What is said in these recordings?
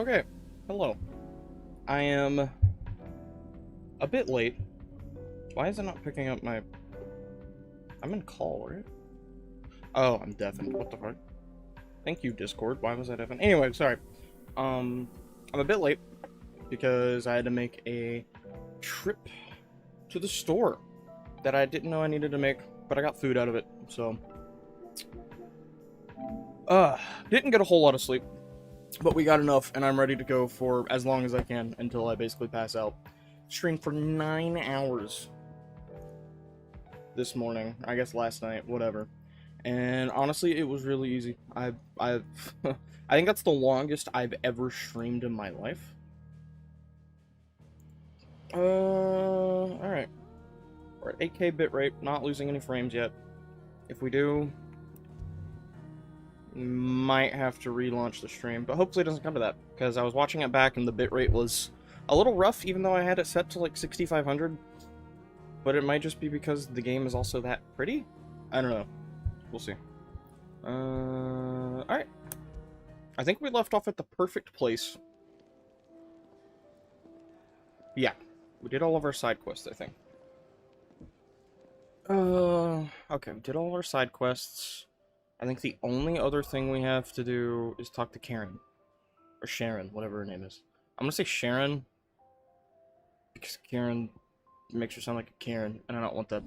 Okay, hello. I am a bit late. Why is it not picking up my... I'm in call, right? Oh, I'm deafened. What the fuck? Thank you, Discord. Why was I deafened? Anyway, sorry. I'm a bit late because I had to make a trip to the store that I didn't know I needed to make, but I got food out of it, so... Didn't get a whole lot of sleep, but we got enough, and I'm ready to go for as long as I can until I basically pass out. Streamed for 9 hours this morning, I guess last night, whatever. And honestly, it was really easy. I've I think that's the longest I've ever streamed in my life. Alright. We're at 8K bitrate, not losing any frames yet. If we do, might have to relaunch the stream, but hopefully it doesn't come to that, because I was watching it back and the bitrate was a little rough, even though I had it set to like 6500. But it might just be because the game is also that pretty? I don't know. We'll see. Alright. I think we left off at the perfect place. Yeah. We did all of our side quests, I think. Okay, we did all of our side quests. I think the only other thing we have to do is talk to Karen. Or Sharon, whatever her name is. I'm gonna say Sharon, because Karen makes her sound like a Karen, and I don't want that.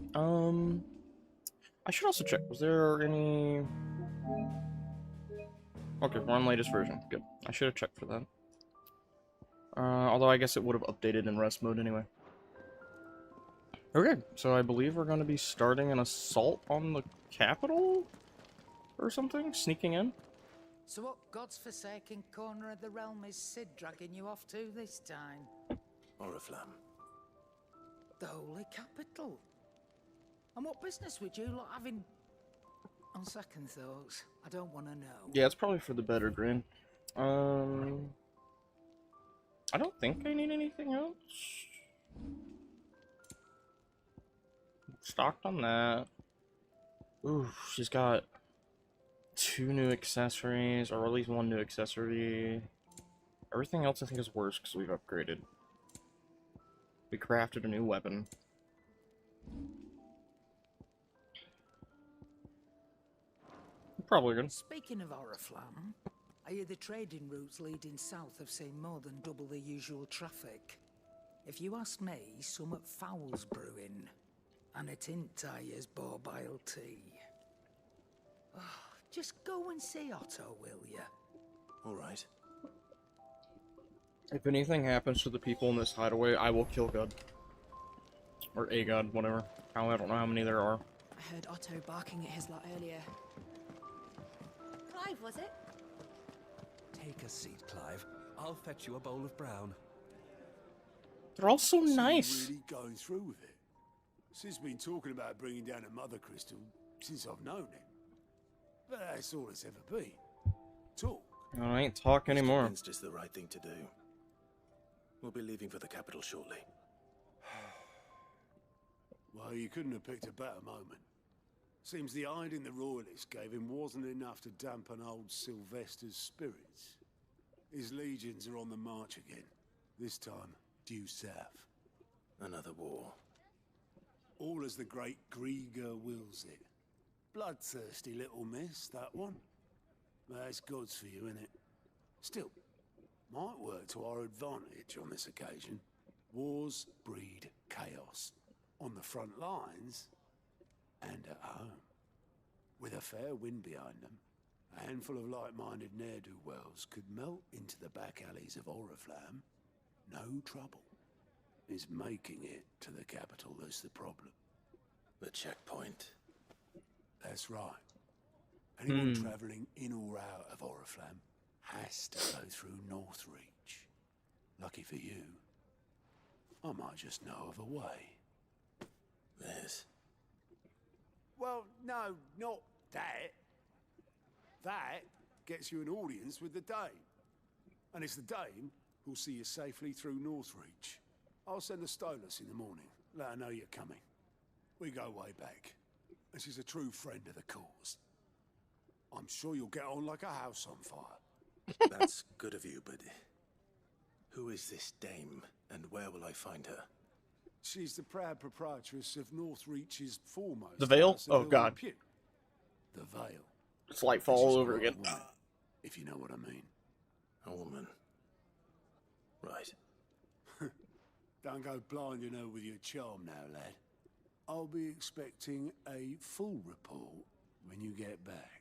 I should also check. Was there any... Okay, we're on latest version. Good. I should have checked for that. Although I guess it would have updated in rest mode anyway. Okay, so I believe we're going to be starting an assault on the capital? Or something? Sneaking in? So what God's forsaken corner of the realm is Sid dragging you off to this time? Oriflamme. The Holy Capital. And what business would you lot have in... On second thoughts, I don't want to know. Yeah, it's probably for the better, Grin. I don't think I need anything else. Stocked on that. Ooh, she's got 2 new accessories, or at least 1 new accessory. Everything else I think is worse because we've upgraded. We crafted a new weapon. Probably good. Speaking of Oriflamme, I hear the trading routes leading south have seen more than double the usual traffic. If you ask me, somewhat foul's brewing. And it ain't Tyre's borbile tea. Oh, just go and see Otto, will ya? Alright. If anything happens to the people in this hideaway, I will kill God. Or a God, whatever. I don't know how many there are. I heard Otto barking at his lot earlier. Clive, was it? Take a seat, Clive. I'll fetch you a bowl of brown. They're all so So you're nice. really going through with it. Sid's been talking about bringing down a mother crystal since I've known him. But that's all it's ever been. Talk. I ain't talk anymore. Convinced it's the right thing to do. We'll be leaving for the capital shortly. Well, you couldn't have picked a better moment. Seems the hiding the royalists gave him wasn't enough to dampen old Sylvester's spirits. His legions are on the march again. This time, due south. Another war. All as the great Grieger wills it. Bloodthirsty little miss, that one. That's God's for you, innit? Still, might work to our advantage on this occasion. Wars breed chaos. On the front lines, and at home. With a fair wind behind them, a handful of like-minded ne'er-do-wells could melt into the back alleys of Oriflamme. No trouble. It's making it to the capital that's the problem. The checkpoint. That's right. Anyone travelling in or out of Oriflamme has to go through Northreach. Lucky for you, I might just know of a way. There's... Well, no, not that. That gets you an audience with the Dame. And it's the Dame who'll see you safely through Northreach. I'll send a Stolas in the morning. Let her know you're coming. We go way back. And she's a true friend of the cause. I'm sure you'll get on like a house on fire. That's good of you, but Who is this dame, and where will I find her? She's the proud proprietress of Northreach's foremost The Vale? house of Oh, ill God. repute. The Vale. It's Lightfall And she's all over quite a again. woman, if you know what I mean. A woman. Right. Don't go blinding her with your charm now, lad. I'll be expecting a full report when you get back.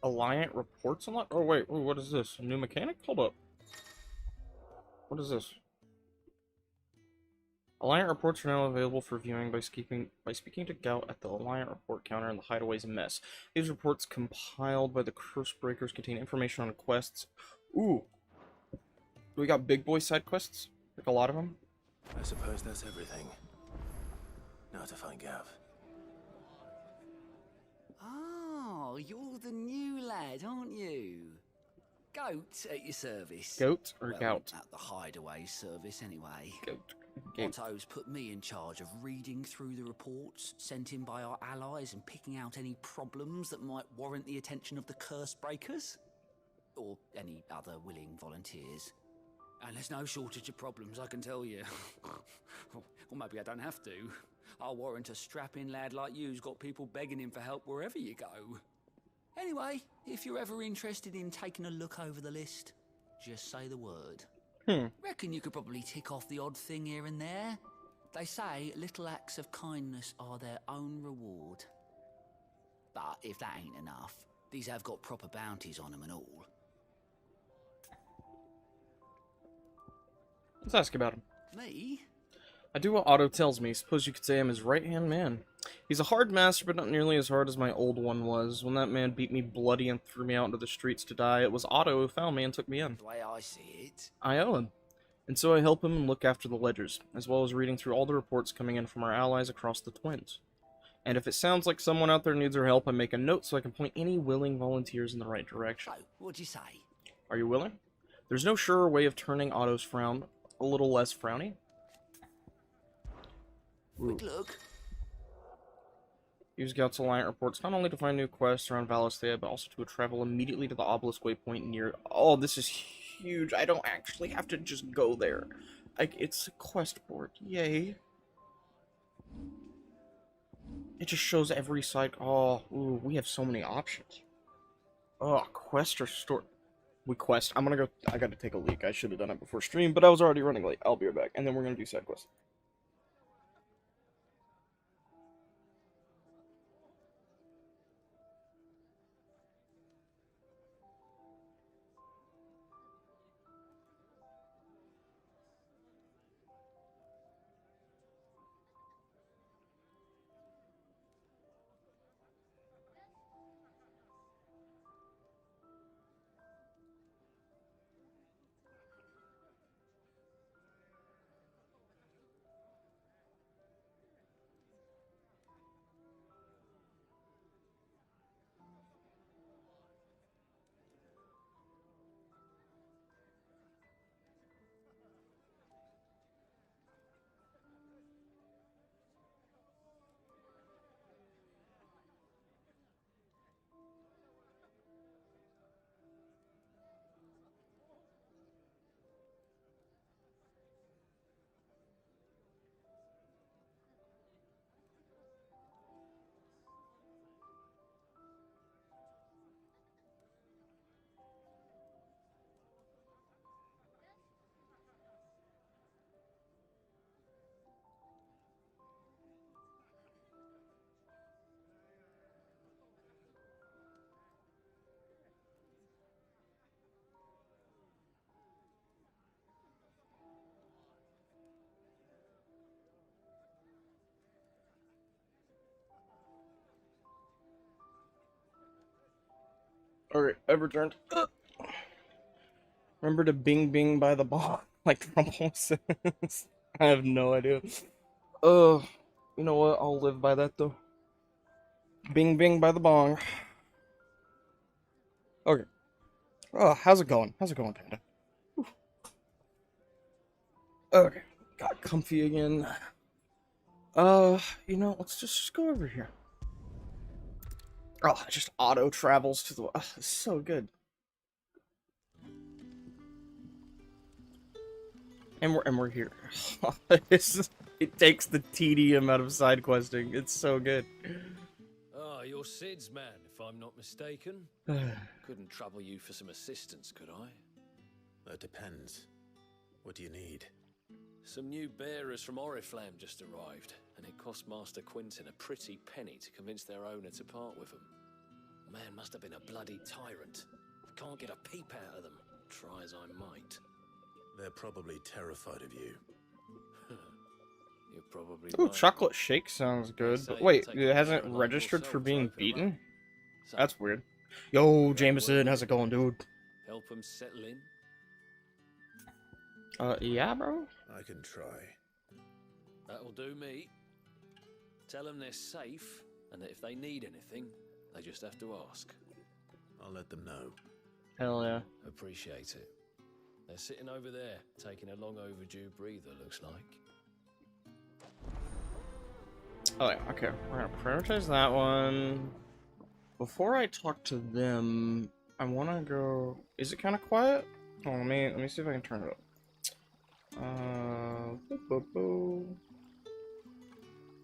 Alliant reports unlocked? Oh, wait. Ooh, what is this? A new mechanic? Hold up. What is this? Alliant reports are now available for viewing by speaking to Gout at the Alliant report counter in the Hideaway's Mess. These reports, compiled by the Cursebreakers, contain information on quests. Ooh. We got big boy side quests? Like a lot of them? I suppose that's everything. Now to find Gav. Oh, you're the new lad, aren't you? Goat at your service. Goat or Well, Gout? At the Hideaway service, anyway. Goat. Goat. Otto's put me in charge of reading through the reports sent in by our allies and picking out any problems that might warrant the attention of the Cursebreakers. Or any other willing volunteers. And there's no shortage of problems, I can tell you. Or maybe I don't have to. I'll warrant a strapping lad like you's got people begging him for help wherever you go. Anyway, if you're ever interested in taking a look over the list, just say the word. Reckon you could probably tick off the odd thing here and there. They say little acts of kindness are their own reward. But if that ain't enough, these have got proper bounties on them and all. Let's ask about him. Me? I do what Otto tells me. Suppose you could say I'm his right-hand man. He's a hard master, but not nearly as hard as my old one was. When that man beat me bloody and threw me out into the streets to die, it was Otto who found me and took me in. The way I see it. I owe him. And so I help him and look after the ledgers, as well as reading through all the reports coming in from our allies across the Twins. And if it sounds like someone out there needs our help, I make a note so I can point any willing volunteers in the right direction. So, what'd you say? Are you willing? There's no surer way of turning Otto's frown a little less frowny. Quick look. Use Gout's Alliant reports not only to find new quests around Valisthea, but also to travel immediately to the obelisk waypoint near... Oh, this is huge. I don't actually have to just go there. It's a quest board. Yay. It just shows every side... Oh, ooh, we have so many options. Oh, quest or store... We quest. I'm gonna go... I gotta take a leak. I should have done it before stream, but I was already running late. I'll be right back. And then we're gonna do side quests. Alright, I've returned. Remember to bing bing by the bong, like Trump says. I have no idea. You know what? I'll live by that though. Bing bing by the bong. Okay. Oh, how's it going? How's it going, Panda? Whew. Okay. Got comfy again. You know, let's just go over here. Oh, it just auto travels to the. Oh, it's so good. And we're here. It takes the tedium out of side questing. It's so good. Ah, you're Sid's man, if I'm not mistaken. Couldn't trouble you for some assistance, could I? That depends. What do you need? Some new bearers from Oriflamme just arrived, and it cost Master Quinton a pretty penny to convince their owner to part with them. Man must have been a bloody tyrant. Can't get a peep out of them, try as I might. They're probably terrified of you. You're probably Ooh, right. chocolate shake sounds good, but wait, it hasn't registered for being beaten? So, That's weird. Yo, Jameson, how's it going, dude? help them settle in? Yeah, bro? I can try. That'll do me. Tell them they're safe, and that if they need anything, they just have to ask. I'll let them know. Hell yeah. Appreciate it. They're sitting over there, taking a long overdue breather, looks like. Oh yeah, okay. We're gonna prioritize that one. Before I talk to them, I wanna go... Is it kinda quiet? Oh, let me see if I can turn it up.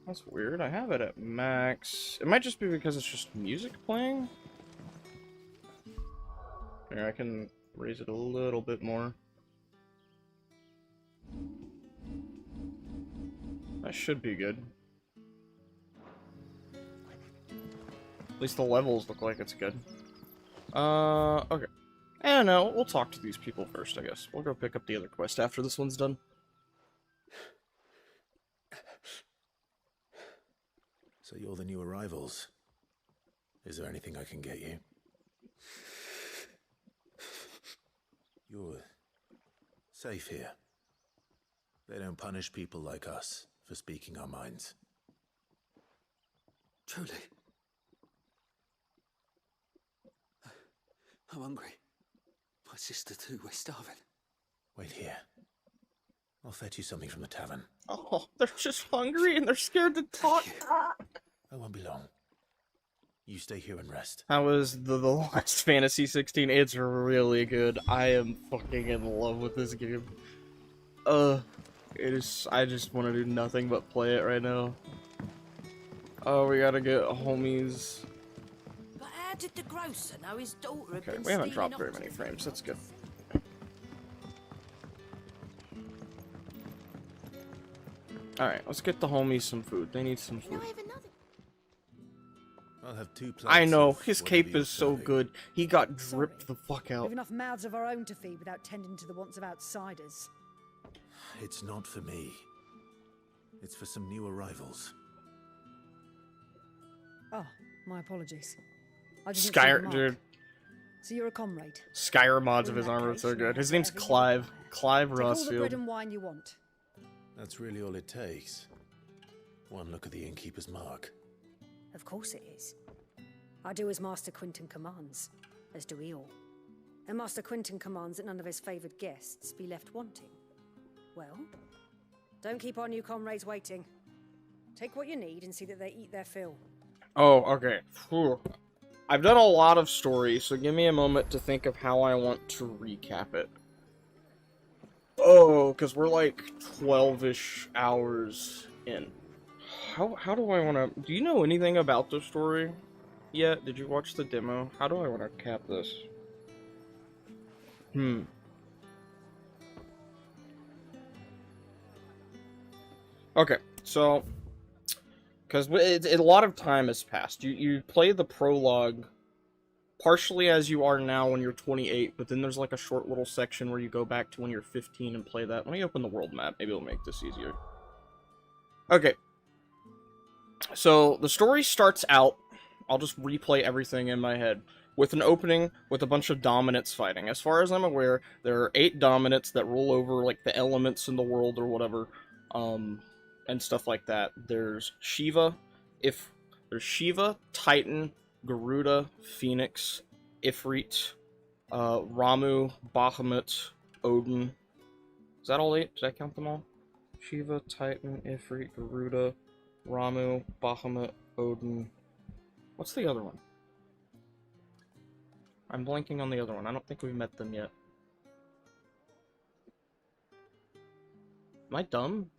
That's weird. I have it at max. It might just be because it's just music playing. Here, I can raise it a little bit more. That should be good. At least the levels look like it's good. Okay. I don't know. We'll talk to these people first, I guess. We'll go pick up the other quest after this one's done. So you're the new arrivals. Is there anything I can get you? You're safe here. They don't punish people like us for speaking our minds. Truly. I'm hungry. My sister too, we're starving. Wait here. I'll fetch you something from the tavern. Oh, they're just hungry and they're scared to talk. I won't be long. You stay here and rest. How was the last Fantasy 16? It's really good. I am fucking in love with this game. It is. I just want to do nothing but play it right now. Oh, we gotta get homies. But how did the grocer know his daughter had Okay, been we haven't stealing dropped very oxen many from frames. him? That's good. Alright, let's get the homies some food. They need some Can I food. have another? I'll have 2 plates. I know, of his whatever cape you're is so serving. good. He got Sorry. dripped the fuck out. We've enough mouths of our own to feed without tending to the wants of outsiders. It's not for me. It's for some new arrivals. Oh, my apologies. I didn't see the Skyr, mark. dude. So you're a comrade. Skyrim mods In of his that armor are case, so you good. have His name's whatever you Clive. require. Clive Take all the bread Rossfield. and wine you want. That's really all it takes. One look at the innkeeper's mark. Of course it is. I do as Master Quinton commands, as do we all. And Master Quinton commands that none of his favoured guests be left wanting. Well, don't keep our new comrades waiting. Take what you need and see that they eat their fill. Oh, okay. Whew. I've done a lot of story, so give me a moment to think of how I want to recap it. Oh, because we're like 12-ish hours in. How do I want to... Do you know anything about the story yet? Did you watch the demo? How do I want to cap this? Okay, so... Because a lot of time has passed. You play the prologue partially as you are now when you're 28, but then there's like a short little section where you go back to when you're 15 and play that. Let me open the world map. Maybe it'll make this easier. Okay. So the story starts out, I'll just replay everything in my head, with an opening with a bunch of dominants fighting. As far as I'm aware, there are 8 dominants that rule over like the elements in the world or whatever. And stuff like that. There's Shiva, Titan, Garuda, Phoenix, Ifrit, Ramu, Bahamut, Odin. Is that all 8? Did I count them all? Shiva, Titan, Ifrit, Garuda, Ramu, Bahamut, Odin. What's the other one? I'm blanking on the other one. I don't think we've met them yet. Am I dumb?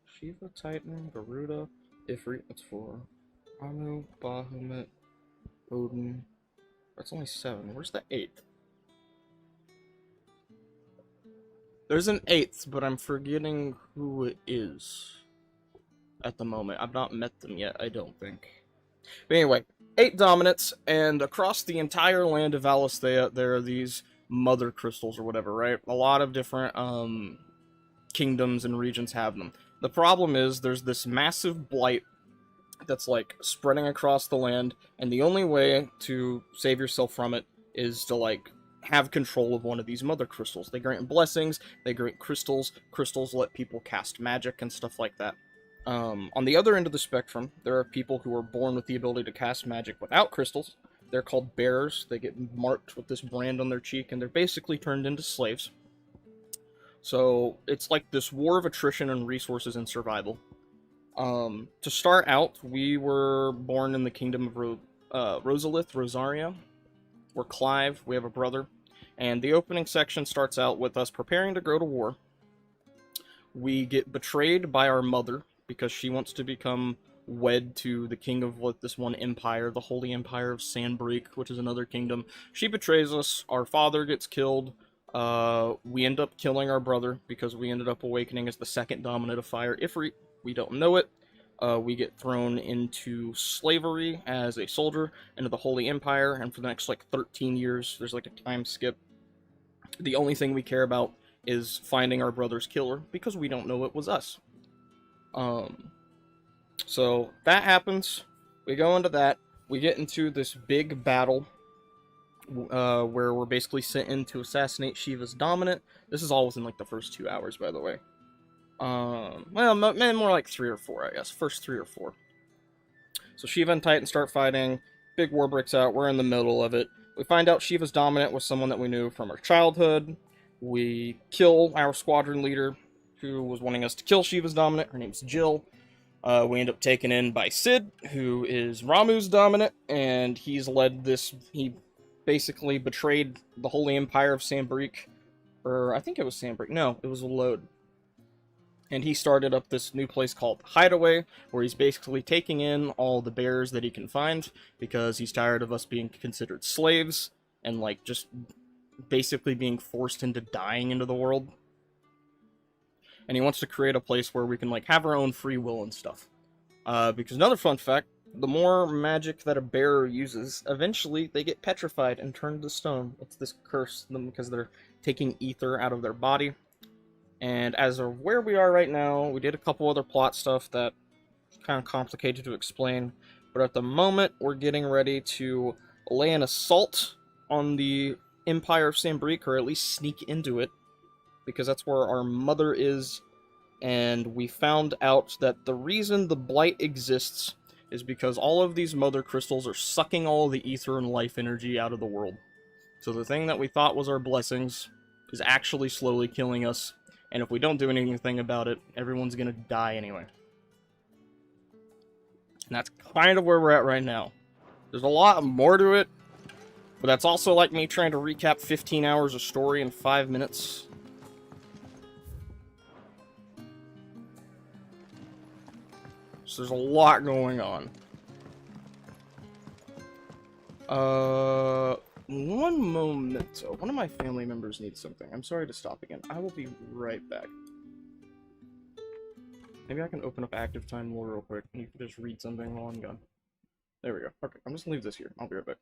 Shiva, Titan, Garuda, Ifrit. That's 4. Ramu, Bahamut, Odin. That's only 7. Where's the 8th? There's an 8th, but I'm forgetting who it is at the moment. I've not met them yet, I don't think. But anyway, 8 dominants, and across the entire land of Valisthea, there are these mother crystals or whatever, right? A lot of different kingdoms and regions have them. The problem is there's this massive blight that's like spreading across the land, and the only way to save yourself from it is to like have control of one of these mother crystals. They grant blessings, they grant crystals, crystals let people cast magic and stuff like that. On the other end of the spectrum, there are people who are born with the ability to cast magic without crystals. They're called bearers. They get marked with this brand on their cheek, and they're basically turned into slaves. So it's like this war of attrition and resources and survival. To start out, we were born in the kingdom of Rosalith, Rosaria. We're Clive, we have a brother, and the opening section starts out with us preparing to go to war. We get betrayed by our mother, because she wants to become wed to the king of this one empire, the Holy Empire of Sandbreak, which is another kingdom. She betrays us, our father gets killed, we end up killing our brother, because we ended up awakening as the second dominant of Fire Ifrit. We don't know it. We get thrown into slavery as a soldier into the Holy Empire, and for the next, like, 13 years, there's, like, a time skip. The only thing we care about is finding our brother's killer, because we don't know it was us. So that happens. We go into that. We get into this big battle, where we're basically sent in to assassinate Shiva's dominant. This is all within, like, the first 2 hours, by the way. Well, more like 3 or 4, I guess. First 3 or 4. So Shiva and Titan start fighting. Big war breaks out. We're in the middle of it. We find out Shiva's dominant was someone that we knew from our childhood. We kill our squadron leader, who was wanting us to kill Shiva's dominant. Her name's Jill. We end up taken in by Cid, who is Ramu's dominant, and he's led this... He basically betrayed the Holy Empire of Sandbreak. Or, I think it was Sandbreak. No, it was Lode. And he started up this new place called Hideaway, where he's basically taking in all the bears that he can find, because he's tired of us being considered slaves, and, like, just basically being forced into dying into the world. And he wants to create a place where we can, like, have our own free will and stuff. Because another fun fact, the more magic that a bearer uses, eventually they get petrified and turned to stone. It's this curse, because they're taking ether out of their body. And as of where we are right now, we did a couple other plot stuff that is kind of complicated to explain. But at the moment, we're getting ready to lay an assault on the Empire of Sandbreak, or at least sneak into it, because that's where our mother is. And we found out that the reason the Blight exists is because all of these mother crystals are sucking all the ether and life energy out of the world. So the thing that we thought was our blessings is actually slowly killing us. And if we don't do anything about it, everyone's gonna die anyway. And that's kind of where we're at right now. There's a lot more to it, but that's also like me trying to recap 15 hours of story in 5 minutes. So there's a lot going on. One moment. One of my family members needs something. I'm sorry to stop again. I will be right back. Maybe I can open up Active Time Lore real quick, and you can just read something while I'm gone. There we go. Okay, I'm just gonna leave this here. I'll be right back.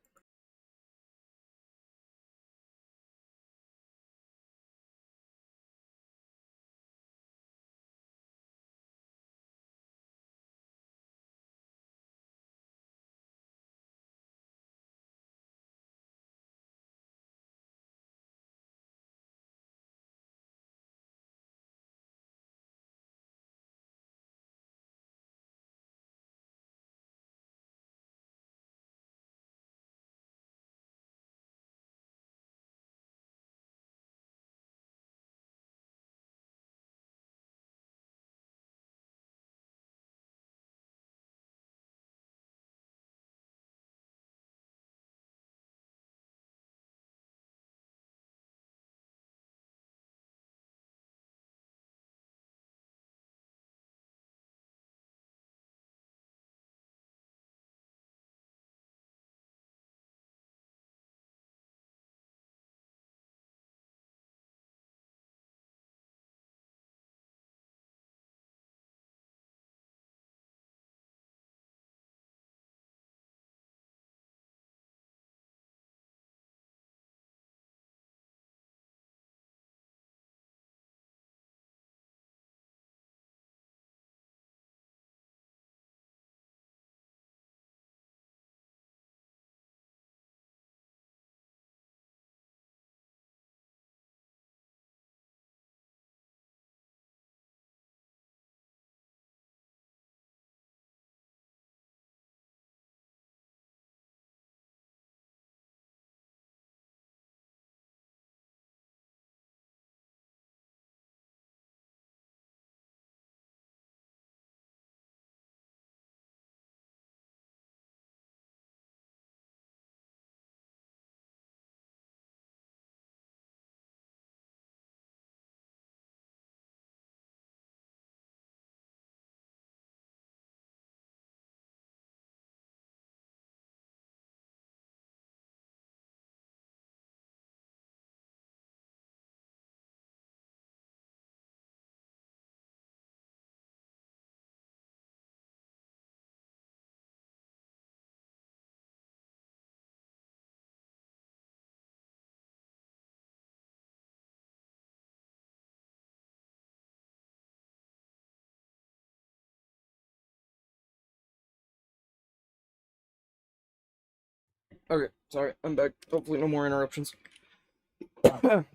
Okay, sorry, I'm back. Hopefully no more interruptions.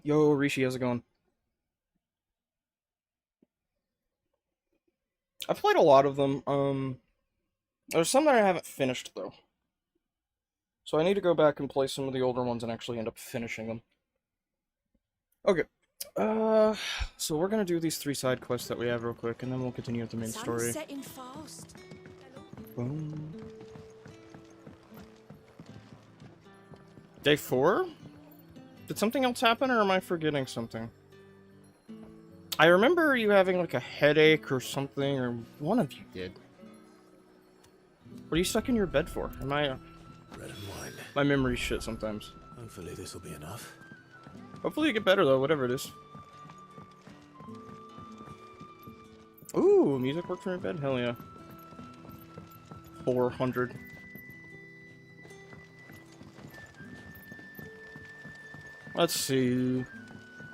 Yo, Rishi, how's it going? I've played a lot of them. There's some that I haven't finished, though. So I need to go back and play some of the older ones and actually end up finishing them. Okay. So we're gonna do these 3 side quests that we have real quick, and then we'll continue with the main story. Setting fast. Boom. Day 4? Did something else happen, or am I forgetting something? I remember you having, like, a headache or something, or one of you did. What are you stuck in your bed for? Am I... Bread and wine. My memory's shit sometimes. Hopefully this will be enough. Hopefully you get better, though, whatever it is. Ooh, music works from your bed? Hell yeah. 400. Let's see.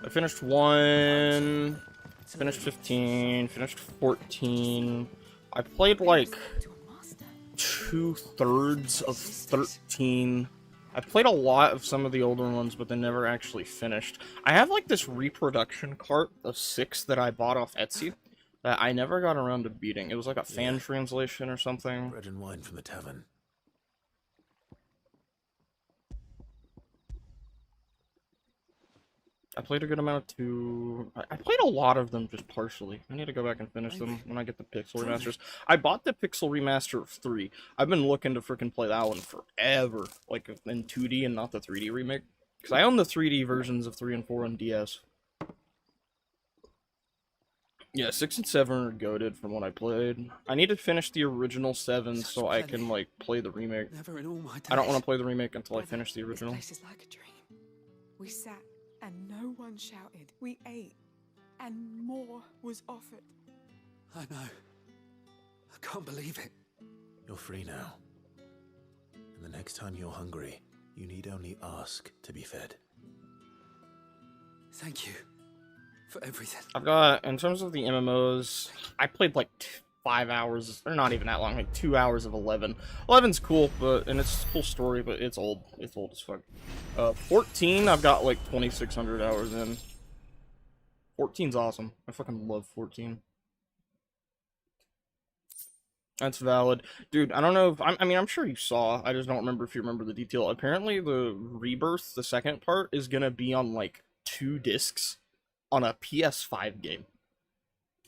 I finished 1, finished 15, finished 14. I played like 2/3 of 13. I played a lot of some of the older ones, but they never actually finished. I have like this reproduction cart of 6 that I bought off Etsy that I never got around to beating. It was like a fan translation or something. Bread and wine from the tavern. I played a good amount of 2. I played a lot of them just partially. I need to go back and finish them when I get the Pixel remasters. I bought the Pixel remaster of 3. I've been looking to freaking play that one forever, like in 2D and not the 3D remake. Because I own the 3D versions of 3 and 4 on DS. Yeah, 6 and 7 are goated from what I played. I need to finish the original 7 so I can like play the remake. Never in all my days. I don't want to play the remake until I finish the original. This place is like a dream. We sat and no one shouted. We ate and more was offered. I know. I can't believe it. You're free now. And the next time you're hungry, you need only ask to be fed. Thank you for everything. I've got, in terms of the MMOs, I played like 5 hours, or not even that long, like 2 hours of 11. 11's cool, and it's a cool story, but it's old. It's old as fuck. 14, I've got like 2,600 hours in. 14's awesome. I fucking love 14. That's valid. Dude, I don't know if, I mean, I'm sure you saw, I just don't remember if you remember the detail. Apparently the Rebirth, the second part, is gonna be on like 2 discs on a PS5 game.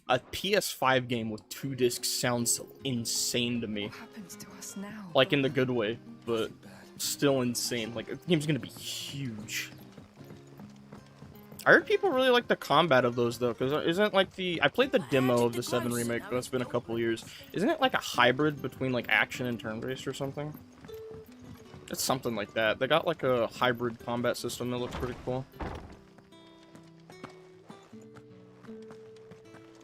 A PS5 game with 2 discs sounds insane to me. What happens to us now? Like in the good way, but still insane. Like, the game's gonna be huge. I heard people really like the combat of those though, because isn't like I played the demo of the 7 remake, but it's been a couple years. Isn't it like a hybrid between like action and turn-based or something? It's something like that. They got like a hybrid combat system that looks pretty cool.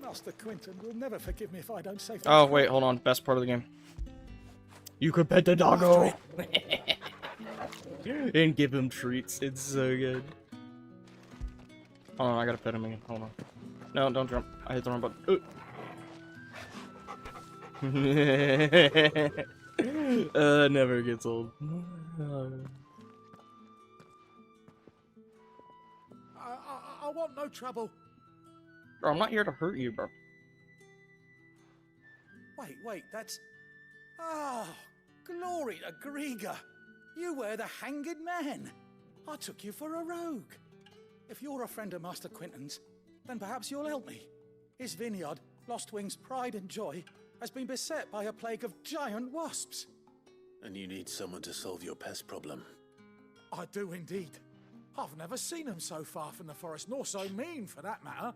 Master Quinton will never forgive me if I don't save. Oh wait, hold on. Best part of the game. You could pet the doggo and give him treats. It's so good. Hold on, I gotta pet him again. Hold on. No, don't jump. I hit the wrong button. Never gets old. I want no trouble. Bro, I'm not here to hurt you, bro. Wait, that's... Oh, glory to Griga. You were the Hanged Man. I took you for a rogue. If you're a friend of Master Quinton's, then perhaps you'll help me. His vineyard, Lostwing's pride and joy, has been beset by a plague of giant wasps. And you need someone to solve your pest problem. I do indeed. I've never seen them so far from the forest, nor so mean for that matter.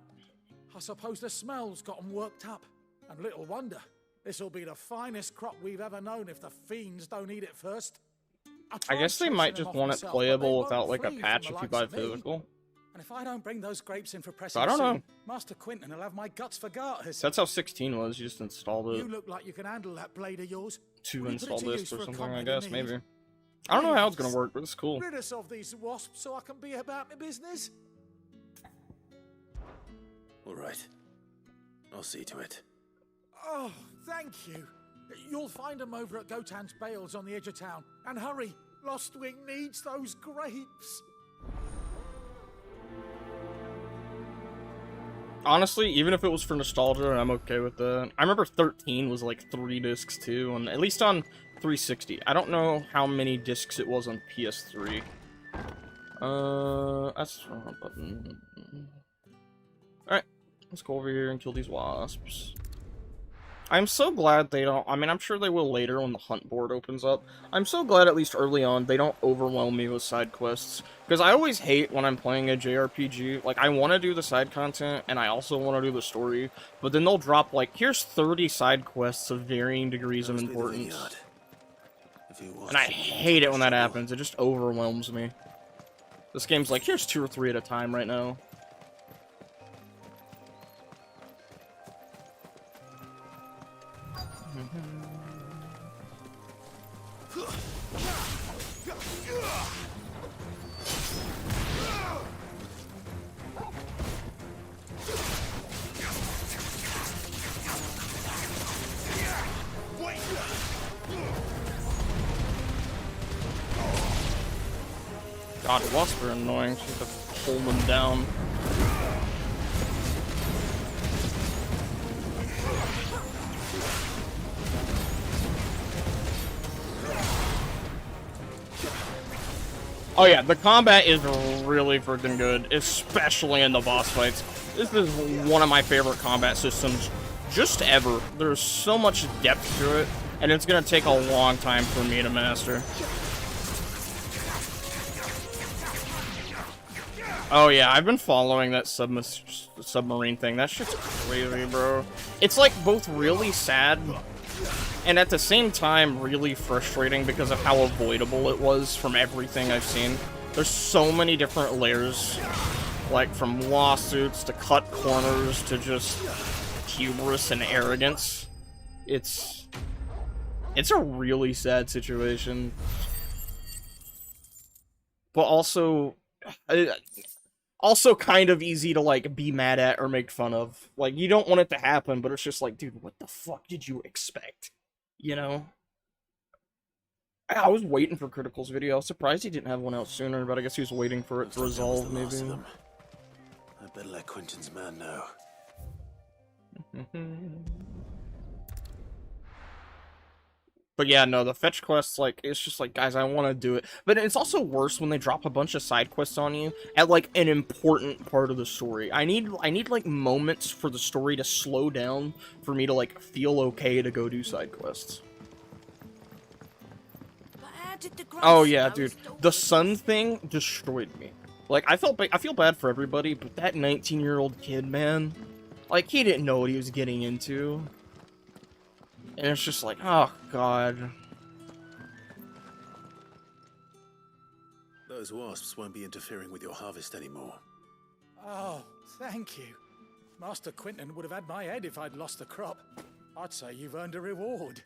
I suppose the smell's got them worked up. And little wonder. This'll be the finest crop we've ever known if the fiends don't eat it first. I guess they might just want it playable without like a patch if you buy physical. And if I don't bring those grapes in for pressing I don't know. Master Quinton will have my guts for garters. That's how 16 was. You just installed it. You look like you can handle that blade of yours. To install this or something, I guess, maybe. I don't know how it's gonna work, but it's cool. Rid us of these wasps so I can be about my business. All right. I'll see to it. Oh, thank you. You'll find them over at Gotan's Bales on the edge of town. And hurry, Lostwing needs those grapes. Honestly, even if it was for nostalgia, I'm okay with that. I remember 13 was like 3 discs too, and at least on 360. I don't know how many discs it was on PS3. That's the wrong button. Alright, let's go over here and kill these wasps. I'm so glad they don't, I mean, I'm sure they will later when the hunt board opens up. I'm so glad at least early on they don't overwhelm me with side quests. Because I always hate when I'm playing a JRPG. Like, I want to do the side content, and I also want to do the story. But then they'll drop, like, here's 30 side quests of varying degrees of importance. And I hate it when that happens. It just overwhelms me. This game's like, here's 2 or 3 at a time right now. God, wasps are annoying. She has to pull them down. Oh yeah, the combat is really freaking good, especially in the boss fights. This is one of my favorite combat systems just ever. There's so much depth to it, and it's gonna take a long time for me to master. Oh yeah, I've been following that submarine thing. That shit's crazy, bro. It's like both really sad and at the same time really frustrating because of how avoidable it was from everything I've seen. There's so many different layers, like from lawsuits to cut corners to just hubris and arrogance. It's a really sad situation. But also kind of easy to, like, be mad at or make fun of. Like, you don't want it to happen, but it's just like, dude, what the fuck did you expect? You know? I was waiting for Critical's video. I was surprised he didn't have one out sooner, but I guess he was waiting for it to resolve, maybe. I better let Quentin's man know. But yeah, no, the fetch quests, like, it's just like, guys, I want to do it. But it's also worse when they drop a bunch of side quests on you at, like, an important part of the story. I need, like, moments for the story to slow down for me to, like, feel okay to go do side quests. Oh, yeah, dude. The sun thing destroyed me. Like, I feel bad for everybody, but that 19-year-old kid, man, like, he didn't know what he was getting into. And it's just like, oh, God. Those wasps won't be interfering with your harvest anymore. Oh, thank you. Master Quinton would have had my head if I'd lost the crop. I'd say you've earned a reward.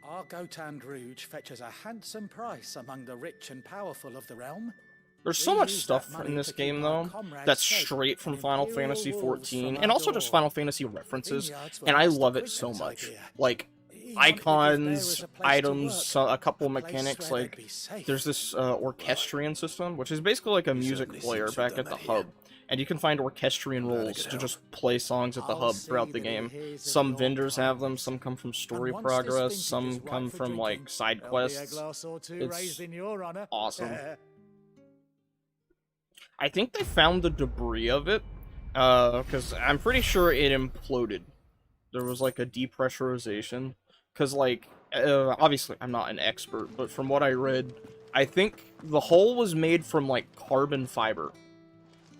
Our Gotand Rouge fetches a handsome price among the rich and powerful of the realm. There's so much stuff in this game, though, that's straight from Final Fantasy XIV, and also just Final Fantasy references, and I love it so much. Like, icons, items, a couple mechanics, like, there's this orchestrion system, which is basically like a music player back at the hub, and you can find orchestrion rolls to just play songs at the hub throughout the game. Some vendors have them, some come from story progress, some come from, like, side quests. It's awesome. I think they found the debris of it, because I'm pretty sure it imploded. There was, like, a depressurization. Because, like, obviously I'm not an expert, but from what I read, I think the hull was made from, like, carbon fiber,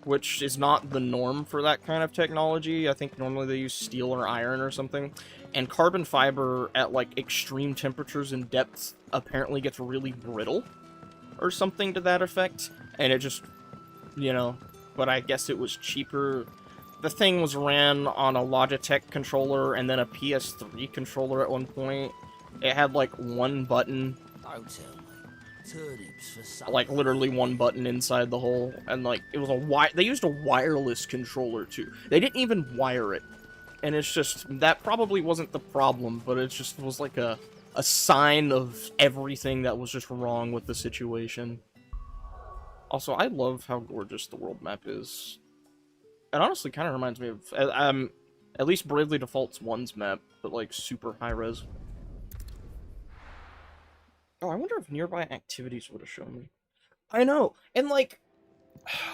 which is not the norm for that kind of technology. I think normally they use steel or iron or something. And carbon fiber at, like, extreme temperatures and depths apparently gets really brittle, or something to that effect. And it just, you know, but I guess it was cheaper. The thing was ran on a Logitech controller and then a PS3 controller at one point. It had, like, one button. Don't tell me. Turnips for supper. Like, literally one button inside the hole. And, like, it was they used a wireless controller, too. They didn't even wire it. And it's just, that probably wasn't the problem, but it just was like a a sign of everything that was just wrong with the situation. Also, I love how gorgeous the world map is. It honestly kind of reminds me of, at least Bravely Default's 1's map, but like super high res. Oh, I wonder if nearby activities would have shown me. I know, and like,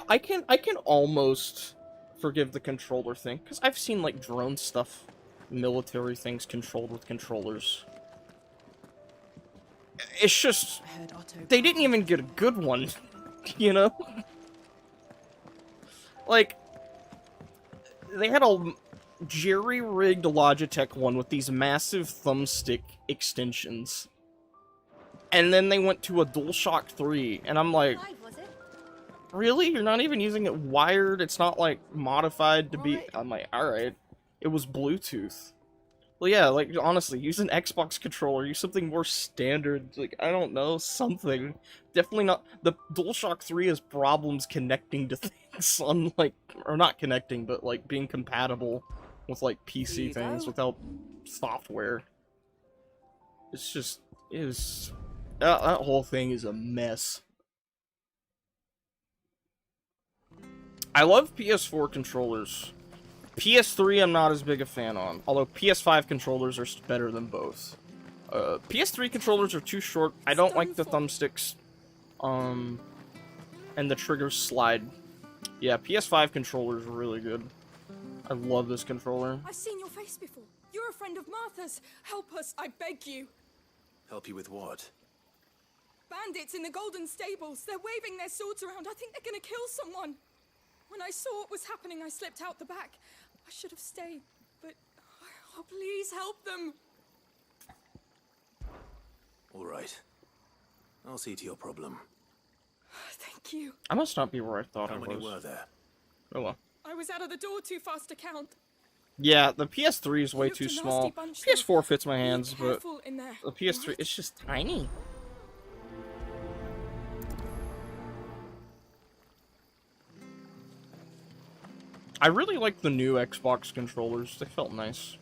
I can almost forgive the controller thing, because I've seen like drone stuff, military things controlled with controllers. It's just, they didn't even get a good one, you know? Like, they had a jerry-rigged Logitech one with these massive thumbstick extensions. And then they went to a DualShock 3, and I'm like, really? You're not even using it wired? It's not, like, modified to be... I'm like, alright. It was Bluetooth. Well, yeah, like, honestly, use an Xbox controller. Use something more standard. Like, I don't know, something. Definitely not... The DualShock 3 has problems connecting to things, unlike... Or not connecting, but, like, being compatible with, like, PC things without software. It's just... It is... That whole thing is a mess. I love PS4 controllers. PS3 I'm not as big a fan on, although PS5 controllers are better than both. PS3 controllers are too short. I don't like the thumbsticks. And the triggers slide. Yeah, PS5 controllers are really good. I love this controller. I've seen your face before. You're a friend of Martha's. Help us, I beg you. Help you with what? Bandits in the Golden Stables. They're waving their swords around. I think they're gonna kill someone. When I saw what was happening, I slipped out the back. I should have stayed, but... Oh, please help them. All right. I'll see to your problem. Thank you. I must not be where I thought I was. How many were there? Oh well. I was out of the door too fast to count. Yeah, the PS3 is way too small. PS4 fits my hands, but the PS3, it's just tiny. I really like the new Xbox controllers. They felt nice.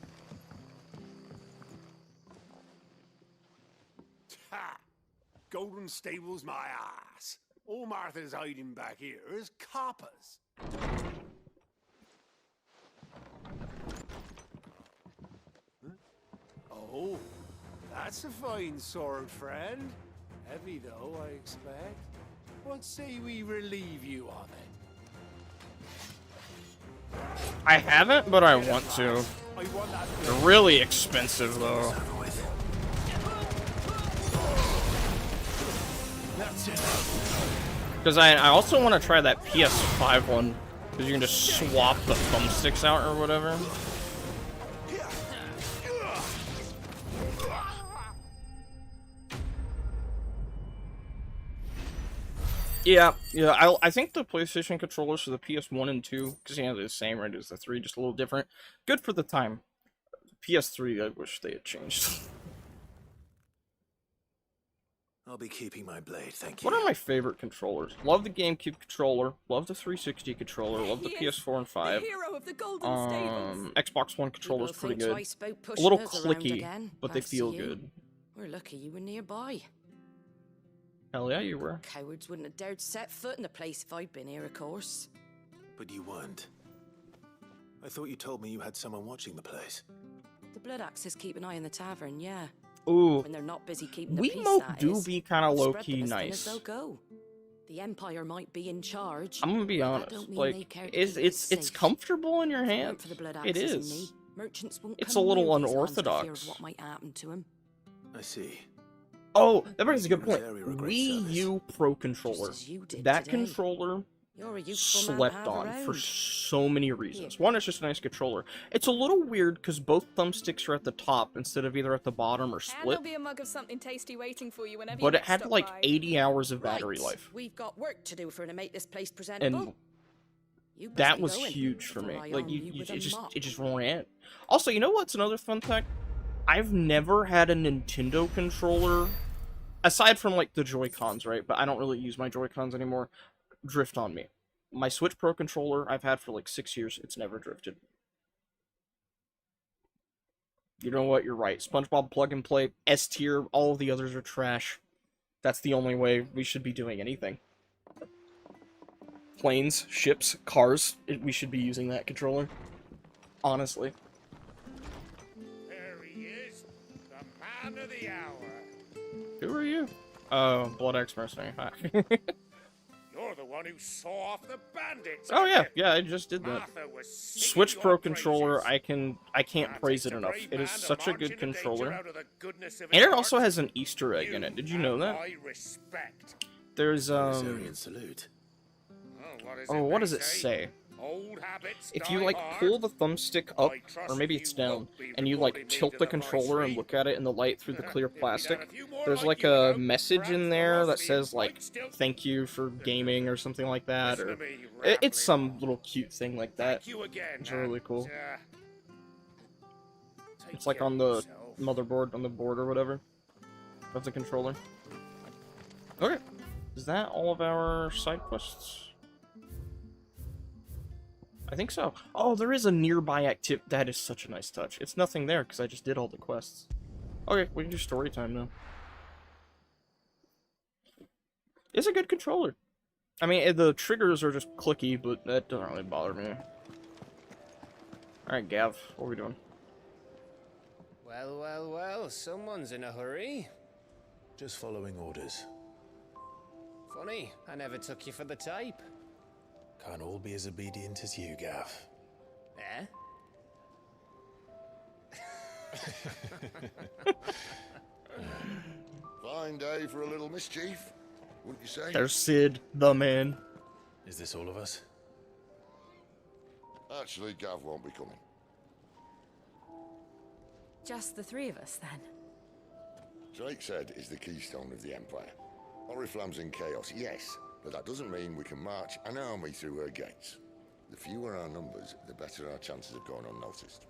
Ha! Golden Stables my ass. All Martha's hiding back here is coppers. Huh? Oh, that's a fine sword, friend. Heavy though, I expect. What say we relieve you of it? I haven't, but I want to. They're really expensive, though. Because I also want to try that PS5 one, because you can just swap the thumbsticks out or whatever. Yeah, I think the PlayStation controllers for the PS1 and 2, because they're the same right as the 3, just a little different. Good for the time. PS3, I wish they had changed. I'll be keeping my blade, thank you. What are my favorite controllers? Love the GameCube controller, love the 360 controller, love the PS4 and 5. Xbox One controller's pretty good. A little clicky, but they feel good. We're lucky you were nearby. Hell yeah, you were. Cowards wouldn't have dared set foot in the place if I'd been here, of course. But you weren't. I thought you told me you had someone watching the place. The Blood Axes keep an eye on the tavern, yeah. Ooh. When they're not busy keeping the We peace, Mope that do is. be kind of They'll low-key spread them as thin as nice. they'll go. The Empire might be in charge. I'm gonna be honest, like, it's comfortable in your hands. For the Blood It Axes and is. me, merchants won't It's a come little near these lands for fear unorthodox. of what might happen to 'em. I see. Oh, that brings a good point. Very regret Wii U Pro controller. did That today. controller You're a useful man to slept have on for around. so many reasons. One, it's just a nice controller. It's a little weird because both thumbsticks are at the top instead of either at the bottom or And split. there'll be a mug of something tasty waiting for you whenever But you it had stop like by. 80 hours of battery Right, life. We've got work to do for to make this place presentable. And You best that be was going huge for me. before I Like arm you with a mop. it just ran. Also, you know what's another fun fact? I've never had a Nintendo controller aside from like the Joy-Cons, right? But I don't really use my Joy-Cons anymore. Drift on me. My Switch Pro controller I've had for like 6 years. It's never drifted. You know what? You're right. SpongeBob Plug and Play, S tier, all of the others are trash. That's the only way we should be doing anything. Planes, ships, cars, we should be using that controller. Honestly. There he is, the man of the hour. Who are you? Oh, Blood X Mercenary. Hi. You're the one who saw off the bandits. Oh yeah, yeah, I just did that. Switch Pro controller, I can't praise it enough. It is such a good controller. And it also has an Easter egg in it. Did you know that? There's salute. Oh, what does it say? If you like pull the thumbstick up, or maybe it's down, and you like tilt the controller and look at it in the light through the clear plastic, there's like a message in there that says like, thank you for gaming or something like that, or it's some little cute thing like that. It's really cool. It's like on the motherboard, on the board or whatever, of the controller. Okay, is that all of our side quests? I think so. Oh, there is a nearby activity. That is such a nice touch. It's nothing there because I just did all the quests. Okay, we can do story time now. It's a good controller. I mean, the triggers are just clicky, but that doesn't really bother me. Alright, Gav, what are we doing? Well, well, well, someone's in a hurry. Just following orders. Funny, I never took you for the type. Can't all be as obedient as you, Gav. Eh? Fine day for a little mischief, wouldn't you say? There's Sid, the man. Is this all of us? Actually, Gav won't be coming. Just the three of us, then? Drakeshead is the keystone of the Empire. Oriflamme's in chaos, yes, but that doesn't mean we can march an army through her gates. The fewer our numbers, the better our chances of going unnoticed.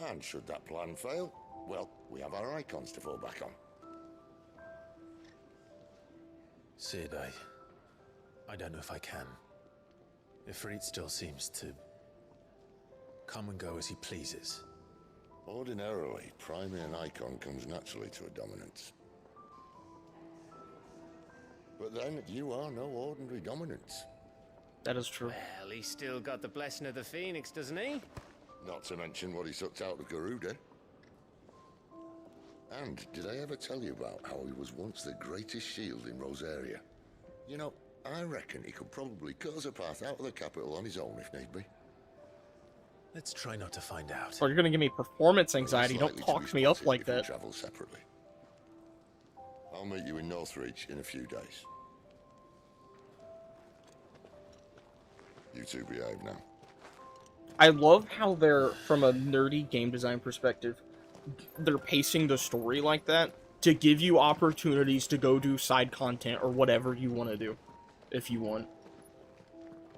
And should that plan fail, well, we have our icons to fall back on. Sid, I don't know if I can. Ifrit still seems to come and go as he pleases. Ordinarily, priming an icon comes naturally to a dominance. But then, you are no ordinary dominance. That is true. Well, he's still got the blessing of the Phoenix, doesn't he? Not to mention what he sucked out of Garuda. And did I ever tell you about how he was once the greatest shield in Rosaria? You know, I reckon he could probably cut us a path out of the capital on his own if need be. Let's try not to find out. Or you're gonna give me performance anxiety. Don't talk me up like that. Travel separately. I'll meet you in Northreach in a few days. You two behave now. I love how they're, from a nerdy game design perspective, they're pacing the story like that to give you opportunities to go do side content or whatever you want to do, if you want.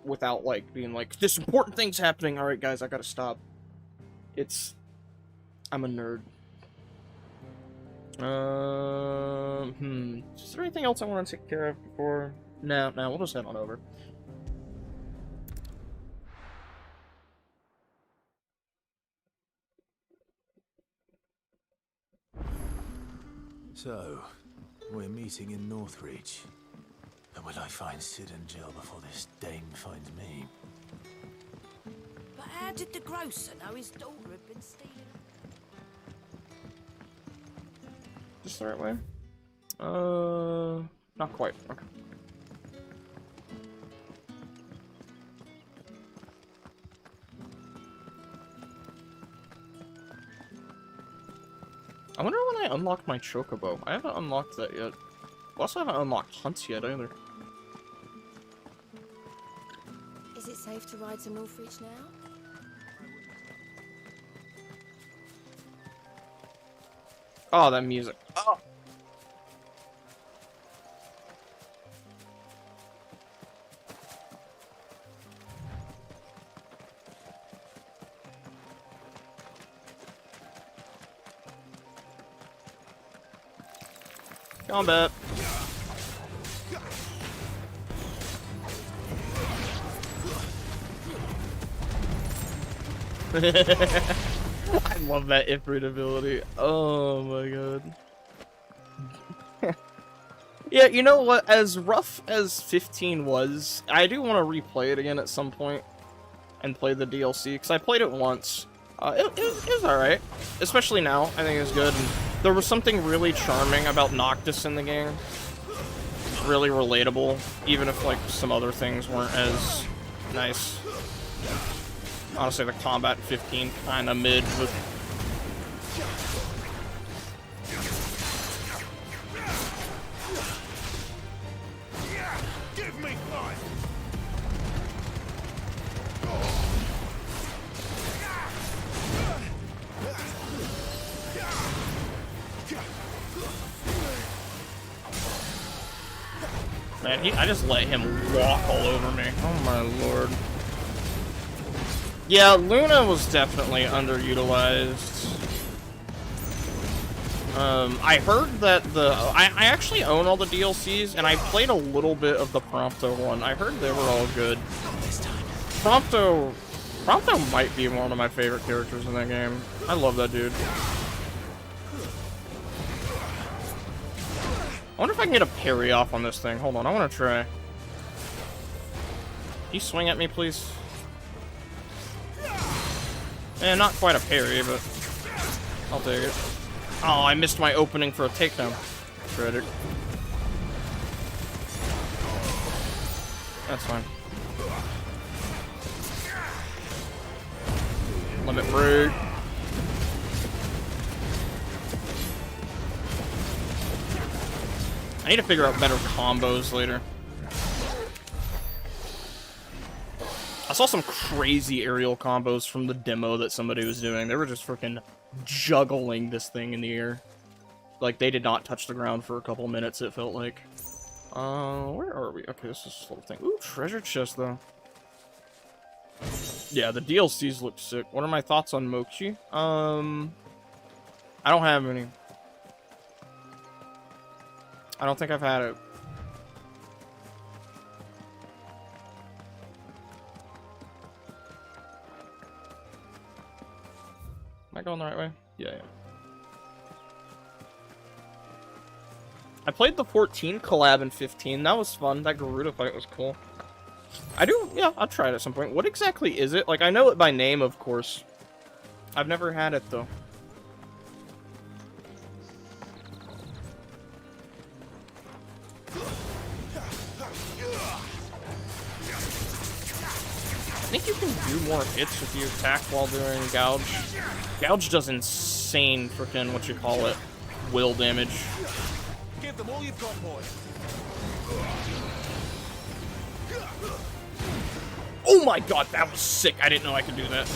Without, like, being like, this important thing's happening, alright guys, I gotta stop. I'm a nerd. Is there anything else I want to take care of before? No, we'll just head on over. So, we're meeting in Northreach. And will I find Sid and Jill before this dame finds me? But how did the grocer know his daughter had been stealing? Just the right way? Not quite. Okay. I wonder when I unlocked my Chocobo. I haven't unlocked that yet. I also haven't unlocked hunts yet either. Is it safe to ride to Northreach now? Oh, that music. Oh. Combat. I love that Ifrit ability. Oh my god. Yeah, you know what? As rough as 15 was, I do want to replay it again at some point and play the DLC, because I played it once. It was alright. Especially now, I think it was good. And there was something really charming about Noctis in the game. Really relatable, even if, like, some other things weren't as nice. Honestly, the combat in 15 kinda mid with... Give me five. Man, I just let him walk all over me. Oh my lord. Yeah, Luna was definitely underutilized. I heard that I actually own all the DLCs, and I played a little bit of the Prompto one. I heard they were all good. Prompto might be one of my favorite characters in that game. I love that dude. I wonder if I can get a parry off on this thing. Hold on, I want to try. Can you swing at me, please? Eh, not quite a parry, but I'll take it. Oh, I missed my opening for a takedown. Tragic. That's fine. Limit break. I need to figure out better combos later. I saw some crazy aerial combos from the demo that somebody was doing. They were just freaking juggling this thing in the air. Like, they did not touch the ground for a couple minutes, it felt like. Where are we? Okay, this is this little thing. Ooh, treasure chest, though. Yeah, the DLCs look sick. What are my thoughts on Mochi? I don't have any. I don't think I've had it. Am I going the right way? Yeah. I played the 14 collab in 15. That was fun. That Garuda fight was cool. Yeah, I'll try it at some point. What exactly is it? Like, I know it by name, of course. I've never had it, though. I think you can do more hits if you attack while doing Gouge. Gouge does insane freaking, what you call it, will damage. Give them all you've got, boy. Oh my god, that was sick. I didn't know I could do that.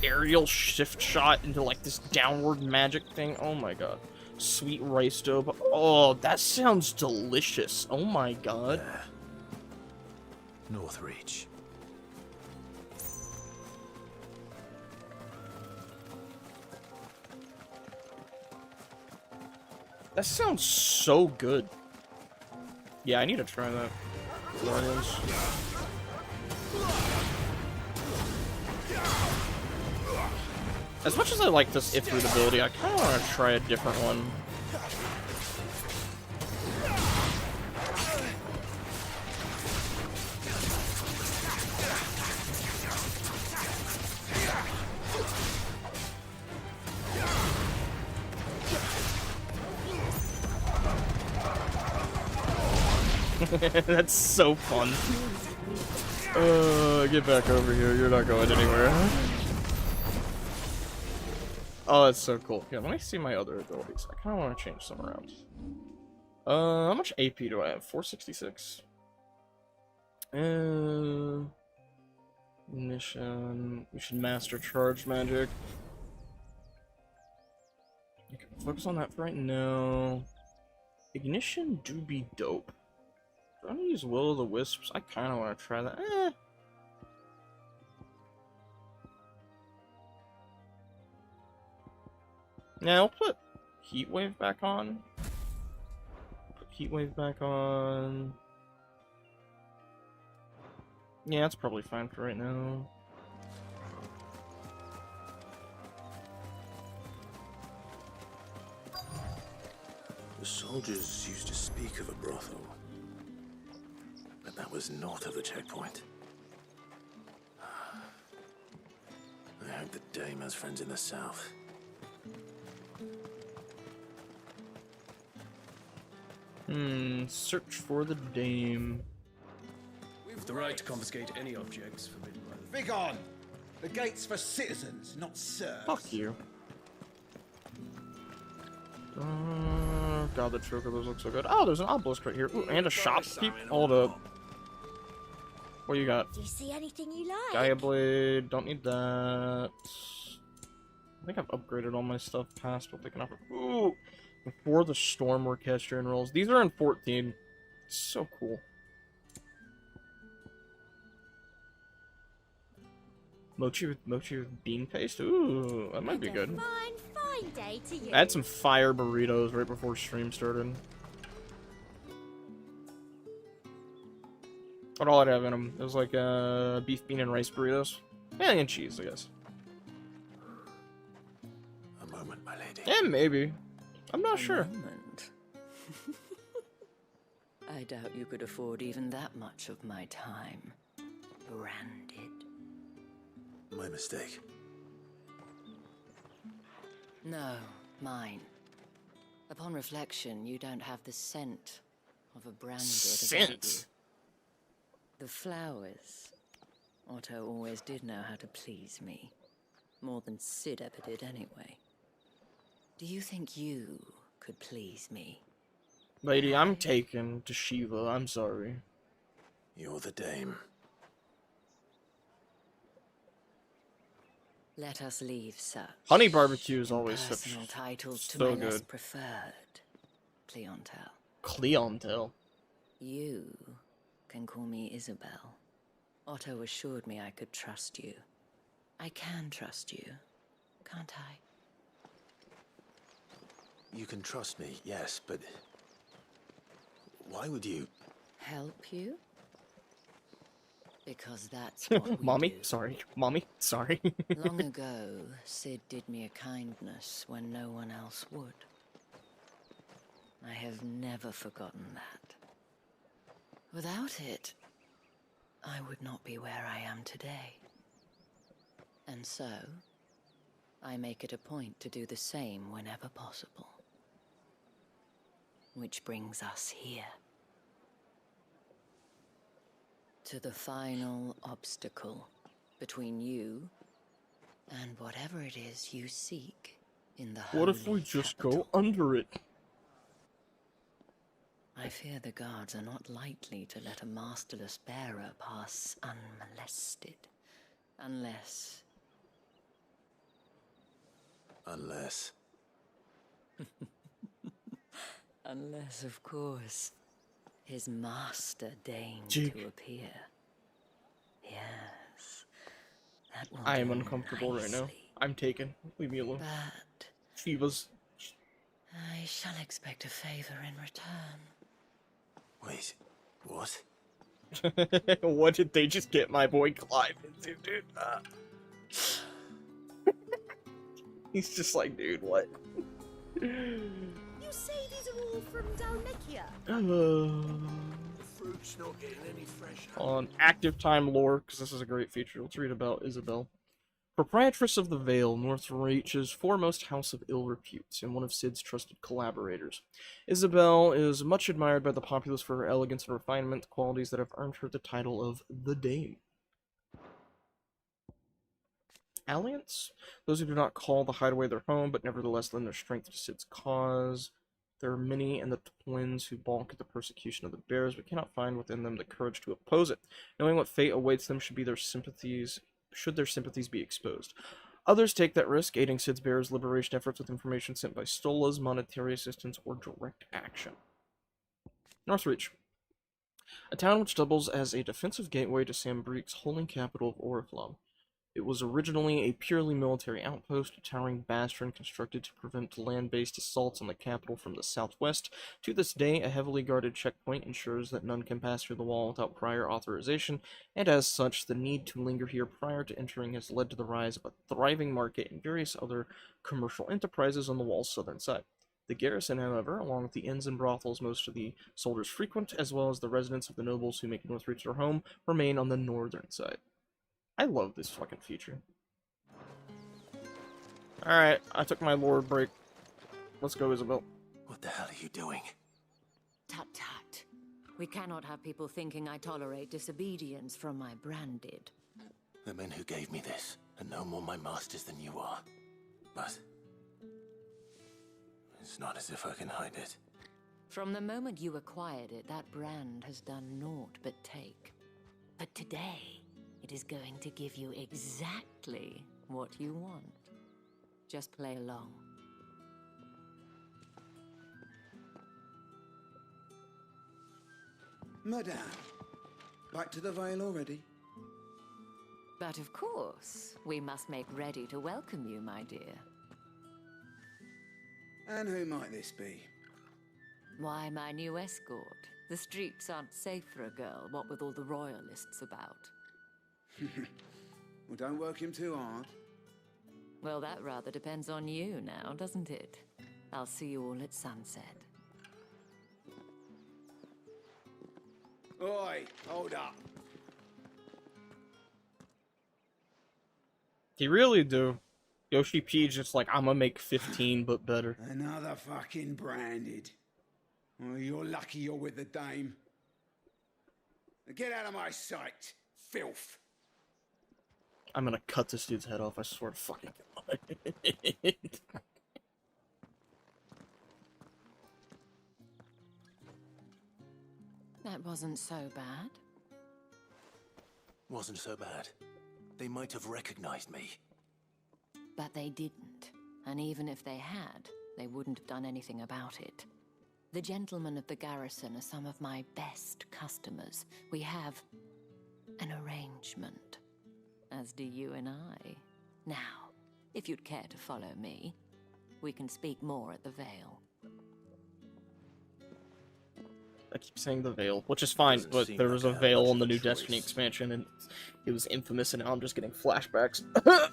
Aerial shift shot into like this downward magic thing. Oh my god. Sweet rice dough. Oh, that sounds delicious. Oh my god. Northreach. That sounds so good. Yeah, I need to try that. Guardians. As much as I like this Ifrit ability, I kind of want to try a different one. That's so fun. Get back over here. You're not going anywhere. Oh, that's so cool. Yeah, let me see my other abilities. I kind of want to change some around. How much AP do I have? 466. Ignition. We should master charge magic. Okay, focus on that for right now. Ignition do be dope. Do I want to use Will of the Wisps? I kind of want to try that. Yeah, I'll put Heat Wave back on. Put Heat Wave back on. Yeah, that's probably fine for right now. The soldiers used to speak of a brothel, but that was north of the checkpoint. I hope the dame has friends in the south. Search for the dame. We've the right to confiscate any objects forbidden by the... Begone! The gate's for citizens, not serfs. Fuck you. God, the choker, those look so good. Oh, there's an obelisk right here. Ooh, and a shopkeep. Hold up. What you got? Do you see anything you like? Gaia blade. Don't need that. I think I've upgraded all my stuff past what they can offer. Ooh, before the storm orchestra and rolls. These are in 14. So cool. Mochi with bean paste. Ooh, that might be good. Fine day to you. I had some fire burritos right before stream started. What all I'd have in them? It was like beef, bean, and rice burritos. Yeah, and cheese, I guess. A moment, my lady. Yeah, maybe. I'm not sure. Moment. I doubt you could afford even that much of my time. Branded. My mistake. No, mine. Upon reflection, you don't have the scent of a branded about you. The flowers. Otto always did know how to please me. More than Sid ever did anyway. Do you think you could please me? Lady, I'm taken to Shiva. I'm sorry. You're the dame. Let us leave such Honey barbecue is always such personal titles to so my less good. preferred clientele. Clientele. You can call me Isabel. Otto assured me I could trust you. I can trust you, can't I? You can trust me, yes, but why would you? Help you? Because that's what we Mommy, do. sorry. Mommy, sorry. Long ago, Sid did me a kindness when no one else would. I have never forgotten that. Without it, I would not be where I am today. And so, I make it a point to do the same whenever possible. Which brings us here. To the final obstacle between you and whatever it is you seek in the What if we just go under it? I fear the guards are not likely to let a masterless bearer pass unmolested. Unless... Unless, of course, his master deigned to appear. Yes. That will I am do uncomfortable right now. nicely. I'm taken. Leave me alone. But Shiva's. I shall expect a favor in return. Wait, what? What did they just get my boy Clive into, dude? He's just like, dude, what? You say these are all from Dalmikia? Fruit's not getting any fresher. On active time lore, because this is a great feature. Let's read about Isabel. Proprietress of the Vale, Northreach's foremost house of ill repute, and one of Sid's trusted collaborators. Isabel is much admired by the populace for her elegance and refinement, qualities that have earned her the title of the Dame. Alliance? Those who do not call the Hideaway their home, but nevertheless lend their strength to Sid's cause. There are many in the twins who balk at the persecution of the Bears, but cannot find within them the courage to oppose it. Knowing what fate awaits them should their sympathies be exposed. Others take that risk, aiding Sid's Bears' liberation efforts with information sent by Stolas, monetary assistance, or direct action. Northreach. A town which doubles as a defensive gateway to Sambrique's holding capital of Oriflamme. It was originally a purely military outpost, a towering bastion constructed to prevent land-based assaults on the capital from the southwest. To this day, a heavily guarded checkpoint ensures that none can pass through the wall without prior authorization, and as such, the need to linger here prior to entering has led to the rise of a thriving market and various other commercial enterprises on the wall's southern side. The garrison, however, along with the inns and brothels most of the soldiers frequent, as well as the residence of the nobles who make Northreach their home, remain on the northern side. I love this fucking feature. Alright, I took my lord break. Let's go, Isabel. What the hell are you doing? Tut tut. We cannot have people thinking I tolerate disobedience from my branded. The men who gave me this are no more my masters than you are. But it's not as if I can hide it. From the moment you acquired it, that brand has done naught but take. But today, it is going to give you exactly what you want. Just play along. Madame, back to the Vale already? But of course, we must make ready to welcome you, my dear. And who might this be? Why, my new escort. The streets aren't safe for a girl, what with all the royalists about. Well, don't work him too hard. Well, that rather depends on you now, doesn't it? I'll see you all at sunset. Oi, hold up. They really do. Yoshi P just like, I'm gonna make 15, but better. Another fucking branded. Oh, you're lucky you're with the dame. Now get out of my sight, filth. I'm gonna cut this dude's head off, I swear to fucking God. That wasn't so bad. Wasn't so bad. They might have recognized me. But they didn't. And even if they had, they wouldn't have done anything about it. The gentlemen of the garrison are some of my best customers. We have an arrangement, as do you and I. Now, if you'd care to follow me, we can speak more at the Vale. I keep saying the Vale, which is fine, but there was a Vale on the new Destiny expansion, and it was infamous, and now I'm just getting flashbacks. Well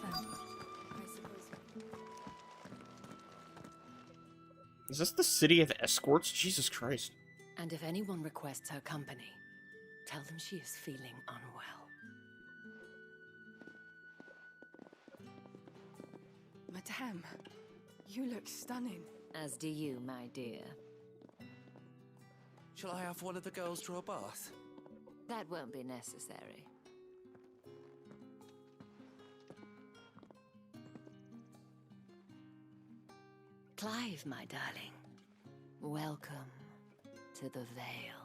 then, I suppose. Is this the city of escorts? Jesus Christ. And if anyone requests her company, tell them she is feeling unwell. Madame, you look stunning. As do you, my dear. Shall I have one of the girls draw a bath? That won't be necessary. Clive, my darling. Welcome to the Vale.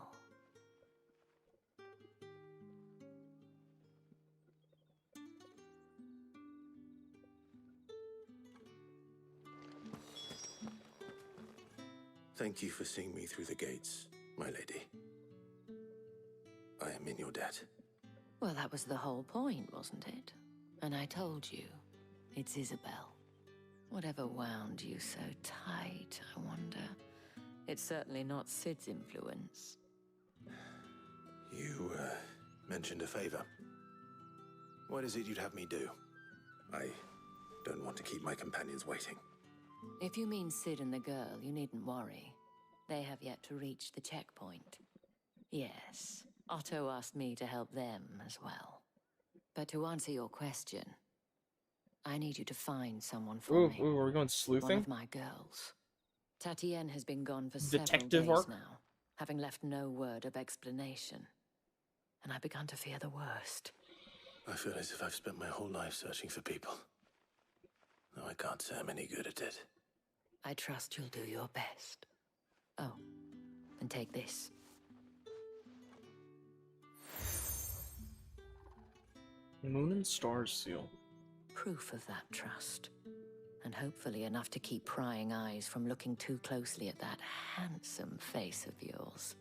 Thank you for seeing me through the gates, my lady. I am in your debt. Well, that was the whole point, wasn't it? And I told you, it's Isabel. Whatever wound you so tight, I wonder. It's certainly not Sid's influence. You, mentioned a favor. What is it you'd have me do? I don't want to keep my companions waiting. If you mean Sid and the girl, you needn't worry. They have yet to reach the checkpoint. Yes, Otto asked me to help them as well. But to answer your question, I need you to find someone for me. Ooh, are we going sleuthing? One of my girls. Tatienne has been gone for several Detective days arc? now, having left no word of explanation. And I began to fear the worst. I feel as if I've spent my whole life searching for people. No, I can't say I'm any good at it. I trust you'll do your best. Oh, and take this. Moon and Stars seal. Proof of that trust. And hopefully enough to keep prying eyes from looking too closely at that handsome face of yours.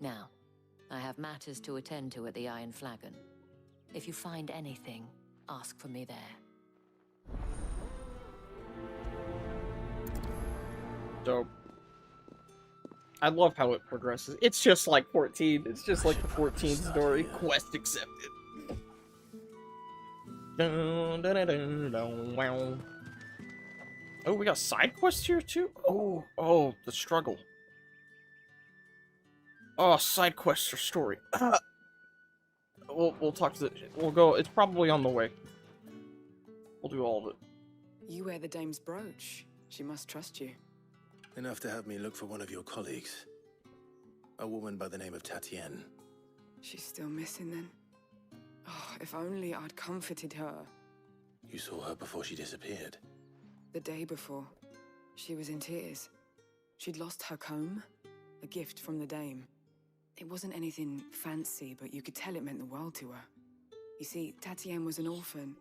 Now, I have matters to attend to at the Iron Flagon. If you find anything, ask for me there. Dope. I love how it progresses. It's just like 14. It's just like the 14 story. Quest accepted. Dun, dun, dun, dun, dun, wow. Oh, we got side quests here too? Oh, the struggle. Oh, side quests or story. We'll talk to we'll go, it's probably on the way. We'll do all of it. You wear the dame's brooch. She must trust you. Enough to have me look for one of your colleagues. A woman by the name of Tatienne. She's still missing then. Oh, if only I'd comforted her. You saw her before she disappeared. The day before, she was in tears. She'd lost her comb, a gift from the dame. It wasn't anything fancy, but you could tell it meant the world to her. You see, Tatienne was an orphan,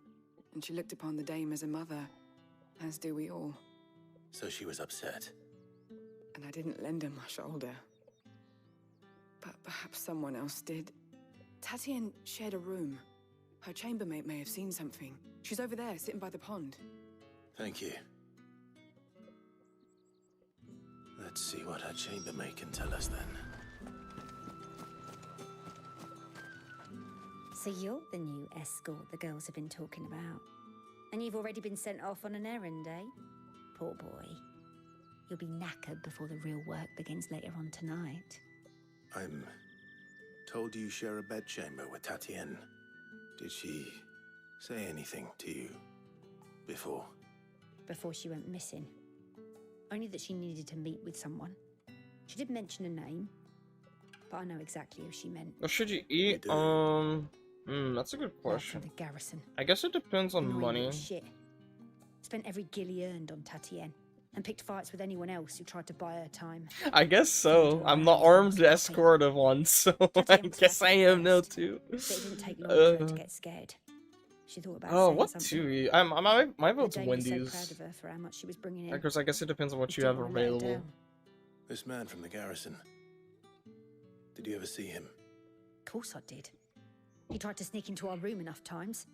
and she looked upon the dame as a mother, as do we all. So she was upset. And I didn't lend her my shoulder. But perhaps someone else did. Tatienne shared a room. Her chambermaid may have seen something. She's over there, sitting by the pond. Thank you. Let's see what her chambermaid can tell us then. So you're the new escort the girls have been talking about. And you've already been sent off on an errand, eh? Poor boy. You'll be knackered before the real work begins later on tonight. I'm told you share a bedchamber with Tatienne. Did she say anything to you before? Before she went missing. Only that she needed to meet with someone. She did mention a name, but I know exactly who she meant. What should you eat? That's a good question. The garrison. I guess it depends on Annoying money. little shit. Spent every guil he earned on Tatienne, and picked fights with anyone else who tried to buy her time. I guess so. I'm the armed escort of one, so I guess I am now too. But it didn't take long for her to get scared. She thought about saying what something. to eat? My vote's The dame was so Wendy's. proud of her for how much she was bringing in. Because I guess it depends on what He you have didn't wanna let her available. down. This man from the garrison. Did you ever see him? Of course I did. He tried to sneak into our room enough times.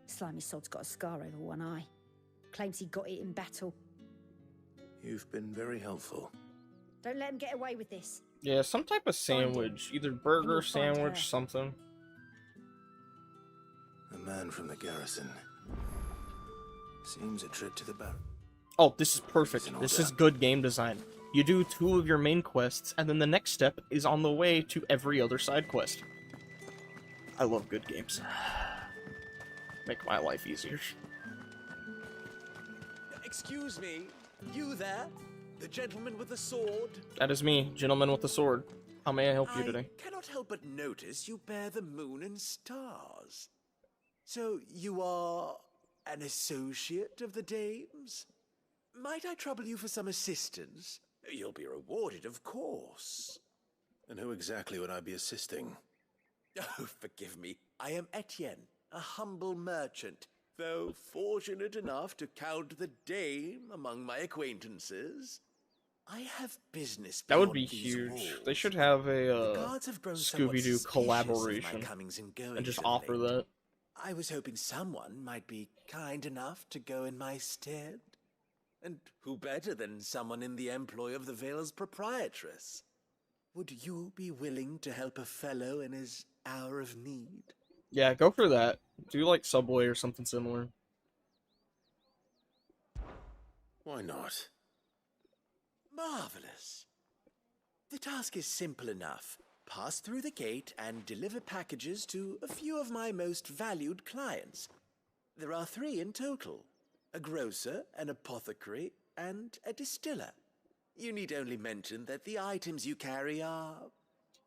Slimy sod's got a scar over one eye. Claims he got it in battle. You've been very helpful. Don't let him get away with this. Yeah, some type of sandwich. Either burger, find sandwich, her. something. A man from the garrison. Seems a trip to the bar. Oh, this is perfect. This is good game design. You do 2 of your main quests, and then the next step is on the way to every other side quest. I love good games. Make my life easier. Excuse me, you there? The gentleman with the sword? That is me, gentleman with the sword. How may I help you today? I cannot help but notice you bear the moon and stars. So you are an associate of the dame's? Might I trouble you for some assistance? You'll be rewarded, of course. And who exactly would I be assisting? Oh, forgive me. I am Etienne, a humble merchant, though fortunate enough to count the dame among my acquaintances. I have business That would be beyond these huge. walls. They should have The a guards have grown somewhat Scooby-Doo suspicious of my collaboration comings and goings and just of offer late. that. I was hoping someone might be kind enough to go in my stead. And who better than someone in the employ of the Vale's proprietress? Would you be willing to help a fellow in his hour of need? Yeah, go for that. Do like Subway or something similar. Why not? Marvelous. The task is simple enough. Pass through the gate and deliver packages to a few of my most valued clients. There are 3 in total. A grocer, an apothecary, and a distiller. You need only mention that the items you carry are...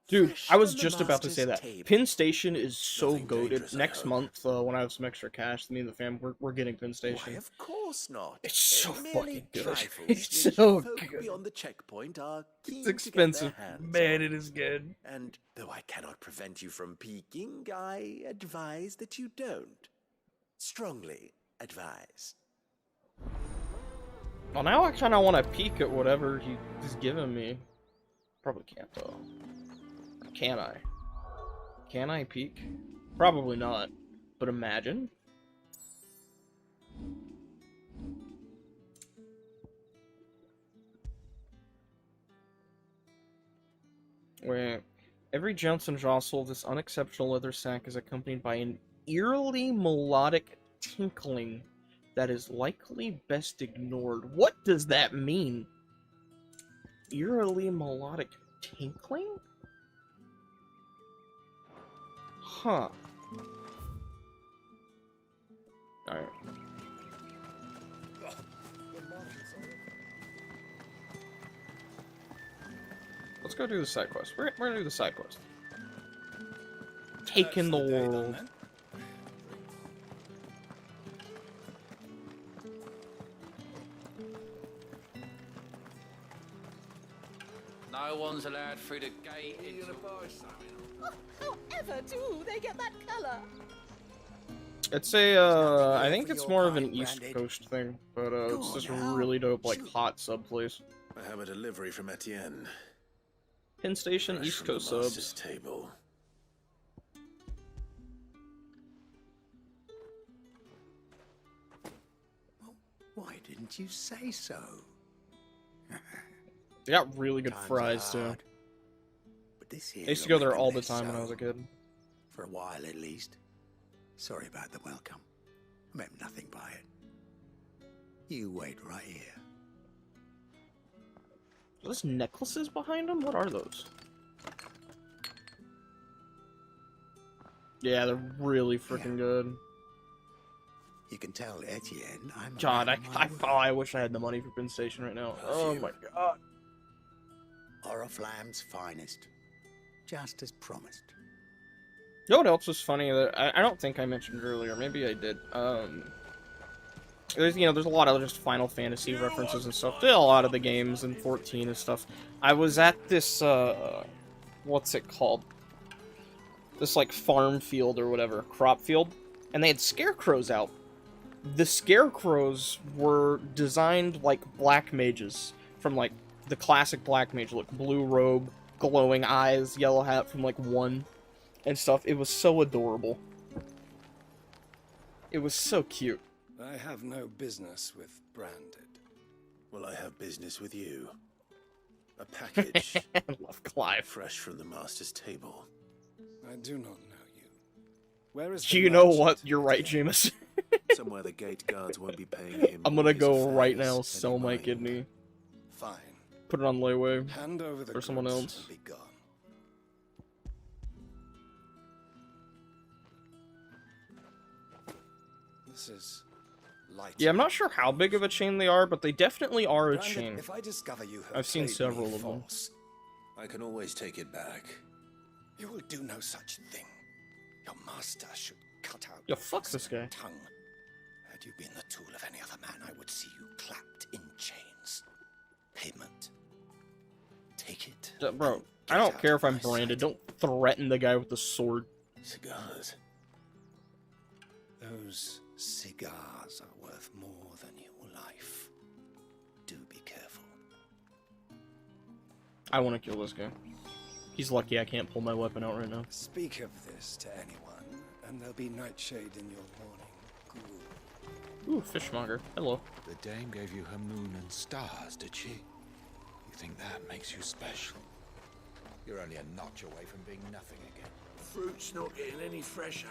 Dude, fresh I was from the just about to say master's that. table. Pin Station is so Nothing goated. dangerous, I Next hope. month, when I have some extra cash, me and the fam, we're getting Pin Station. Why, of course not. It's so Merely fucking good. trifles It's which so folk good. beyond the checkpoint are keen It's to get their expensive. hands Man, on. it is good. And though I cannot prevent you from peeking, I advise that you don't. Strongly advise. Well, now I kind of want to peek at whatever he's giving me. Probably can't, though. Can I? Can I peek? Probably not. But imagine. Wait. Every jounce and jostle of this unexceptional leather sack is accompanied by an eerily melodic tinkling that is likely best ignored. What does that mean? Eerily melodic tinkling? Huh. Alright. Let's go do the side quest. We're gonna do the side quest. Taking the world. No one's allowed through the gate. However do they get that colour? It's a, I think it's more of an East Coast thing, but, it's just a really dope, like, hot sub place. I have a delivery from Etienne. Pin Station, Fresh East from the Coast master's subs. table. Why didn't you say so? They got really good Times fries, are too. hard, but this I here used to go will there make all them the time when I was so. a kid. For a while, at least. Sorry about the welcome. I meant nothing by it. You wait right here. Are those necklaces behind them? What are those? Yeah, they're really freaking good. You can tell Etienne I'm a God, man of my word. I wish I had the money for Pin Station right now. Oh my god. Oriflamme's finest. Just as promised. You know what else was funny that I don't think I mentioned earlier? Maybe I did. There's a lot of just Final Fantasy references and stuff. Did a lot of the games in 14 and stuff. I was at this what's it called? This like farm field or whatever, crop field, and they had scarecrows out. The scarecrows were designed like black mages from like the classic black mage look, blue robe, glowing eyes, yellow hat from like 1 and stuff. It was so adorable. It was so cute. I have no business with Branded. Well, I have business with you. A package. I love Clive. Fresh from the master's table. I do not know you. Where is Do you know what? You're right, Jameis. Somewhere the gate guards won't be paying him. I'm gonna his go right affairs now, sell my kidney. Fine. Put it on layaway. Hand over the for someone goods else. and be gone. This is light. Yeah, I'm not sure how big of a chain they are, but they definitely are a Branded, chain. if I discover you have I've seen played several me of them. false, I can always take it back. you will do no such thing. Your master should cut out Yo, fuck this guy. tongue. Had you been the tool of any other man, I would see you clapped in chains. Payment. Take it. Bro, I don't care if I'm branded. Don't threaten the guy with the sword. Cigars. Those cigars are worth more than your life. Do be careful. I want to kill this guy. He's lucky I can't pull my weapon out right now. Speak of this to anyone, and there'll be nightshade in your morning gruel. Ooh, fishmonger. Hello. The dame gave you her moon and stars, did she? You think that makes you special? You're only a notch away from being nothing again. Fruit's not getting any fresher.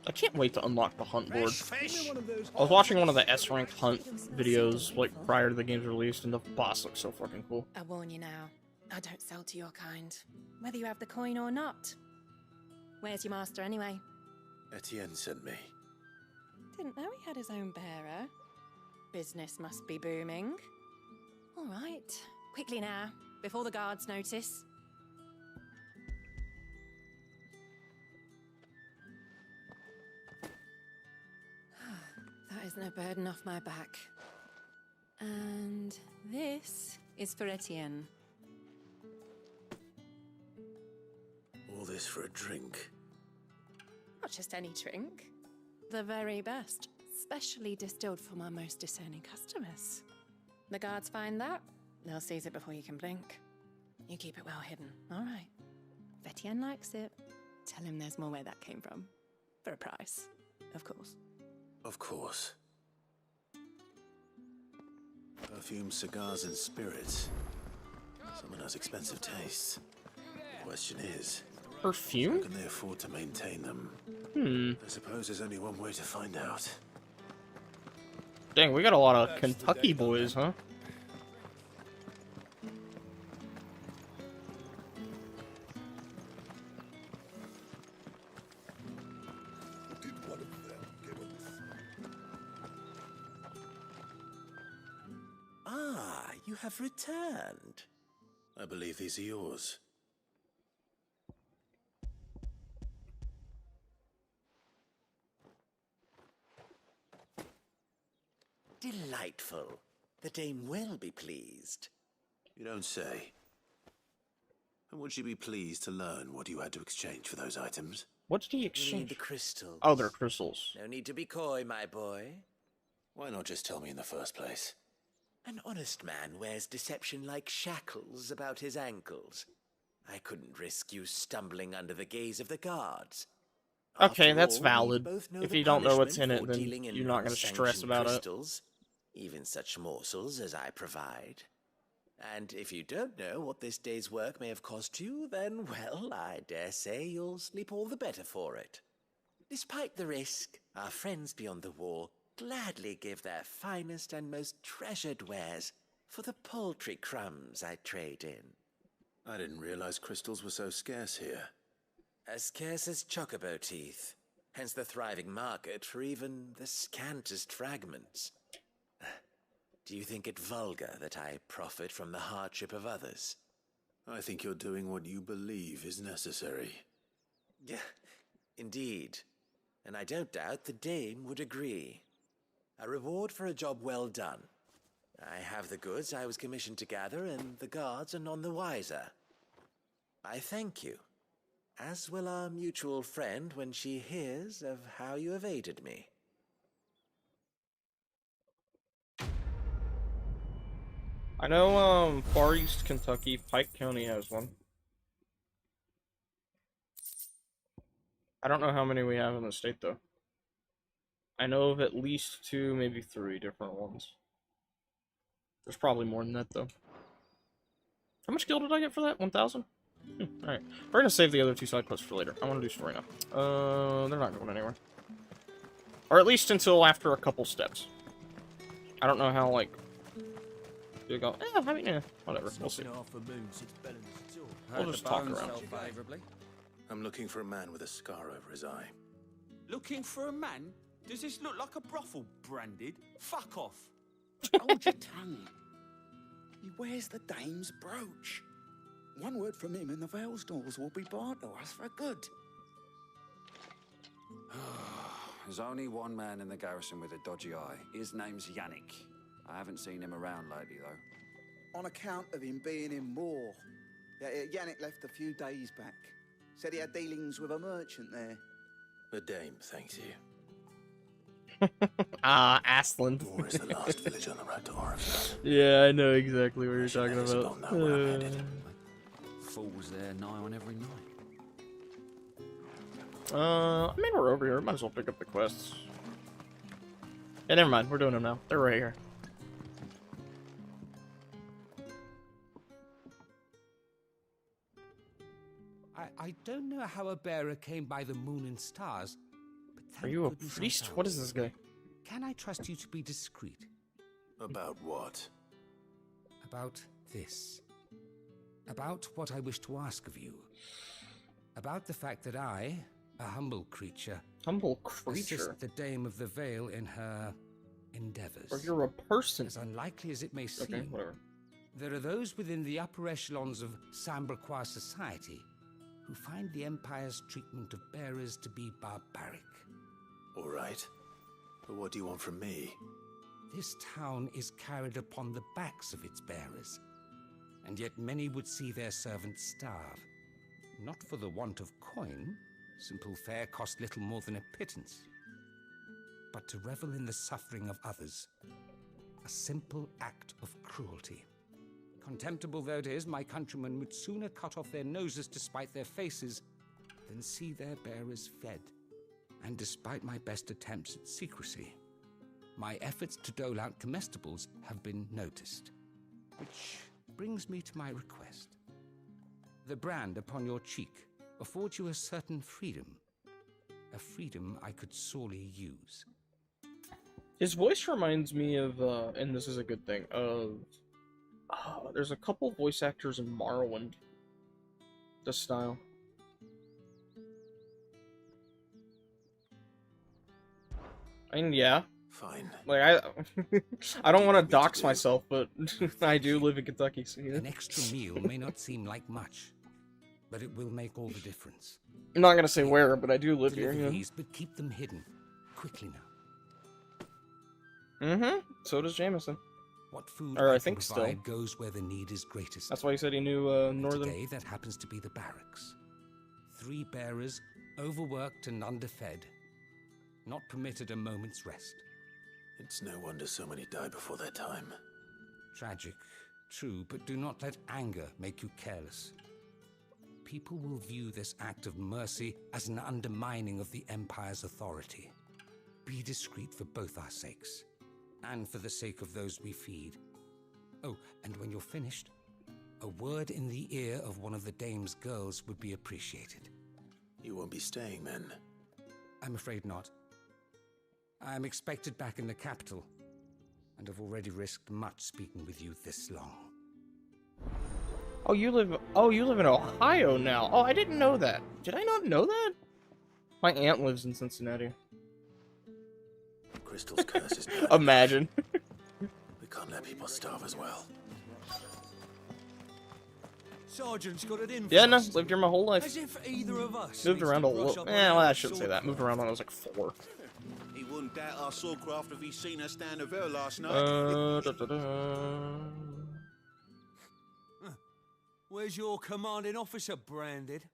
I can't wait to unlock the hunt board. Fish. I was watching one of the S-rank hunt videos, like, prior to the game's release, and the boss looks so fucking cool. I warn you now, I don't sell to your kind, whether you have the coin or not. Where's your master anyway? Etienne sent me. Didn't know he had his own bearer. Business must be booming. All right, quickly now, before the guards notice. That isn't a burden off my back. And this is for Etienne. All this for a drink. Not just any drink. The very best. Specially distilled for my most discerning customers. The guards find that, they'll seize it before you can blink. You keep it well hidden, all right? If Etienne likes it, tell him there's more where that came from. For a price, of course. Of course. Perfume, cigars, and spirits. Someone has expensive tastes. The question is, Perfume? How can they afford to maintain them? I suppose there's only one way to find out. Dang, we got a lot of Kentucky boys, huh? Ah, you have returned. I believe these are yours. Delightful. The dame will be pleased. You don't say. And would she be pleased to learn what you had to exchange for those items? What did he You exchange? need the crystals. Oh, they're crystals. No need to be coy, my boy. Why not just tell me in the first place? An honest man wears deception like shackles about his ankles. I couldn't risk you stumbling under the gaze of the guards. Okay, After that's all, we valid. both know If the you don't know what's in punishment it, for then dealing in you're not going to stress unsanctioned about crystals, even such morsels as I provide. And if you don't know what this day's work may have cost you, then, well, I dare say you'll sleep all the better for it. Despite the risk, our friends beyond the wall gladly give their finest and most treasured wares for the paltry crumbs I trade in. I didn't realize crystals were so scarce here. As scarce as chocobo teeth, hence the thriving market for even the scantest fragments. Do you think it vulgar that I profit from the hardship of others? I think you're doing what you believe is necessary. Yeah, indeed. And I don't doubt the dame would agree. A reward for a job well done. I have the goods I was commissioned to gather, and the guards are none the wiser. I thank you, as will our mutual friend when she hears of how you have aided me. I know, Far East Kentucky, Pike County has one. I don't know how many we have in the state, though. I know of at least 2, maybe 3 different ones. There's probably more than that, though. How much gil did I get for that? 1,000? Alright. We're gonna save the other 2 side quests for later. I want to do story now. They're not going anywhere. Or at least until after a couple steps. I don't know how, like... You go, I mean, whatever. We'll see. We'll just talk around. I'm looking for a man with a scar over his eye. Looking for a man? Does this look like a brothel, Branded? Fuck off. Hold your tongue. He wears the dame's brooch. One word from him and the Vale's doors will be barred to us for good. There's only one man in the garrison with a dodgy eye. His name's Yannick. I haven't seen him around lately, though. On account of him being in war. Yeah, Yannick left a few days back. Said he had dealings with a merchant there. The dame thanks you. Aslan. War is the last village on the road to Oriflamme. Yeah, I know exactly what you're talking about. Fools there nigh on every night. I mean, we're over here. Might as well pick up the quests. Yeah, never mind. We're doing them now. They're right here. I don't know how a bearer came by the moon and stars, but thank Are you a goodness I priest? don't. What is this guy? Can I trust you to be discreet? About what? About this. About what I wish to ask of you. About the fact that I, a humble creature, assist the Dame of the Vale in her endeavors. Or you're a person. As unlikely as it may seem, Okay, whatever. there are those within the upper echelons of Samberquois society who find the Empire's treatment of bearers to be barbaric. All right. But what do you want from me? This town is carried upon the backs of its bearers, and yet many would see their servants starve. Not for the want of coin, simple fare cost little more than a pittance, but to revel in the suffering of others, a simple act of cruelty. Contemptible though it is, my countrymen would sooner cut off their noses to spite their faces than see their bearers fed. And despite my best attempts at secrecy, my efforts to dole out comestibles have been noticed. Which brings me to my request. The brand upon your cheek affords you a certain freedom. A freedom I could sorely use. His voice reminds me of, and this is a good thing, of... there's a couple voice actors in Morrowind. This style. And yeah. Fine. Like, I don't want to dox myself, but I do live in Kentucky, so yeah. An extra meal may not seem like much, but it will make all the difference. I'm not gonna say where, but I do live here, Deliver yeah. these, but keep them hidden. Quickly now. Mm-hmm. So does Jameson. What food or I can think provide still goes where the need is greatest. That's why he said he knew Northern. Today that happens to be the barracks. 3 bearers, overworked and underfed, not permitted a moment's rest. It's no wonder so many die before their time. Tragic, true, but do not let anger make you careless. People will view this act of mercy as an undermining of the Empire's authority. Be discreet for both our sakes, and for the sake of those we feed. Oh, and when you're finished, a word in the ear of one of the dame's girls would be appreciated. You won't be staying then? I'm afraid not. I am expected back in the capital, and have already risked much speaking with you this long. Oh, you live in Ohio now. Oh, I didn't know that. Did I not know that? My aunt lives in Cincinnati. Crystal's curse is Imagine. We can't let people starve as well. Sergeant's got it in. Yeah, no, lived here my whole life. As if either of us Moved needs around to a brush little. up on Well, our I shouldn't say that. Moved around when I was like 4. He wouldn't doubt our swordcraft if he'd seen us stand of her last night. Where's your commanding officer, Branded?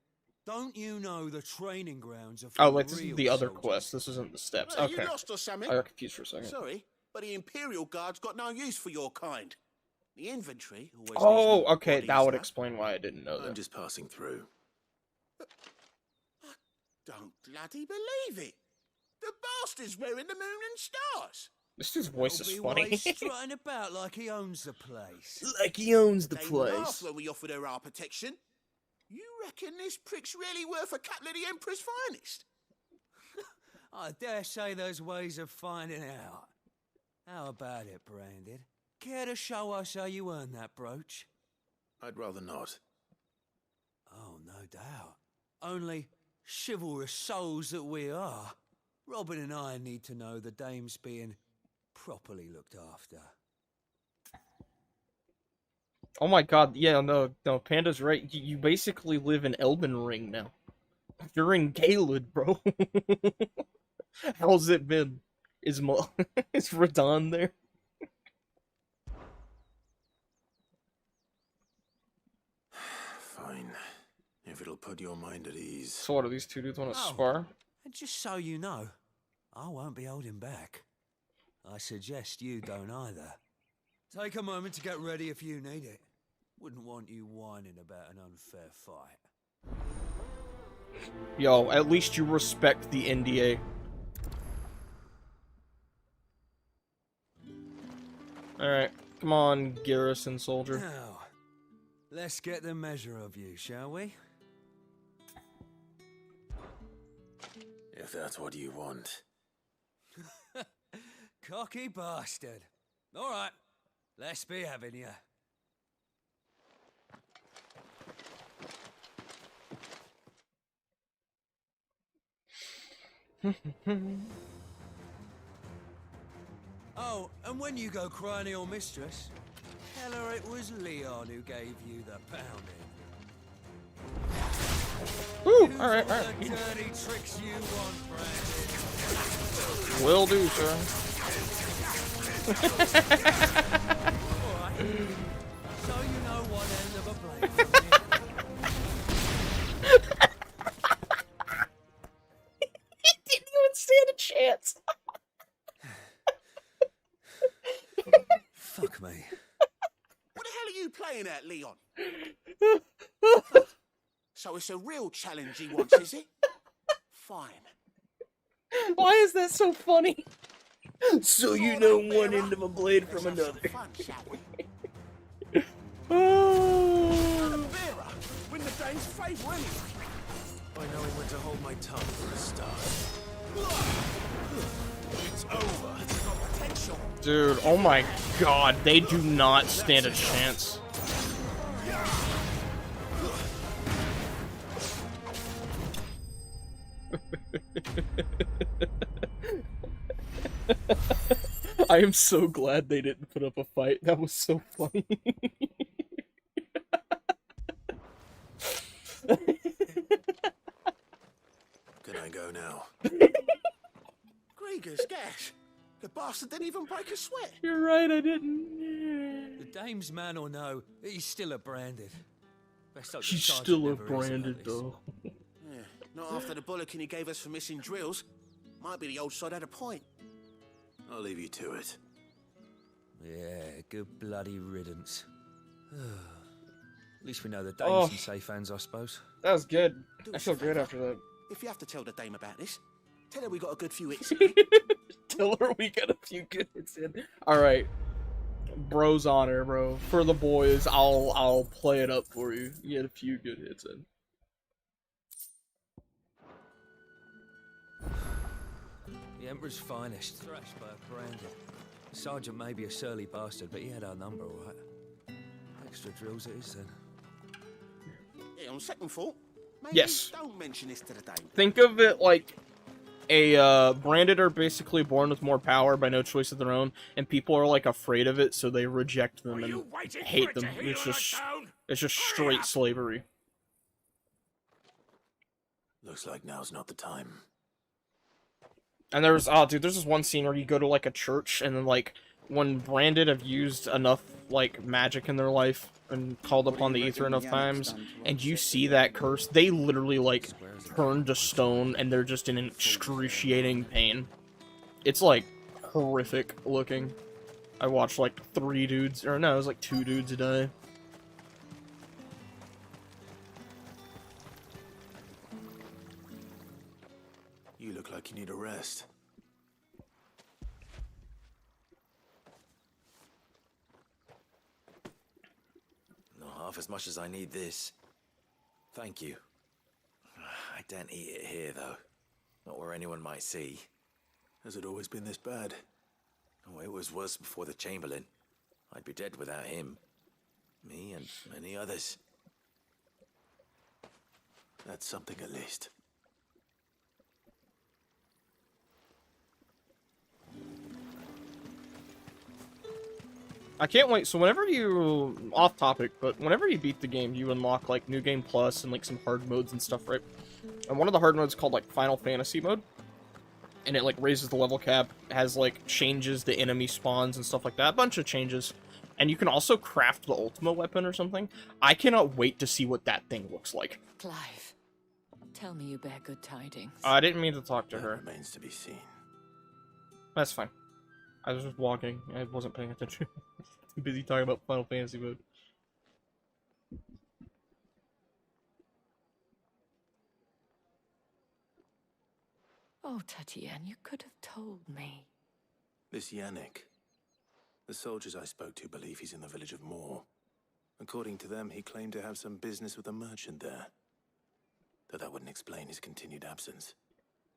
Don't you know the training grounds are for Oh, wait, this is real the other soldiers? quest. This isn't the steps. Well, Okay. You lost or something? I got confused for a second. Sorry, but the Imperial Guard's got no use for your kind. The infantry always Oh, needs more okay. bodies, That would huh? explain why I didn't know I'm that. just passing through. Don't bloody believe it. The bastard's wearing the moon and stars. This dude's voice is That'll be funny. why he's strutting about like he owns the place. Like he owns the They place. laughed when we offered her our protection. You reckon this prick's really worth a couple of the Emperor's finest? I dare say there's ways of finding out. How about it, Branded? Care to show us how you earned that brooch? I'd rather not. Oh, no doubt. Only chivalrous souls that we are, Robin and I need to know the dame's being properly looked after. Oh my god, yeah, no, Panda's right. You basically live in Elden Ring now. You're in Caelid, bro. How's it been? Is Radon there? Fine. If it'll put your mind at ease. So what, do these two dudes want to Oh. spar? And just so you know, I won't be holding back. I suggest you don't either. Take a moment to get ready if you need it. Wouldn't want you whining about an unfair fight. Yo, at least you respect the NDA. Alright, come on, garrison soldier. Now, let's get the measure of you, shall we? If that's what you want. Cocky bastard. All right, let's be having you. Oh, and when you go crying to your mistress, tell her it was Leon who gave you the pounding. Woo! Use Alright, all alright. the dirty tricks you want, Brandon. Will do, sir. Alright. So you know one end of a blade from the other. He didn't even stand a chance. Fuck me. What the hell are you playing at, Leon? So it's a real challenge he wants, is it? Fine. Why is that so funny? So you know one end of a blade from another. Fun, shall we? Oh. Bearer, win the dame's favour anyway. By knowing when to hold my tongue for a start. It's over. It's got potential. Dude, oh my god, they do not stand a chance. I am so glad they didn't put up a fight. That was so funny. Can I go now? Grieger's gas. The bastard didn't even break a sweat. You're right, I didn't. The dame's man or no, he's still a branded. Best hope the He's sergeant still a never hears about branded, this. though. Yeah, not after the bullocking he gave us for missing drills. Might be the old sod had a point. I'll leave you to it. Yeah, good bloody riddance. At least we know the dame's in safe hands, I suppose. That was good. Do I us feel a good favour. after that. If you have to tell the dame about this, tell her we got a good few hits. Tell her we got a few good hits in. Alright. Bro's honor, bro. For the boys, I'll play it up for you. You get a few good hits in. The Emperor's finest, thrashed by a branded. The sergeant may be a surly bastard, but he had our number, all right. Extra drills it is, then. Yeah, on second thought, maybe Yes. don't mention this to the dame. Think of it like a branded are basically born with more power by no choice of their own, and people are like afraid of it, so they reject them and hate them. It's just straight slavery. Looks like now's not the time. And there's there's this one scene where you go to like a church, and then like when branded have used enough like magic in their life and called upon the ether enough times, and you see that curse, they literally like turn to stone and they're just in excruciating pain. It's like horrific looking. I watched like 3 dudes, or no, it was like 2 dudes die. You look like you need a rest. Not half as much as I need this. Thank you. I don't eat it here, though. Not where anyone might see. Has it always been this bad? Oh, it was worse before the Chamberlain. I'd be dead without him. Me and many others. That's something at least. I can't wait. So whenever you, off topic, but whenever you beat the game, you unlock like New Game Plus and like some hard modes and stuff, right? And one of the hard modes called like Final Fantasy mode, and it like raises the level cap, has like changes the enemy spawns and stuff like that, a bunch of changes. And you can also craft the ultimate weapon or something. I cannot wait to see what that thing looks like. Clive, tell me you bear good tidings. I didn't mean to talk to her. Remains to be seen. That's fine. I was just walking. I wasn't paying attention. Too busy talking about Final Fantasy mode. Oh, Tatienne, you could have told me. This Yannick. The soldiers I spoke to believe he's in the village of Moor. According to them, he claimed to have some business with a merchant there. Though that wouldn't explain his continued absence.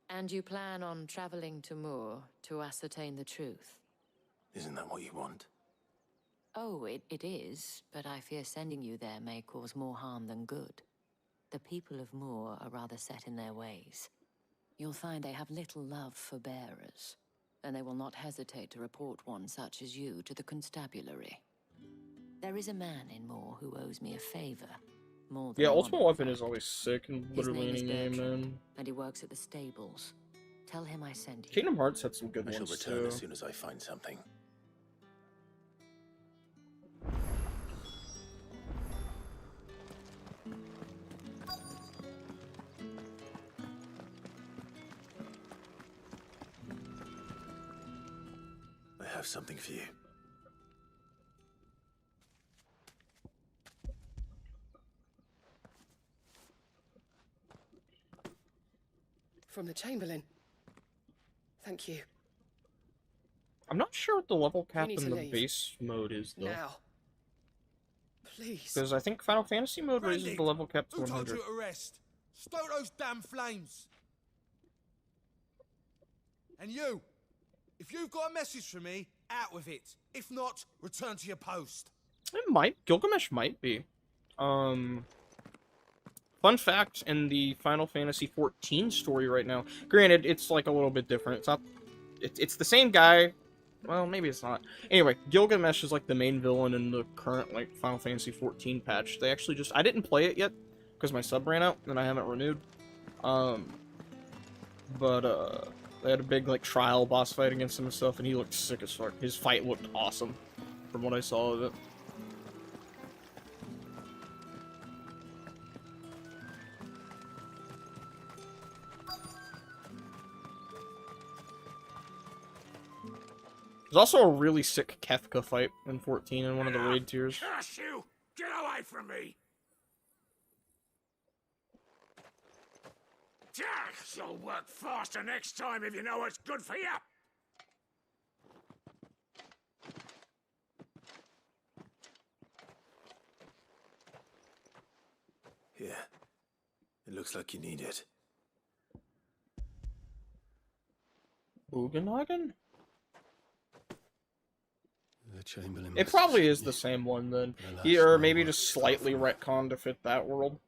And you plan on traveling to Moor to ascertain the truth? Isn't that what you want? Oh, it is, but I fear sending you there may cause more harm than good. The people of Moor are rather set in their ways. You'll find they have little love for bearers, and they will not hesitate to report one such as you to the constabulary. There is a man in Moor who owes me a favor. More than Yeah, one, Ultimate Weapon is always sick and His literally name is any game, Bertram, man. and he works at the stables. Tell him I sent you. Kingdom Hearts had some good I shall ones return too. as soon as I find something. I have something for you. From the Chamberlain. Thank you. I'm not sure what the level cap need in to the leave. base mode is though. Now. Please. Because I think Final Fantasy mode raises Branded, the level cap to who told 100. you to rest? Stoke those damn flames! And you, if you've got a message for me, out with it. If not, return to your post. It might. Gilgamesh might be. Fun fact, in the Final Fantasy XIV story right now, granted, it's like a little bit different. It's not... It's the same guy. Well, maybe it's not. Anyway, Gilgamesh is like the main villain in the current like Final Fantasy XIV patch. They actually just... I didn't play it yet, because my sub ran out, and I haven't renewed. They had a big, like, trial boss fight against him and stuff, and he looked sick as fuck. His fight looked awesome, from what I saw of it. There's also a really sick Kefka fight in 14 in one of the raid tiers. Curse you! Get away from me! You'll work faster next time if you know what's good for you! Here. It looks like you need it. Buganagan? The Chamberlain. It probably is the same one then. Or maybe just slightly retconned to fit that world.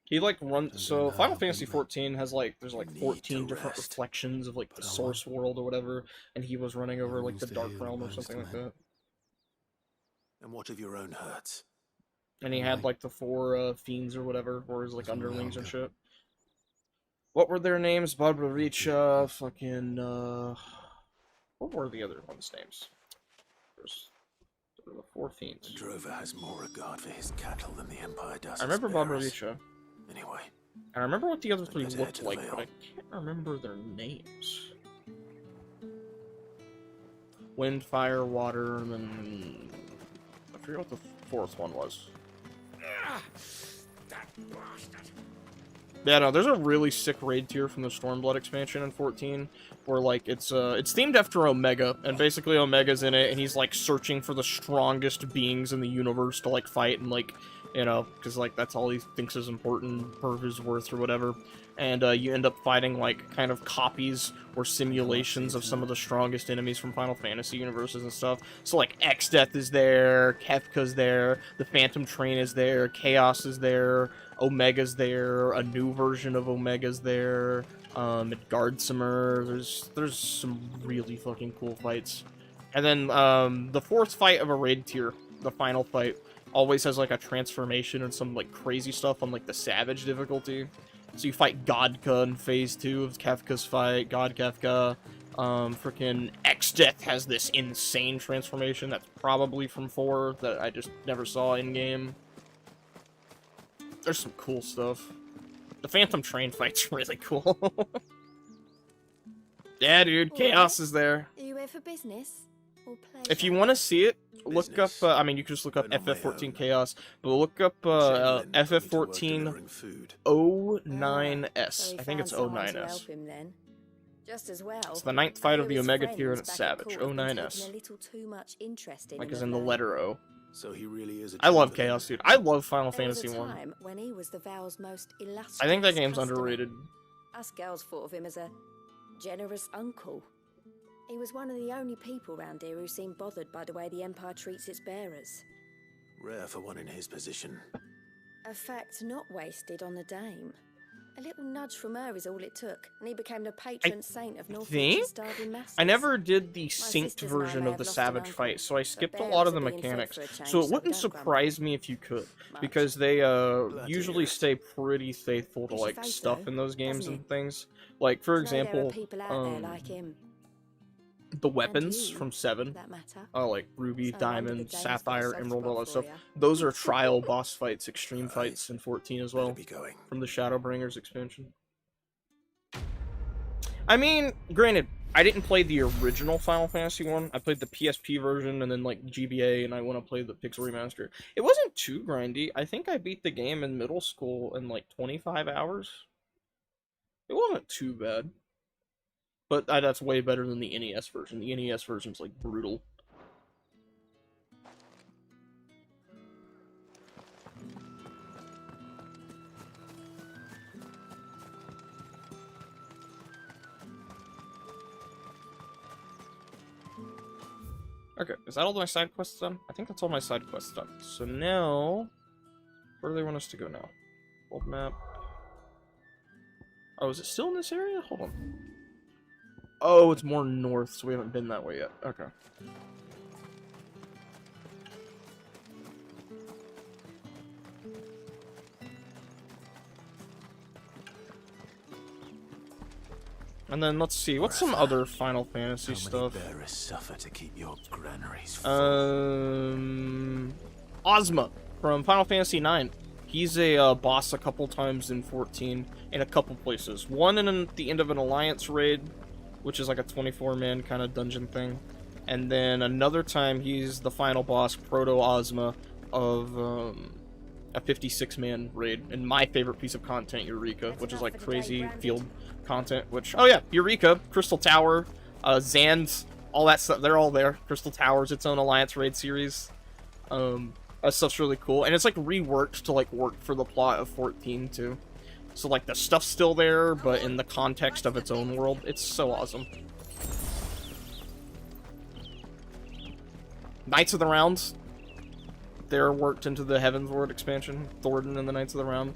He like runs, so Final Fantasy XIV has like, there's like 14 different reflections of like the source world or whatever, and he was running over like the Dark Realm or something like that. And what of your own hurts? And he had like the 4 fiends or whatever, or his like underlings and shit. What were their names? Barbariccia, fucking, what were the other ones' names? There were the 4 fiends. Drover has more regard for his cattle than the Empire does. I remember Barbariccia. Anyway. I remember what the other 3 looked like, but I can't remember their names. Wind, fire, water, and then... I forget what the 4th one was. That bastard! Yeah, no, there's a really sick raid tier from the Stormblood expansion in 14, where, like, it's themed after Omega, and basically Omega's in it, and he's, like, searching for the strongest beings in the universe to, like, fight, and, like, you know, because, like, that's all he thinks is important per his worth or whatever. And you end up fighting, like, kind of copies or simulations of some of the strongest enemies from Final Fantasy universes and stuff. So, like, Exdeath is there, Kefka's there, the Phantom Train is there, Chaos is there, Omega's there, a new version of Omega's there, Gardsimer, there's some really fucking cool fights. And then, the 4th fight of a raid tier, the final fight, always has, like, a transformation and some, like, crazy stuff on, like, the Savage difficulty. So you fight Godka in Phase 2 of Kefka's fight, God Kefka. Frickin' Exdeath has this insane transformation that's probably from 4 that I just never saw in-game. There's some cool stuff. The Phantom Train fight's really cool. Yeah, dude, Chaos is there. Are you here for business? Or pleasure? If you want to see it, look up, I mean, you can just look up FF14 Chaos, but look up FF14 09S. I think it's 09S. Just as well. It's the 9th fight of the Omega tier, and it's Savage. 09S. Like, as in the letter O. So he really is a I love Chaos, dude. I love Final Fantasy 1. When he was the Val's most illustrious I think that game's customer. underrated. Us girls thought of him as a generous uncle. He was one of the only people around here who seemed bothered by the way the Empire treats its bearers. Rare for one in his position. A fact not wasted on the Dame. A little nudge from her is all it took, and he became the patron saint of Norfolk's starving masses. I never did the synced version of the Savage fight, so I skipped a lot of the mechanics. So it wouldn't surprise me if you could, because they usually stay pretty faithful to like stuff in those games and things. Like, for example, the weapons from 7, like Ruby, Diamond, Sapphire, Emerald, all that stuff, those are trial boss fights, extreme fights in 14 as well, from the Shadowbringers expansion. I mean, granted, I didn't play the original Final Fantasy 1, I played the PSP version and then like GBA, and I want to play the Pixel Remaster. It wasn't too grindy. I think I beat the game in middle school in like 25 hours. It wasn't too bad. But that's way better than the NES version. The NES version's, like, brutal. Okay, is that all my side quests done? I think that's all my side quests done. So now, where do they want us to go now? World map. Oh, is it still in this area? Hold on. Oh, it's more north, so we haven't been that way yet. Okay. And then let's see, what's some other Final Fantasy stuff? Bearers suffer to keep your granaries Ozma from Final Fantasy IX. He's a boss a couple times in 14 in a couple places. One in the end of an Alliance raid, which is like a 24-man kind of dungeon thing. And then another time he's the final boss, Proto Ozma, of a 56-man raid. And my favorite piece of content, Eureka, which is like crazy field content, which, oh yeah, Eureka, Crystal Tower, Zans, all that stuff, they're all there. Crystal Tower's its own Alliance raid series. That stuff's really cool, and it's like reworked to like work for the plot of 14 too. So like the stuff's still there, but in the context of its own world. It's so awesome. Knights of the Round, they're worked into the Heavensward expansion. Thornton and the Knights of the Round,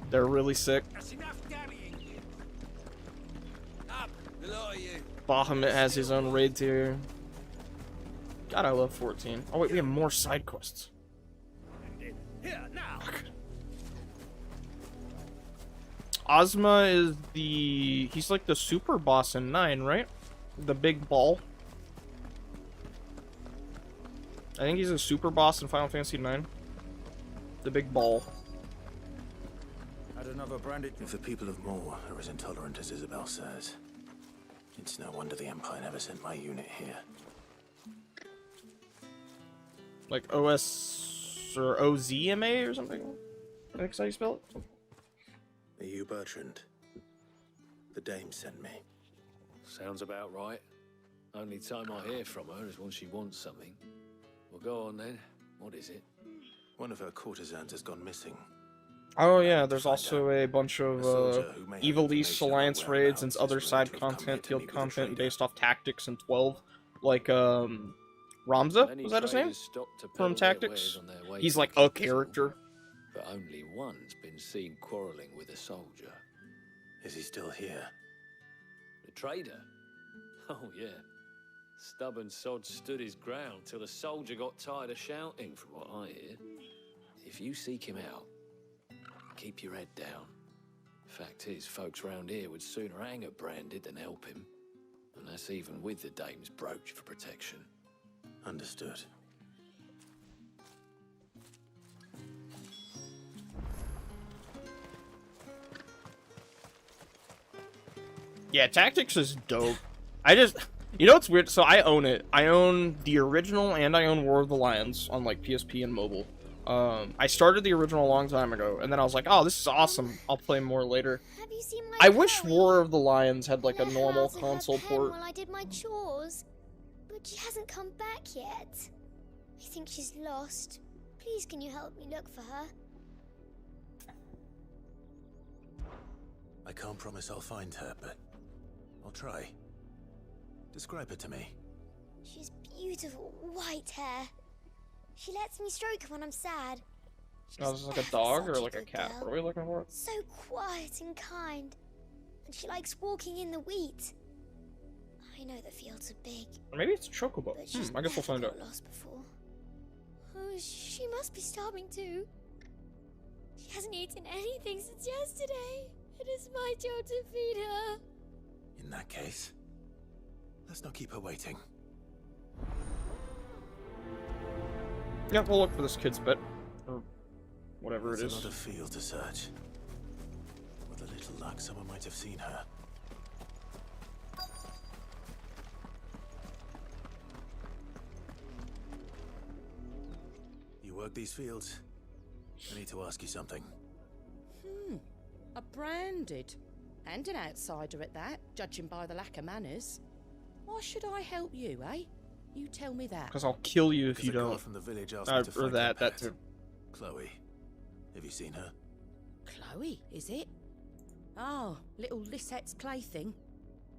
they're really sick. Bahamut has his own raid tier. God, I love 14. Oh wait, we have more side quests. Ozma is he's like the super boss in 9, right? The big ball. I think he's a super boss in Final Fantasy 9. The big ball. Had another branded. If the people of Moor are as intolerant as Isabel says, it's no wonder the Empire never sent my unit here. Like OS or OZMA or something? I think that's how you spell it. Are you Bertrand? The dame sent me. Sounds about right. Only time I hear from her is when she wants something. Well, go on then. What is it? One of her courtesans has gone missing. Oh yeah, there's also a bunch of Evil East Alliance raids and other side content, field content based off tactics in 12. Like, Ramza? Was that his name? From Tactics? He's like a character. But only one's been seen quarreling with a soldier. Is he still here? The trader? Oh yeah. Stubborn sod stood his ground till the soldier got tired of shouting, from what I hear. If you seek him out, keep your head down. Fact is, folks round here would sooner hang a Branded than help him. And that's even with the dame's brooch for protection. Understood. Yeah, Tactics is dope. You know what's weird? So I own it. I own the original and I own War of the Lions on like PSP and mobile. I started the original a long time ago, and then I was like, oh, this is awesome. I'll play more later. Have you seen my I wish War of the Lions had like a normal console port. While I did my chores, but she hasn't come back yet. I think she's lost. Please, can you help me look for her? I can't promise I'll find her, but I'll try. Describe her to me. She's beautiful white hair. She lets me stroke her when I'm sad. Oh, is this like a dog or like a cat? What are we looking for? So quiet and kind. And she likes walking in the wheat. I know the fields are big. Or maybe it's a chocobo. I guess we'll find out. Lost before. Oh, she must be starving too. She hasn't eaten anything since yesterday. It is my job to feed her. In that case, let's not keep her waiting. Yeah, we'll look for this kid's bit. Or whatever it is. It's a lot of field to search. With a little luck, someone might have seen her. You work these fields? I need to ask you something. A Branded. And an outsider at that, judging by the lack of manners. Why should I help you, eh? You tell me that. Because I'll kill you if you don't. From the village asked me to or find that her too. Chloe. Have you seen her? Chloe, is it? Oh, little Lisette's plaything.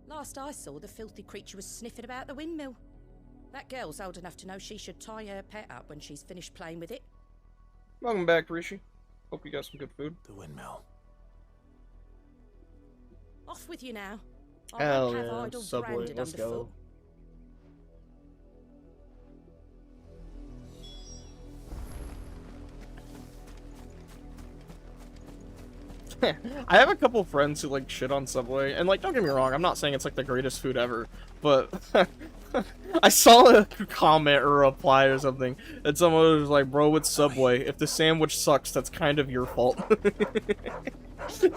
Last I saw, the filthy creature was sniffing about the windmill. That girl's old enough to know she should tie her pet up when she's finished playing with it. Welcome back, Rishi. Hope you got some good food. The windmill. Off with you now. I Hell won't have yeah, idle Subway, branded let's underfoot. go. I have a couple friends who like shit on Subway, and like, don't get me wrong, I'm not saying it's like the greatest food ever, but I saw a comment or a reply or something, and someone was like, bro, it's Subway. If the sandwich sucks, that's kind of your fault.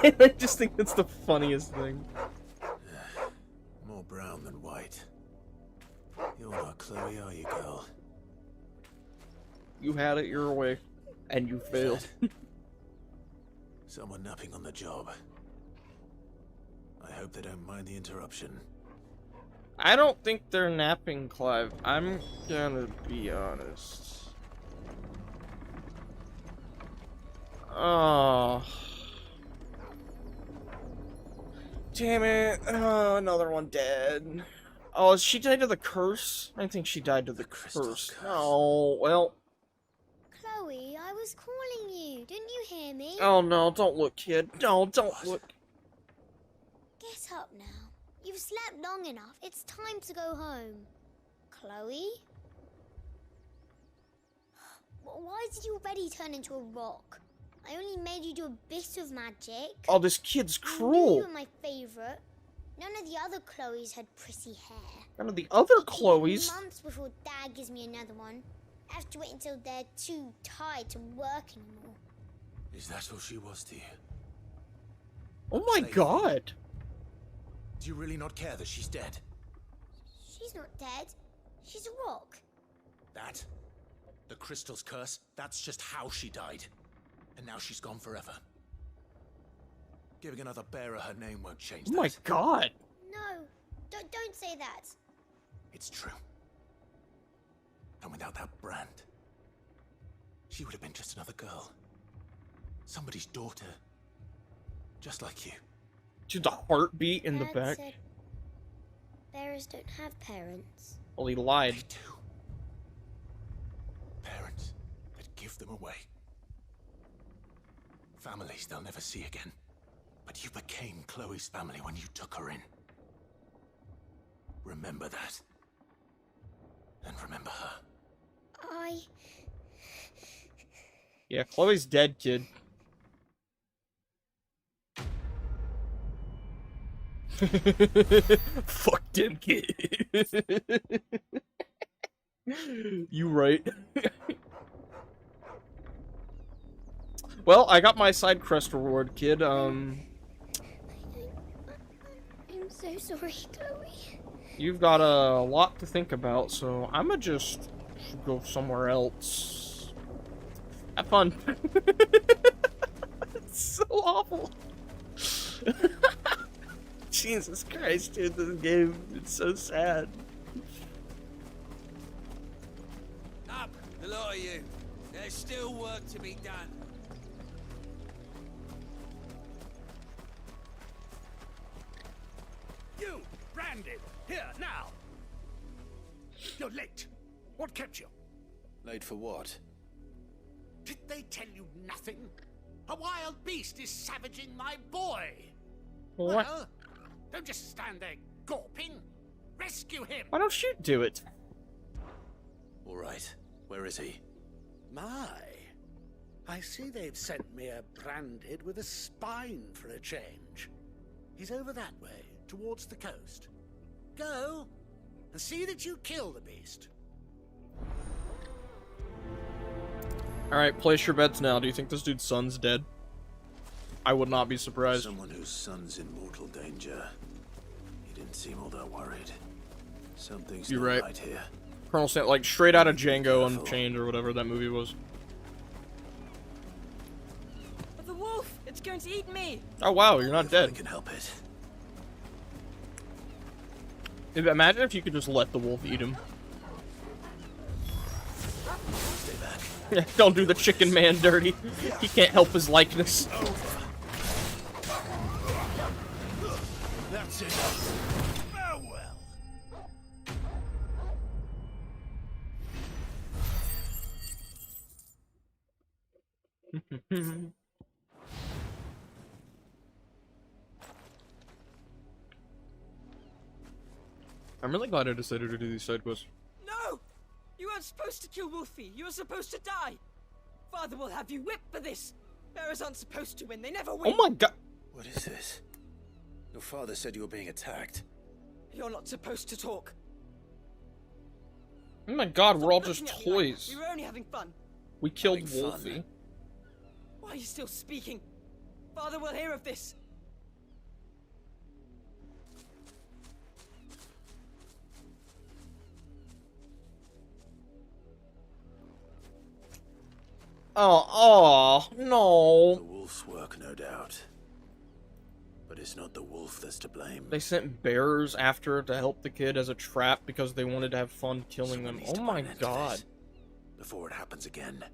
And I just think that's the funniest thing. More brown than white. You're not Chloe, are you, girl? You had it your way, and you failed. Someone napping on the job. I hope they don't mind the interruption. I don't think they're napping, Clive. I'm gonna be honest. Oh. Damn it. Oh, another one dead. Oh, she died to the curse? I think she died to the curse. Oh, well. Chloe, I was calling you. Didn't you hear me? Oh no, don't look, kid. No, don't look. Get up now. You've slept long enough. It's time to go home. Chloe? Why did you already turn into a rock? I only made you do a bit of magic. Oh, this kid's I knew cruel. you were my favourite. None of the other Chloes had pretty hair. None of the other Chloes. Months before Dad gives me another one. I have to wait until they're too tired to work anymore. Is that all she was to you? Oh my god. Do you really not care that she's dead? She's not dead. She's a rock. That? The crystal's curse? That's just how she died. And now she's gone forever. Giving another bearer her name won't change that. Oh my god. No, don't say that. It's true. And without that brand, she would have been just another girl. Somebody's daughter. Just like you. Dude, the heartbeat in the Dad back. said bearers don't have parents. Well, he lied. They do. Parents that give them away. Families they'll never see again. But you became Chloe's family when you took her in. Remember that. And remember her. Yeah, Chloe's dead, kid. Fuck them, kid. You right. Well, I got my side quest reward, kid. I'm so sorry, Chloe. You've got a lot to think about, so I'ma just go somewhere else. Have fun. It's so awful. Jesus Christ, dude, this game, it's so sad. Up, the lot of you. There's still work to be done. You, Branded, here, now. You're late. What kept you? Late for what? Did they tell you nothing? A wild beast is savaging my boy. What? Well, don't just stand there gawping. Rescue him. Why don't you do it? All right. Where is he? My, I see they've sent me a Branded with a spine for a change. He's over that way, towards the coast. Go, and see that you kill the beast. Alright, place your bets now. Do you think this dude's son's dead? I would not be surprised. Someone whose son's in mortal danger. He didn't seem all that worried. Something's You're not right. right here. Colonel Sand, like straight out of Django Unchained or whatever that movie was. The wolf! It's going to eat me! Oh wow, you're not dead. I can help it. Imagine if you could just let the wolf eat him. Stay back. Don't do the chicken man dirty. He can't help his likeness. That's it. Farewell. I'm really glad I decided to do these side quests. No! You weren't supposed to kill Wolfie. You were supposed to die. Father will have you whipped for this. Bearers aren't supposed to win. They never win. Oh my god! What is this? Your father said you were being attacked. You're not supposed to talk. Oh my god, we're all Stop just looking at me like toys. that. We were only having fun. We killed Wolfie. Why are you still speaking? Father will hear of this. Oh, no. The wolf's work, no doubt. But it's not the wolf that's to blame. They sent bearers after to help the kid as a trap because they wanted to have fun killing them. Oh my god. Before it happens again.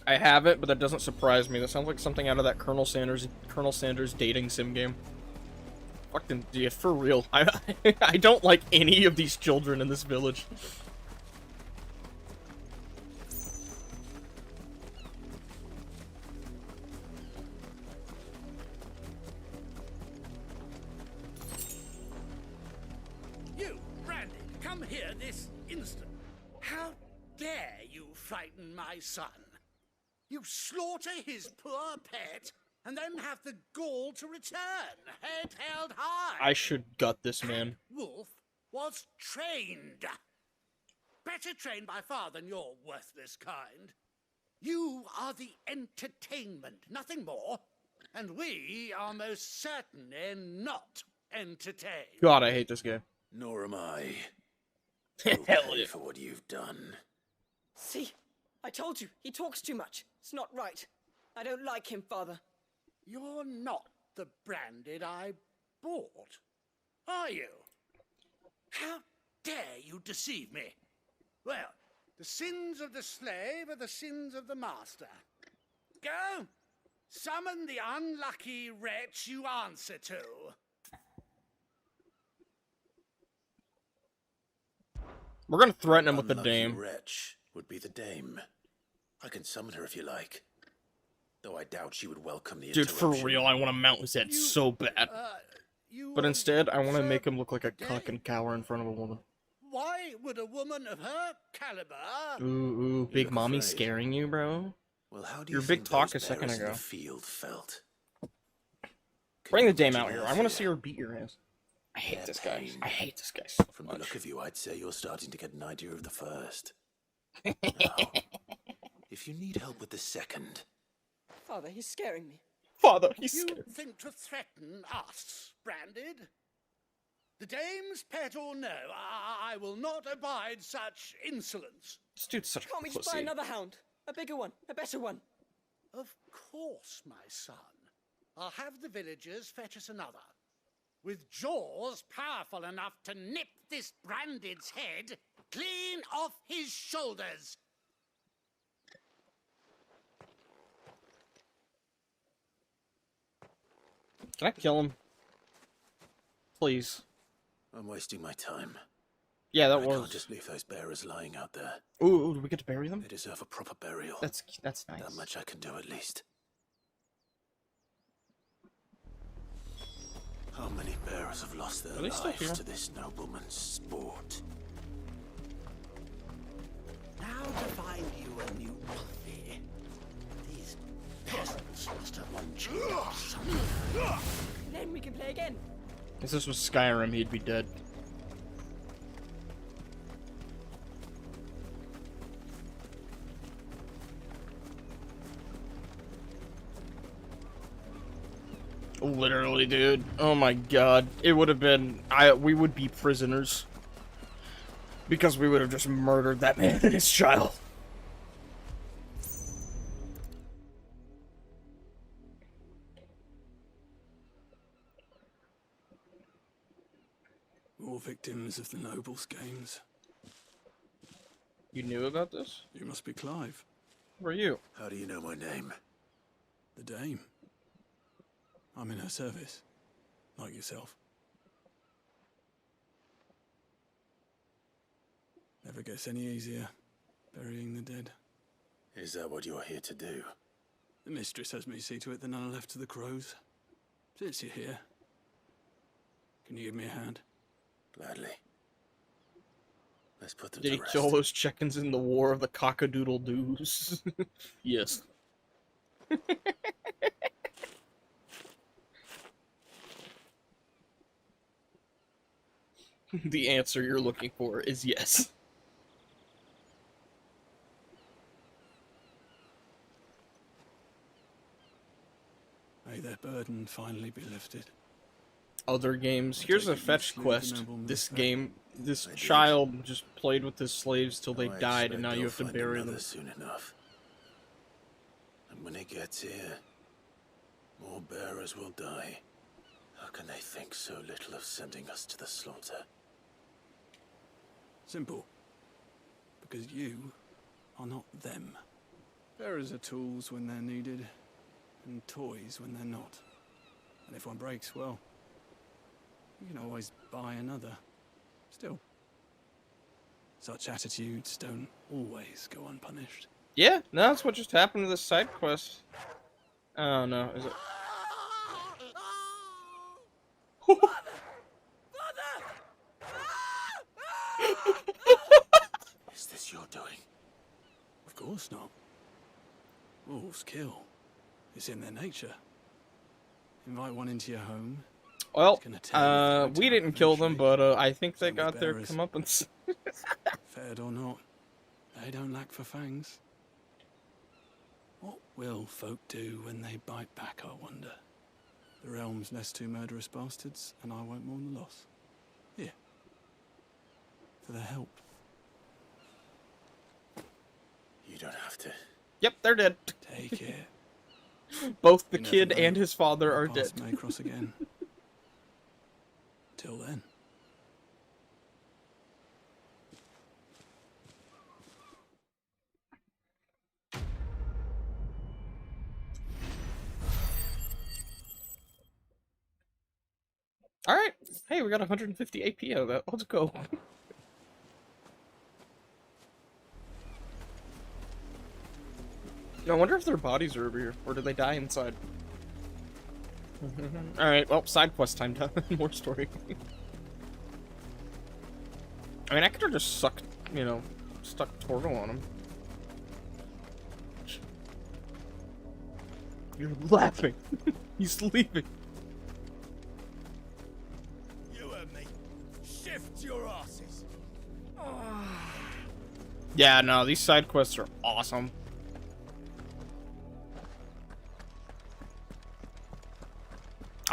I haven't, but that doesn't surprise me. That sounds like something out of that Colonel Sanders dating sim game. Fucking, yeah, for real. I don't like any of these children in this village. You, Brandy, come here this instant. How dare you frighten my son? You slaughter his poor pet, and then have the gall to return, head held high. I should gut this man. Wolf was trained. Better trained by far than your worthless kind. You are the entertainment, nothing more. And we are most certainly not entertained. God, I hate this guy. Nor am I. Hell yeah. For what you've done. See? I told you. He talks too much. It's not right. I don't like him, Father. You're not the Branded I bought, are you? How dare you deceive me? Well, the sins of the slave are the sins of the master. Go! Summon the unlucky wretch you answer to. We're gonna threaten him with the Unlucky dame. Wretch would be the dame. I can summon her if you like. Though I doubt she would welcome the Dude, for interruption. real, I want to mount his head so bad. But instead, I want to make him look like a cock and cower in front of a woman. Why would a woman of her caliber... Ooh, Big Mommy scaring you, bro? Well, how do Your you big think talk those a second bearers in ago. the field felt? Bring the dame out here. I want to see her beat your ass. I hate this guy. I hate this guy so From much. the look of you, I'd say you're starting to get an idea of the first. Now, if you need help with the second... Father, he's scaring me. Father, he's You scaring me. think to threaten us, Branded? The dame's pet or no, I will not abide such insolence. This dude's such Can't a we just buy pussy. another hound? A bigger one, a better one. Of course, my son. I'll have the villagers fetch us another. With jaws powerful enough to nip this Branded's head clean off his shoulders. Can I kill him? Please. I'm wasting my time. Yeah, that I was. can't just leave those bearers lying out there. Ooh, do we get to bury them? They deserve a proper burial. That's nice. That much I can do at least. How many bearers have lost their Are they still lives here? to this nobleman's sport? Now to find you a new Wolfie. These peasants must have launched something. Then we can play again. If this was Skyrim, he'd be dead. Literally, dude. Oh my god. It would have been... we would be prisoners. Because we would have just murdered that man and his child. More victims of the nobles' games. You knew about this? You must be Clive. Who are you? How do you know my name? The Dame. I'm in her service. Like yourself. Never gets any easier, burying the dead. Is that what you're here to do? The mistress has me see to it that none are left to the crows. Since you're here, can you give me a hand? Gladly. Let's put them Did to he rest. kill those chickens in the War of the Cockadoodle-Doos? Yes. The answer you're looking for is yes. May their burden finally be lifted. Other games. Here's a fetch quest. This game, this child just played with his slaves till they died, and now you have to bury them. Soon enough. And when it gets here, more bearers will die. How can they think so little of sending us to the slaughter? Simple. Because you are not them. Bearers are tools when they're needed, and toys when they're not. And if one breaks, well, you can always buy another. Still, such attitudes don't always go unpunished. Yeah, no, that's what just happened to this side quest. Oh no, is it? Is this your doing? Of course not. Wolves kill. It's in their nature. Invite one into your home. Well, we didn't kill them, but I think they got their comeuppance. Fed or not, they don't lack for fangs. What will folk do when they bite back, I wonder? The realm's nest two murderous bastards, and I won't mourn the loss. Here. For their help. You don't have to. Yep, they're dead. Take care. Both the kid and his father are dead. Paths may cross again. Till then. Alright. Hey, we got 150 AP out of that. Let's go. I wonder if their bodies are over here, or did they die inside? Alright, well, side quest time. More story. I mean, I could have just stuck Torgal on him. You're laughing. He's leaving. You and me. Shift your asses. Yeah, no, these side quests are awesome.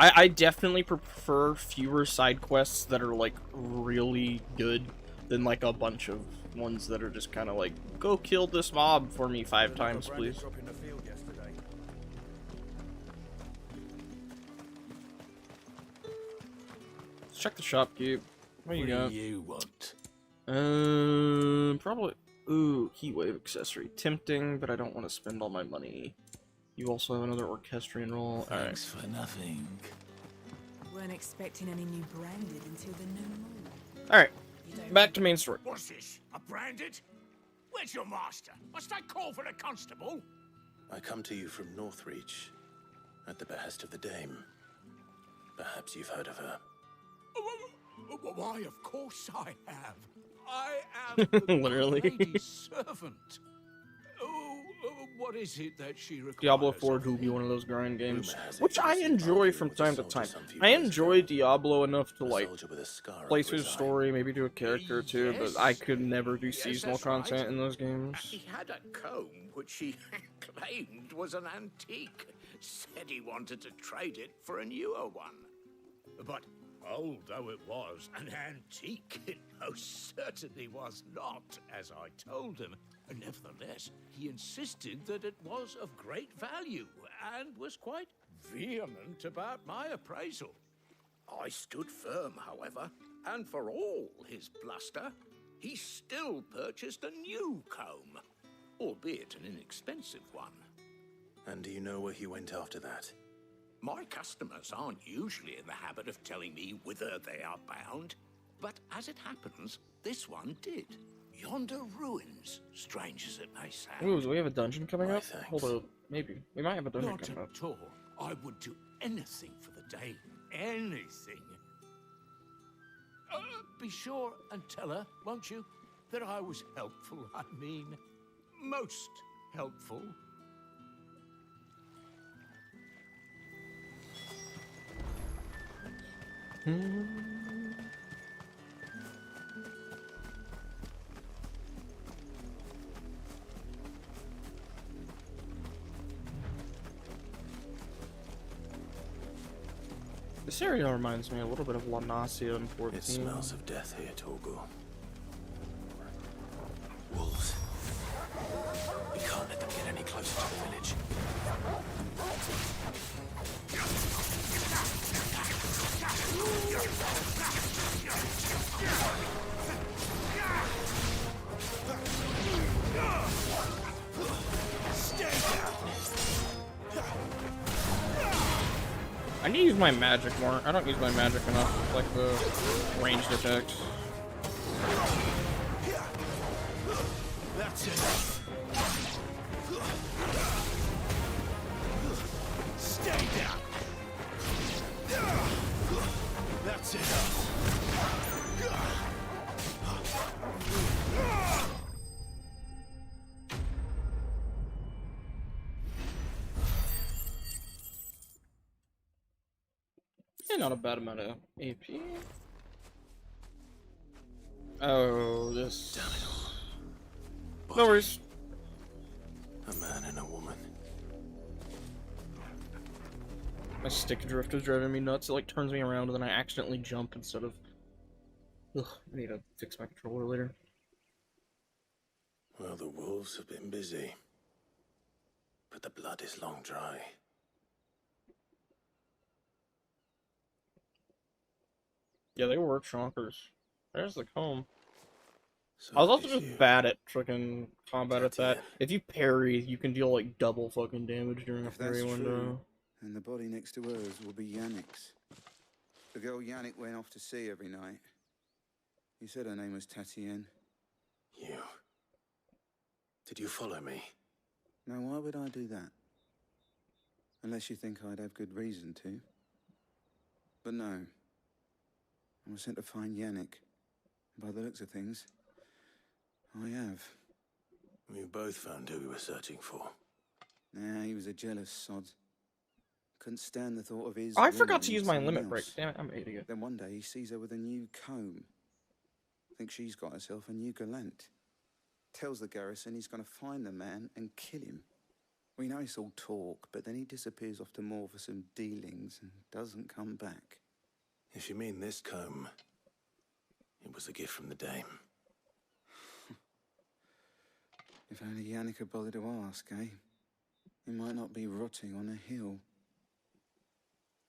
I definitely prefer fewer side quests that are, like, really good than, like, a bunch of ones that are just kind of like, go kill this mob for me 5 times, please. Let's check the shopkeep. What do you got? do you want? Probably... Ooh, Heatwave accessory. Tempting, but I don't want to spend all my money. You also have another orchestrion roll. Thanks for nothing. Weren't expecting any new branded until the new moon. Alright, back to main story. What's this? A branded? Where's your master? Must I call for the constable? I come to you from Northreach, at the behest of the Dame. Perhaps you've heard of her. Why, of course I have. I am the Literally. lady's servant. What is it that she requires? Diablo 4 will be one of those grind games, which I enjoy from time to time. I enjoy Diablo enough to, like, play through the story, maybe do a character or two, but I could never do seasonal content in those games. He had a comb which he claimed was an antique. Said he wanted to trade it for a newer one. But old though it was, an antique it most certainly was not, as I told him. Nevertheless, he insisted that it was of great value and was quite vehement about my appraisal. I stood firm, however, and for all his bluster, he still purchased a new comb, albeit an inexpensive one. And do you know where he went after that? My customers aren't usually in the habit of telling me whither they are bound, but as it happens, this one did. Yonder ruins, strange as it may sound. Ooh, do we have a dungeon coming up? thanks. Hold up, maybe. We might have a dungeon Not coming up. at all. I would do anything for the Dame. Anything. Be sure and tell her, won't you, that I was helpful. I mean, most helpful. This area reminds me a little bit of La Nasia and 14. It smells of death here, Torgal. Wolves. We can't let them get any closer to the village. I need to use my magic more. I don't use my magic enough, like the ranged attacks. That's it. Stay down. That's it. Yeah, not a bad amount of AP. Oh, this. No worries. A man and a woman. My stick drift is driving me nuts. It like turns me around and then I accidentally jump instead of. Ugh, I need to fix my controller later. Well, the wolves have been busy. But the blood is long dry. Yeah, they work chonkers. There's the comb. I was also just bad at fucking combat at that. If you parry, you can deal like double fucking damage during a If that's parry window. true, then the body next to hers will be Yannick's. The girl Yannick went off to sea every night. You said her name was Tatienne. You. Did you follow me? Now, why would I do that? Unless you think I'd have good reason to. But no. I was sent to find Yannick. By the looks of things, I have. We both found who we were searching for. Nah, he was a jealous sod. Couldn't stand the thought of his. I forgot woman to use with my someone limit break. else. Damn it, I'm an idiot. Then one day he sees her with a new comb. Thinks she's got herself a new gallant. Tells the garrison he's going to find the man and kill him. We know it's all talk, but then he disappears off to Moor for some dealings and doesn't come back. If you mean this comb, it was a gift from the Dame. If only Yannick had bothered to ask, eh? He might not be rotting on a hill.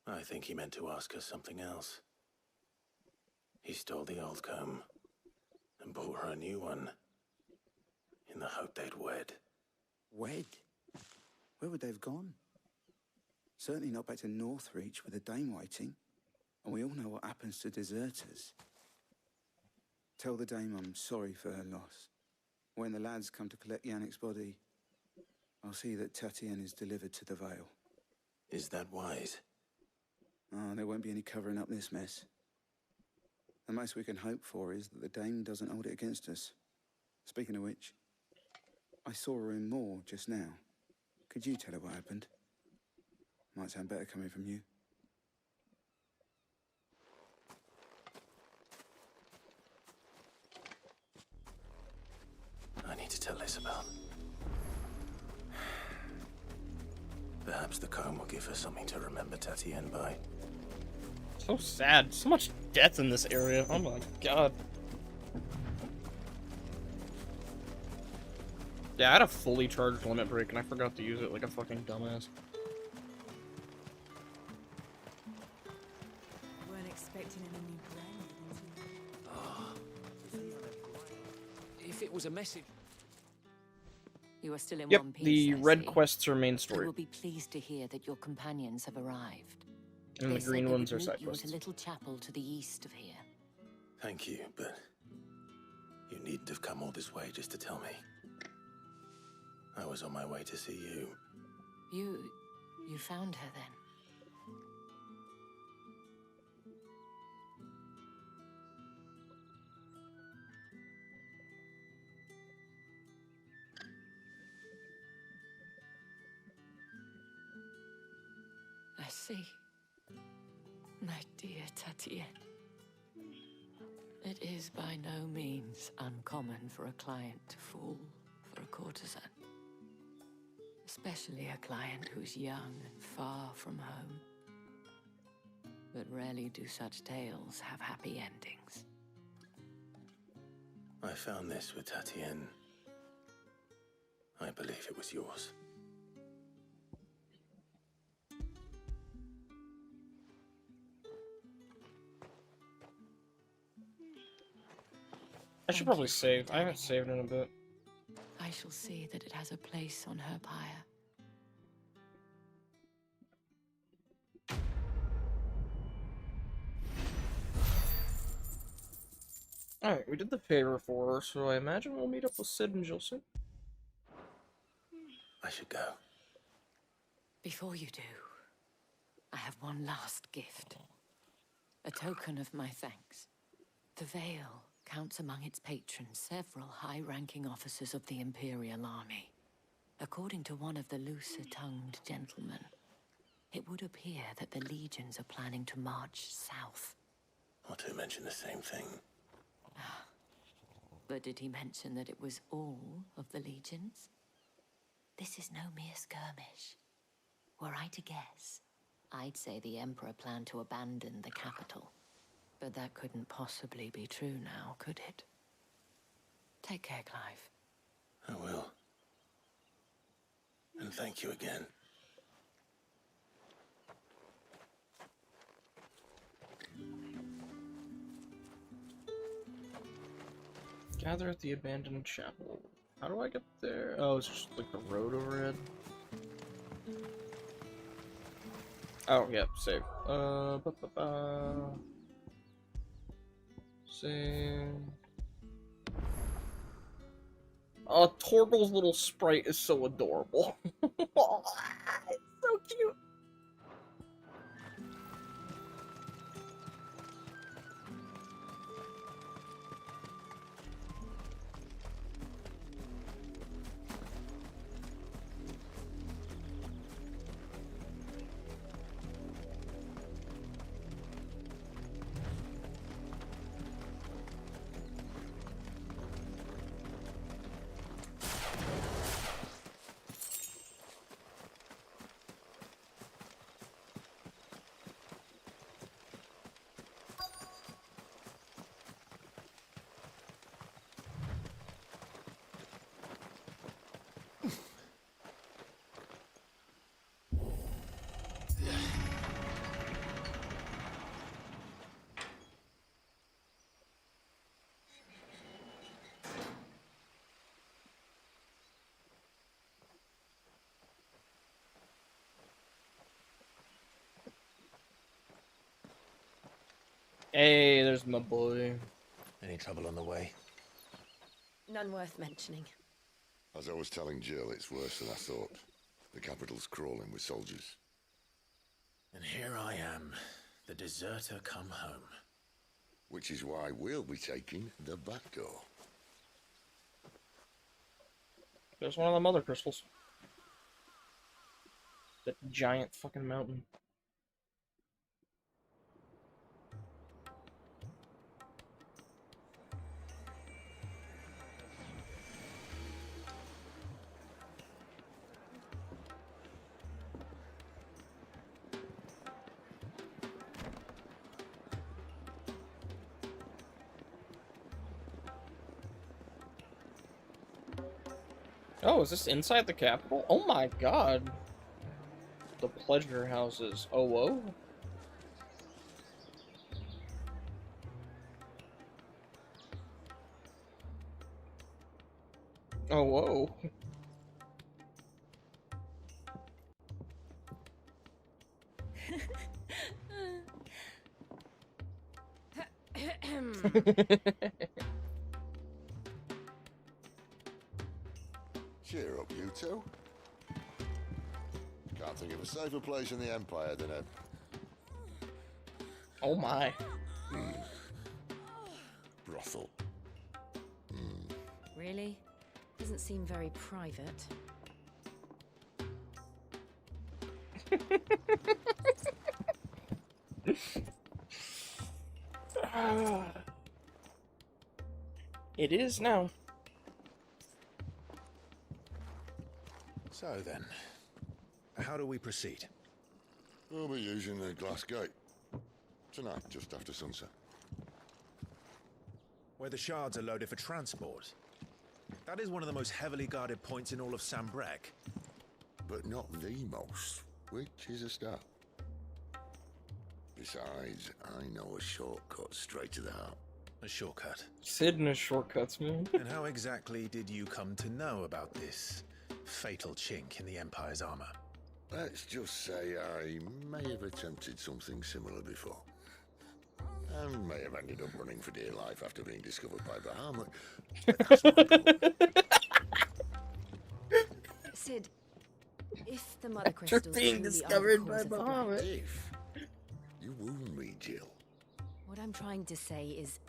I think he meant to ask her something else. He stole the old comb and bought her a new one in the hope they'd wed. Wed? Where would they have gone? Certainly not back to Northreach with the Dame waiting. And we all know what happens to deserters. Tell the Dame I'm sorry for her loss. When the lads come to collect Yannick's body, I'll see that Tatienne is delivered to the Vale. Is that wise? Oh, there won't be any covering up this mess. The most we can hope for is that the Dame doesn't hold it against us. Speaking of which, I saw her in Moor just now. Could you tell her what happened? Might sound better coming from you. I need to tell Isabel. Perhaps the comb will give her something to remember Tatienne by. So sad. So much death in this area. Oh my god. Yeah, I had a fully charged limit break and I forgot to use it like a fucking dumbass. Weren't expecting any new brand. If it was a message. You are still in Yep, one piece. the I red see. quests are main I story. will be pleased to hear that your companions have arrived. And the They said green they ones would are meet side you at quests. a little chapel to the east of here. Thank you, but You needn't have come all this way just to tell me. I was on my way to see you. You found her then? I see. My dear Tatienne. It is by no means uncommon for a client to fall for a courtesan. Especially a client who's young and far from home. But rarely do such tales have happy endings. I found this with Tatienne. I believe it was yours. I should probably save. I haven't saved in a bit. I shall see that it has a place on her pyre. Alright, we did the favor for her, so I imagine we'll meet up with Cid and Jill soon. I should go. Before you do, I have one last gift. A token of my thanks. The Vale counts among its patrons several high-ranking officers of the Imperial Army. According to one of the looser-tongued gentlemen, it would appear that the legions are planning to march south. Or to mention the same thing. But did he mention that it was all of the legions? This is no mere skirmish. Were I to guess, I'd say the Emperor planned to abandon the capital. But that couldn't possibly be true now, could it? Take care, Clive. I will. And thank you again. Gather at the abandoned chapel. How do I get there? Oh, it's just like the road overhead. Oh, yeah, save. Save. Oh, Torgal's little sprite is so adorable. It's so cute. Hey, there's my boy. Any trouble on the way? None worth mentioning. As I was telling Jill, it's worse than I thought. The capital's crawling with soldiers. And here I am, the deserter come home. Which is why we'll be taking the back door. There's one of them other crystals. That giant fucking mountain. Oh, is this inside the capital? Oh my god. The pleasure houses. Oh, whoa. Oh, whoa. You too? Can't think of a safer place in the Empire than a... Oh my. brothel. Really? Doesn't seem very private. It is now. So then, how do we proceed? We'll be using the glass gate. Tonight, just after sunset. Where the shards are loaded for transport. That is one of the most heavily guarded points in all of Sambrek. But not the most, which is a start. Besides, I know a shortcut straight to the heart. A shortcut? Sid and his shortcuts, man. And how exactly did you come to know about this fatal chink in the Empire's armor? Let's just say I may have attempted something similar before. And may have ended up running for dear life after being discovered by Bahamut. Sid, if the mother After crystals being truly discovered are the by cause of the Bahamut. plague, If you wound me, Jill. what I'm trying to say is,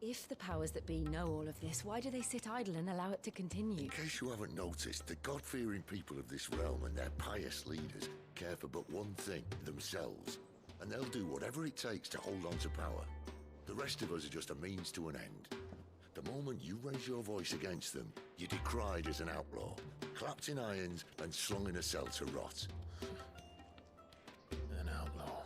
if the powers that be know all of this, why do they sit idle and allow it to continue? In case you haven't noticed, the God-fearing people of this realm and their pious leaders care for but one thing, themselves. And they'll do whatever it takes to hold on to power. The rest of us are just a means to an end. The moment you raise your voice against them, you're decried as an outlaw, clapped in irons and slung in a cell to rot. An outlaw.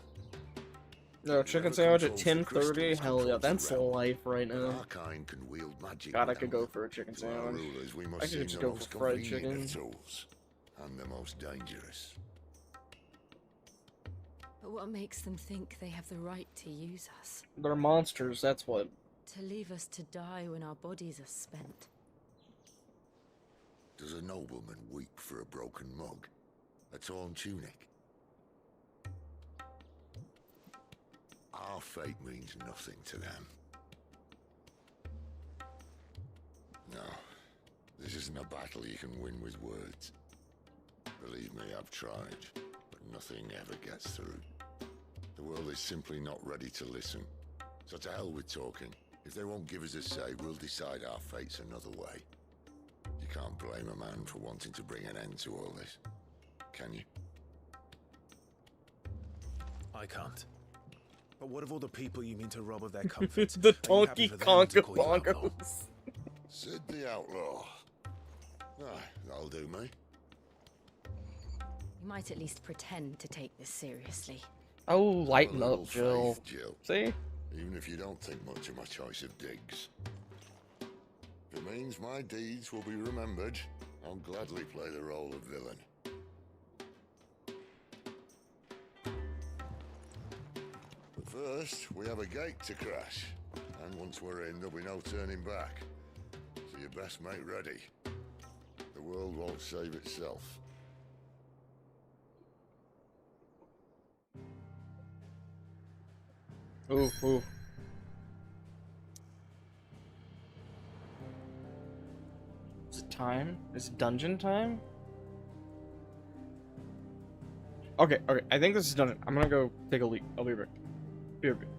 No, chicken sandwich at 10:30. Hell yeah, that's life right now. Our kind can wield magic. God, I could go for a chicken To our sandwich. rulers, we I must could seem just the go most for fried convenient of chicken. tools, and the most dangerous. But what makes them think they have the right to use us? They're monsters, that's what. To leave us to die when our bodies are spent? Does a nobleman weep for a broken mug? A torn tunic? Our fate means nothing to them. No, this isn't a battle you can win with words. Believe me, I've tried, but nothing ever gets through. The world is simply not ready to listen. So to hell with talking. If they won't give us a say, we'll decide our fates another way. You can't blame a man for wanting to bring an end to all this, can you? I can't. But what of all the people you mean to rob of their comfort? The Are you happy Donkey for them Kong to call you outlaw? bongos. Sid the Outlaw. Ah, that'll do me. You might at least pretend to take this seriously. Oh, lighten Have a little up, Jill. faith, Jill. See? Even if you don't think much of my choice of digs. If it means my deeds will be remembered, I'll gladly play the role of villain. But first, we have a gate to crash. And once we're in, there'll be no turning back. So you best make ready. The world won't save itself. Ooh, ooh. Is it time? Is it dungeon time? Okay, okay. I think this is dungeon. I'm gonna go take a leak. I'll be right back. Be right back.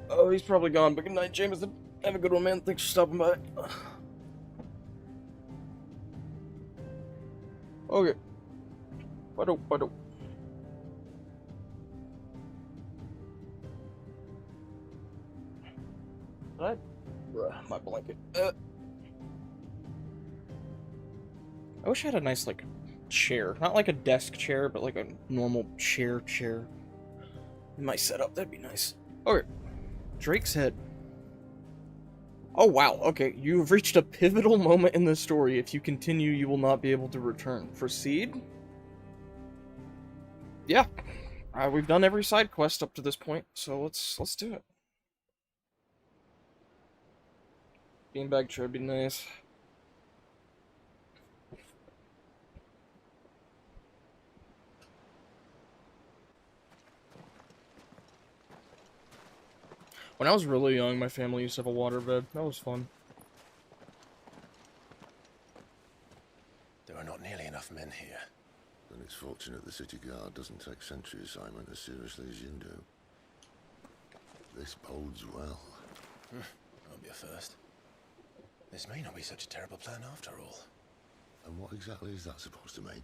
Oh, he's probably gone, but good night, Jameson. Have a good one, man. Thanks for stopping by. Okay. Bye-do. My blanket. I wish I had a nice, like, chair. Not like a desk chair, but like a normal chair. In my setup, that'd be nice. Okay. Drake's Head. Oh, wow. Okay, you've reached a pivotal moment in the story. If you continue, you will not be able to return. Proceed? Yeah. We've done every side quest up to this point, so let's do it. Beanbag chair would be nice. When I was really young, my family used to have a waterbed. That was fun. There are not nearly enough men here. Then it's fortunate the city guard doesn't take sentry assignment as seriously as you do. This bodes well. Won't be a first. This may not be such a terrible plan after all. And what exactly is that supposed to mean?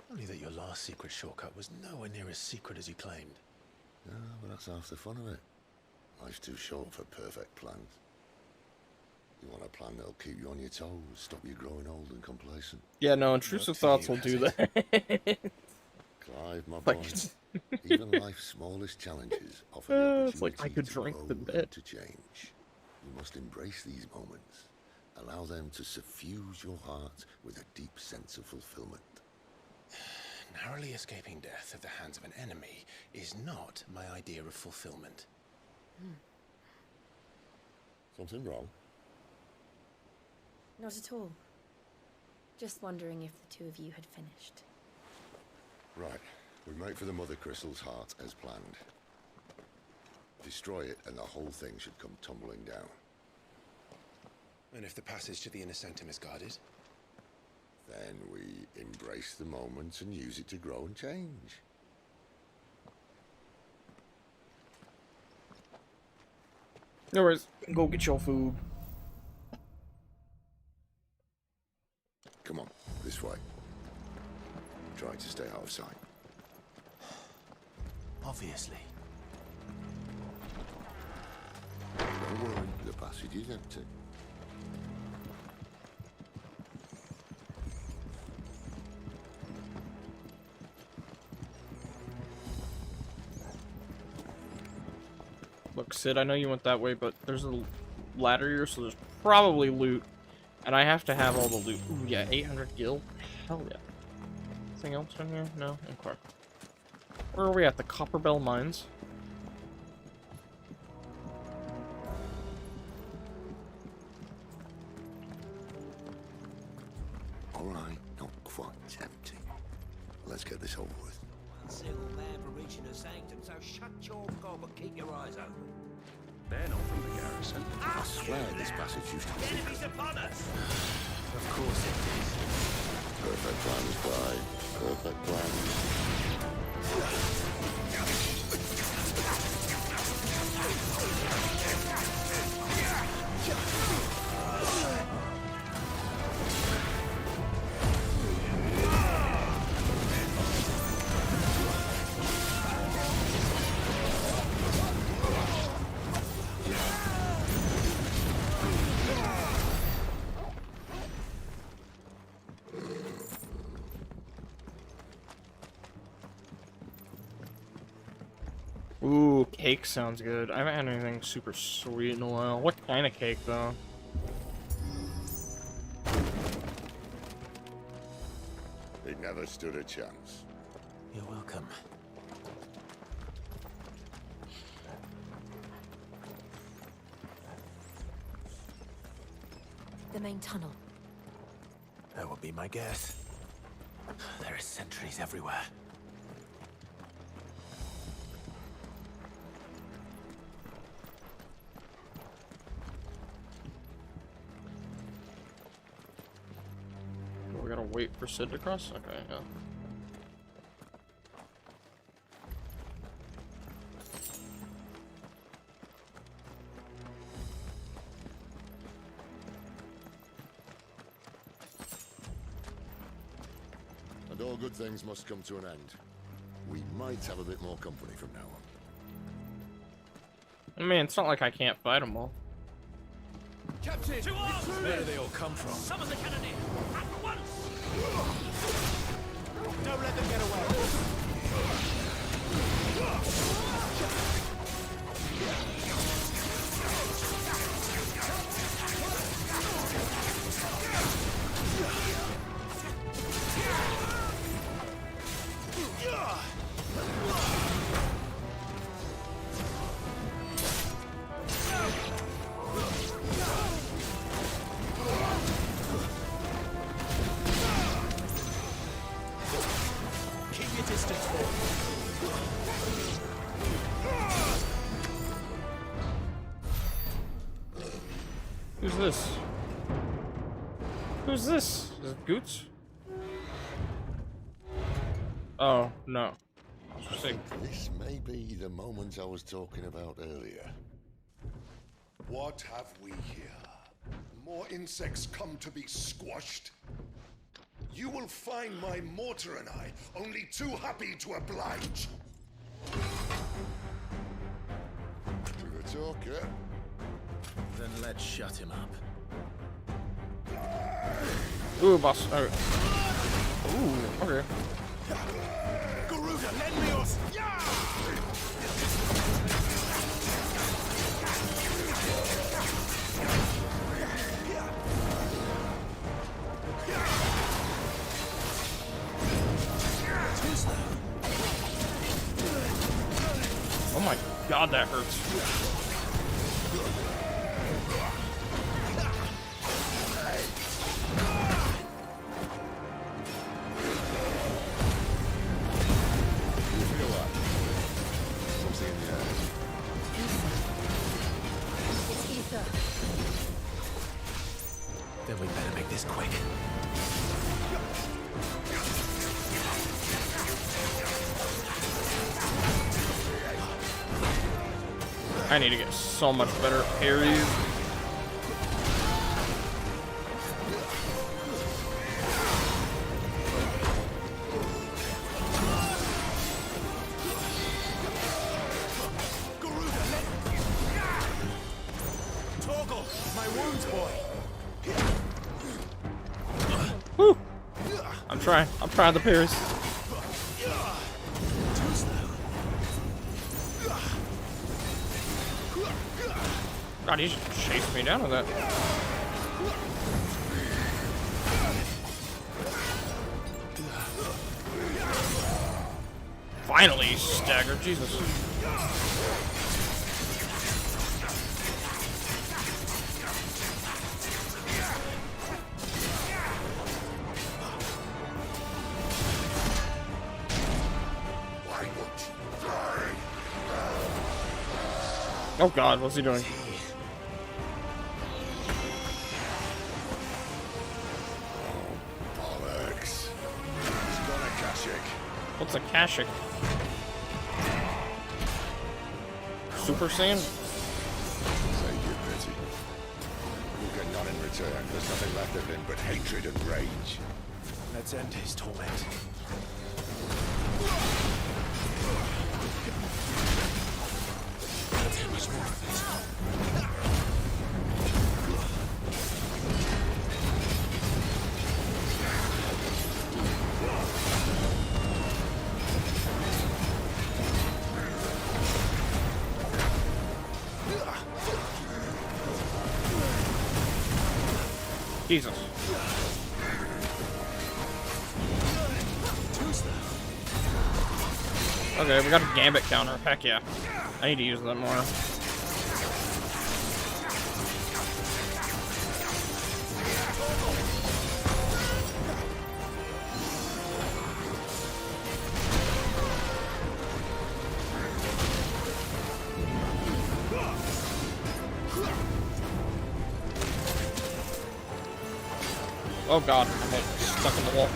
Only that your last secret shortcut was nowhere near as secret as you claimed. Yeah, but that's half the fun of it. Life's too short for perfect plans. You want a plan that'll keep you on your toes, stop you growing old and complacent. Yeah, no, intrusive thoughts will do that. Clive, my boy, even life's smallest challenges offer the opportunity it's like I could drink the bit. To change. You must embrace these moments. Allow them to suffuse your heart with a deep sense of fulfillment. Narrowly escaping death at the hands of an enemy is not my idea of fulfillment. Something wrong? Not at all. Just wondering if the two of you had finished. Right. We make for the Mother Crystal's heart as planned. Destroy it and the whole thing should come tumbling down. And if the passage to the inner sanctum is guarded? Then we embrace the moment and use it to grow and change. No worries. Go get your food. Come on, this way. Try to stay out of sight. Obviously. Don't worry, the passage is empty. Look, Sid, I know you went that way, but there's a ladder here, so there's probably loot. And I have to have all the loot. Ooh, yeah, 800 gil. Hell yeah. Anything else in here? No? Okay. Where are we at? The Copperbell Mines? Alright, not quite empty. Let's get this over with. One single man for reaching the sanctum, so shut your gob and keep your eyes open. They're not from the garrison. I swear this passage used to be secret. Enemies upon us! Of course it is. Perfect plans, Clive. Perfect plans. Ooh, cake sounds good. I haven't had anything super sweet in a while. What kind of cake, though? It never stood a chance. You're welcome. The main tunnel. That would be my guess. There are sentries everywhere. We gotta wait for Sid to cross? Okay, yeah. all good things must come to an end. We might have a bit more company from now on. I mean, it's not like I can't fight them all. Captain! To arms! Where do they all come from? Summon the cannoneer! At once! Don't let them get away. Keep your distance, boy. Who's this? Who's this? Is it Goots? Oh, no. I think this may be the moment I was talking about earlier. What have we here? More insects come to be squashed? You will find my mortar and I only too happy to oblige. To the talker. Then let's shut him up. Ooh, boss. Oh. Ooh, okay. Garuda, lend me yours! Oh my god, that hurts. It's Ether. Then we better make this quick. I need to get so much better at parries. Torgal, my wounds, boy. Woo! I'm trying the parries. God, he just chased me down with that. Finally, he staggered. Jesus. Oh God, what's he doing? Bollocks. He's got a Kashyyyk. What's a Kashyyyk? Super Saiyan? Save your pity. You'll get none in return. There's nothing left of him but hatred and rage. Let's end his torment. Too much more of this. Jesus. Okay, we got a Gambit counter. Heck yeah. I need to use that more. Oh God, I'm like stuck in the wall.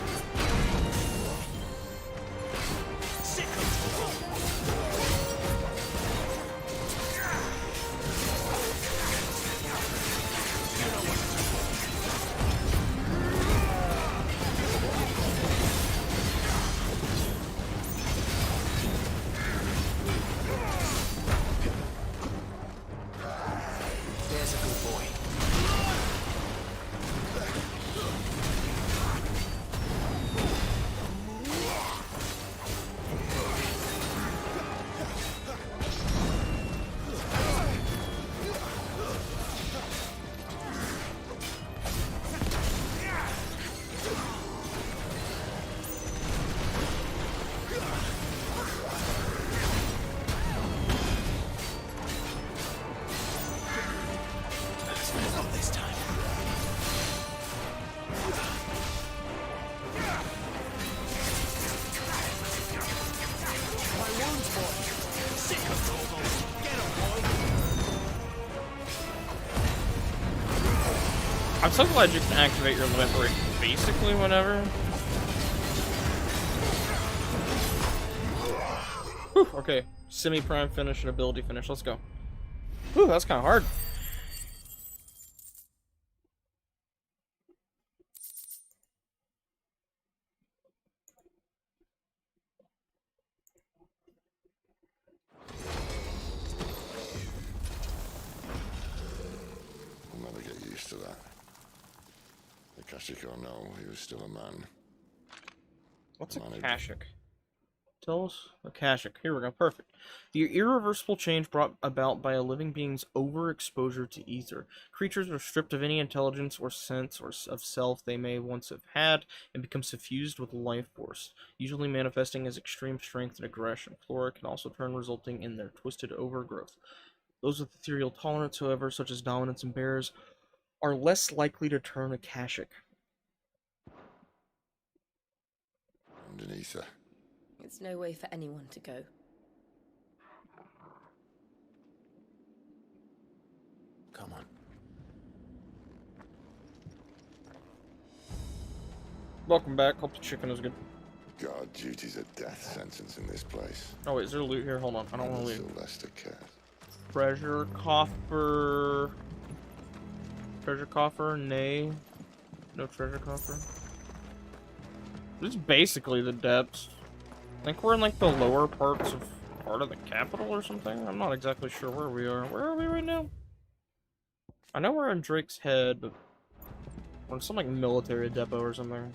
Not this time. My wounds, boy. Sick of those. Get him, boy. I'm so glad you can activate your limit break basically whenever. Whew, okay, semi-prime finish and ability finish. Let's go. Whew, that's kind of hard. I'll never get used to that. Akashic or no, he was still a man. What's Akashic? Tell us. Akashic. Here we go. Perfect. The irreversible change brought about by a living being's overexposure to ether. Creatures are stripped of any intelligence or sense or of self they may once have had and become suffused with life force, usually manifesting as extreme strength and aggression. Flora can also turn, resulting in their twisted overgrowth. Those with ethereal tolerance, however, such as dominance and bears, are less likely to turn Akashic. Underneath her. It's no way for anyone to go. Come on. Welcome back. Hope the chicken is good. Guard duty's a death sentence in this place. Oh wait, is there loot here? Hold on, I don't want to leave. Sylvester Cat. Treasure coffer. Treasure coffer? Nay. No treasure coffer. This is basically the depths. I think we're in like the lower parts of part of the capital or something. I'm not exactly sure where we are. Where are we right now? I know we're in Drake's Head, but we're in some like military depot or something.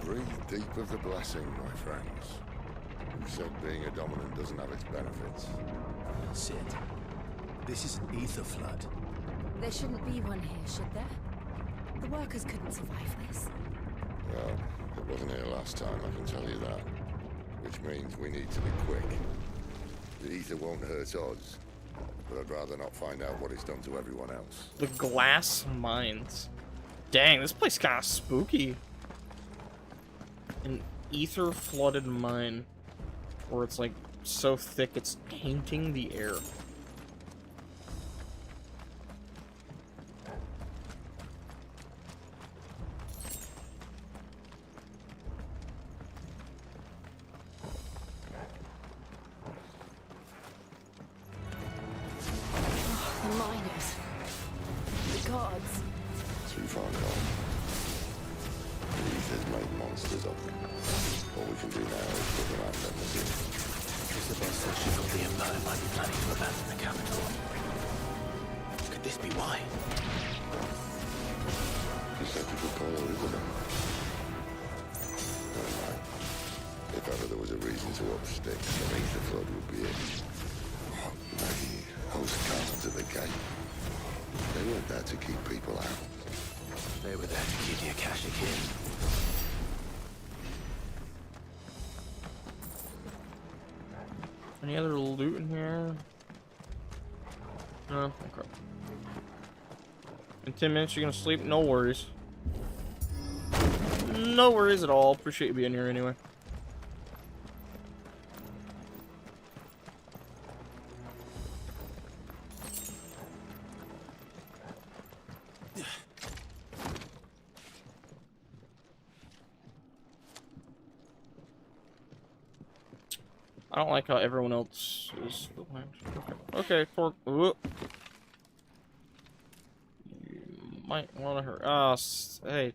Breathe deep of the blessing, my friends. Who said being a dominant doesn't have its benefits? Sid, this is an ether flood. There shouldn't be one here, should there? The workers couldn't survive this. Well, it wasn't here last time, I can tell you that. Which means we need to be quick. The ether won't hurt us, but I'd rather not find out what it's done to everyone else. The glass mines. Dang, this place kind of spooky. An ether flooded mine where it's like so thick it's tainting the air. The miners. The gods. Too far gone. The ether's made monsters of them. All we can do now is look around them as if Is the boss that she thought the Empire might be planning to abandon the capital? Could this be why? you said you could call her Isabel. Never mind. If ever there was a reason to up sticks, the ether flood would be it. Maybe host guards at the gate. They weren't there to keep people out. They were there to keep the Akashic in. Any other loot in here? No? Okay. In 10 minutes you're gonna sleep? No worries. No worries at all. Appreciate you being here anyway. I don't like how everyone else is the land. Okay, for whoop. You might want to hurt. Ah, hey.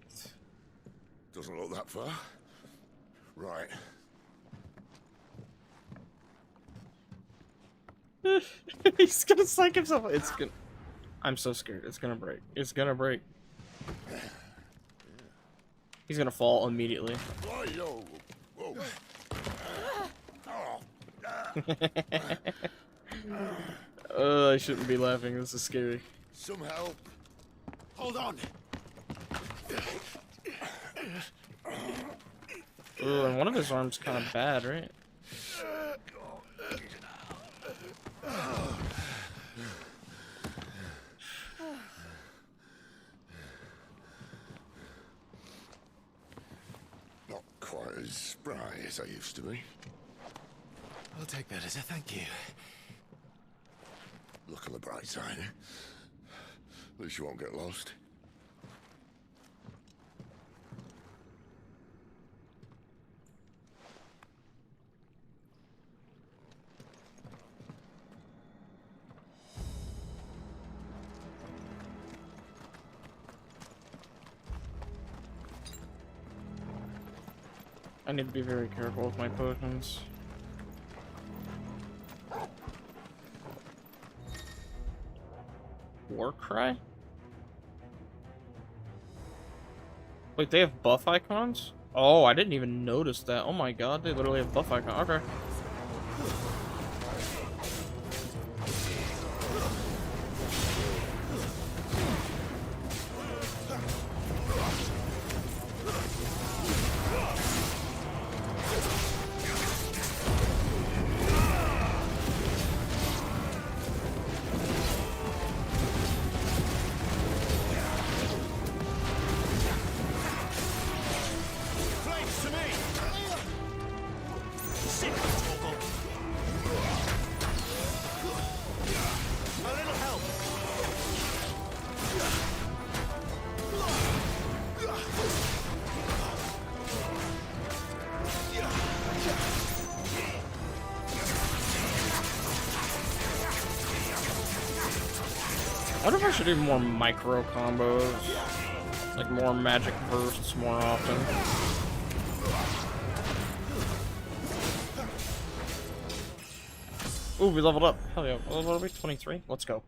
Doesn't look that far. Right. He's gonna psych himself. It's gonna. I'm so scared. It's gonna break. It's gonna break. He's gonna fall immediately. Whoa, whoa. I shouldn't be laughing. This is scary. Some help. Hold on. And one of his arms kind of bad, right? Not quite as spry as I used to be. I'll take that as a thank you. Look on the bright side, eh? At least you won't get lost. I need to be very careful with my potions. Warcry? Wait, they have buff icons? Oh, I didn't even notice that. Oh my god, they literally have buff icons. Okay. I wonder if I should do more micro combos, like more magic bursts more often. Ooh, we leveled up. Hell yeah. What are we? 23? Let's go.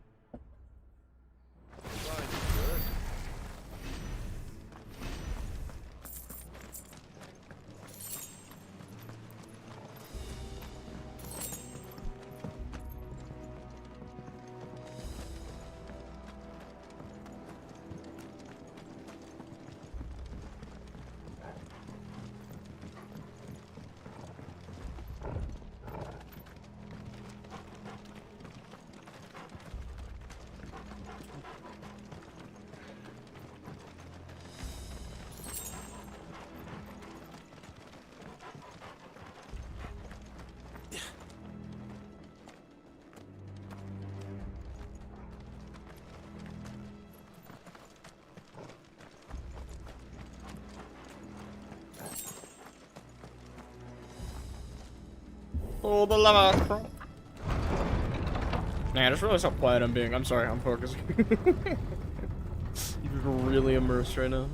Oh, the lava. Man, I just realized how quiet I'm being. I'm sorry, I'm focusing. You're really immersed right now.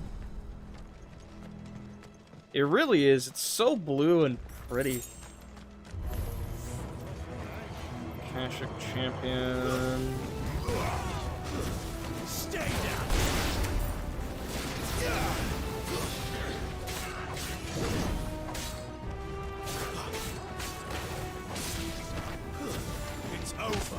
It really is. It's so blue and pretty. Kashik champion. Stay down. It's over.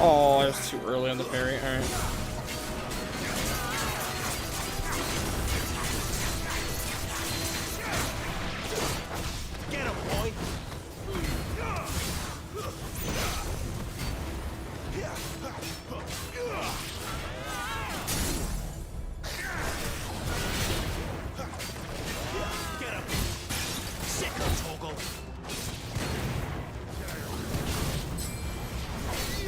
Oh, I was too early on the parry. Alright. Get him, boy. Get him. Sick of Toggle.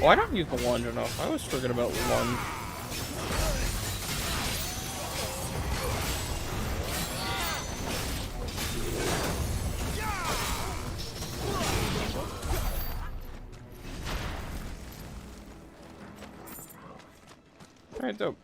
Oh, I don't use the lunge enough. I always forget about lunge. Alright, dope.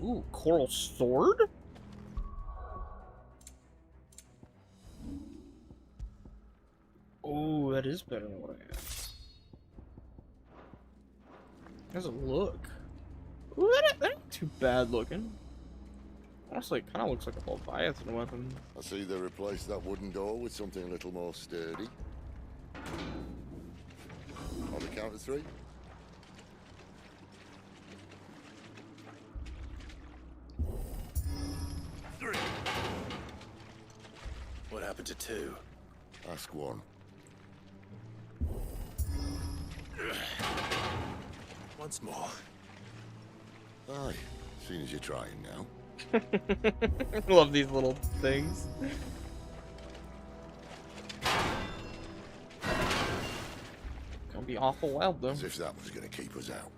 Ooh, coral sword? Oh, that is better than what I had. How does it look? Ooh, that ain't too bad looking. Honestly, it kind of looks like a Leviathan weapon. I see they replaced that wooden door with something a little more sturdy. On the count of 3. 3. What happened to 2? Ask 1. Once more. Aye, seeing as you're trying now. Love these little things. Gonna be awful wild though. As if that was gonna keep us out.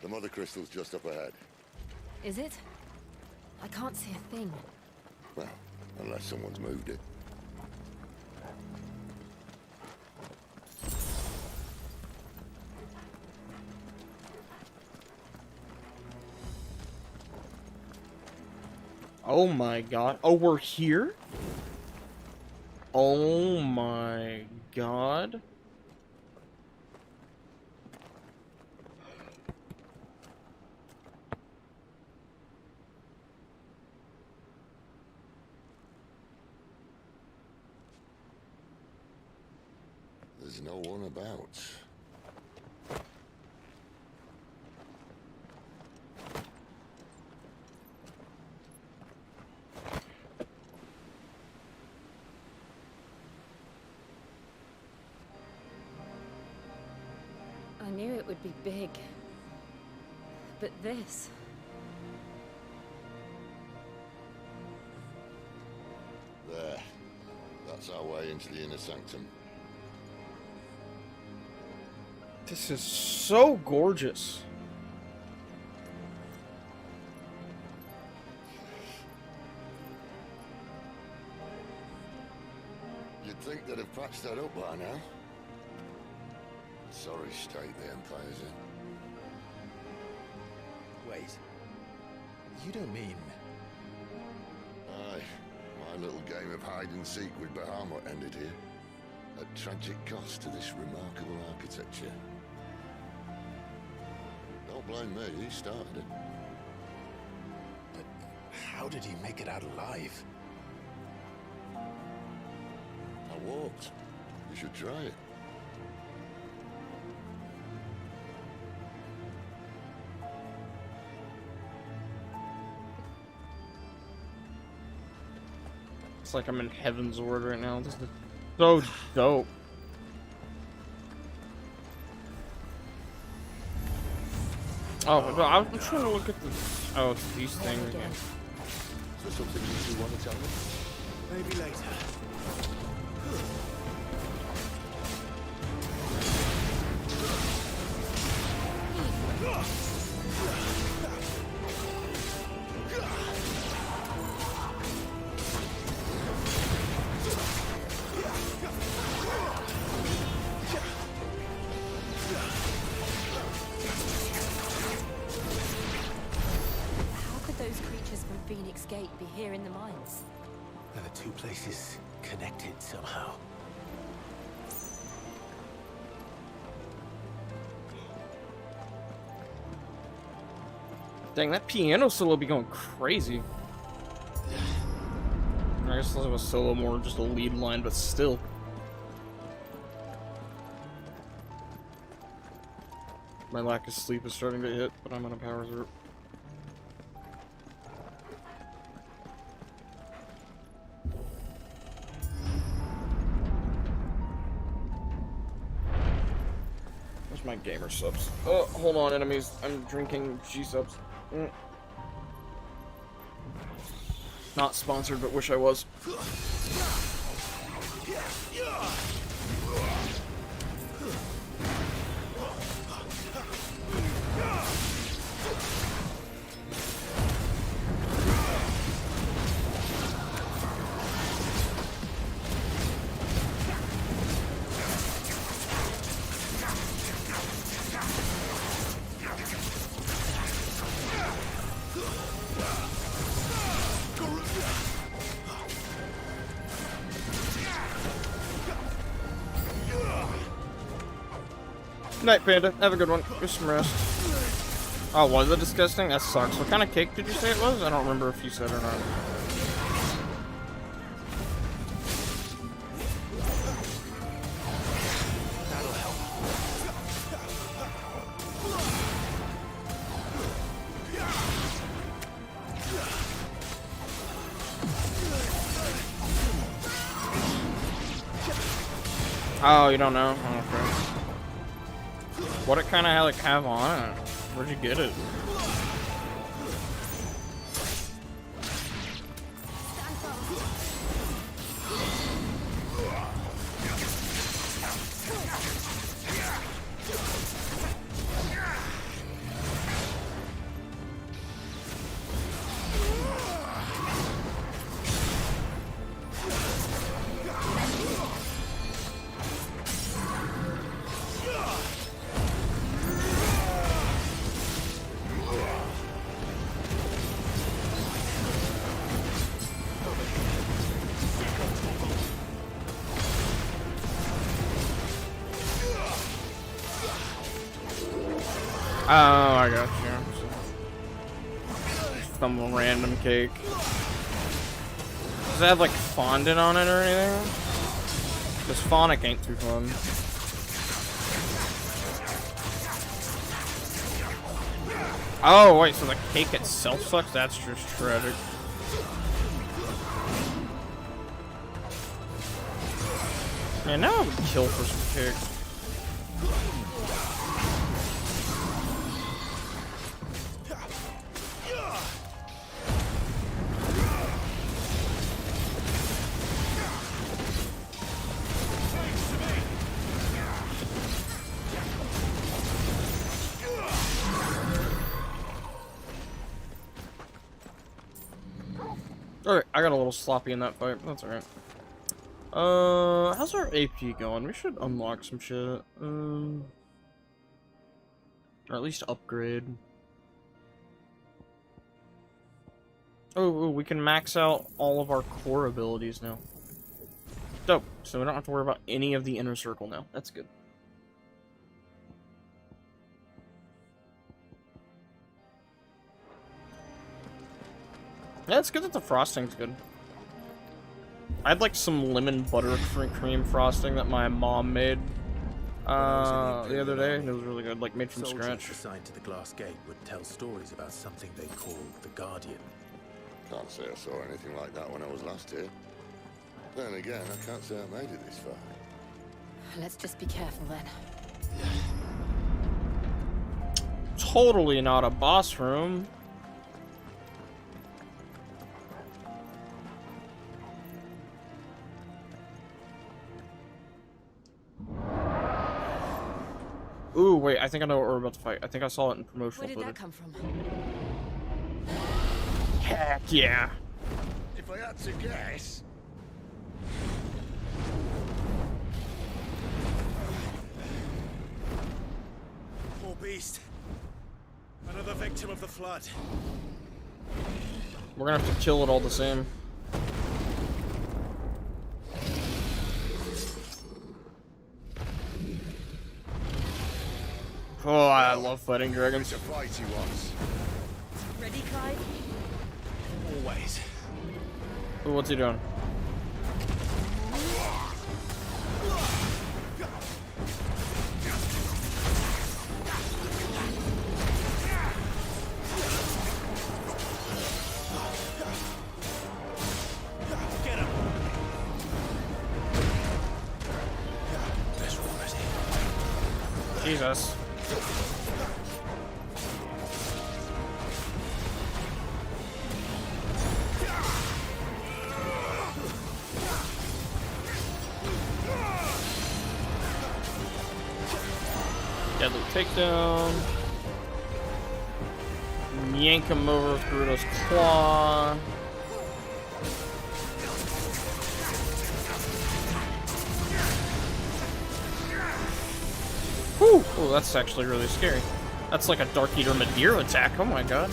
The mother crystal's just up ahead. Is it? I can't see a thing. Well, unless someone's moved it. Oh my god. Oh, we're here? Oh my god. There's no one about. I knew it would be big. But this... There. That's our way into the inner sanctum. This is so gorgeous. You'd think they'd have patched that up by now. Sorry state the Empire's in. Wait. You don't mean... Aye. My little game of hide-and-seek with Bahamut ended here. At tragic cost to this remarkable architecture. Don't blame me, he started it. But how did he make it out alive? I walked. You should try it. It's like I'm in Heaven's Ward right now. This is so dope. Oh, I'm trying to look at the... Oh, it's these things again. Is there something you two want to tell me? Maybe later. Phoenix Gate be here in the mines? Are the two places connected somehow? Dang, that piano solo be going crazy. I guess it was solo more just a lead line, but still. My lack of sleep is starting to hit, but I'm gonna power through. Where's my gamer subs? Oh, hold on, enemies. I'm drinking G-subs. Not sponsored, but wish I was. Night, Panda. Have a good one. Get some rest. Oh, was it disgusting? That sucks. What kind of cake did you say it was? I don't remember if you said or not. That'll help. Oh, you don't know? Oh, okay. What it kind of like have on it? Where'd you get it? Oh, I got you. Some random cake. Does it have like fondant on it or anything? Because phonic ain't too fun. Oh, wait, so the cake itself sucks? That's just tragic. Man, now I would kill for some cake. Alright, I got a little sloppy in that fight. That's alright. How's our AP going? We should unlock some shit. Or at least upgrade. Oh, we can max out all of our core abilities now. Dope. So we don't have to worry about any of the inner circle now. That's good. Yeah, it's good that the frosting's good. I had like some lemon buttercream frosting that my mom made the other day, and it was really good, like made from scratch. Soldiers assigned to the glass gate would tell stories about something they called the Guardian. Can't say I saw anything like that when I was last here. Then again, I can't say I made it this far. Let's just be careful then. Totally not a boss room. Ooh, wait, I think I know what we're about to fight. I think I saw it in promotional footage. Where did that come from? Heck yeah. If I had to guess... Poor beast. Another victim of the flood. We're gonna have to kill it all the same. Oh, I love fighting dragons. It's a fight he wants. Ready, Clive? Always. Ooh, what's he doing? Jesus. Deadly takedown. Yank him over with Gerudo's claw. Whew! Oh, that's actually really scary. That's like a Dark Eater Madeira attack. Oh my god.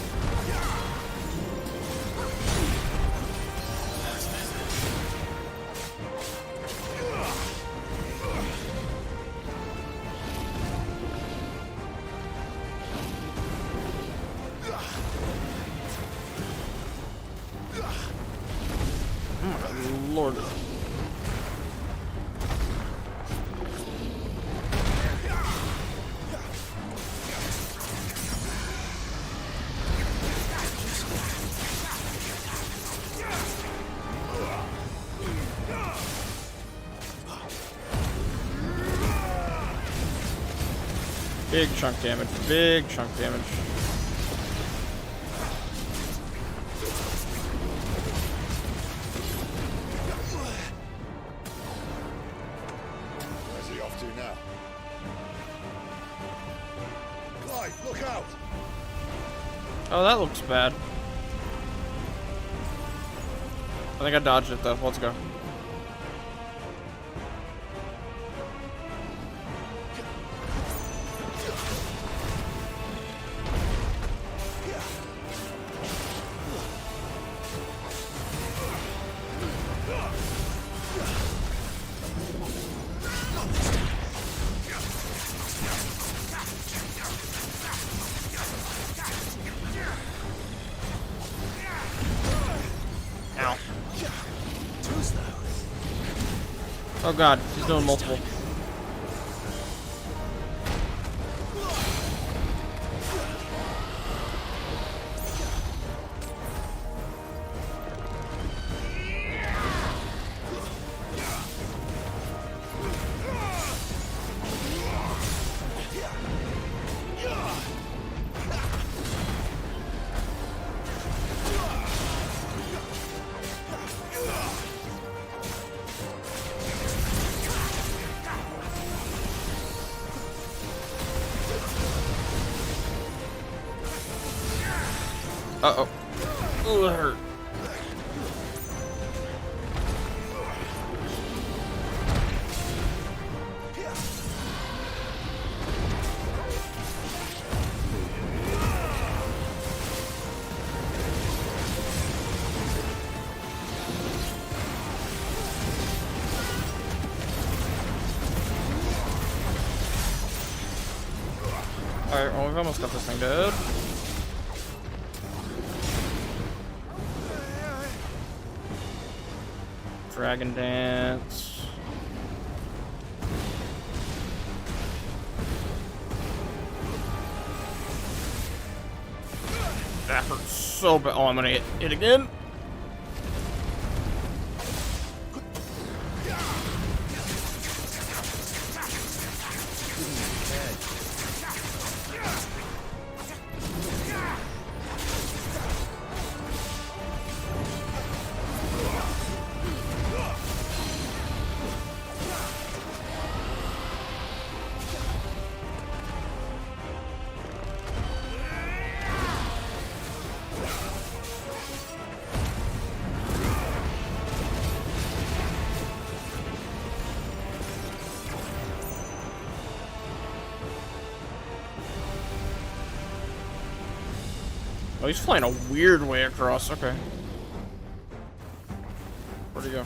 Oh my lord. Big chunk damage, big chunk damage. Where's he off to now? Clyde, look out! Oh, that looks bad. I think I dodged it though. Let's go. Ow. Oh god, he's doing multiple. Uh-oh. Ooh, that hurt. Alright, well, we've almost got this thing dead. Dragon Dance. That hurts so bad. Oh, I'm gonna hit it again. Oh, he's flying a weird way across. Okay. Where'd he go?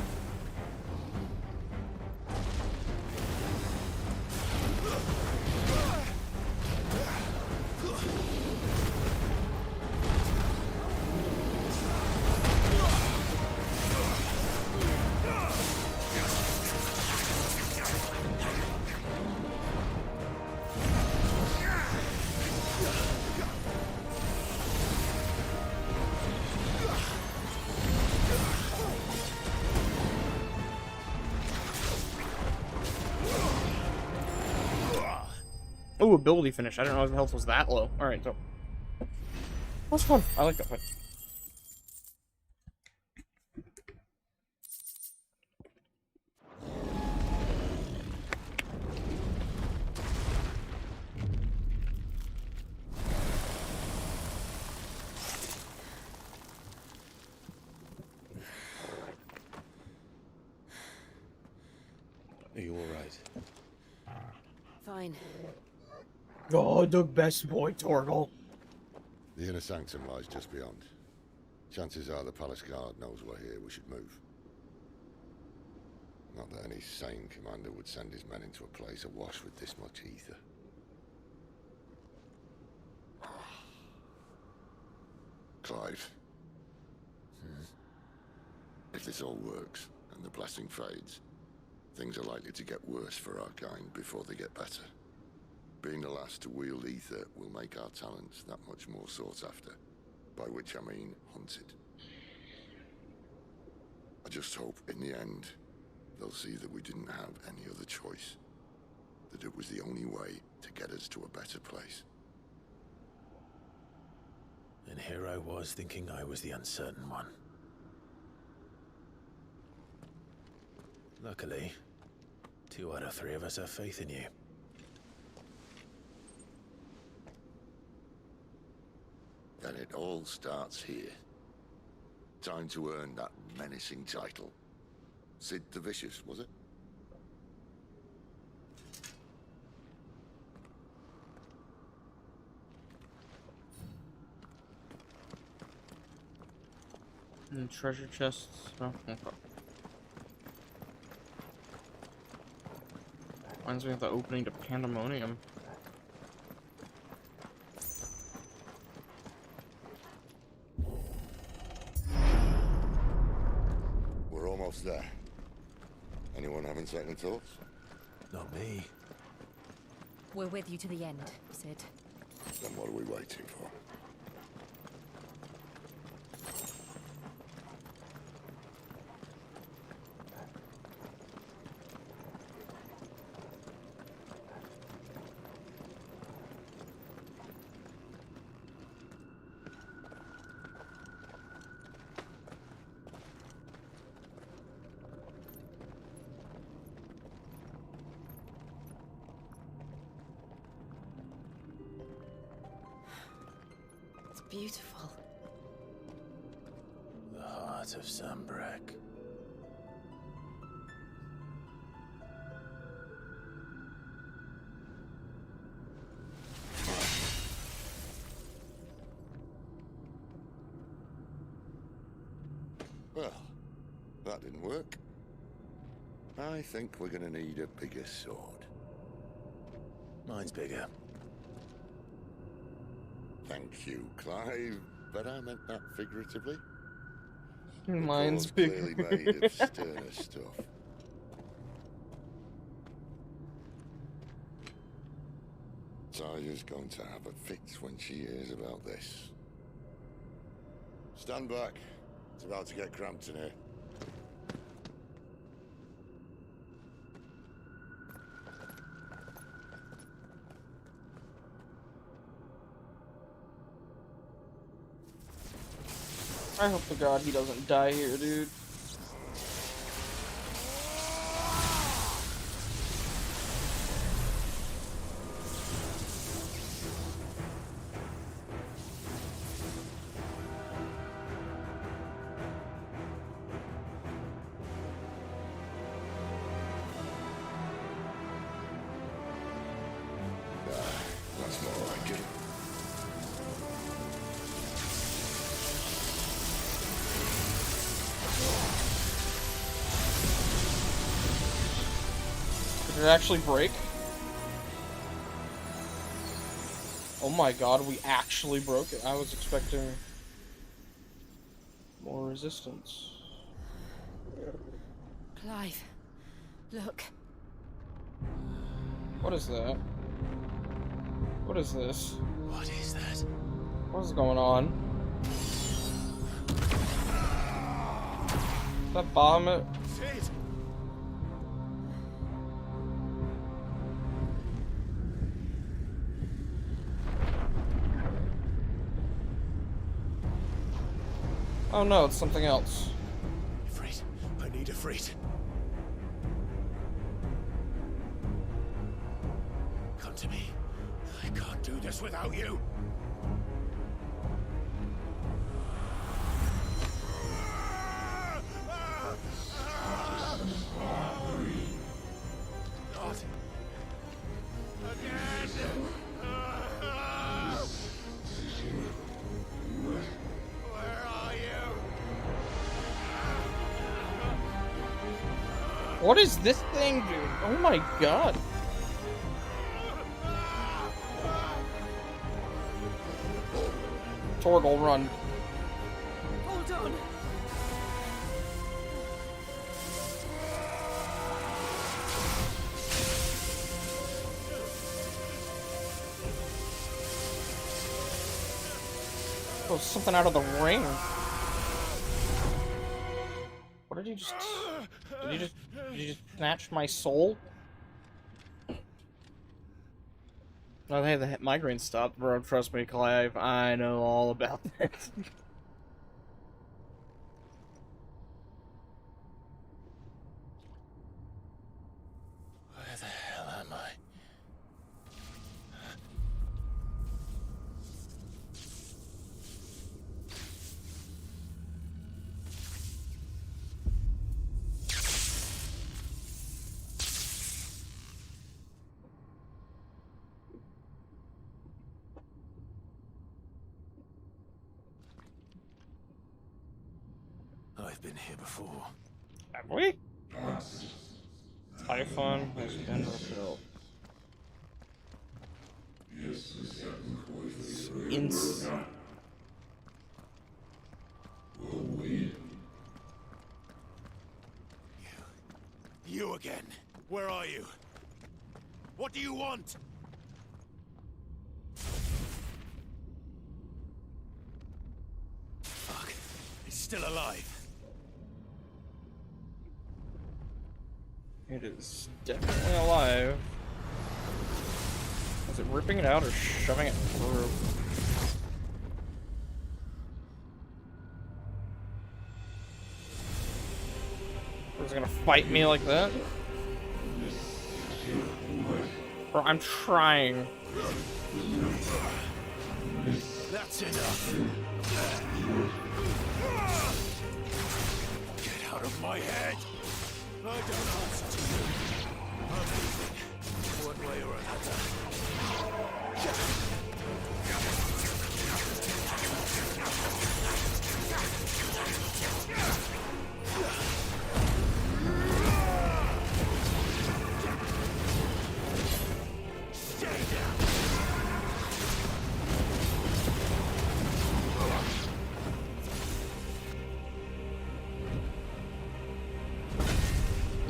Oh, ability finish. I didn't know his health was that low. Alright, so. That's fun. I like that fight. Are you alright? Fine. Oh, the best boy, Torgal. The inner sanctum lies just beyond. Chances are the palace guard knows we're here. We should move. Not that any sane commander would send his men into a place awash with this much ether. Clive. If this all works, and the blessing fades, things are likely to get worse for our kind before they get better. Being the last to wield ether will make our talents that much more sought after, by which I mean hunted. I just hope, in the end, they'll see that we didn't have any other choice. That it was the only way to get us to a better place. And here I was thinking I was the uncertain one. Luckily, 2 out of 3 of us have faith in you. Then it all starts here. Time to earn that menacing title. Sid the Vicious, was it? And treasure chests. Oh, okay. Reminds me of the opening to Pandemonium. We're almost there. Anyone having second thoughts? Not me. We're with you to the end, Sid. Then what are we waiting for? Beautiful. The heart of Sanbreque. Well, that didn't work. I think we're gonna need a bigger sword. Mine's bigger. Thank you, Clive, but I meant that figuratively. Mine's clearly bigger. made of sterner stuff. Talia's going to have a fit when she hears about this. Stand back. It's about to get cramped in here. I hope to God he doesn't die here, dude. That's more like it. Did it actually break? Oh my God, we actually broke it. I was expecting more resistance. Clive, look. What is that? What is this? What is that? What is going on? Is that Bahamut? Sid! Oh no, it's something else. Ifrit, I need Ifrit. Come to me. I can't do this without you. Not again. Where are you? What is this thing, dude? Oh my god. Torgal, run. Hold on. Oh, something out of the ring. What did you just... Did you just snatch my soul? Oh, hey, the migraine stopped, bro. Trust me, Clive. I know all about this. Where the hell am I? I've been here before. Have we? Typhon has been rebuilt. Insane. You again. Where are you? What do you want? Fuck. He's still alive. It is definitely alive. Is it ripping it out or shoving it through? Or is it gonna fight me like that? Bro, I'm trying. That's enough. Get out of my head. I don't answer to you. I'm leaving. One way or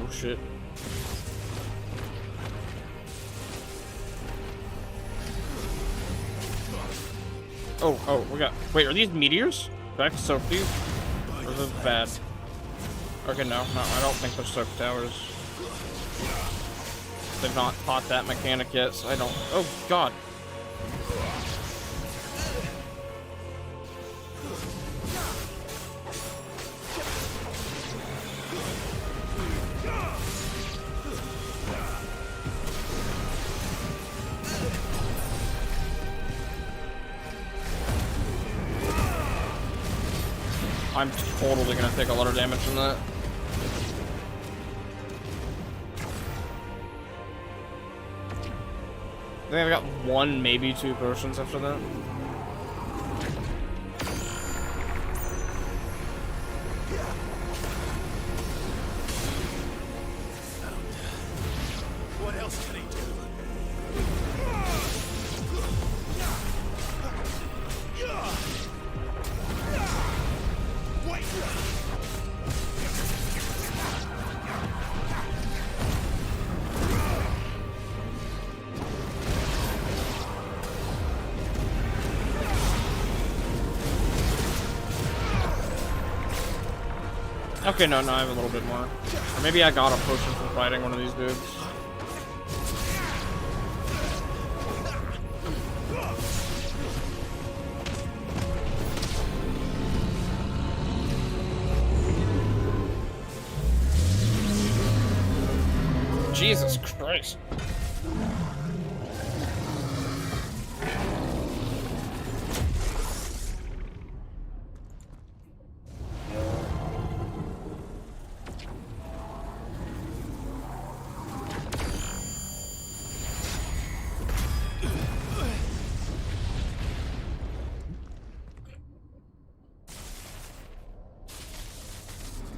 Oh shit. Oh, we got... Wait, are these meteors? Back to Sophie? Or is this bad? Okay, no, I don't think they're soak towers. They've not taught that mechanic yet, so I don't... Oh, God. I'm totally gonna take a lot of damage from that. I think I've got one, maybe two potions after that. what else can he do? Wait! Okay, no, I have a little bit more. Or maybe I got a potion from fighting one of these dudes. Jesus Christ.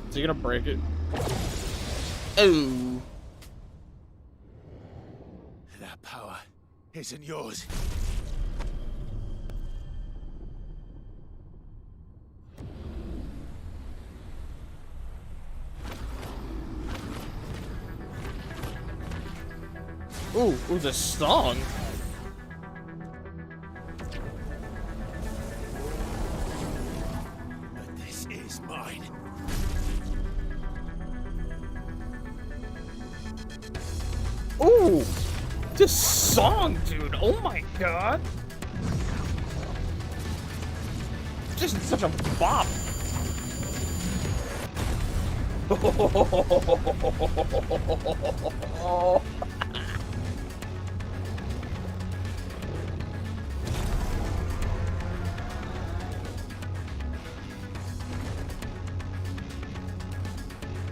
Is he gonna break it? Oh. That power isn't yours. Ooh, the song. But this is mine. Ooh, this song, dude. Oh my god. Just such a bop.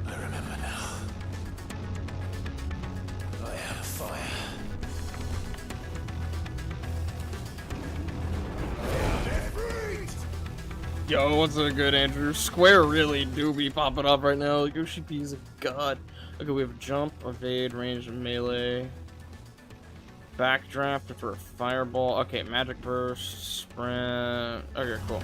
I remember now. I had a fire. Yo, what's so good, Andrew? Square really do be popping up right now. Yoshi P is a god. Okay, we have jump, evade, range, and melee. Backdraft for a fireball. Okay, magic burst, sprint. Okay, cool.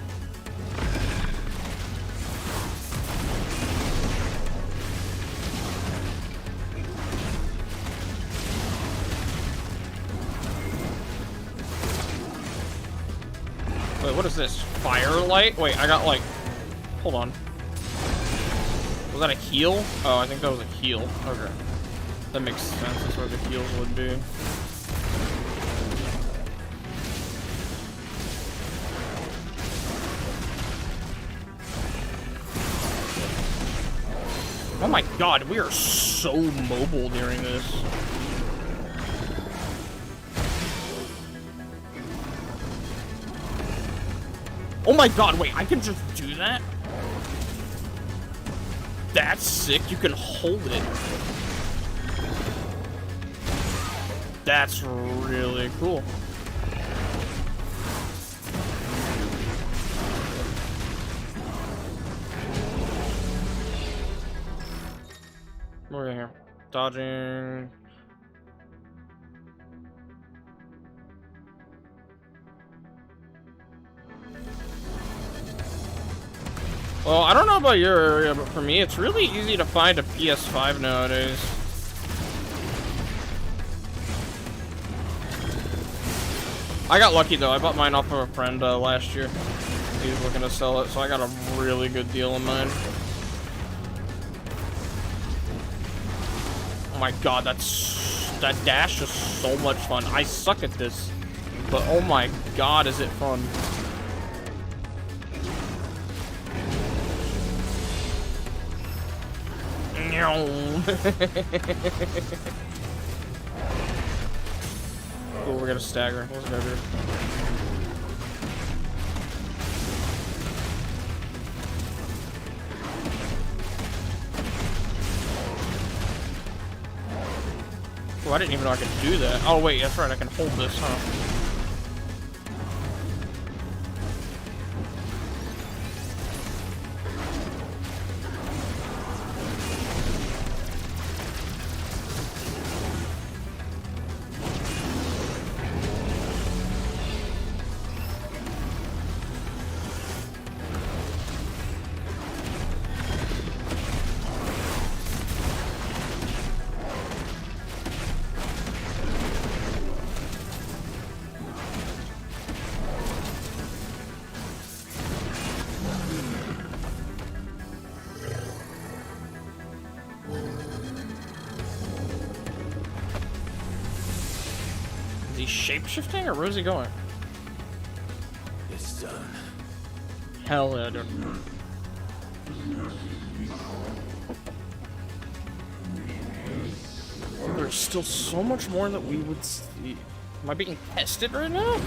Wait, what is this? Firelight? Wait, I got like... Hold on. Was that a heal? Oh, I think that was a heal. Okay. That makes sense. That's where the heals would be. Oh my god, we are so mobile during this. Oh my god, wait, I can just do that? That's sick, you can hold it. That's really cool. We're here. Dodging. Well, I don't know about your area, but for me, it's really easy to find a PS5 nowadays. I got lucky though. I bought mine off of a friend last year. He was looking to sell it, so I got a really good deal on mine. Oh my god, that dash is so much fun. I suck at this, but oh my god, is it fun. Cool, we're gonna stagger. Let's go, dude. Oh, I didn't even know I could do that. Oh wait, that's right, I can hold this, huh? Is he shape-shifting or where's he going? It's done. Hell yeah, dude. there's still so much more that we would see. Am I being tested right now?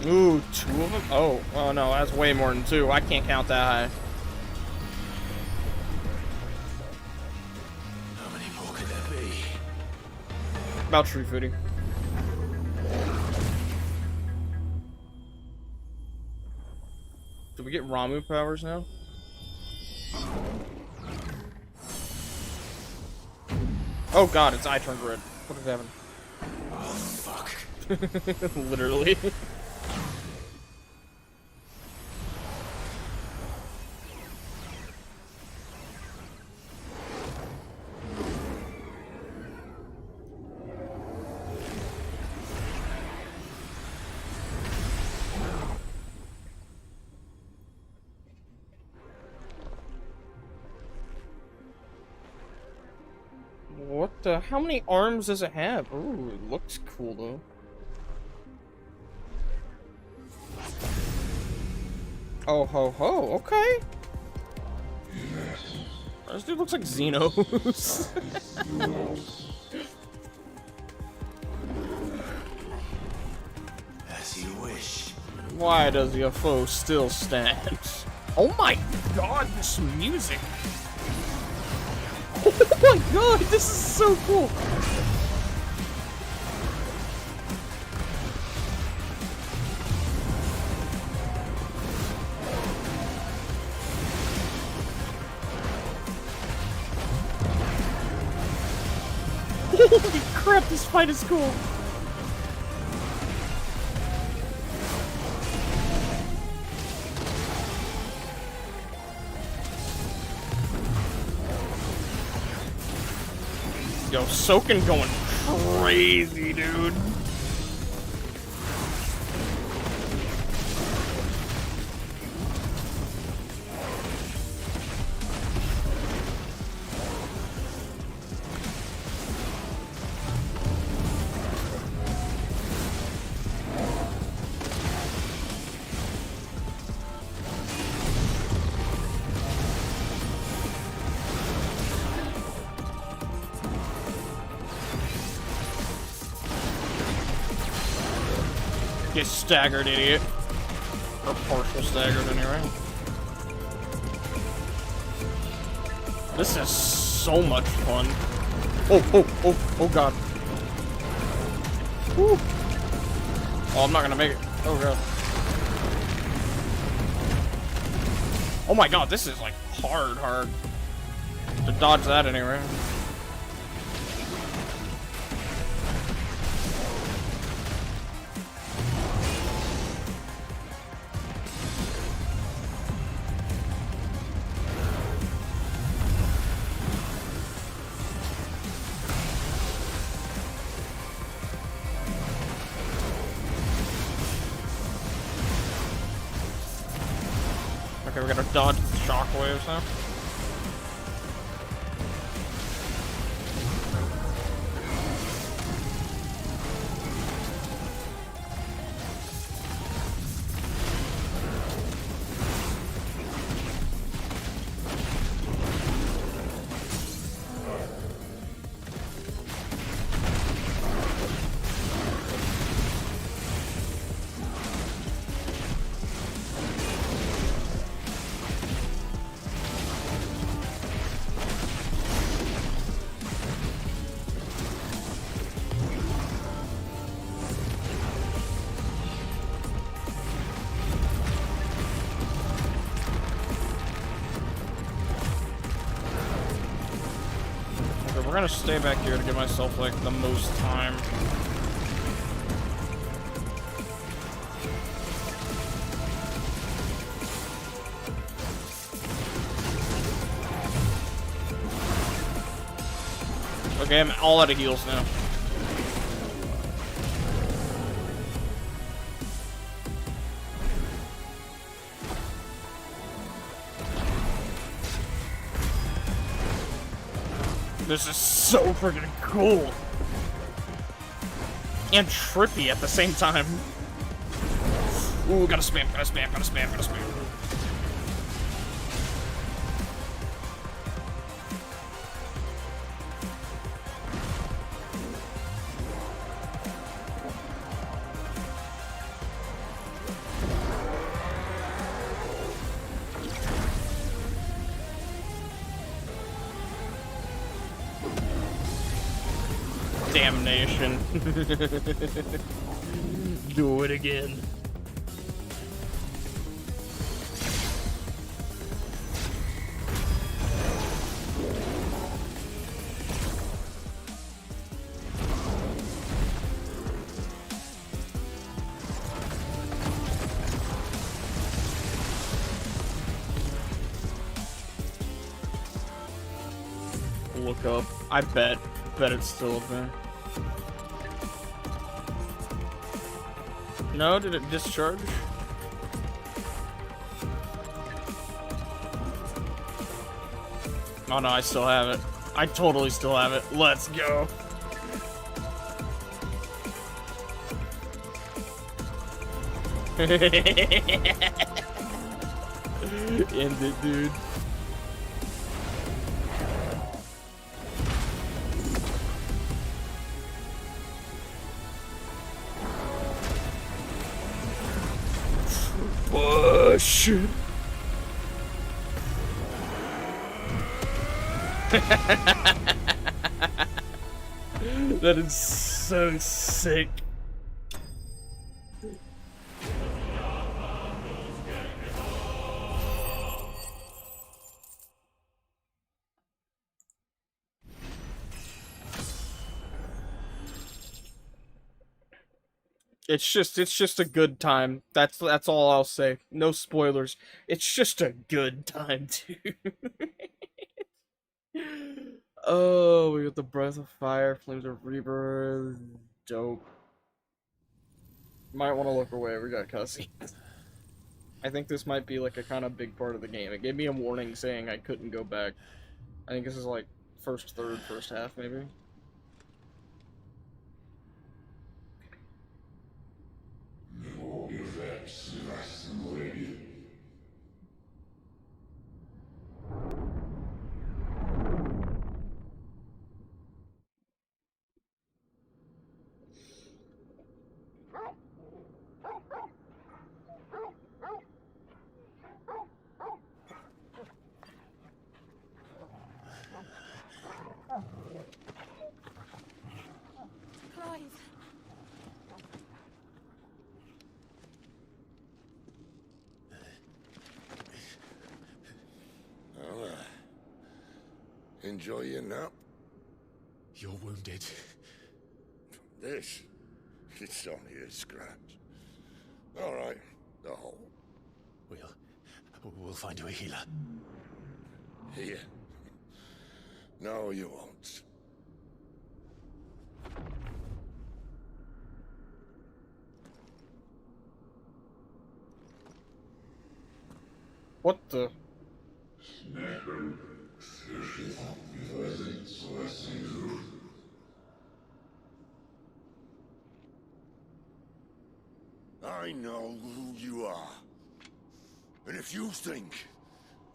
Ooh, 2 of them? Oh no, that's way more than 2. I can't count that high. How many more could there be? About tree footing. Do we get Ramu powers now? Oh god, its eye turned red. What is happening? Oh, fuck. Literally. What the? How many arms does it have? Ooh, it looks cool though. Oh ho ho, okay. This dude looks like Xenos. As you wish. Why does your foe still stand? Oh my god, this music. Oh my god, this is so cool. Holy crap, this fight is cool. Yo, Soken going crazy, dude. Get staggered, idiot. Or partial staggered, anyway. This is so much fun. Oh god. Woo. Oh, I'm not gonna make it. Oh god. Oh my god, this is like hard to dodge that anyway. Okay, we gotta dodge the shockwaves now. We're gonna stay back here to give myself like the most time. Okay, I'm all out of heals now. This is so freaking cool. And trippy at the same time. Ooh, gotta spam. Damnation. Do it again. Look up. I bet it's still up there. No, did it discharge? Oh no, I still have it. I totally still have it. Let's go. End it, dude. Push. That is so sick. It's just a good time. That's all I'll say. No spoilers. It's just a good time, dude. Oh, we got the Breath of Fire, Flames of Rebirth. Dope. Might want to look away. We got cutscenes. I think this might be like a kind of big part of the game. It gave me a warning saying I couldn't go back. I think this is like first half maybe. Clive. Well, enjoy your nap. You're wounded. This? It's only a scratch. All right, the hole. We'll find you a healer. Here. No, you won't. What the? I know who you are. And if you think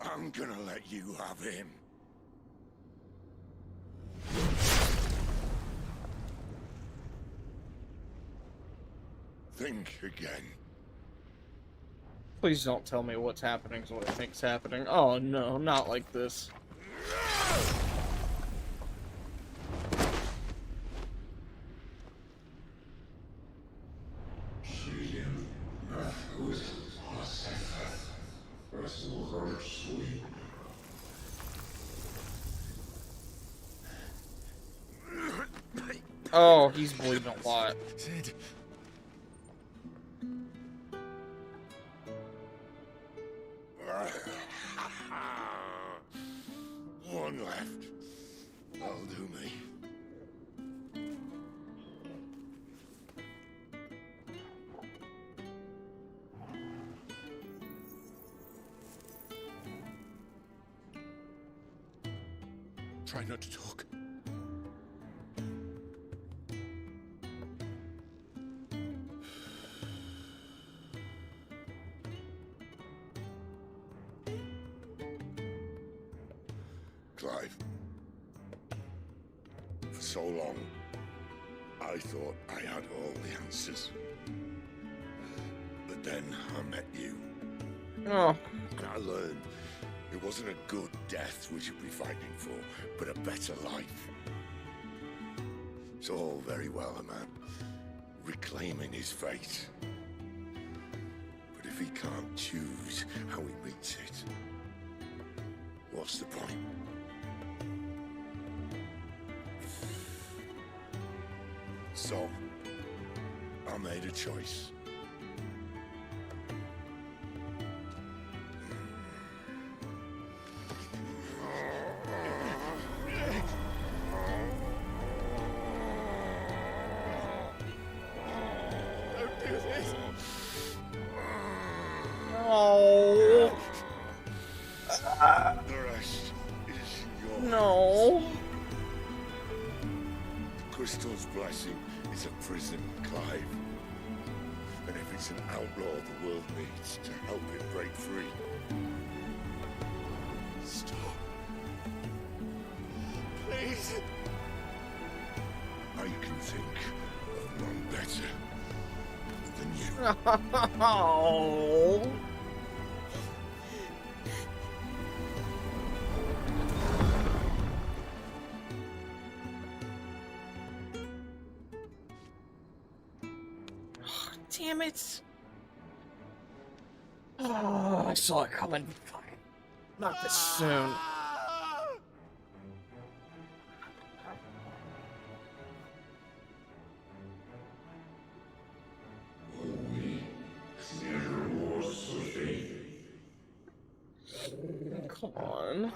I'm gonna let you have him... think again. Please don't tell me what's happening is what I think's happening. Oh no, not like this. Oh, he's bleeding a lot. Sid. One left. That'll do me. Try not to talk. Clive. For so long, I thought I had all the answers. But then I met you. Oh. And I learned it wasn't a good death we should be fighting for, but a better life. It's all very well, a man reclaiming his fate. But if he can't choose how he meets it, what's the point? So, I made a choice. No. The rest is yours. No. The Crystal's blessing is a prison, Clive. And if it's an outlaw the world needs to help it break free. Stop. Please. I can think of none better than you. Oh. Damn it. Oh, I saw it coming. Not this soon. Come on.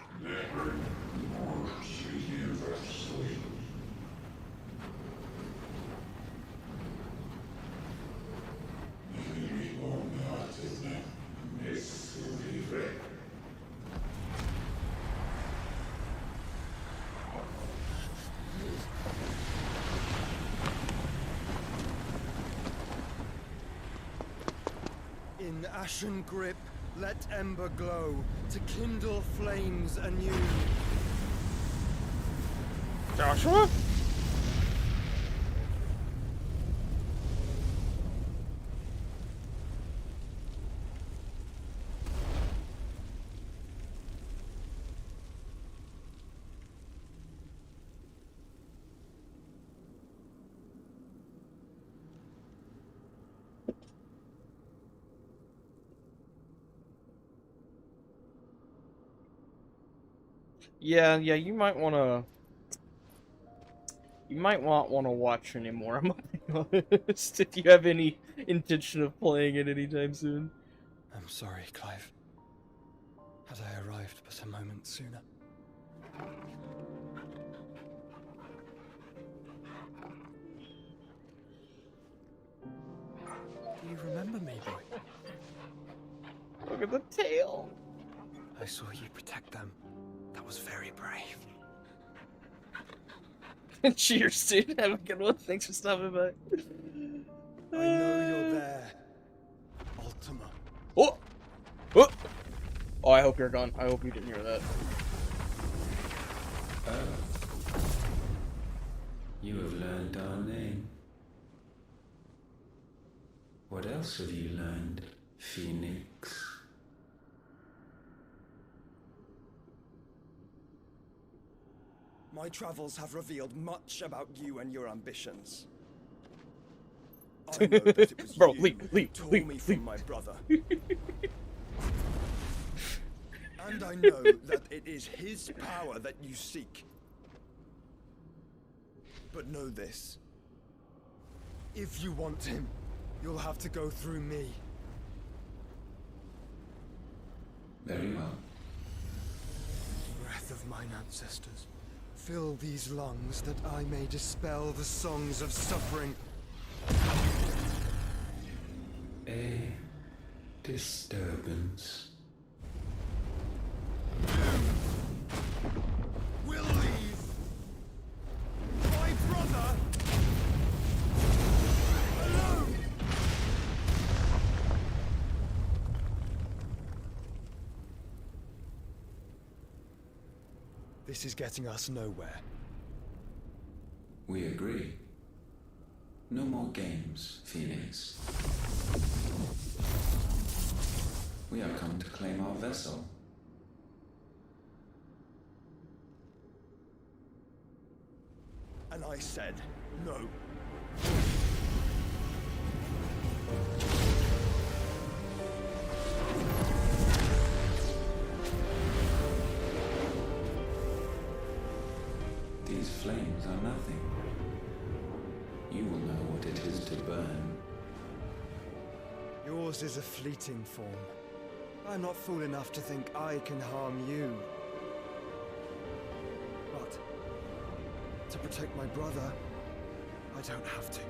In ashen grip, let ember glow, to kindle flames anew. Joshua? Yeah, you might wanna... You might not want to watch anymore, I'm gonna be honest, if you have any intention of playing it anytime soon. I'm sorry, Clive. Had I arrived but a moment sooner. Do you remember me, boy? Look at the tail! I saw you protect them. That was very brave. Cheers, dude. Have a good one. Thanks for stopping by. I know you're there, Ultima. Oh! Oh! Oh, I hope you're gone. I hope you didn't hear that. You have learned our name. What else have you learned, Phoenix? My travels have revealed much about you and your ambitions. I know that it was Bro, you who tore me from my brother. And I know that it is his power that you seek. But know this. If you want him, you'll have to go through me. Very well. Breath of mine ancestors. Fill these lungs that I may dispel the songs of suffering. A disturbance. We'll leave. My brother alone. This is getting us nowhere. We agree. No more games, Phoenix. We have come to claim our vessel. And I said, No. These flames are nothing. You will know what it is to burn. Yours is a fleeting form. I'm not fool enough to think I can harm you. But to protect my brother, I don't have to.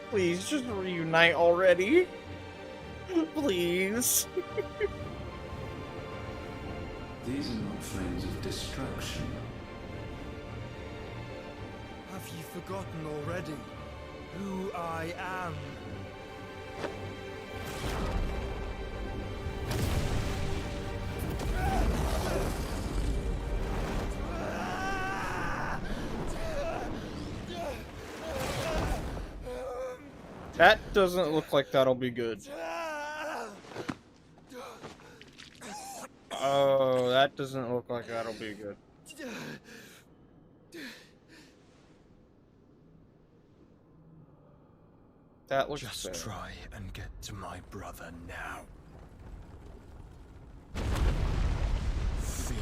Please, just reunite already. Please. These are not flames of destruction. Have you forgotten already who I am? That doesn't look like that'll be good. Oh, that doesn't look like that'll be good. That looks Just bad. try and get to my brother now. Fiend.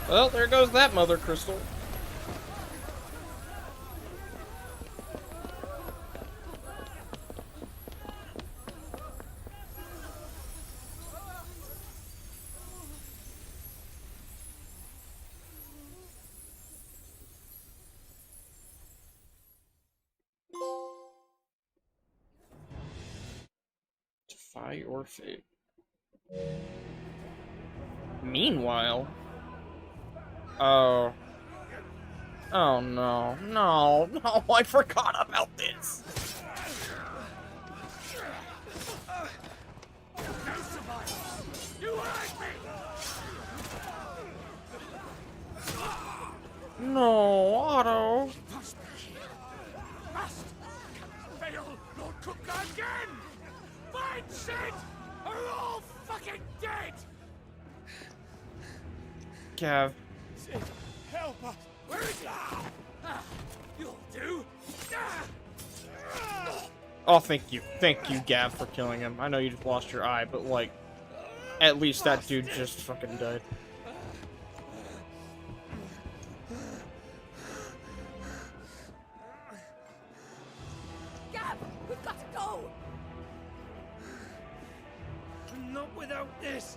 Well, there goes that mother crystal. Defy your fate. Meanwhile... Oh. Oh no. No, no, I forgot about this. No, Otto. Must fail Lord Kukla again! Find Sid! Are all fucking dead! Gav. Sid, help us! Where is he? You'll do! Oh, thank you. Thank you, Gav, for killing him. I know you just lost your eye, but, like, at least that dude just fucking died. Gav, we've got to go! Not without this!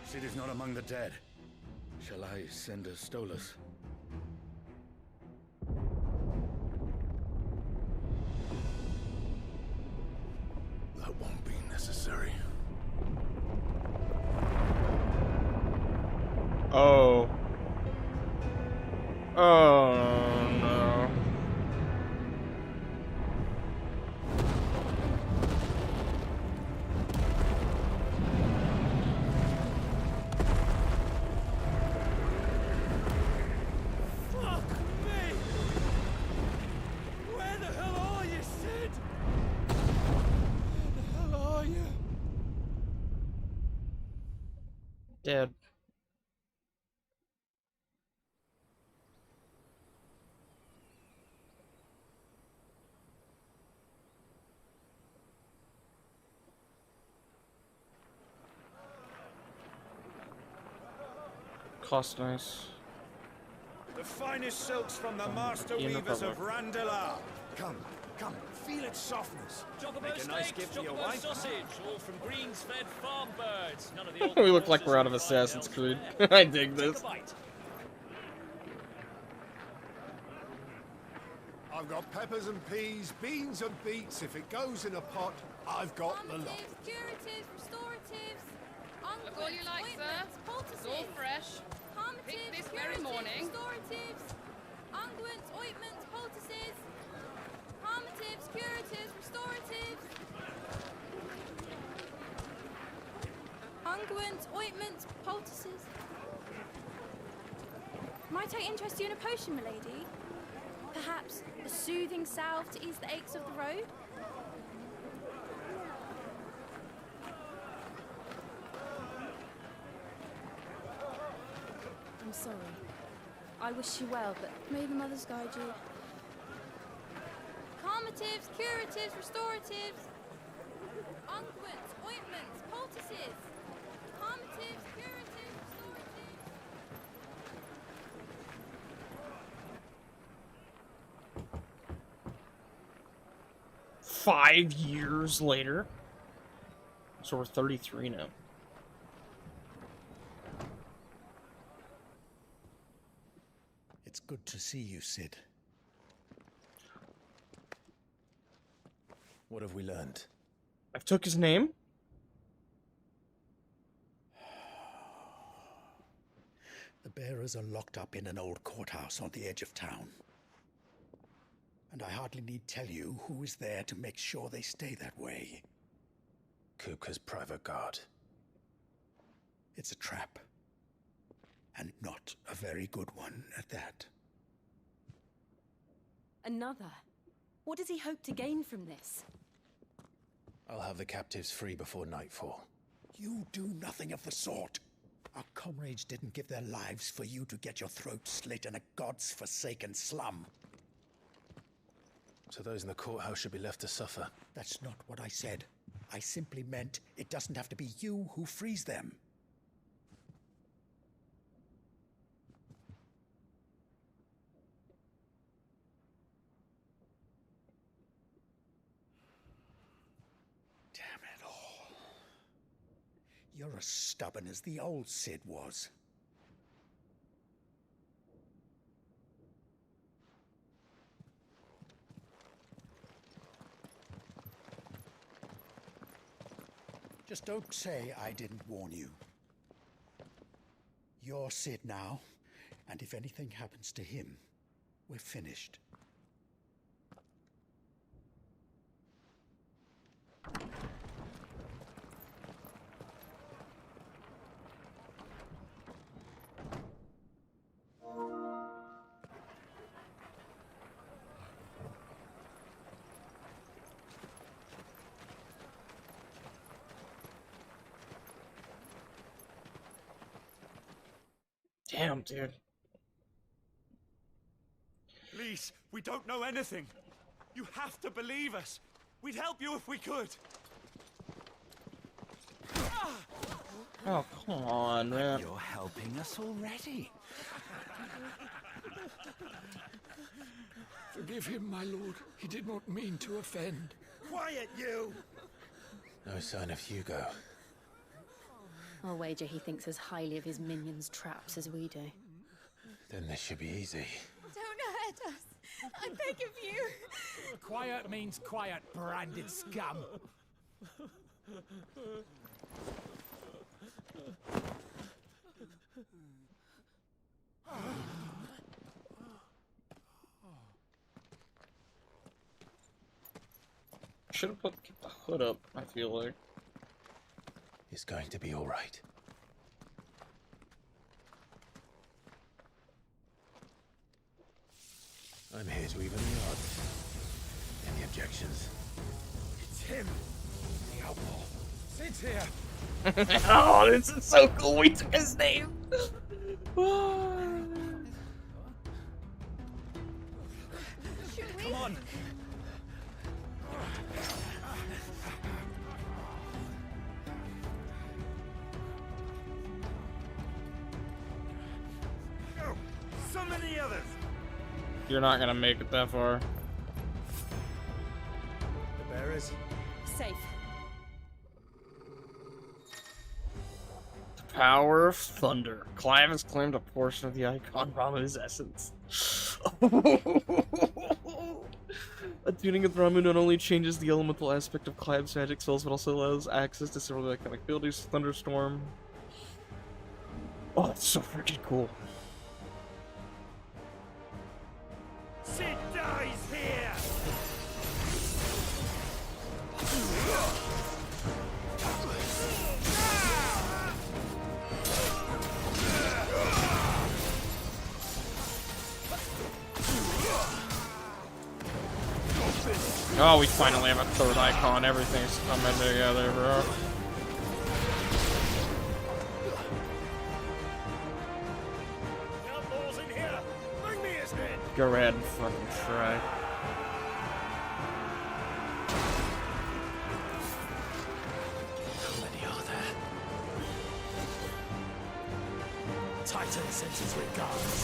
Sid is not among the dead. Shall I send a Stolas? That won't be necessary. Oh. Oh, no. Fuck me! Where the hell are you, Sid? Where the hell are you? Dead. Cost nice. The finest silks from the master In the weavers of public. Randalar. Come, come, feel its softness. Chocobo Make a nice steak, gift for your chocobo wife. sausage, all from greens-fed farm birds. None of the old We look like we're out of Assassin's Creed. I dig this. I've got peppers and peas, beans and beets. If it goes in a pot, I've got the lot. Curatives, restoratives, Look all you like, sir. It's all fresh. Picked this very morning. Restoratives, unguents, ointments, poultices, harmatives, curatives, restoratives, unguents, ointments, poultices. Might I interest you in a potion, milady? Perhaps a soothing salve to ease the aches of the road? I'm sorry. I wish you well, but may the mothers guide you. Calmatives, curatives, restoratives, unguents, ointments, poultices, calmatives, curatives, restoratives. 5 years later. So we're 33 now. It's good to see you, Cid. What have we learned? I've took his name. The bearers are locked up in an old courthouse on the edge of town. And I hardly need tell you who is there to make sure they stay that way. Kupka's private guard. It's a trap. And not a very good one at that. Another? What does he hope to gain from this? I'll have the captives free before nightfall. You do nothing of the sort. Our comrades didn't give their lives for you to get your throat slit in a god's forsaken slum. So those in the courthouse should be left to suffer. That's not what I said. I simply meant it doesn't have to be you who frees them. Damn it all. You're as stubborn as the old Cid was. Just don't say I didn't warn you. You're Cid now, and if anything happens to him, we're finished. Damn, dude. Please, we don't know anything. You have to believe us. We'd help you if we could. Oh, come on, man. You're helping us already. Forgive him, my lord. He did not mean to offend. Quiet, you! No sign of Hugo. I'll wager he thinks as highly of his minions' traps as we do. Then this should be easy. Don't hurt us. I beg of you. Quiet means quiet, branded scum. Should have put the hood up, I feel like. It's going to be all right. I'm here to even the odds. Any objections? It's him, the outlaw. Sid's here. Oh, this is so cool. We took his name. Come on. Oh, so many others. You're not gonna make it that far. bearers? Safe. The power of thunder. Clive has claimed a portion of the icon Ramu's essence. Attuning with Ramu not only changes the elemental aspect of Clive's magic spells, but also allows access to several iconic abilities. Thunderstorm. Oh, that's so freaking cool. Sid dies here! Oh, we finally have a third icon. Everything's coming together, bro. Outlaws in here! Bring me his head! Go ahead and fucking try. How many are there? Titan sends his regards.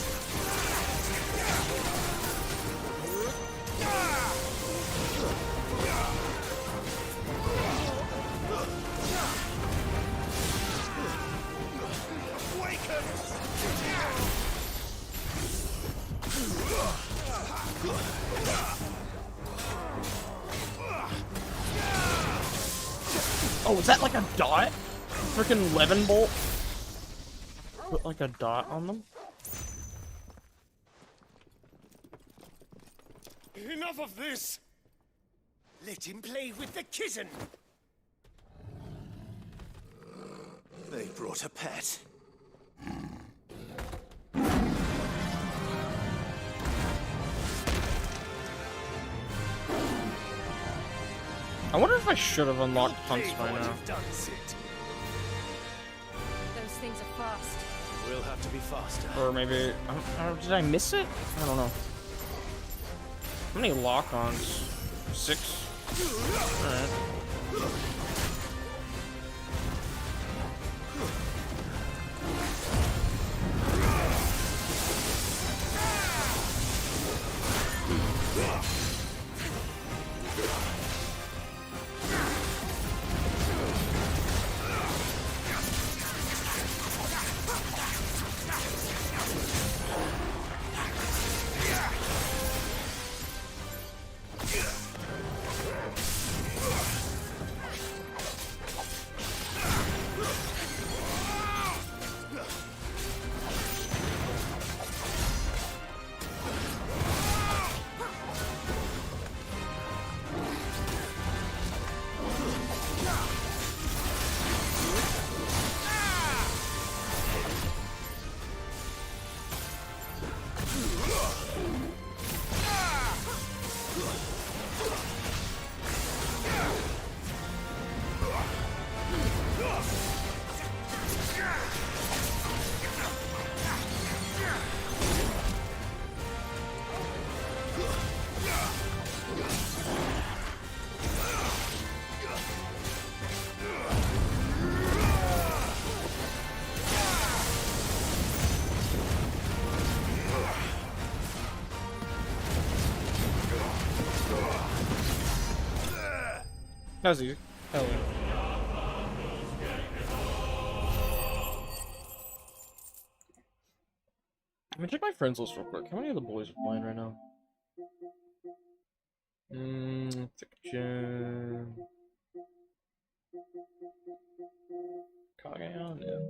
Oh, is that like a dot? Freaking Levin bolt? Put like a dot on them? Enough of this! Let him play with the kitten! They brought a pet. I wonder if I should have unlocked hunts by now. Those things are fast. We'll have to be faster. Or maybe... did I miss it? I don't know. How many lock-ons? 6? Alright. That was easy. Hell yeah. Let me check my friends list real quick. How many of the boys are playing right now? Thick-Gen. Kagayan, yeah.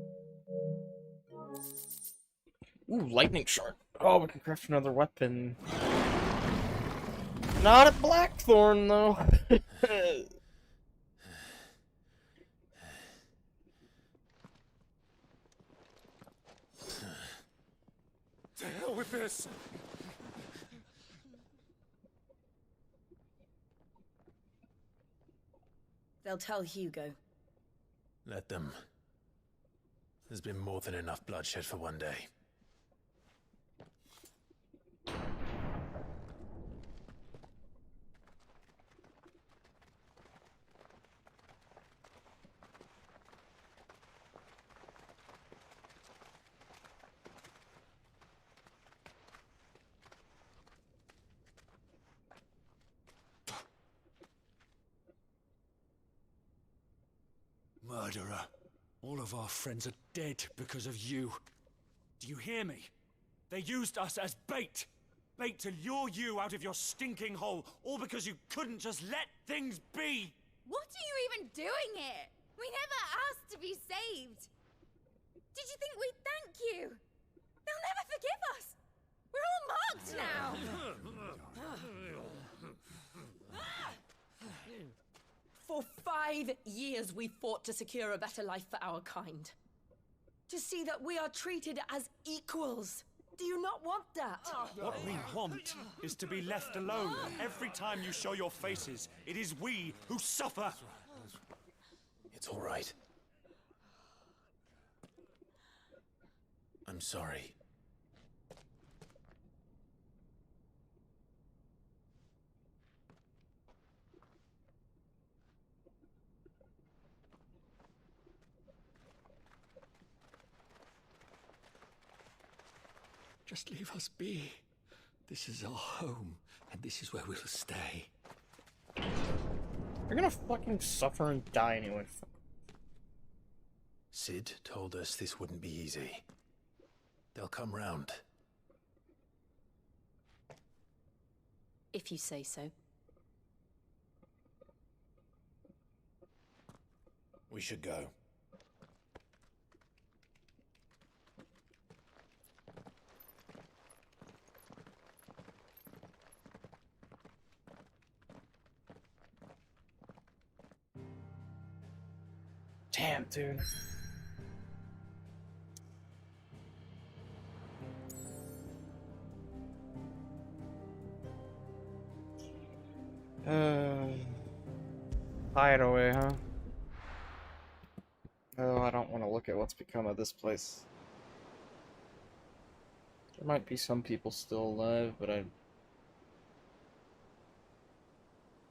Ooh, lightning shark. Oh, we can craft another weapon. Not a Blackthorn, though. To hell with this! They'll tell Hugo. Let them. There's been more than enough bloodshed for one day. murderer. All of our friends are dead because of you. Do you hear me? They used us as bait. Bait to lure you out of your stinking hole, all because you couldn't just let things be. What are you even doing here? We never asked to be saved. Did you think we'd thank you? They'll never forgive us. We're all marked now. For 5 years we fought to secure a better life for our kind. To see that we are treated as equals. Do you not want that? What we want is to be left alone. Every time you show your faces, it is we who suffer. It's all right. I'm sorry. Just leave us be. This is our home, and this is where we'll stay. You're gonna fucking suffer and die anyway. Sid told us this wouldn't be easy. They'll come round. If you say so. We should go. Damn, dude. Hide away, huh? Oh, I don't want to look at what's become of this place. There might be some people still alive, but I...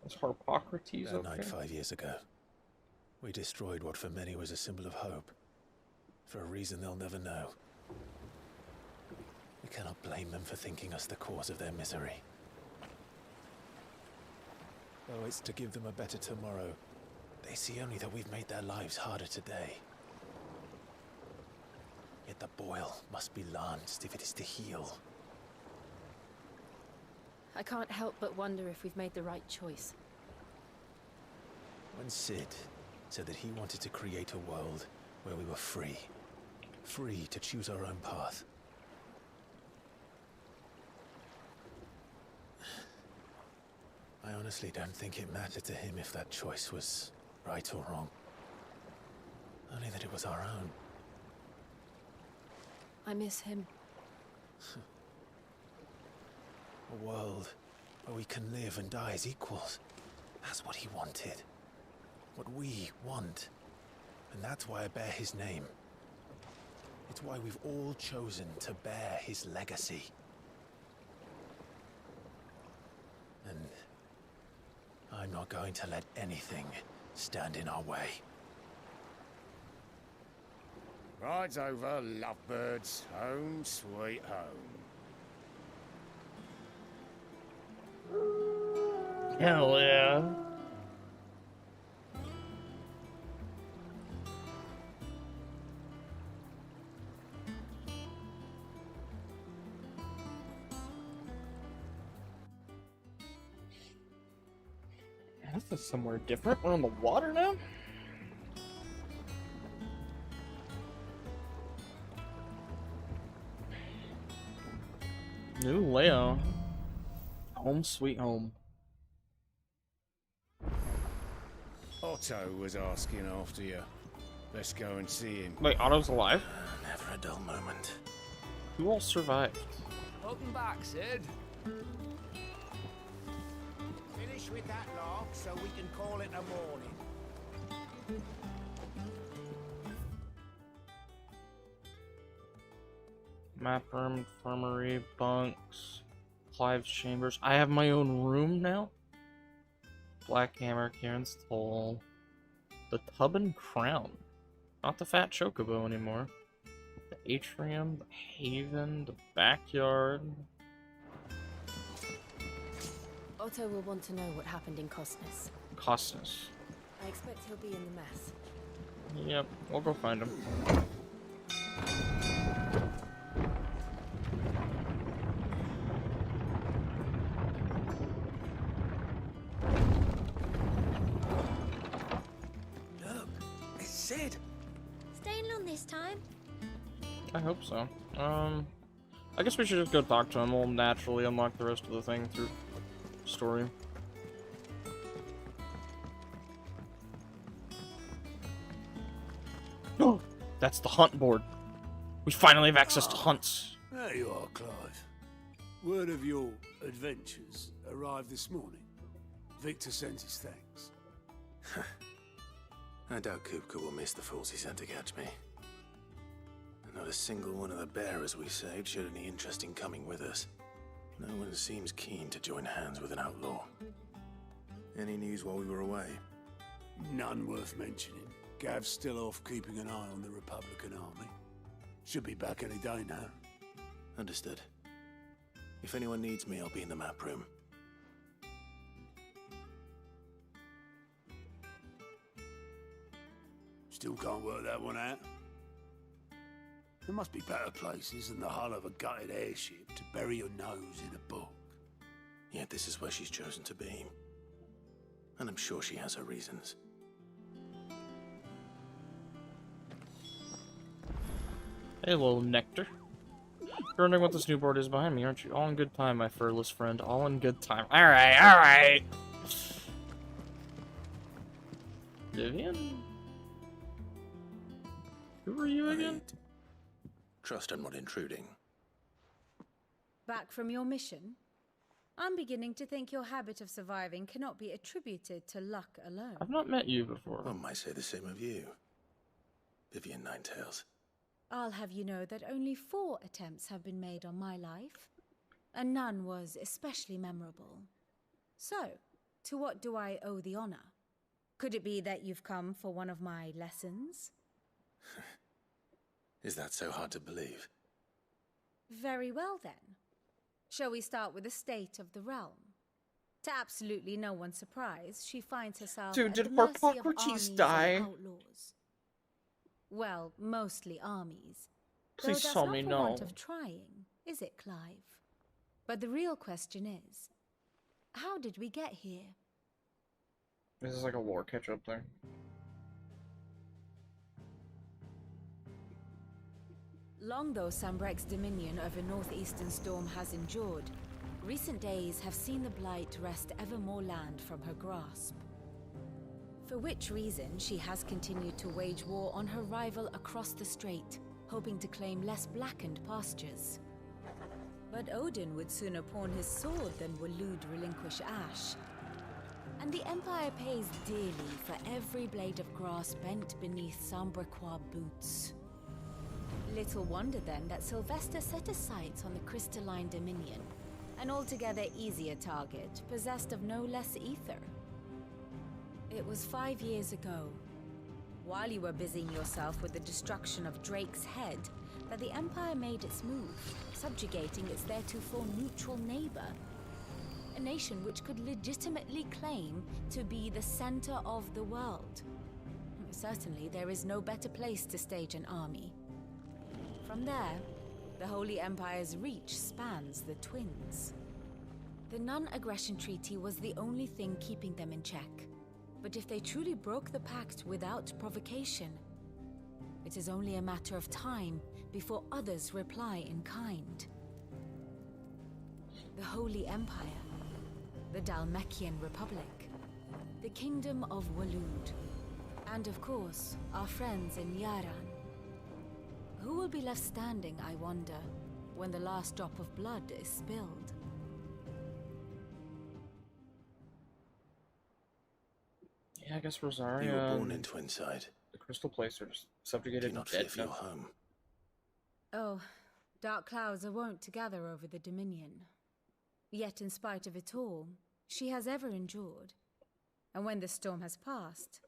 Was Harpocrates That okay? night 5 years ago, we destroyed what for many was a symbol of hope. For a reason they'll never know. We cannot blame them for thinking us the cause of their misery. Though it's to give them a better tomorrow, they see only that we've made their lives harder today. Yet the boil must be lanced if it is to heal. I can't help but wonder if we've made the right choice. When Sid said that he wanted to create a world where we were free. Free to choose our own path. I honestly don't think it mattered to him if that choice was right or wrong. Only that it was our own. I miss him. A world where we can live and die as equals. That's what he wanted. What we want. And that's why I bear his name. It's why we've all chosen to bear his legacy. And I'm not going to let anything stand in our way. Ride's over, lovebirds. Home sweet home. Hell yeah. This is somewhere different. We're on the water now? New layout. Home sweet home. Otto was asking after you. Let's go and see him. Wait, Otto's alive? Never a dull moment. Who all survived? Welcome back, Sid. Finish with that log so we can call it a morning. Map room, infirmary, bunks, Clive's chambers. I have my own room now? Black Hammer, Kieran's Toll. The Tub and Crown. Not the Fat Chocobo anymore. The Atrium, the Haven, the Backyard. Otto will want to know what happened in Costness. Costness. I expect he'll be in the mess. Yep, we'll go find him. Look, it's Sid. Staying long this time? I hope so. I guess we should just go talk to him. We'll naturally unlock the rest of the thing through story. Oh, that's the hunt board. We finally have access to hunts. There you are, Clive. Word of your adventures arrived this morning. Victor sends his thanks. I doubt Kupka will miss the fools he sent to catch me. Not a single one of the bearers we saved showed any interest in coming with us. No one seems keen to join hands with an outlaw. Any news while we were away? None worth mentioning. Gav's still off keeping an eye on the Republican army. Should be back any day now. Understood. If anyone needs me, I'll be in the map room. Still can't work that one out? There must be better places than the hull of a gutted airship to bury your nose in a book. Yet this is where she's chosen to be. And I'm sure she has her reasons. Hey, little Nectar. You're wondering what this new board is behind me, aren't you? All in good time, my furless friend. All in good time. Alright, alright! Vivian? Who are you again? Trust I'm not intruding. Back from your mission? I'm beginning to think your habit of surviving cannot be attributed to luck alone. I've not met you before. One might say the same of you, Vivian Ninetails. I'll have you know that only 4 attempts have been made on my life, and none was especially memorable. So, to what do I owe the honor? Could it be that you've come for one of my lessons? Is that so hard to believe? Very well then. Shall we start with the state of the realm? To absolutely no one's surprise, she finds herself Dude, at did the mercy of Hippocrates armies die? and outlaws. Well, mostly armies. Though Please that's tell not me for no. want of trying, is it, Clive? But the real question is, how did we get here? This is like a war catch-up thing. Long though Sambrek's dominion over northeastern Storm has endured, recent days have seen the Blight wrest ever more land from her grasp. For which reason she has continued to wage war on her rival across the strait, hoping to claim less blackened pastures. But Odin would sooner pawn his sword than Waloed relinquish Ash. And the Empire pays dearly for every blade of grass bent beneath Sambrequois boots. Little wonder then that Sylvester set his sights on the Crystalline Dominion, an altogether easier target, possessed of no less ether. It was 5 years ago, while you were busying yourself with the destruction of Drake's head, that the Empire made its move, subjugating its theretofore neutral neighbor. A nation which could legitimately claim to be the center of the world. Certainly, there is no better place to stage an army. From there, the Holy Empire's reach spans the Twins. The non-aggression treaty was the only thing keeping them in check. But if they truly broke the pact without provocation, it is only a matter of time before others reply in kind. The Holy Empire, the Dhalmekian Republic, the Kingdom of Waloed, and of course, our friends in Yaran. Who will be left standing, I wonder, when the last drop of blood is spilled? Yeah, I guess Rosaria. You were born in Twinside. The Crystal Placers subjugated Do not dead fear for your home. Oh, dark clouds are wont to gather over the Dominion. Yet in spite of it all, she has ever endured. And when the storm has passed,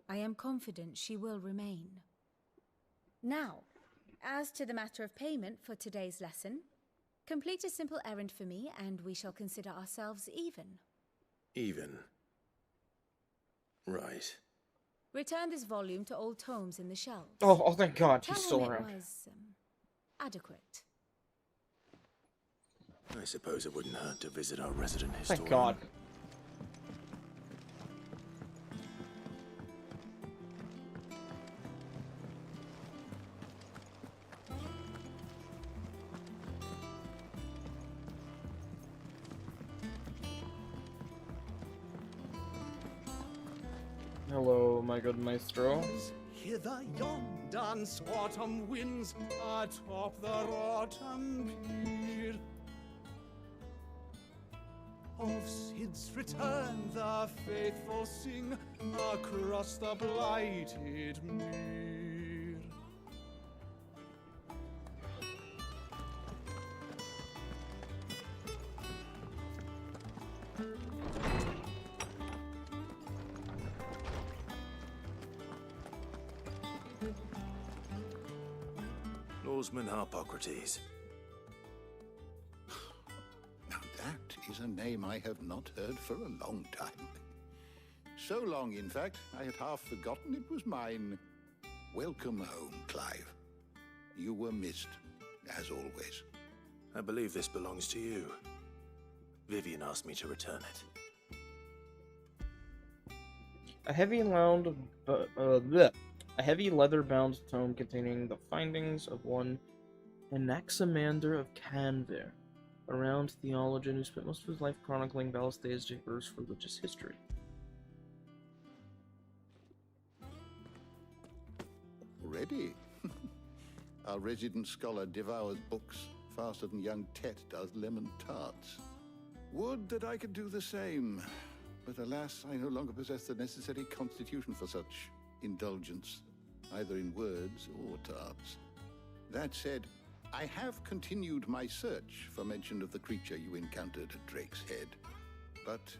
I am confident she will remain. Now, as to the matter of payment for today's lesson, complete a simple errand for me and we shall consider ourselves even. Even. Right. Return this volume to old tomes in the shelves. Oh, thank God, Tell he's still him around. It was adequate. I suppose it wouldn't hurt to visit our resident historian. Thank God. Hello, my good maestro. Hither yon dance autumn winds atop the rotten pier. Of Sid's return the faithful sing across the blighted mere. Lawsman Harpocrates. Now that is a name I have not heard for a long time. So long, in fact, I had half forgotten it was mine. Welcome home, Clive. You were missed, as always. I believe this belongs to you. Vivian asked me to return it. A heavy leather-bound tome containing the findings of one Anaximander of Canver, a renowned theologian who spent most of his life chronicling Valistae's diverse religious history. Ready? Our resident scholar devours books faster than young Tet does lemon tarts. Would that I could do the same, but alas, I no longer possess the necessary constitution for such indulgence, either in words or tarts. That said, I have continued my search for mention of the creature you encountered at Drake's Head, but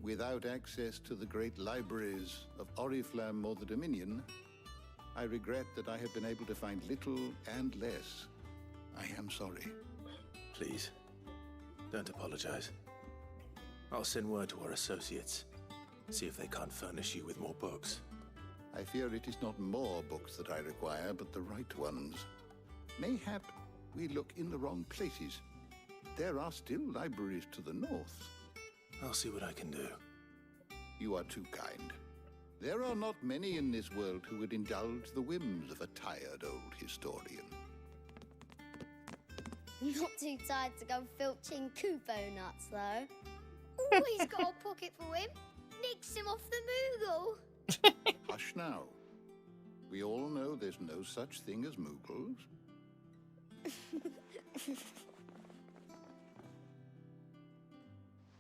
without access to the great libraries of Oriflamme or the Dominion, I regret that I have been able to find little and less. I am sorry. Please, don't apologize. I'll send word to our associates, see if they can't furnish you with more books. I fear it is not more books that I require, but the right ones. Mayhap we look in the wrong places. There are still libraries to the north. I'll see what I can do. You are too kind. There are not many in this world who would indulge the whims of a tired old historian. Not too tired to go filching Kupo nuts, though. Always got a pocket for him. Nicks him off the Moogle. Hush now. We all know there's no such thing as Moogles.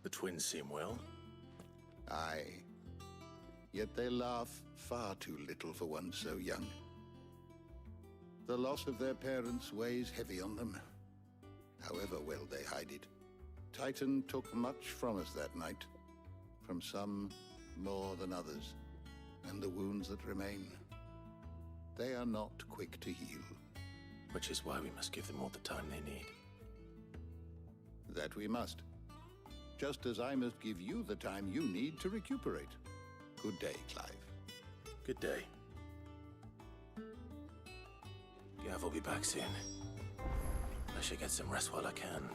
The twins seem well. Aye. Yet they laugh far too little for one so young. The loss of their parents weighs heavy on them, however well they hide it. Titan took much from us that night, from some more than others, and the wounds that remain, they are not quick to heal. Which is why we must give them all the time they need. That we must. Just as I must give you the time you need to recuperate. Good day, Clive. Good day. Gav will be back soon. I should get some rest while I can.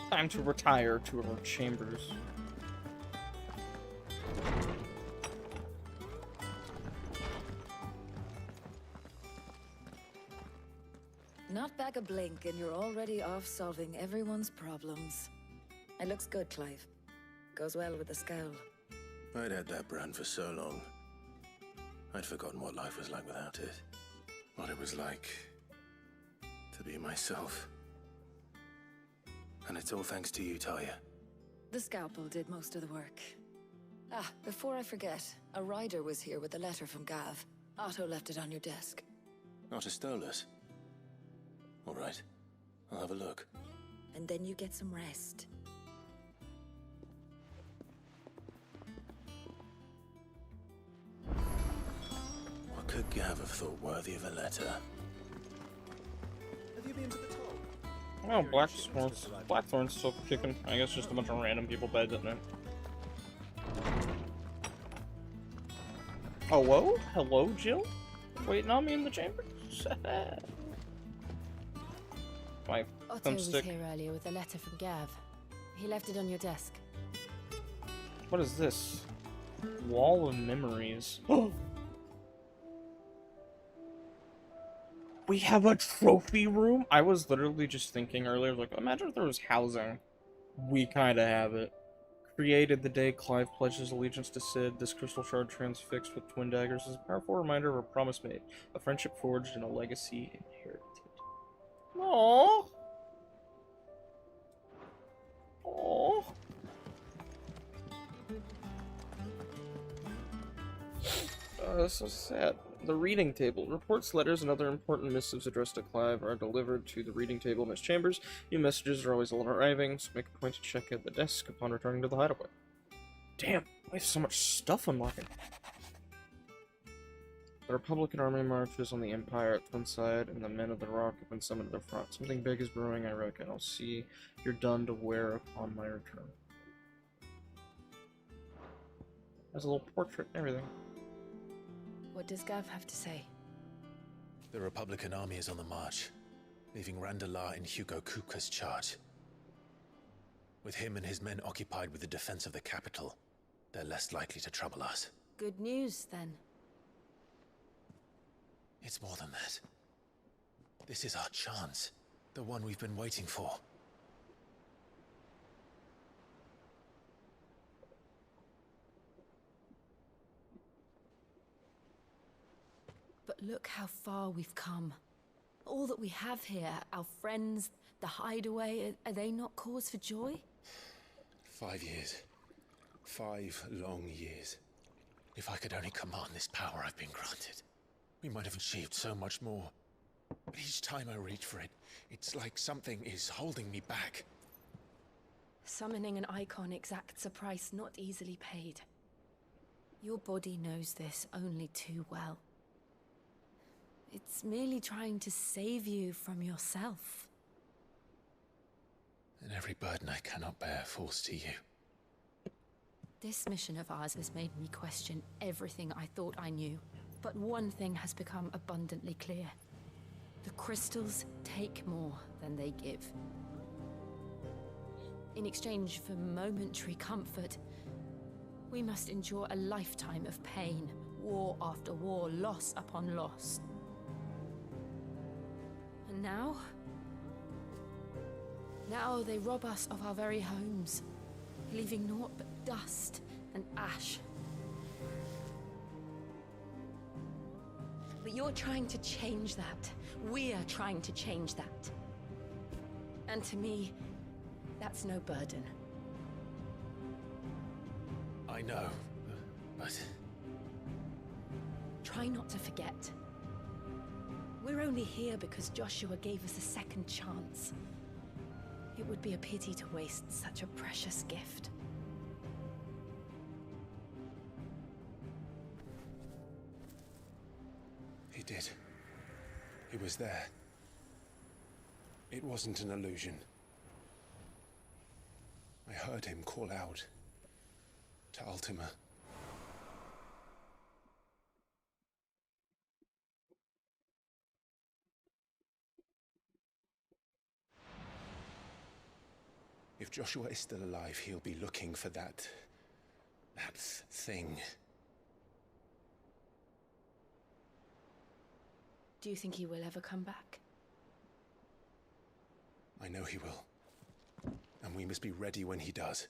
Time to retire to our chambers. Not back a blink and you're already off solving everyone's problems. It looks good, Clive. Goes well with the scowl. I'd had that brand for so long. I'd forgotten what life was like without it. What it was like to be myself. And it's all thanks to you, Talia. The scalpel did most of the work. Ah, before I forget, a rider was here with a letter from Gav. Otto left it on your desk. Otto stole us. All right, I'll have a look. And then you get some rest. What could Gav have thought worthy of a letter? Have you been to the toll? Oh, Blackthorn's still kicking. I guess just a bunch of random people beds at night. Oh, whoa? Hello, Jill? Waiting on me in the chambers? My Otto was thumbstick. here earlier with a letter from Gav. He left it on your desk. What is this? Wall of memories. We have a trophy room? I was literally just thinking earlier, like, imagine if there was housing. We kinda have it. Created the day Clive pledges allegiance to Cid, this crystal shard transfixed with twin daggers is a powerful reminder of a promise made, a friendship forged, and a legacy inherited. Aww. Aww. That's so sad. The reading table. Reports, letters, and other important missives addressed to Clive are delivered to the reading table in his chambers. New messages are always arriving, so make a point to check at the desk upon returning to the hideaway. Damn, I have so much stuff unlocking. The Republican army marches on the Empire at one side, and the men of the Rock have been summoned to the front. Something big is brewing, I reckon. I'll see you're done to wear upon my return. Has a little portrait and everything. What does Gav have to say? The Republican army is on the march, leaving Randalar in Hugo Kupka's charge. With him and his men occupied with the defense of the capital, they're less likely to trouble us. Good news, then. It's more than that. This is our chance, the one we've been waiting for. But look how far we've come. All that we have here, our friends, the hideaway, are they not cause for joy? 5 years. 5 long years. If I could only command this power I've been granted, we might have achieved so much more. But each time I reach for it, it's like something is holding me back. Summoning an icon exacts a price not easily paid. Your body knows this only too well. It's merely trying to save you from yourself. And every burden I cannot bear falls to you. This mission of ours has made me question everything I thought I knew. But one thing has become abundantly clear. The crystals take more than they give. In exchange for momentary comfort, we must endure a lifetime of pain, war after war, loss upon loss. And now they rob us of our very homes, leaving naught but dust and ash. But you're trying to change that. We're trying to change that. And to me, that's no burden. I know, but... Try not to forget. We're only here because Joshua gave us a second chance. It would be a pity to waste such a precious gift. He did. He was there. It wasn't an illusion. I heard him call out to Ultima. If Joshua is still alive, he'll be looking for that thing. Do you think he will ever come back? I know he will. And we must be ready when he does.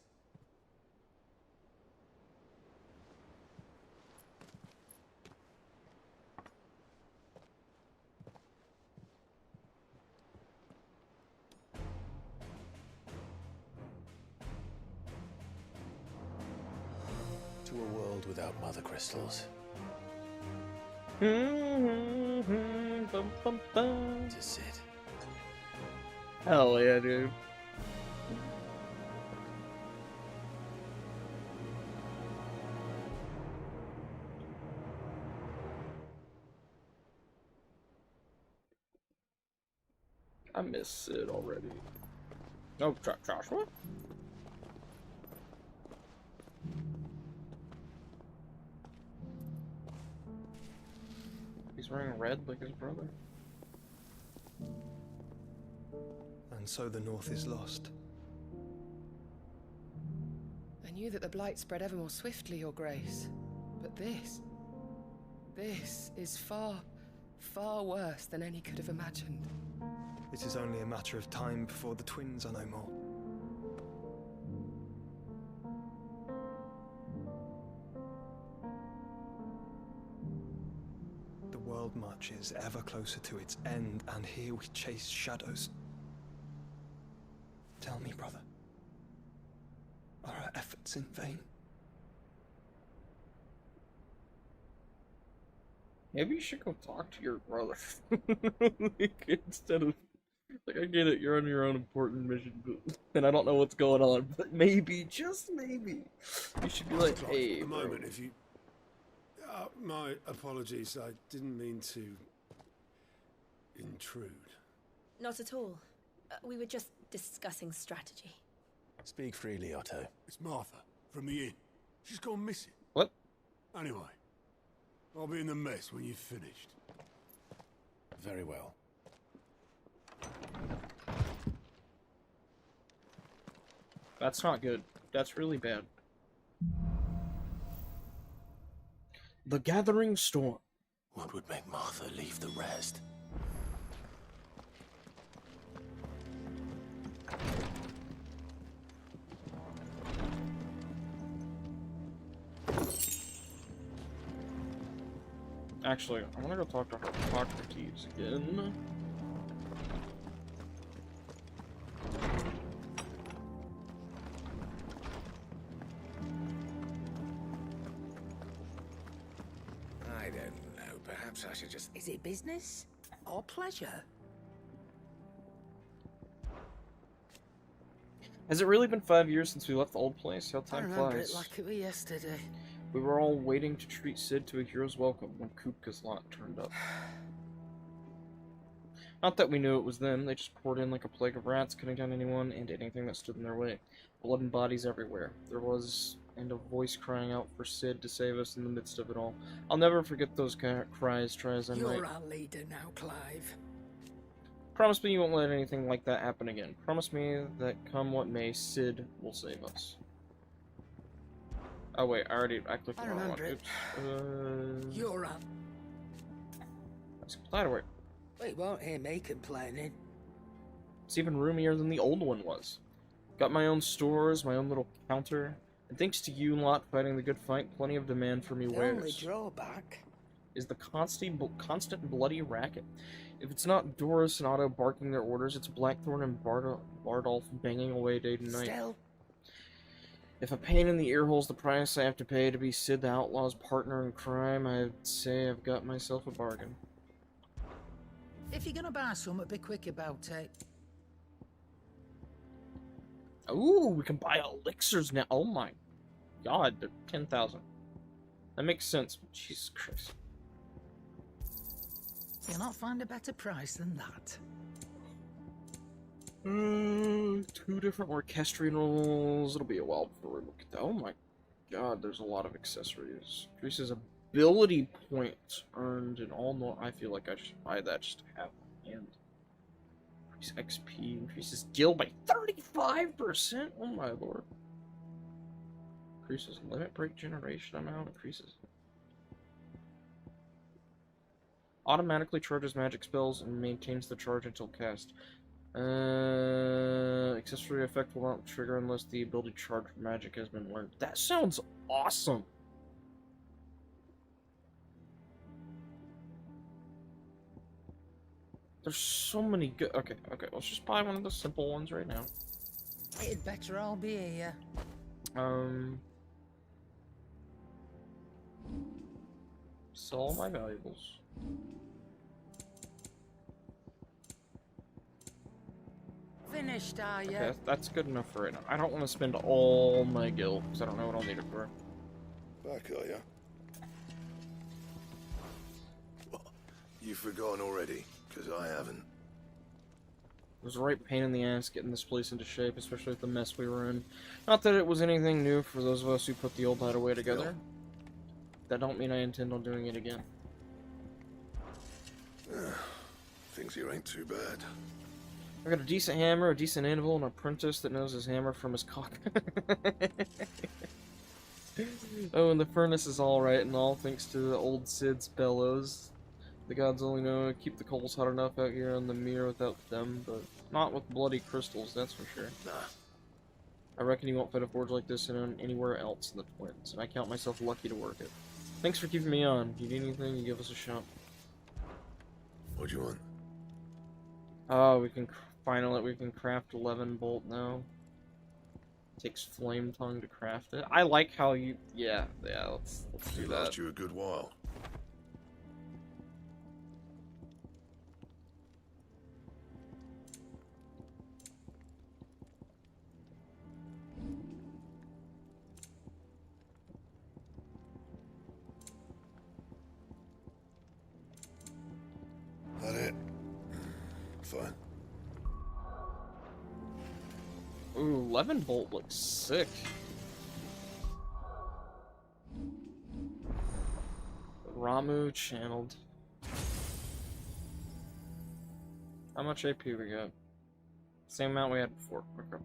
To a world without mother crystals. To Cid. Hell yeah, dude. I miss Cid already. Oh, Joshua? He's wearing red like his brother. And so the North is lost. I knew that the blight spread ever more swiftly, Your Grace. But this is far, far worse than any could have imagined. It is only a matter of time before the twins are no more. The world marches ever closer to its end, and here we chase shadows. Tell me, brother, are our efforts in vain? Maybe you should go talk to your brother. Like, instead of... Like, I get it, you're on your own important mission, and I don't know what's going on, but maybe, just maybe, you should be like, hey, a bro. moment, if you... my apologies, I didn't mean to... intrude. Not at all. We were just discussing strategy. Speak freely, Otto. It's Martha, from the inn. She's gone missing. What? Anyway, I'll be in the mess when you've finished. Very well. That's not good. That's really bad. The Gathering Storm. What would make Martha leave the rest? Actually, I want to go talk to Hippocrates again. I don't know. Perhaps I should just... Is it business or pleasure? Has it really been 5 years since we left the old place? How I time remember flies. it like it was yesterday. We were all waiting to treat Sid to a hero's welcome when Kupka's lot turned up. Not that we knew it was them, they just poured in like a plague of rats, cutting down anyone and anything that stood in their way. Blood and bodies everywhere. There was, and a voice crying out for Sid to save us in the midst of it all. I'll never forget those cries, try as I might. You're our leader now, Clive. Promise me you won't let anything like that happen again. Promise me that come what may, Sid will save us. Oh wait, I clicked on the wrong one. Oops. You're up. Let's fly to work. Well, you won't hear me complaining. It's even roomier than the old one was. Got my own stores, my own little counter, and thanks to you lot fighting the good fight, plenty of demand for me The wares. only drawback is the constant bloody racket. If it's not Doris and Otto barking their orders, it's Blackthorn and Bardolph banging away day and night. Still, if a pain in the ear hole's the price I have to pay to be Sid the Outlaw's partner in crime, I'd say I've got myself a bargain. if you're gonna buy something, be quick about it. Ooh, we can buy elixirs now. Oh my god, they're 10,000. That makes sense. Jesus Christ. You'll not find a better price than that. 2 different orchestrinals. It'll be a while before we look at that. Oh my god, there's a lot of accessories. Increases ability points earned in all. No, I feel like I should buy that just to have on hand. Increase XP, increases skill by 35%. Oh my lord. Increases limit break generation amount. Increases. Automatically charges magic spells and maintains the charge until cast. Accessory effect will not trigger unless the ability to charge magic has been learned. That sounds awesome! There's so many good... Okay, let's just buy one of the simple ones right now. It'd better all be here. Sell all my valuables. Finished, are you? Okay, that's good enough for right now. I don't want to spend all my gil, because I don't know what I'll need it for. Back, are ya? You've forgotten already, because I haven't. It was a right pain in the ass getting this place into shape, especially with the mess we were in. Not that it was anything new for those of us who put the old hideaway together. That don't mean I intend on doing it again. Things here ain't too bad. I got a decent hammer, a decent anvil, and an apprentice that knows his hammer from his cock. Oh, and the furnace is alright and all, thanks to the old Sid's bellows. The gods only know to keep the coals hot enough out here on the mirror without them, but not with bloody crystals, that's for sure. Nah. I reckon you won't find a forge like this anywhere else in the Twins, and I count myself lucky to work it. Thanks for keeping me on. If you need anything, you give us a shout. What do you want? Oh, we can finally craft 11 bolt now. Takes flame tongue to craft it. I like how you yeah, let's do It that. lasts you a good while. That it? Fine. Ooh, 11 bolt looks sick. Ramu channeled. How much AP we got? Same amount we had before. Okay.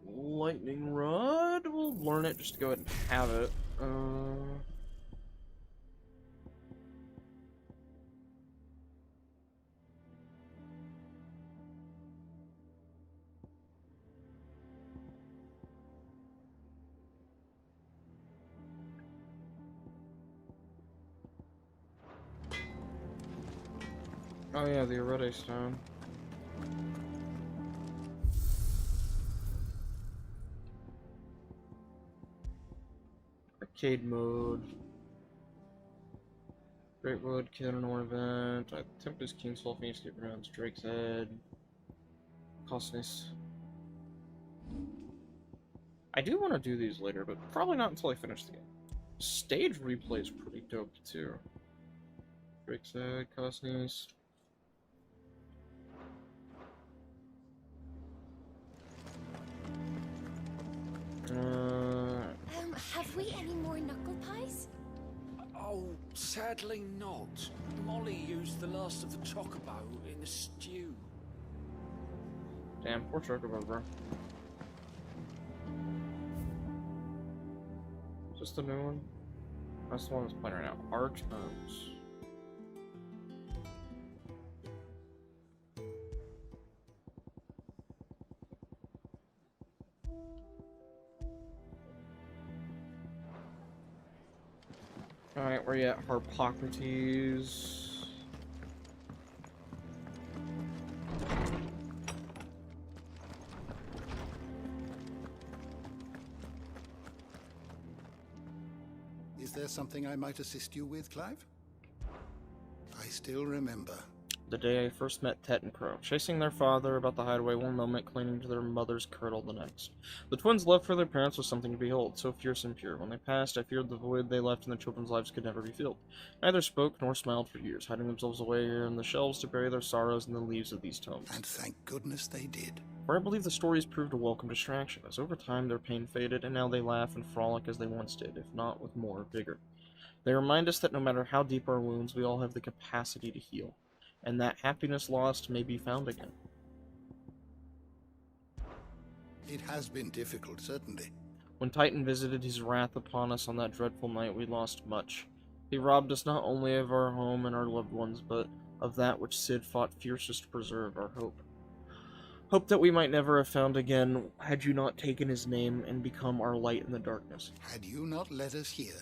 Lightning rod. We'll learn it just to go ahead and have it. Oh yeah, the Arete stone. Arcade mode. Greatwood, Killenor event. Tempest, King's Phoenix, Skip Rounds, Drake's Head. Costness. I do want to do these later, but probably not until I finish the game. Stage replay is pretty dope too. Drake's Head, Costness. Have we any more knuckle pies? Oh, sadly not. Molly used the last of the chocobo in the stew. Damn, poor chocobo, bro. Just a new one? That's the one that's playing right now. Archons. Alright, where you at? Harpocrates. Is there something I might assist you with, Clive? I still remember. The day I first met Tet and Crow, chasing their father about the hideaway one moment, clinging to their mother's kirtle the next. The twins' love for their parents was something to behold, so fierce and pure. When they passed, I feared the void they left in the children's lives could never be filled. Neither spoke nor smiled for years, hiding themselves away here in the shelves to bury their sorrows in the leaves of these tomes. And thank goodness they did. For I believe the stories proved a welcome distraction, as over time their pain faded, and now they laugh and frolic as they once did, if not with more vigor. They remind us that no matter how deep our wounds, we all have the capacity to heal, and that happiness lost may be found again. It has been difficult, certainly. When Titan visited his wrath upon us on that dreadful night, we lost much. He robbed us not only of our home and our loved ones, but of that which Sid fought fiercest to preserve, our hope. Hope that we might never have found again, had you not taken his name and become our light in the darkness. Had you not led us here.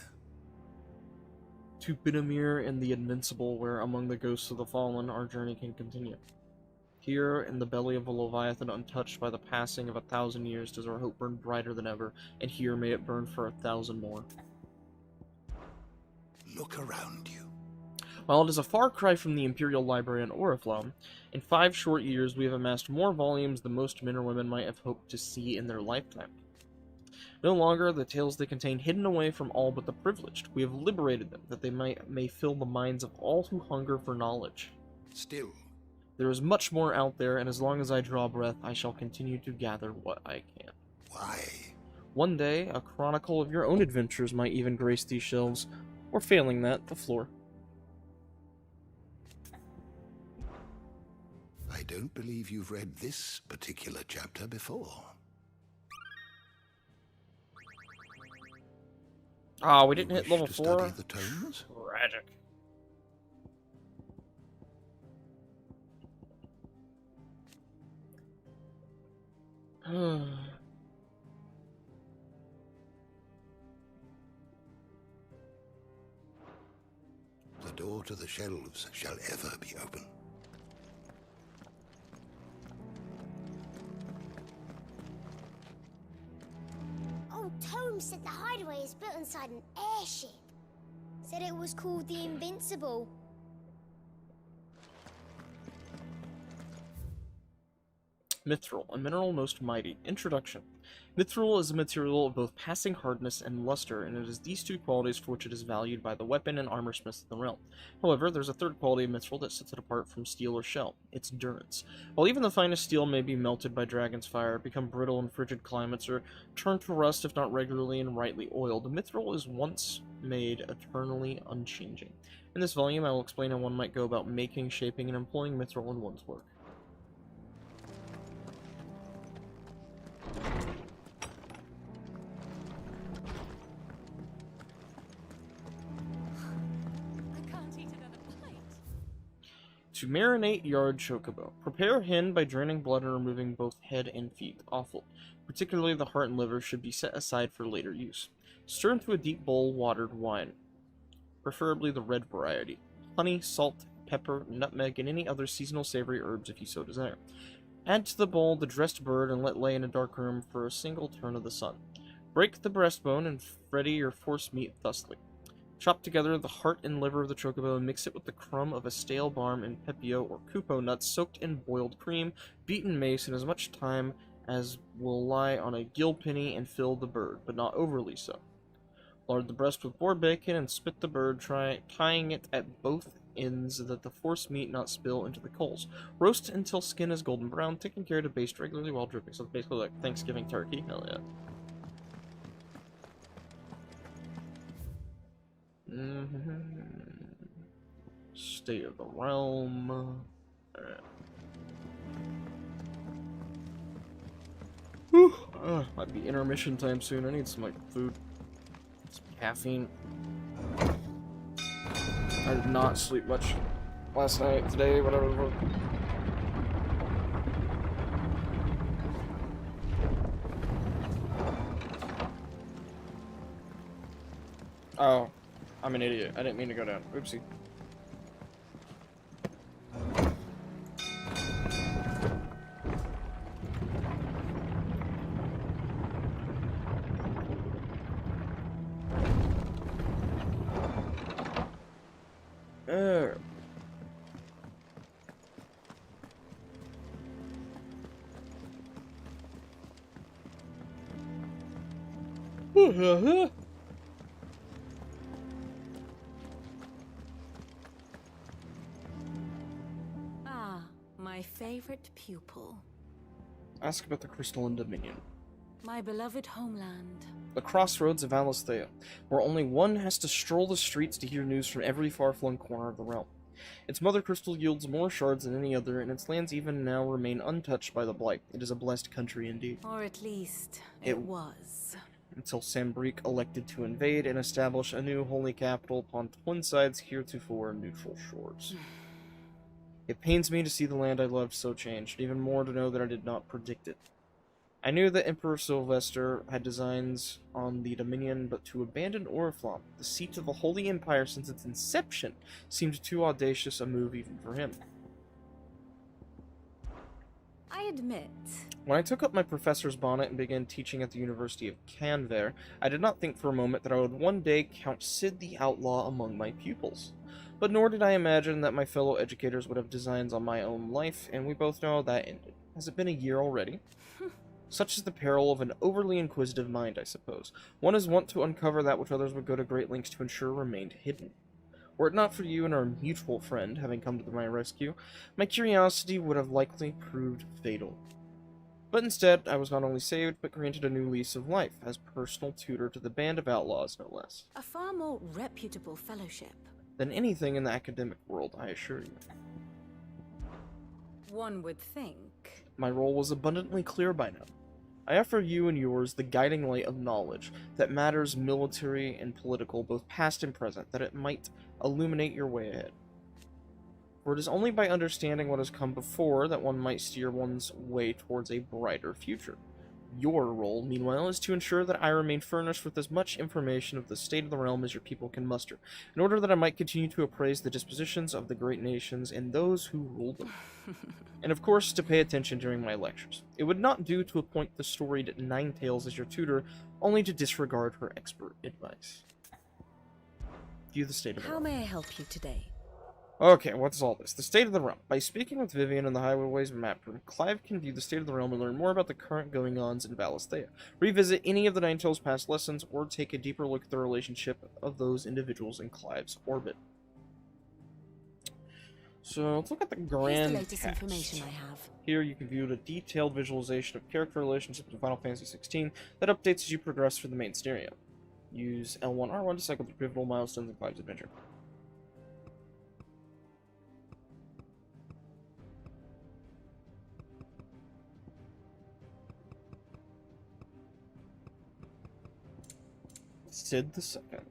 To Binamir and the Invincible, where among the ghosts of the fallen our journey can continue. Here, in the belly of a Leviathan untouched by the passing of 1,000 years, does our hope burn brighter than ever, and here may it burn for 1,000 more. Look around you. While it is a far cry from the Imperial Library in Oriflamme, in 5 short years we have amassed more volumes than most men or women might have hoped to see in their lifetime. No longer are the tales they contain hidden away from all but the privileged. We have liberated them, that they may fill the minds of all who hunger for knowledge. Still. There is much more out there, and as long as I draw breath, I shall continue to gather what I can. Why? One day, a chronicle of your own adventures might even grace these shelves, or failing that, the floor. don't believe you've read this particular chapter before. Ah, we didn't hit Wish level to 4. study the tomes? Tragic. The door to the shelves shall ever be open. Old Tome said the hideaway is built inside an airship. Said it was called the Invincible. Mithril, a mineral most mighty. Introduction. Mithril is a material of both passing hardness and luster, and it is these two qualities for which it is valued by the weapon and armor smiths of the realm. However, there's a third quality of mithril that sets it apart from steel or shell, its durance. While even the finest steel may be melted by dragon's fire, become brittle in frigid climates, or turn to rust if not regularly and rightly oiled, mithril is once made eternally unchanging. In this volume, I will explain how one might go about making, shaping, and employing mithril in one's work. To marinate Yard Chocobo. Prepare Hin by draining blood and removing both head and feet. Awful. Particularly the heart and liver should be set aside for later use. Stir into a deep bowl watered wine. Preferably the red variety. Honey, salt, pepper, nutmeg, and any other seasonal savory herbs if you so desire. Add to the bowl the dressed bird and let lay in a dark room for a single turn of the sun. Break the breastbone and ready your force meat thusly. Chop together the heart and liver of the chocobo and mix it with the crumb of a stale barm and pepio or kupo nuts soaked in boiled cream, beaten mace, and as much time as will lie on a gill penny and fill the bird, but not overly so. Lard the breast with boar bacon and spit the bird, tying it at both ends so that the force meat not spill into the coals. Roast until skin is golden brown, taking care to baste regularly while dripping. So it's basically like Thanksgiving turkey. Hell yeah. State of the realm. Alright. Might be intermission time soon. I need some like food, some caffeine. I did not sleep much last night, today, whatever it was. Oh, I'm an idiot. I didn't mean to go down. Oopsie. Ah, my favorite pupil. Ask about the Crystalline Dominion. My beloved homeland. The crossroads of Alisthea, where only one has to stroll the streets to hear news from every far-flung corner of the realm. Its mother crystal yields more shards than any other, and its lands even now remain untouched by the Blight. It is a blessed country indeed. Or at least, it was. Until Sambrique elected to invade and establish a new holy capital upon twin sides heretofore neutral shores. It pains me to see the land I loved so changed, even more to know that I did not predict it. I knew that Emperor Sylvester had designs on the Dominion, but to abandon Oriflamme, the seat of the Holy Empire since its inception, seemed too audacious a move even for him. I admit. When I took up my professor's bonnet and began teaching at the University of Canver, I did not think for a moment that I would one day count Cid the Outlaw among my pupils. But nor did I imagine that my fellow educators would have designs on my own life, and we both know how that ended. Has it been a year already? Such is the peril of an overly inquisitive mind, I suppose. One is wont to uncover that which others would go to great lengths to ensure remained hidden. Were it not for you and our mutual friend having come to my rescue, my curiosity would have likely proved fatal. But instead, I was not only saved, but granted a new lease of life, as personal tutor to the band of outlaws, no less. A far more reputable fellowship. Than anything in the academic world, I assure you. One would think. My role was abundantly clear by now. I offer you and yours the guiding light of knowledge that matters military and political, both past and present, that it might illuminate your way ahead. For it is only by understanding what has come before that one might steer one's way towards a brighter future. Your role, meanwhile, is to ensure that I remain furnished with as much information of the state of the realm as your people can muster, in order that I might continue to appraise the dispositions of the great nations and those who rule them. And of course, to pay attention during my lectures. It would not do to appoint the storied Ninetales as your tutor, only to disregard her expert advice. View the state of the realm. How may I help you today? Okay, what's all this? The state of the realm. By speaking with Vivian in the Highwayways map room, Clive can view the state of the realm and learn more about the current going-ons in Valisthea, revisit any of the Ninetales' past lessons, or take a deeper look at the relationship of those individuals in Clive's orbit. So, let's look at the grand Here's the latest text. information I have. Here you can view a detailed visualization of character relationships in Final Fantasy XVI that updates as you progress through the main scenario. Use L1R1 to cycle through pivotal milestones in Clive's adventure. Cid the Second.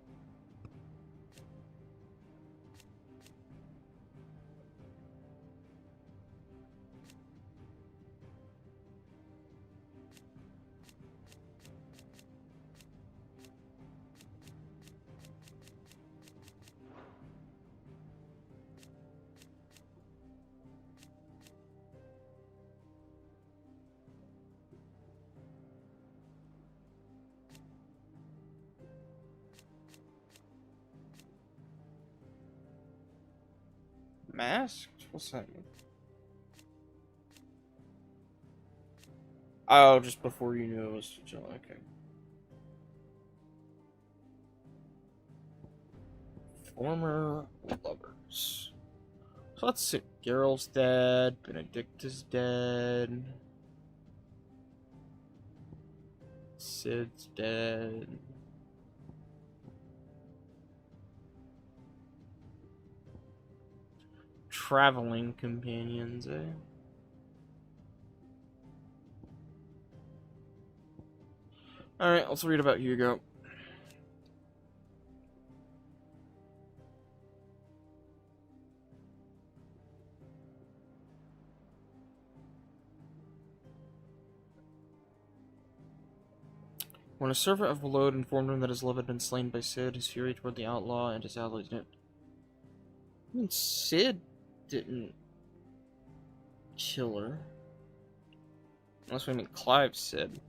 Masked? What's that mean? Oh, just before you knew it was Jill. Okay. Former lovers. So let's see. Geralt's dead. Benedict is dead. Cid's dead. Traveling companions, eh? Alright, let's read about Hugo. When a servant of Volode informed him that his love had been slain by Cid, his fury toward the outlaw and his allies knew. I mean, Cid didn't kill her. Unless we mean Clive Cid.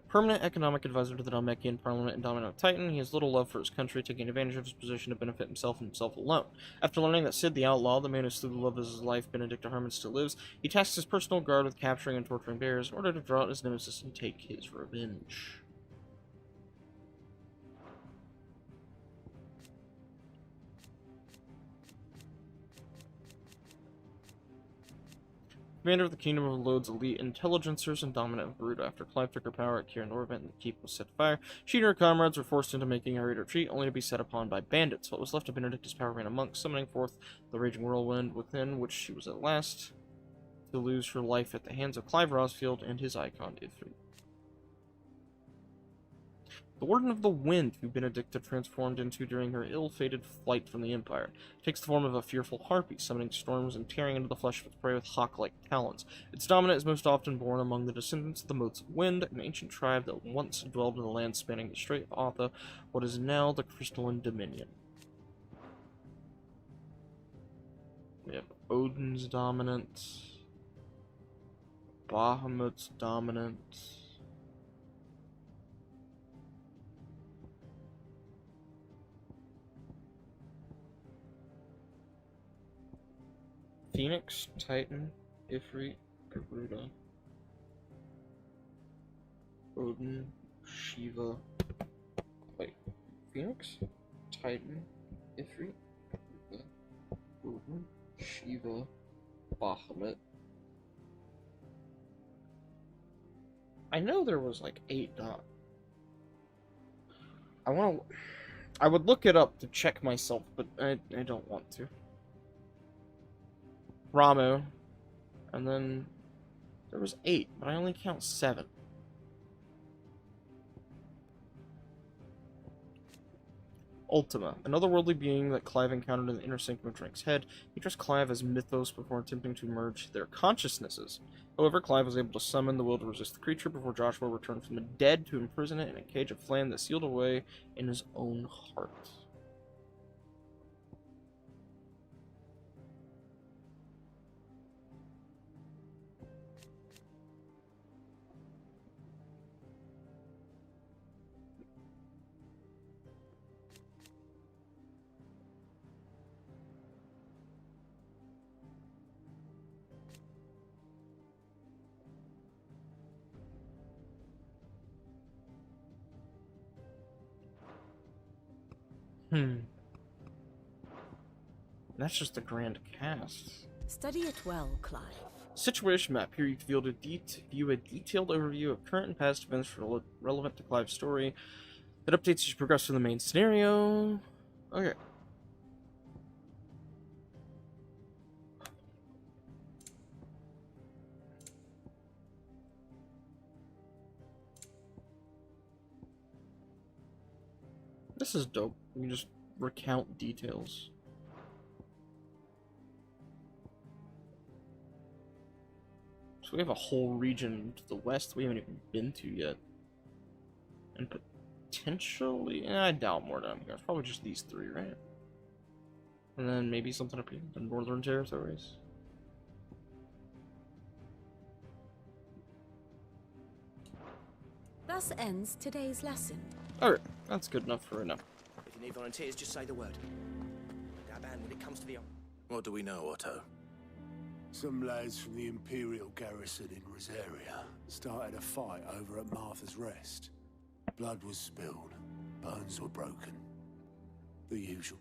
Permanent economic advisor to the Dhalmekian Parliament and Dominant Titan, he has little love for his country, taking advantage of his position to benefit himself and himself alone. After learning that Cid the Outlaw, the man who slew the love of his life, Benedict Harmon, still lives, he tasks his personal guard with capturing and torturing bears in order to draw out his nemesis and take his revenge. Commander of the Kingdom of Lode's elite intelligencers and dominant of Brut. After Clive took her power at Kirin Orvent and the keep was set fire, she and her comrades were forced into making a hurried retreat, only to be set upon by bandits. What was left of Benedict's power ran amok, summoning forth the raging whirlwind within which she was at last to lose her life at the hands of Clive Rosfield and his icon Ifrit. The Warden of the Wind, who Benedicta transformed into during her ill-fated flight from the Empire, takes the form of a fearful harpy, summoning storms and tearing into the flesh of its prey with hawk-like talons. Its dominant is most often born among the descendants of the Motes of Wind, an ancient tribe that once dwelled in the land spanning the Strait of Atha, what is now the Crystalline Dominion. We have Odin's dominant, Bahamut's dominant. Phoenix, Titan, Ifrit, Garuda, Odin, Shiva. Wait, Phoenix, Titan, Ifrit, Garuda, Odin, Shiva, Bahamut. I know there was like 8 I would look it up to check myself, but I don't want to. Ramu. And then there was 8, but I only count 7. Ultima, an otherworldly being that Clive encountered in the inner sanctum of Drake's head. He trusts Clive as Mythos before attempting to merge their consciousnesses. However, Clive was able to summon the will to resist the creature before Joshua returned from the dead to imprison it in a cage of flame that sealed away in his own heart. That's just the grand cast. Study it well, Clive. Situation map. Here you view a detailed overview of current and past events relevant to Clive's story that updates as you progress through the main scenario. Okay. This is dope. You can just recount details. So we have a whole region to the west we haven't even been to yet. And potentially... I doubt more down here. It's probably just these 3, right? And then maybe something up here, the northern territories. Thus ends today's lesson. Alright, that's good enough for right now. If you need volunteers, just say the word. Daban, when it comes to the... What do we know, Otto? Some lads from the Imperial garrison in Rosaria started a fight over at Martha's Rest. Blood was spilled, bones were broken. The usual.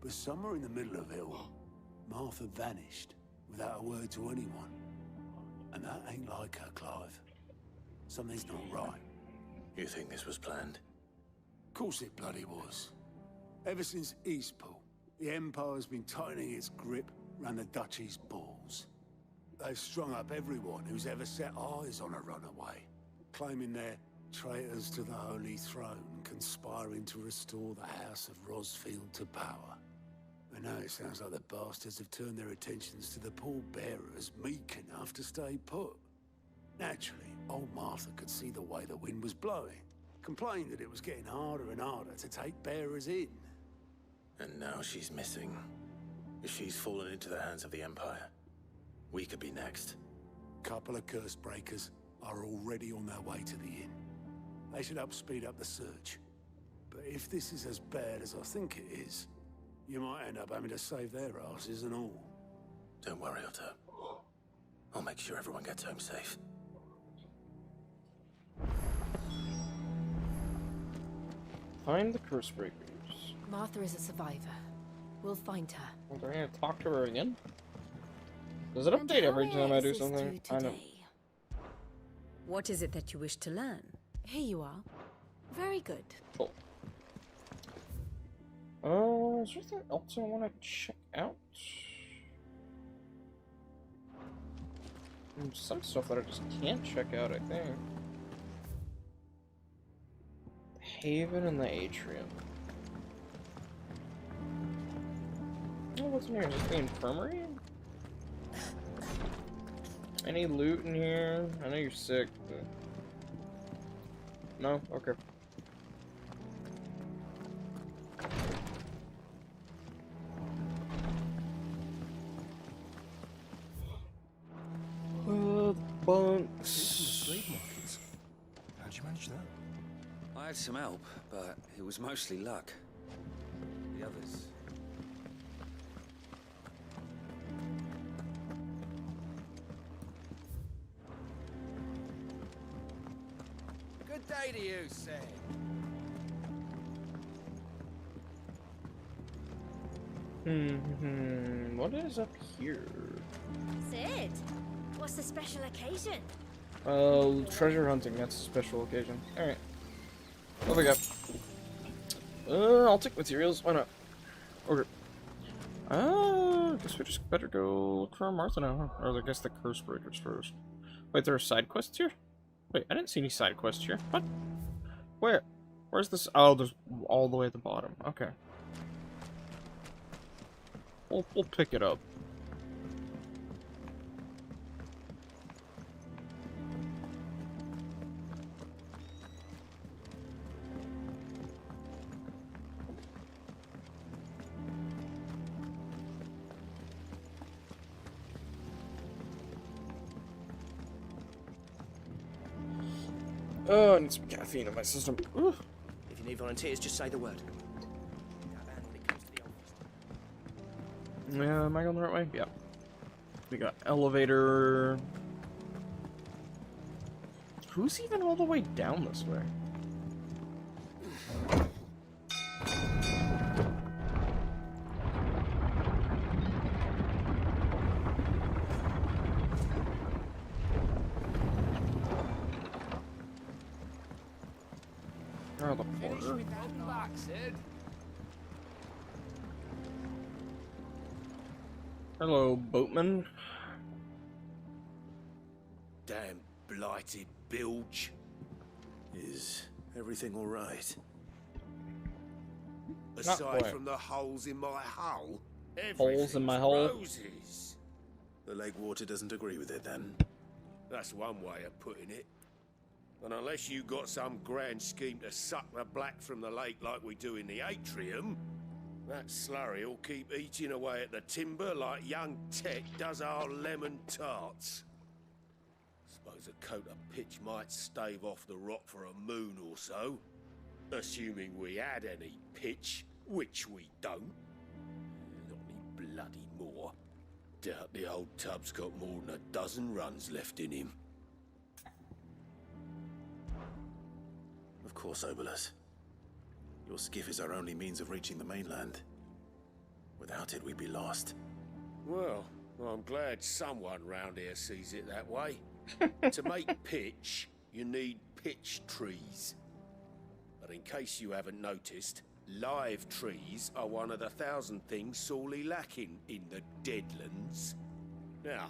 But somewhere in the middle of it all, Martha vanished without a word to anyone. And that ain't like her, Clive. Something's not right. You think this was planned? Course it bloody was. Ever since Eastpool, the Empire's been tightening its grip round the Duchy's balls. They've strung up everyone who's ever set eyes on a runaway, claiming they're traitors to the Holy Throne, conspiring to restore the House of Rosfield to power. And now it sounds like the bastards have turned their attentions to the pallbearers meek enough to stay put. Naturally, old Martha could see the way the wind was blowing, complained that it was getting harder and harder to take bearers in. And now she's missing. If she's fallen into the hands of the Empire, we could be next. Couple of curse breakers are already on their way to the inn. They should help speed up the search. But if this is as bad as I think it is, you might end up having to save their asses and all. Don't worry, Otto. I'll make sure everyone gets home safe. Find the curse breakers. Martha is a survivor. We'll find her. Well, do I need to talk to her again? Does it update every time I do something? I know. What is it that you wish to learn? Here you are. Very good. Cool. Is there anything else I want to check out? Some stuff that I just can't check out, I think. The Haven and the Atrium. Oh, what's in here? Just the infirmary? Any loot in here? I know you're sick, but... No? Okay. Bunks. Slave markets. How'd you manage that? I had some help, but it was mostly luck. The others... Good day to you, Sid. What is up here? Sid, what's the special occasion? Treasure hunting. That's a special occasion. Alright. What we got? I'll take materials. Why not? Okay. I guess we just better go look for Martha now, huh? Or I guess the curse breakers first. Wait, there are side quests here? Wait, I didn't see any side quests here. What? Where? Where's this? Oh, there's all the way at the bottom. Okay. We'll pick it up. Oh, I need some caffeine in my system. Ooh. If you need volunteers, just say the word. Yeah, am I going the right way? Yeah. We got elevator. Who's even all the way down this way? Oh, the porter. Hello, boatman. Damn blighted bilge. Is everything all right? Aside quite. from the holes in my hull, Holes in my everything's hull? roses. The lake water doesn't agree with it then. That's one way of putting it. And unless you got some grand scheme to suck the black from the lake like we do in the atrium, that slurry will keep eating away at the timber like young Tech does our lemon tarts. Suppose a coat of pitch might stave off the rot for a moon or so. Assuming we had any pitch, which we don't. Not any bloody more. Doubt the old tub's got more than a dozen runs left in him. Of course, Obolus. Your skiff is our only means of reaching the mainland. Without it, we'd be lost. Well, I'm glad someone round here sees it that way. To make pitch, you need pitch trees. But in case you haven't noticed, live trees are one of the 1,000 things sorely lacking in the Deadlands. Now,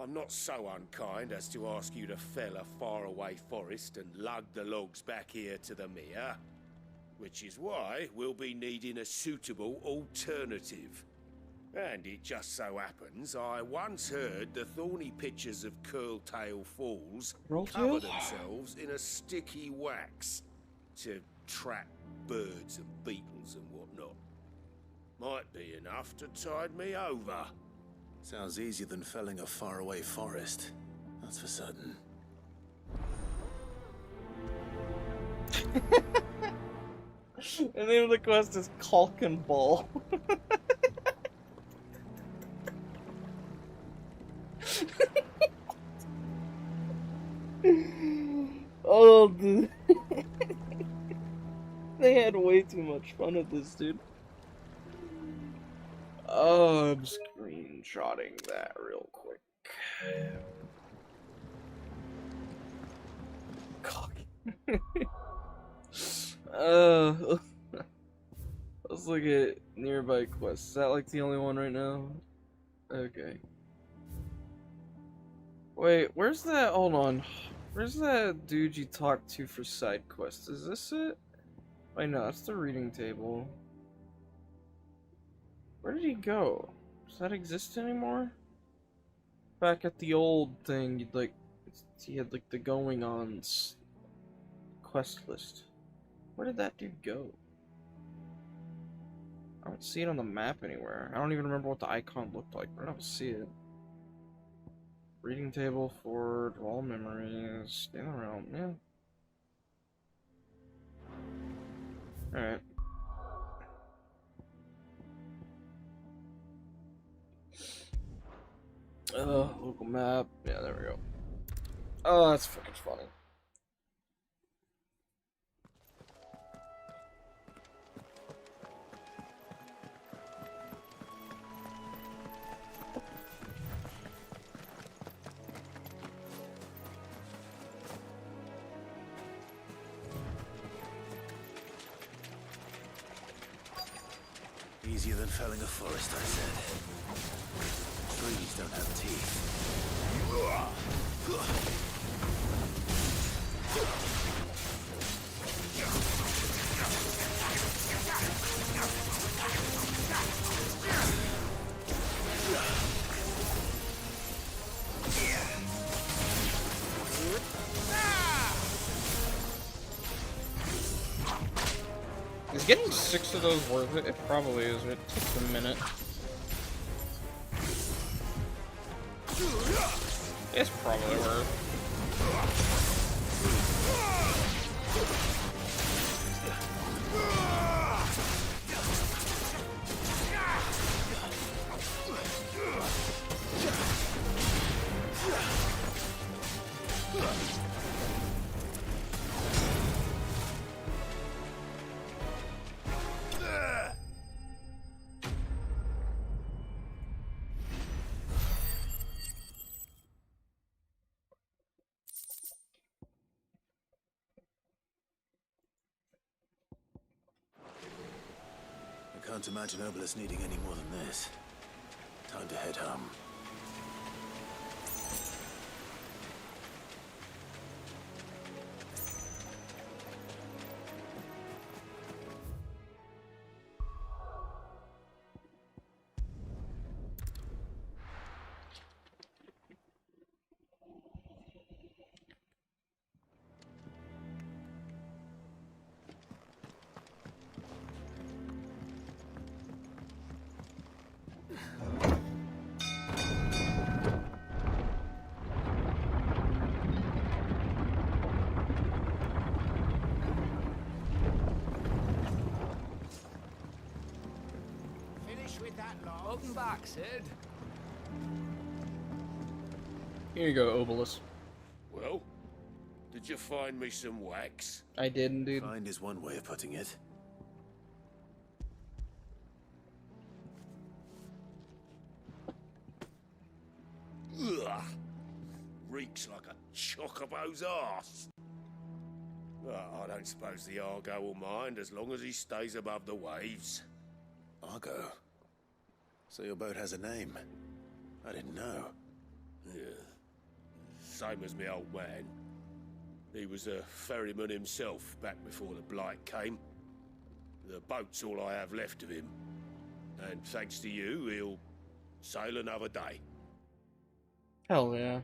I'm not so unkind as to ask you to fell a faraway forest and lug the logs back here to the mere, which is why we'll be needing a suitable alternative. And it just so happens I once heard the thorny pitchers of Curltail Falls cover themselves in a sticky wax to trap birds and beetles and whatnot. Might be enough to tide me over. Sounds easier than felling a faraway forest. That's for certain. The name of the quest is Caulk and Ball. Oh, dude. They had way too much fun with this, dude. Oh, I'm screenshotting that real quick. Caulk. Let's look at nearby quests. Is that like the only one right now? Okay. Wait, where's that? Hold on. Where's that dude you talked to for side quests? Is this it? Wait, no, that's the reading table. Where did he go? Does that exist anymore? Back at the old thing, you'd like, he had like the going-ons quest list. Where did that dude go? I don't see it on the map anywhere. I don't even remember what the icon looked like, but I don't see it. Reading table for all memories. Stand around, yeah. Alright. Local map. Yeah, there we go. Oh, that's freaking funny. Easier than felling a forest, I said. Trees don't have teeth. Is getting 6 of those worth it? It probably is. It takes a minute. It's probably worth. I can't imagine Obelisk needing any more than this. Time to head home. Welcome back, Sid. Here you go, Obelisk. Well, did you find me some wax? I did indeed. Find is one way of putting it. Ugh. Reeks like a chocobo's arse. I don't suppose the Argo will mind as long as he stays above the waves. Argo? So your boat has a name? I didn't know. Yeah. Same as me old man. He was a ferryman himself back before the Blight came. The boat's all I have left of him. And thanks to you, he'll sail another day. Hell yeah.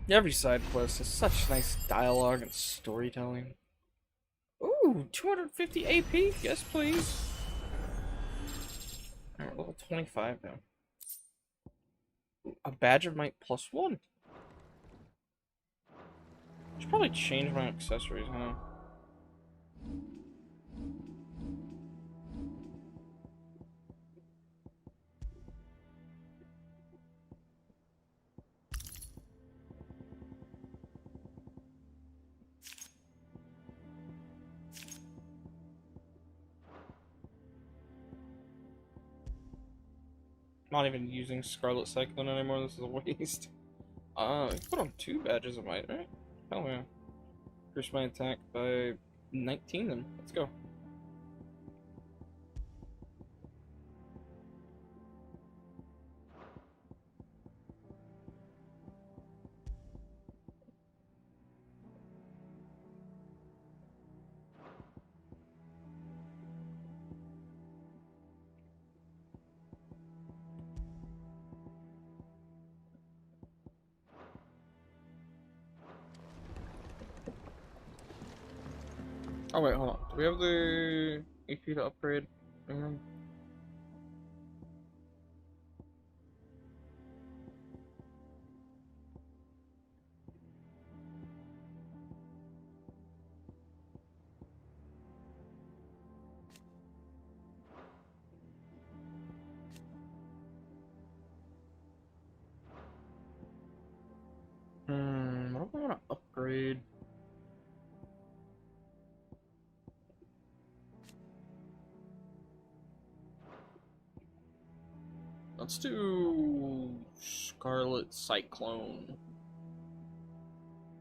Every side quest has such nice dialogue and storytelling. Ooh, 250 AP? Yes, please. Alright, level 25 now. Ooh, a badge of might +1. Should probably change my accessories, huh? Not even using Scarlet Cyclone anymore, this is a waste. Put on 2 badges of might, right? Hell yeah. Increase my attack by 19 then. Let's go. Oh wait, hold on. Do we have the AP to upgrade? What do I want to upgrade? Let's do Scarlet Cyclone.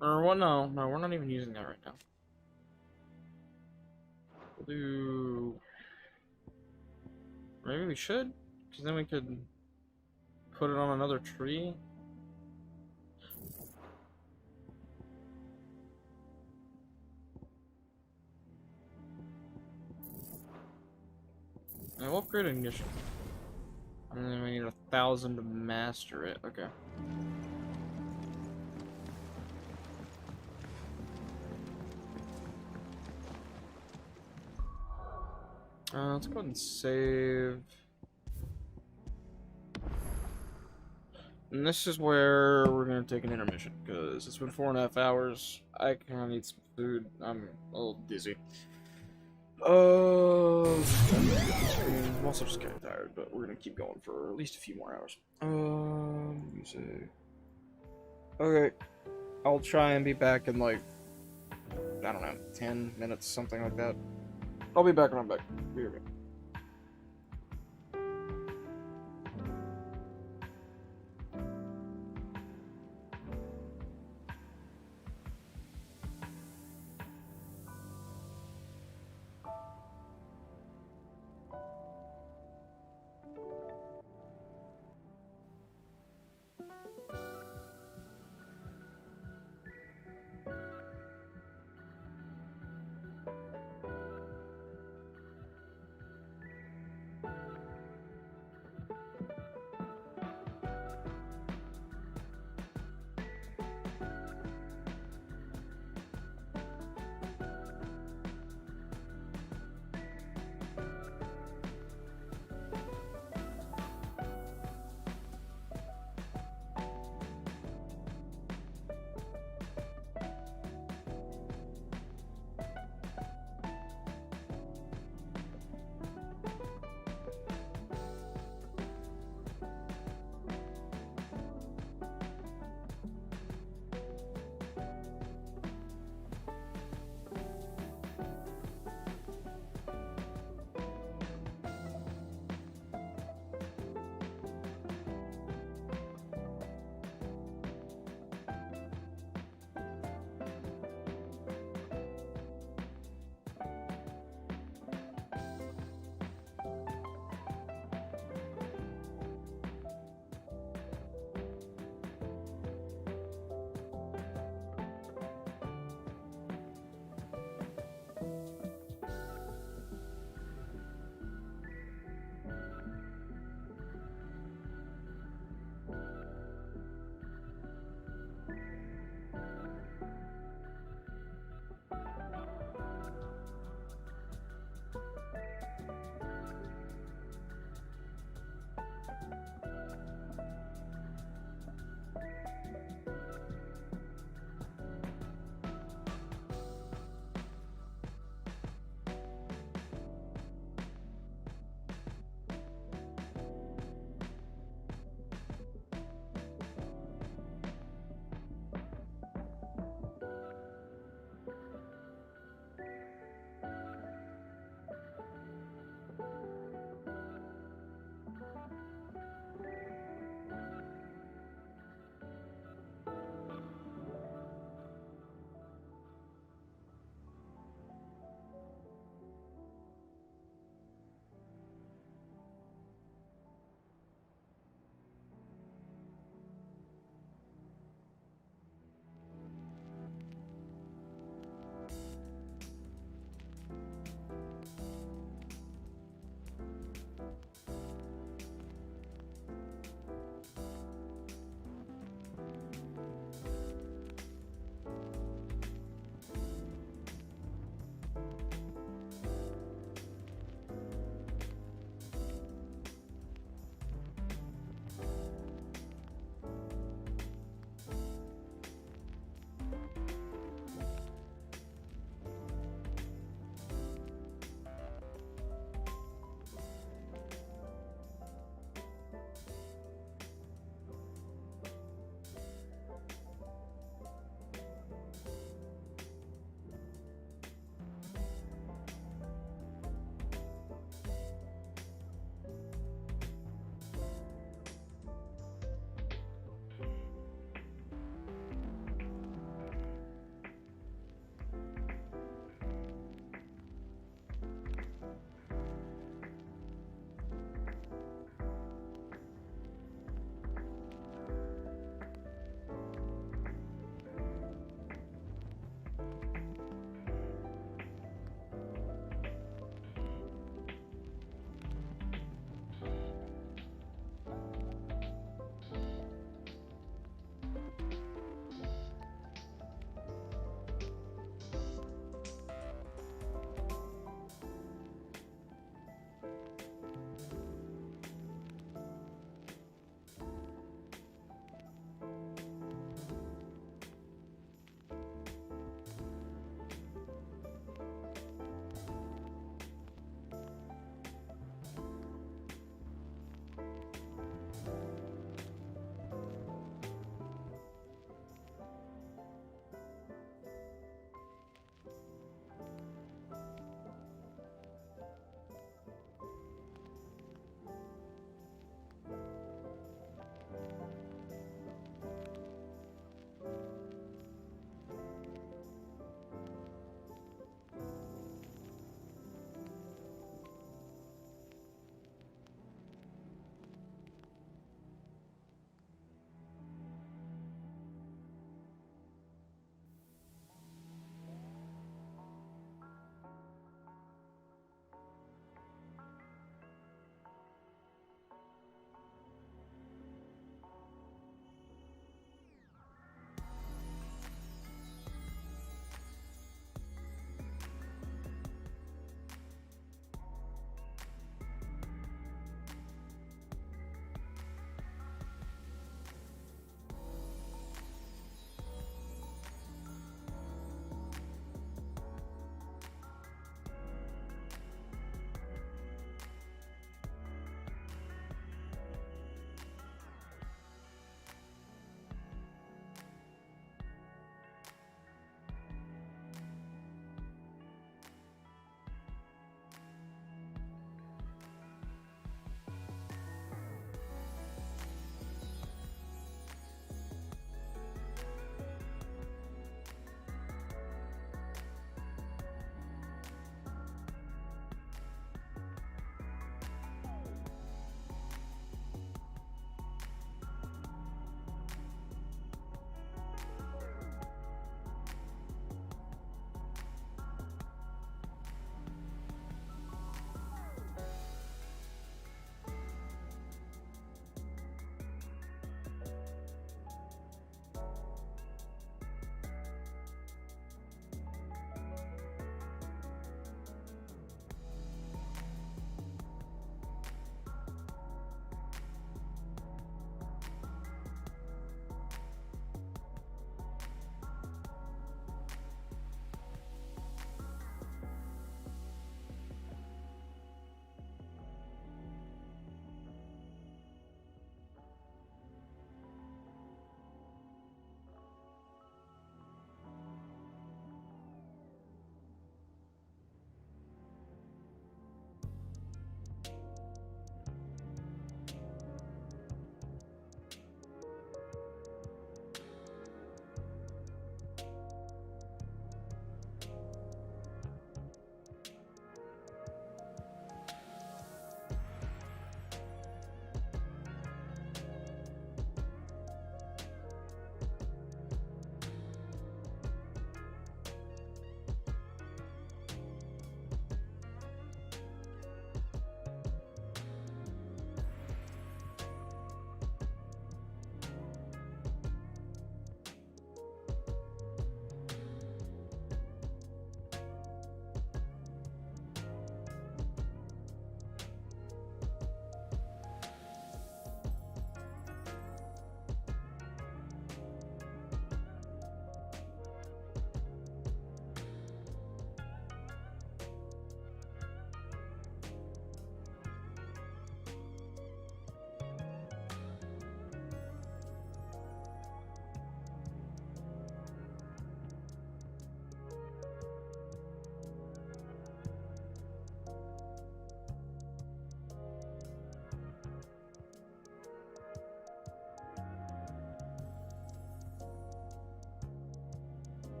Or what? No, we're not even using that right now. We'll do Maybe we should, because then we could put it on another tree. And we'll upgrade ignition. And then we need 1,000 to master it. Okay. Let's go ahead and save. And this is where we're gonna take an intermission because it's been 4.5 hours. I kind of need some food. I'm a little dizzy. I'm also just kind of tired, but we're gonna keep going for at least a few more hours. Music. Okay, I'll try and be back in like, I don't know, 10 minutes, something like that. I'll be back when I'm back. Be right back.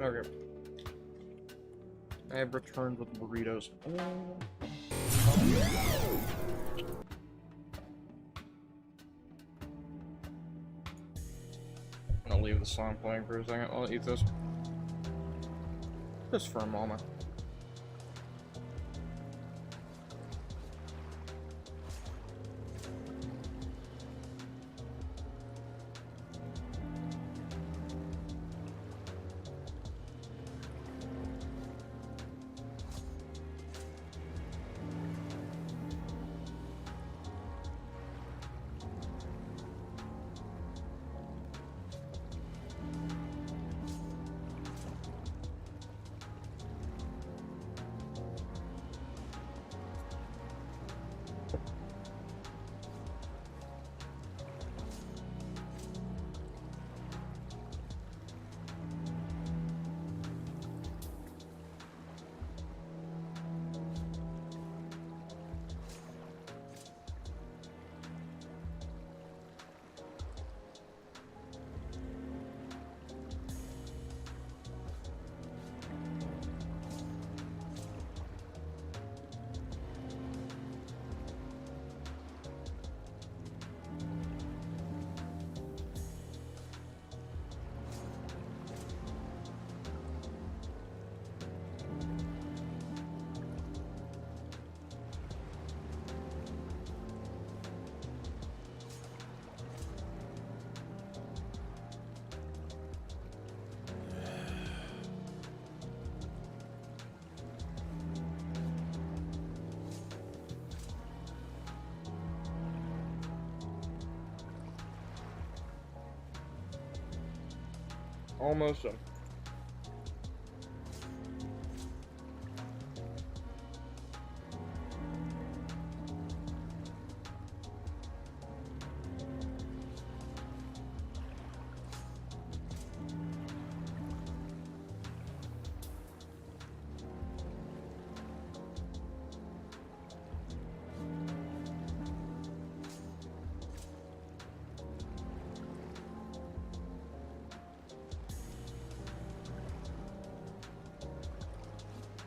Okay. I have returned with burritos. I'll leave the song playing for a second. I'll eat this. Just for a moment. Almost done.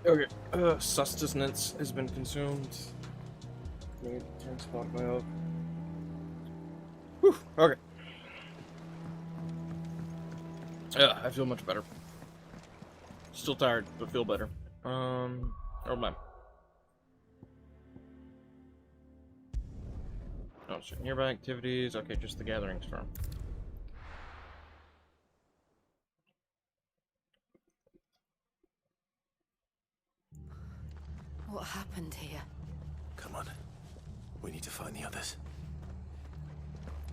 Okay, sustenance has been consumed. Need to turn spot my up. Whew, okay. Yeah, I feel much better. Still tired, but feel better. Oh my. Oh, so nearby activities. Okay, just the gathering storm. What happened here? Come on. We need to find the others.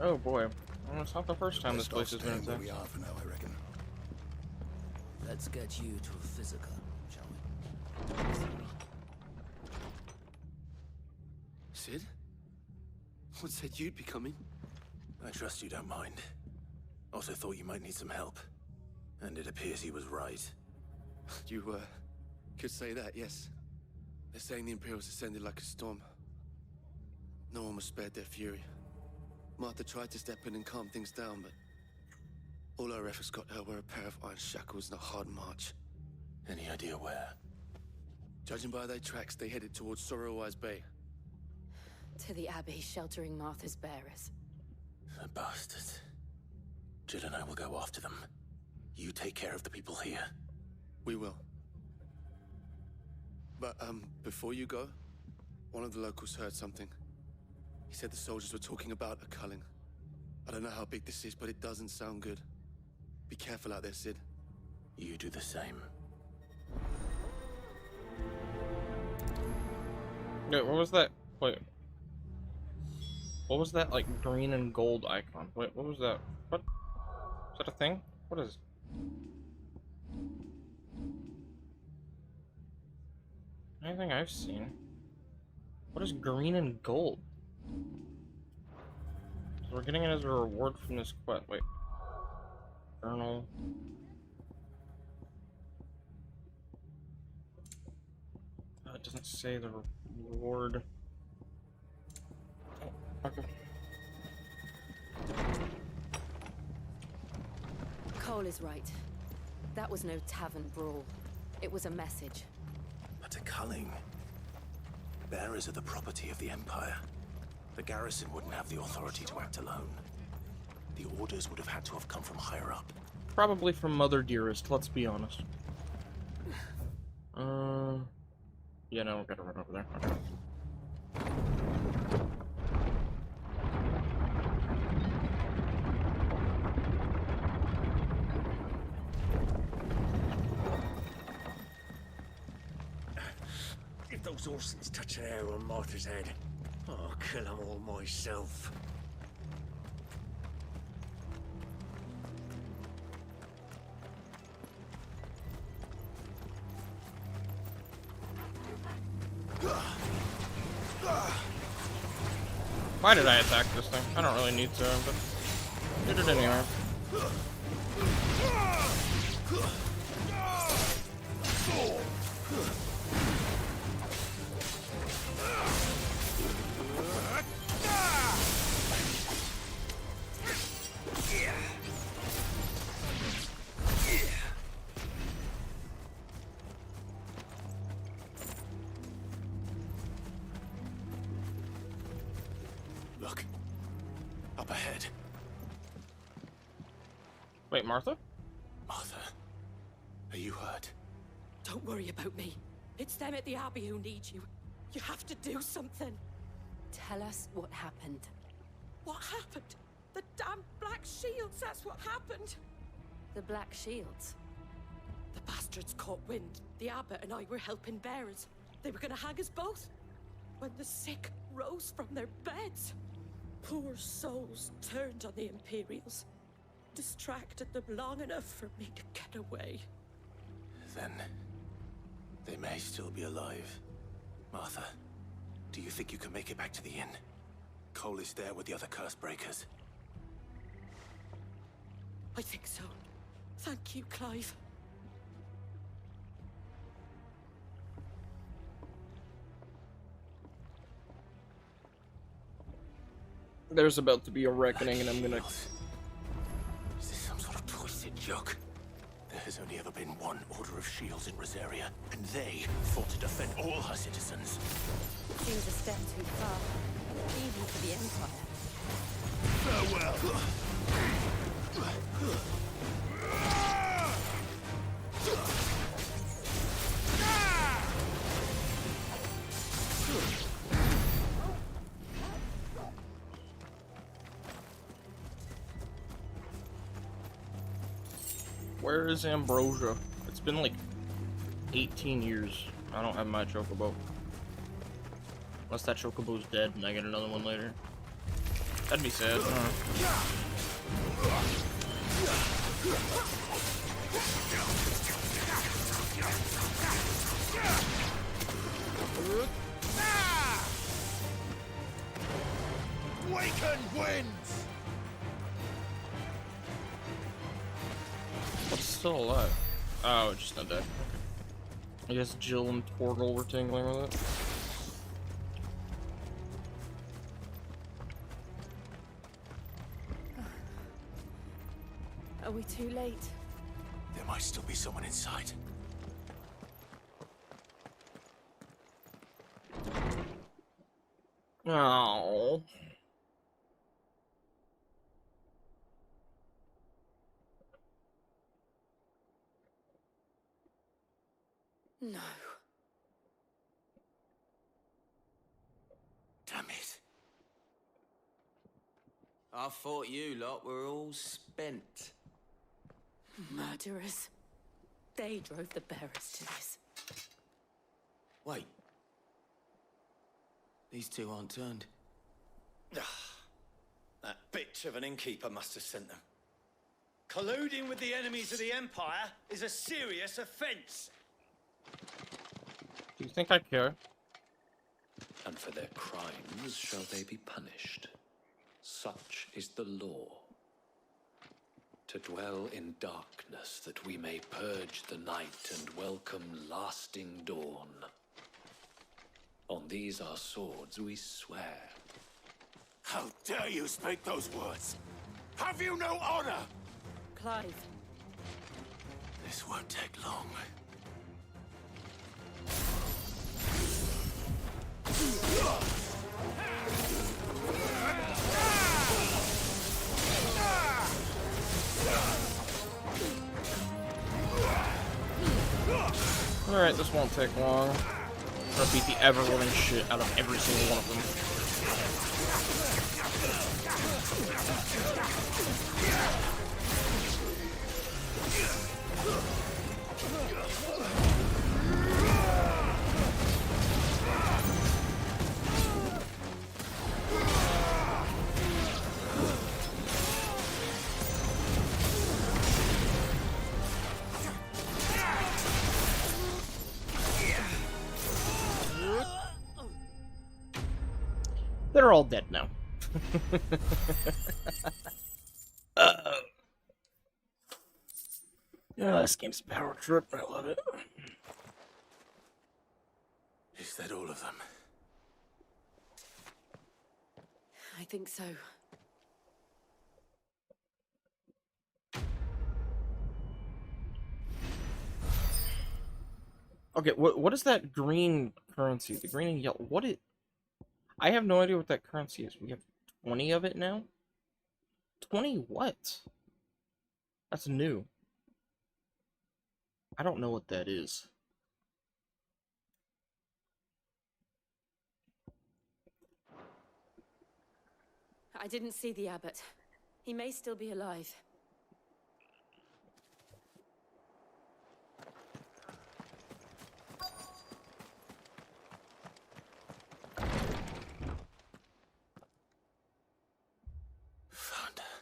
Oh boy. Well, it's not the first time this place has been attacked. We are for now, I reckon. Let's get you to a physical, shall we? Sid? What said you'd be coming? I trust you don't mind. Also thought you might need some help. And it appears he was right. You, could say that, yes. They're saying the Imperials ascended like a storm. No one was spared their fury. Martha tried to step in and calm things down, but all our efforts got her were a pair of iron shackles and a hard march. Any idea where? Judging by their tracks, they headed towards Sorrowwise Bay. To the Abbey sheltering Martha's bearers. The bastards. Jill and I will go after them. You take care of the people here. We will. But, before you go, one of the locals heard something. He said the soldiers were talking about a culling. I don't know how big this is, but it doesn't sound good. Be careful out there, Sid. You do the same. Wait, what was that? Wait. What was that, like, green and gold icon? Wait, what was that? What? Is that a thing? What is... Anything I've seen? What is green and gold? So we're getting it as a reward from this quest. Wait. Journal. It doesn't say the reward. Oh, okay. Cole is right. That was no tavern brawl. It was a message. But to Culling, bearers are the property of the Empire. The garrison wouldn't have the authority to act alone. The orders would have had to have come from higher up. Probably from Mother Dearest, let's be honest. Yeah, no, we gotta run over there. Okay. If those Orsons touch an hair on Martha's head, I'll kill them all myself. Why did I attack this thing? I don't really need to, but did it anyway. Look. Up ahead. Wait, Martha? Martha, are you hurt? Don't worry about me. It's them at the Abbey who need you. You have to do something. Tell us what happened. What happened? The damn Black Shields, that's what happened. The Black Shields? The bastards caught wind. The abbot and I were helping bearers. They were gonna hang us both. When the sick rose from their beds, poor souls turned on the Imperials. Distracted them long enough for me to get away. Then they may still be alive. Martha, do you think you can make it back to the inn? Cole is there with the other curse breakers. I think so. Thank you, Clive. There's about to be a reckoning, and I'm gonna... Is this some sort of twisted joke? There has only ever been one Order of Shields in Rosaria, and they fought to defend all her citizens. Seems a step too far, even for the Empire. Farewell! Where is Ambrosia? It's been like 18 years. I don't have my chocobo. Unless that chocobo's dead and I get another one later. That'd be sad. Waken winds! What's still alive? Oh, it's just not dead. Okay. I guess Jill and Torgal were tingling with it. Are we too late? There might still be someone inside. Oh. No. Damn it. I thought you lot were all spent. Murderers. They drove the bearers to this. Wait. These two aren't turned. That bitch of an innkeeper must have sent them. Colluding with the enemies of the Empire is a serious offense. Do you think I care? And for their crimes shall they be punished. Such is the law. To dwell in darkness that we may purge the night and welcome lasting dawn. On these our swords we swear. How dare you speak those words? Have you no honor? Clive. This won't take long. Alright, this won't take long. I'm gonna beat the ever-living shit out of every single one of them. They're all dead now. Yeah, this game's a power trip. I love it. Is that all of them? I think so. Okay, what is that green currency? The green and yellow. What it? I have no idea what that currency is. We have 20 of it now? 20 what? That's new. I don't know what that is. I didn't see the abbot. He may still be alive. Found her.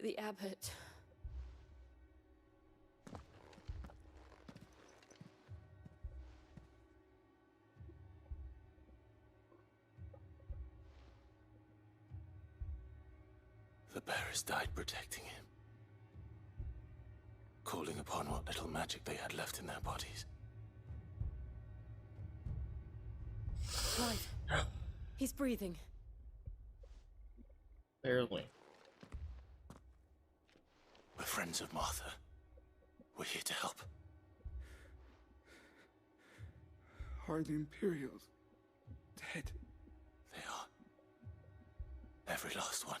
The abbot. The bearers died protecting him, calling upon what little magic they had left in their bodies. Clive. He's breathing. Barely. We're friends of Martha. We're here to help. Are the Imperials dead? They are. Every last one.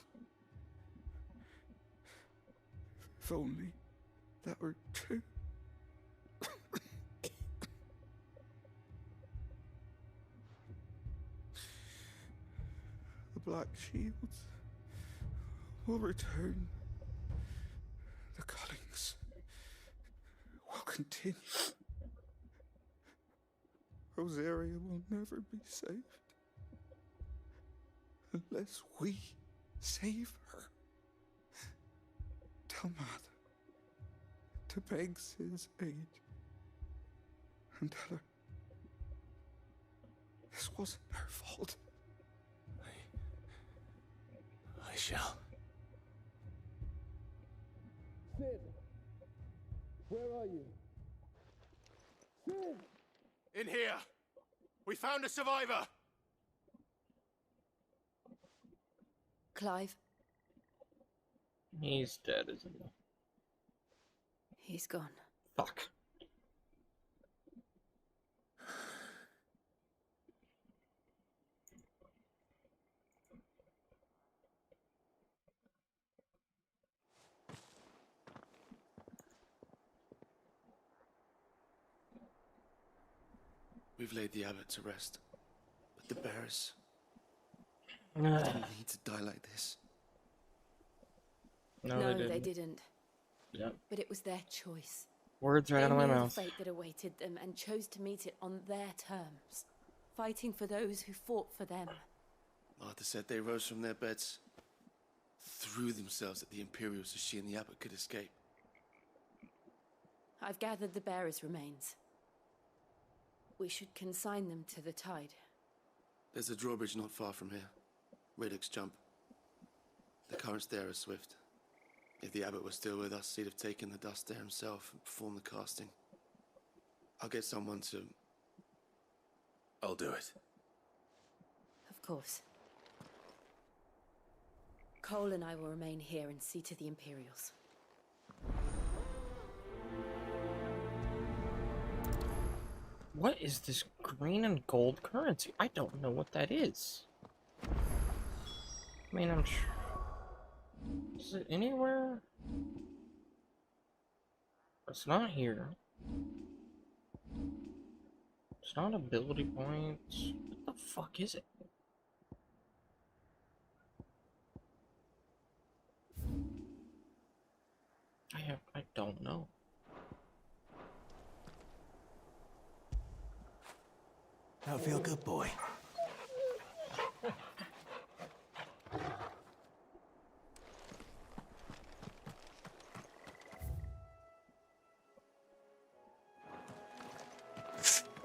If only that were true. The Black Shields will return. The cullings will continue. Rosaria will never be saved unless we save her. Tell Martha to beg Cid's aid and tell her this wasn't her fault. I shall. Cid, where are you? Cid! In here! We found a survivor! Clive. He's dead, isn't he? He's gone. Fuck. We've laid the abbot to rest, but the bearers Ah. didn't need to die like this. No, they didn't. Yep. But it was their choice. Words right out of my They knew mouth. the fate that awaited them and chose to meet it on their terms, fighting for those who fought for them. Martha said they rose from their beds, threw themselves at the Imperials so she and the abbot could escape. I've gathered the bearers' remains. We should consign them to the tide. There's a drawbridge not far from here. Radix Jump. The currents there are swift. If the abbot was still with us, he'd have taken the dust there himself and performed the casting. I'll get someone to... I'll do it. Of course. Cole and I will remain here and see to the Imperials. What is this green and gold currency? I don't know what that is. I mean, is it anywhere? It's not here. It's not ability points. What the fuck is it? I don't know. That'll feel good, boy.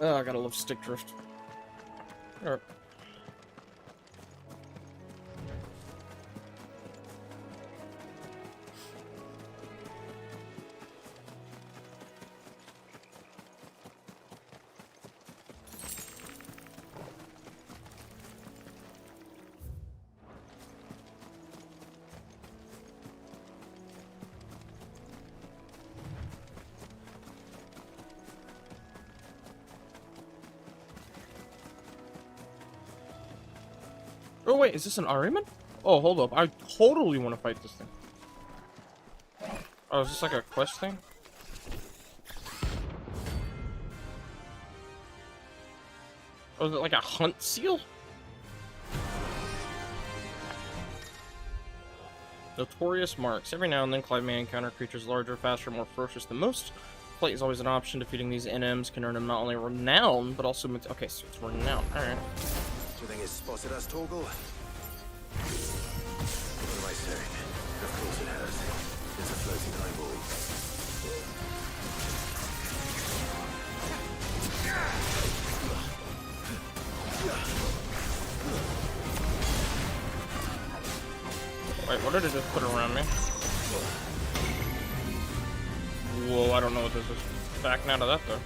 Oh, I gotta love stick drift. Alright. Oh wait, is this an Ahriman? Oh, hold up. I totally want to fight this thing. Oh, is this like a quest thing? Oh, is it like a hunt seal? Notorious marks. Every now and then, Clive may encounter creatures larger, faster, more ferocious than most. Flight is always an option. Defeating these NMs can earn him not only renown, but also... Okay, so it's renown. Alright. Do you think it's spotted us, Torgal? What am I saying? Of course it has. It's a floating eyeball. Wait, what did it just put around me? Whoa, I don't know what this is. Backing out of that, though.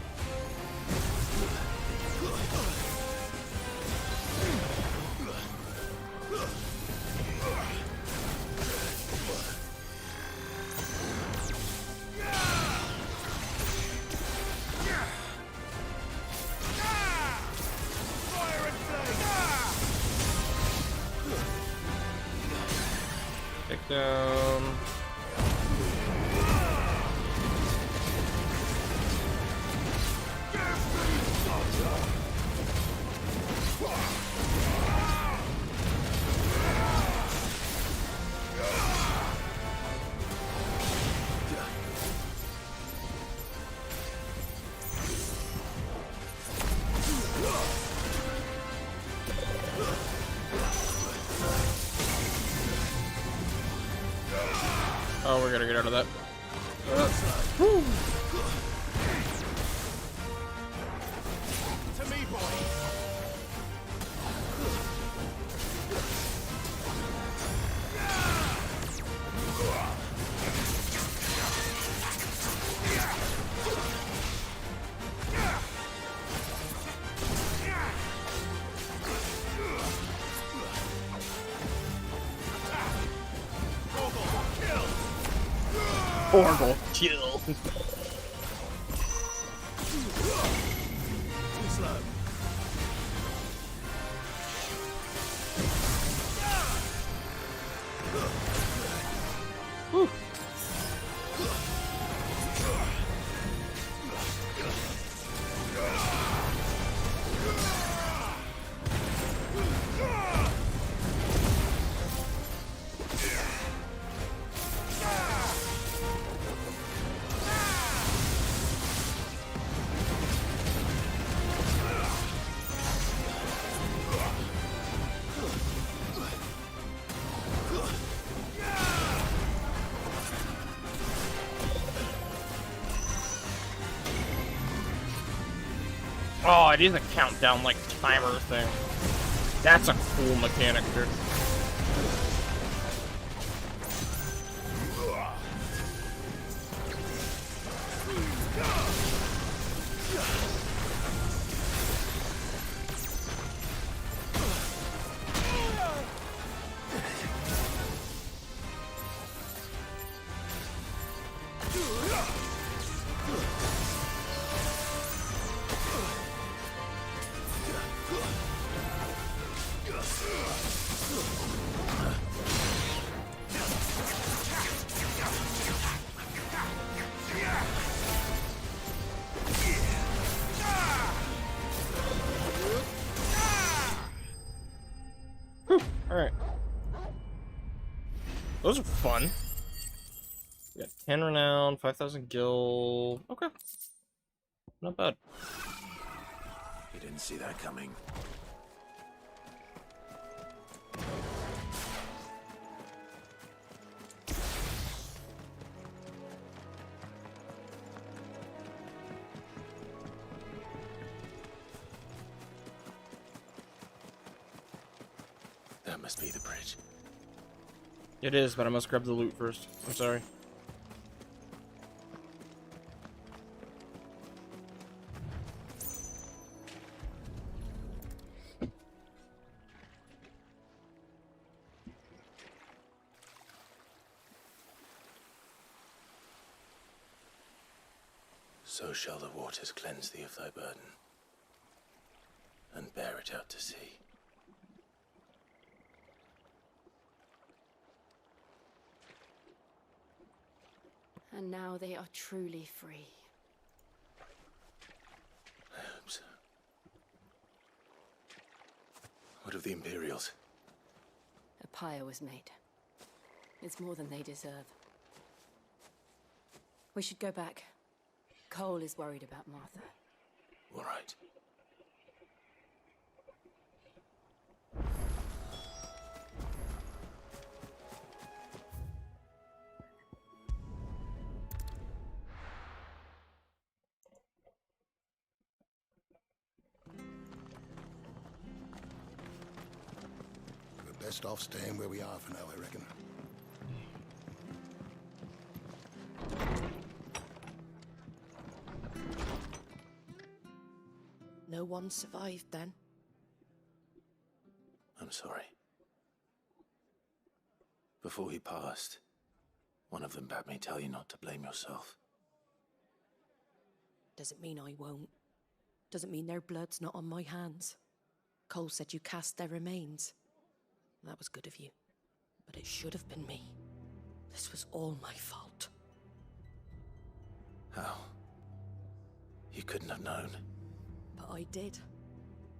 Take down. Oh, we're gonna get out of that. Woo. To me, boy. Torgal, kill. Too slow. Whew. Oh, it is a countdown, like, timer thing. That's a cool mechanic, dude. Those are fun. We got 10 renown, 5,000 gil. Okay. Not bad. You didn't see that coming. That must be the bridge. It is, but I must grab the loot first. I'm sorry. So shall the waters cleanse thee of thy burden, and bear it out to sea. And now they are truly free. I hope so. What of the Imperials? A pyre was made. It's more than they deserve. We should go back. Cole is worried about Martha. All right. We're best off staying where we are for now, I reckon. No one survived then? I'm sorry. Before he passed, one of them bade me tell you not to blame yourself. Doesn't mean I won't. Doesn't mean their blood's not on my hands. Cole said you cast their remains. That was good of you. But it should have been me. This was all my fault. How? You couldn't have known. But I did.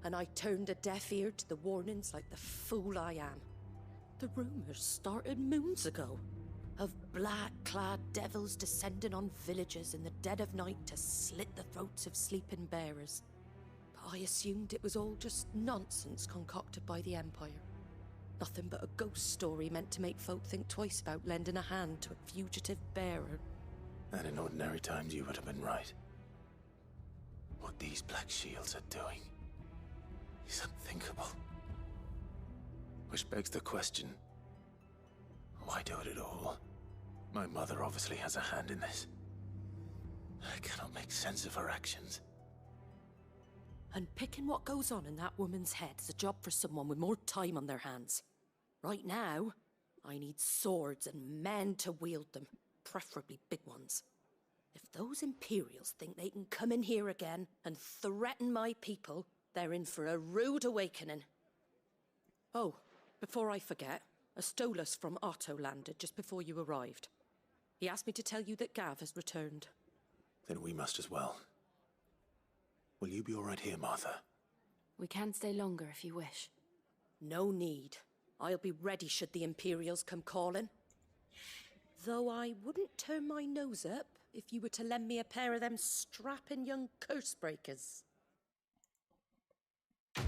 And I turned a deaf ear to the warnings like the fool I am. The rumors started moons ago. Of black-clad devils descending on villages in the dead of night to slit the throats of sleeping bearers. But I assumed it was all just nonsense concocted by the Empire. Nothing but a ghost story meant to make folk think twice about lending a hand to a fugitive bearer. And in ordinary times you would have been right. What these Black Shields are doing is unthinkable. Which begs the question, why do it at all? My mother obviously has a hand in this. I cannot make sense of her actions. And picking what goes on in that woman's head is a job for someone with more time on their hands. Right now, I need swords and men to wield them, preferably big ones. If those Imperials think they can come in here again and threaten my people, they're in for a rude awakening. Oh, before I forget, a Stolas from Otto landed just before you arrived. He asked me to tell you that Gav has returned. Then we must as well. Will you be all right here, Martha? We can stay longer if you wish. No need. I'll be ready should the Imperials come calling. Though I wouldn't turn my nose up if you were to lend me a pair of them strapping young curse breakers. I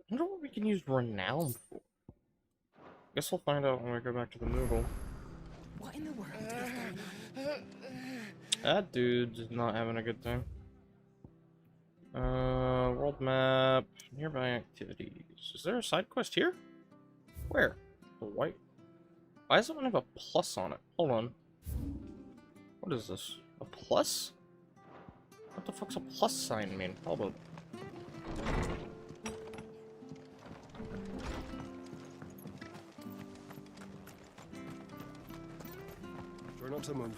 wonder what we can use renown for. Guess we'll find out when we go back to the Moogle. What in the world is going on? That dude's not having a good time. World map, nearby activities. Is there a side quest here? Where? The white. Why does it have a plus on it? Hold on. What is this? A plus? What the fuck's a plus sign mean? Hold on. Try not to move.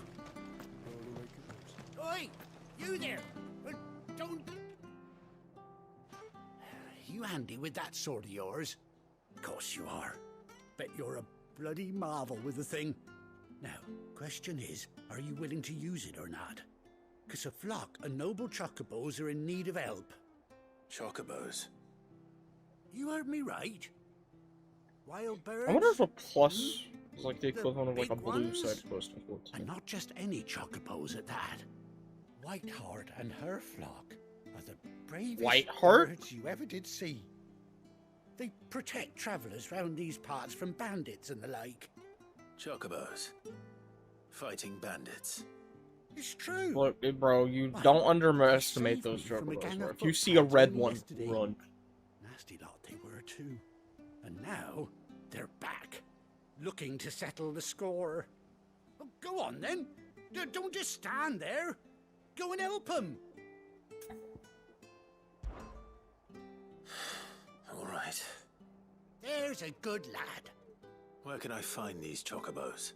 Oi! You there! Don't... You handy with that sword of yours? Of course you are. Bet you're a bloody marvel with the thing. Now, question is, are you willing to use it or not? 'Cause a flock of noble chocobos are in need of help. Chocobos? You heard me right. Wild birds. I wonder if a plus is like the equivalent of like a blue side quest in 14. And not just any chocobos at that. Whiteheart and her flock are the bravest Whiteheart? birds you ever did see. They protect travelers round these parts from bandits and the like. Chocobos. Fighting bandits. It's true. Look, bro, you don't underestimate those chocobos, bro. If you see a red one, run. Nasty lot they were too. And now they're back, looking to settle the score. Oh, go on then. Don't just stand there. Go and help them. All right. There's a good lad. Where can I find these chocobos?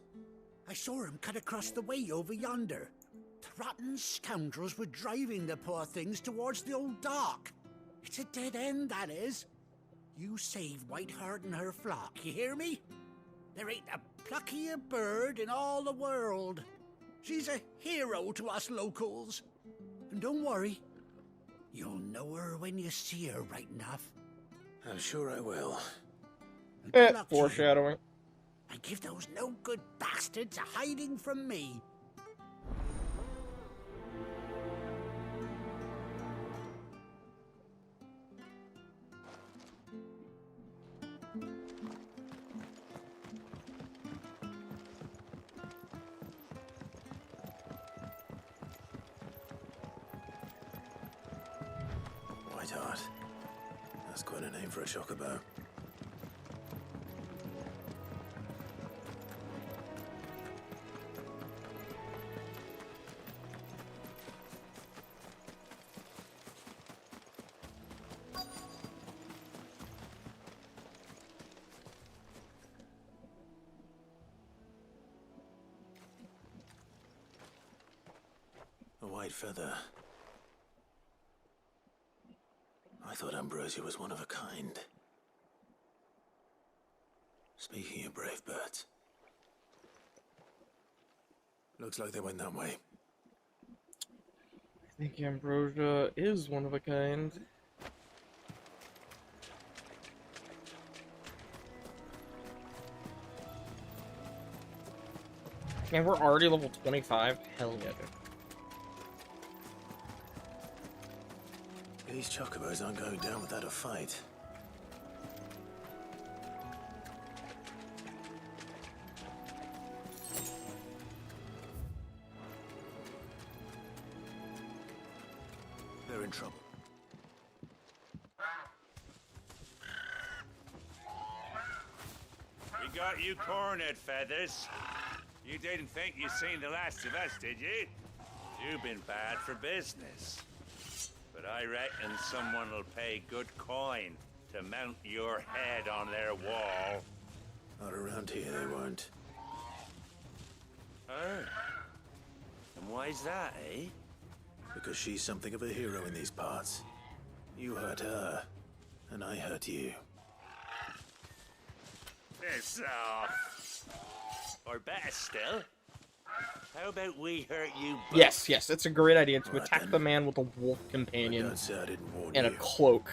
I saw him cut across the way over yonder. The rotten scoundrels were driving the poor things towards the old dock. It's a dead end, that is. You save Whiteheart and her flock, you hear me? There ain't a pluckier bird in all the world. She's a hero to us locals. And don't worry, you'll know her when you see her right enough. I'm sure I will. Foreshadowing. And give those no-good bastards a hiding from me. Whiteheart. That's quite a name for a chocobo. A white feather. I thought Ambrosia was one of a kind. Speaking of brave birds. Looks like they went that way. I think Ambrosia is one of a kind. Man, we're already level 25? Hell yeah, dude. These chocobos aren't going down without a fight. They're in trouble. We got you cornered, Feathers. You didn't think you'd seen the last of us, did you? You've been bad for business. But I reckon someone will pay good coin to mount your head on their wall. Not around here, they won't. Oh. And why's that, eh? Because she's something of a hero in these parts. You hurt her, and I hurt you. Piss off. Or better still, how about we hurt you both? Yes, it's a great idea to attack the man with a wolf companion and a cloak.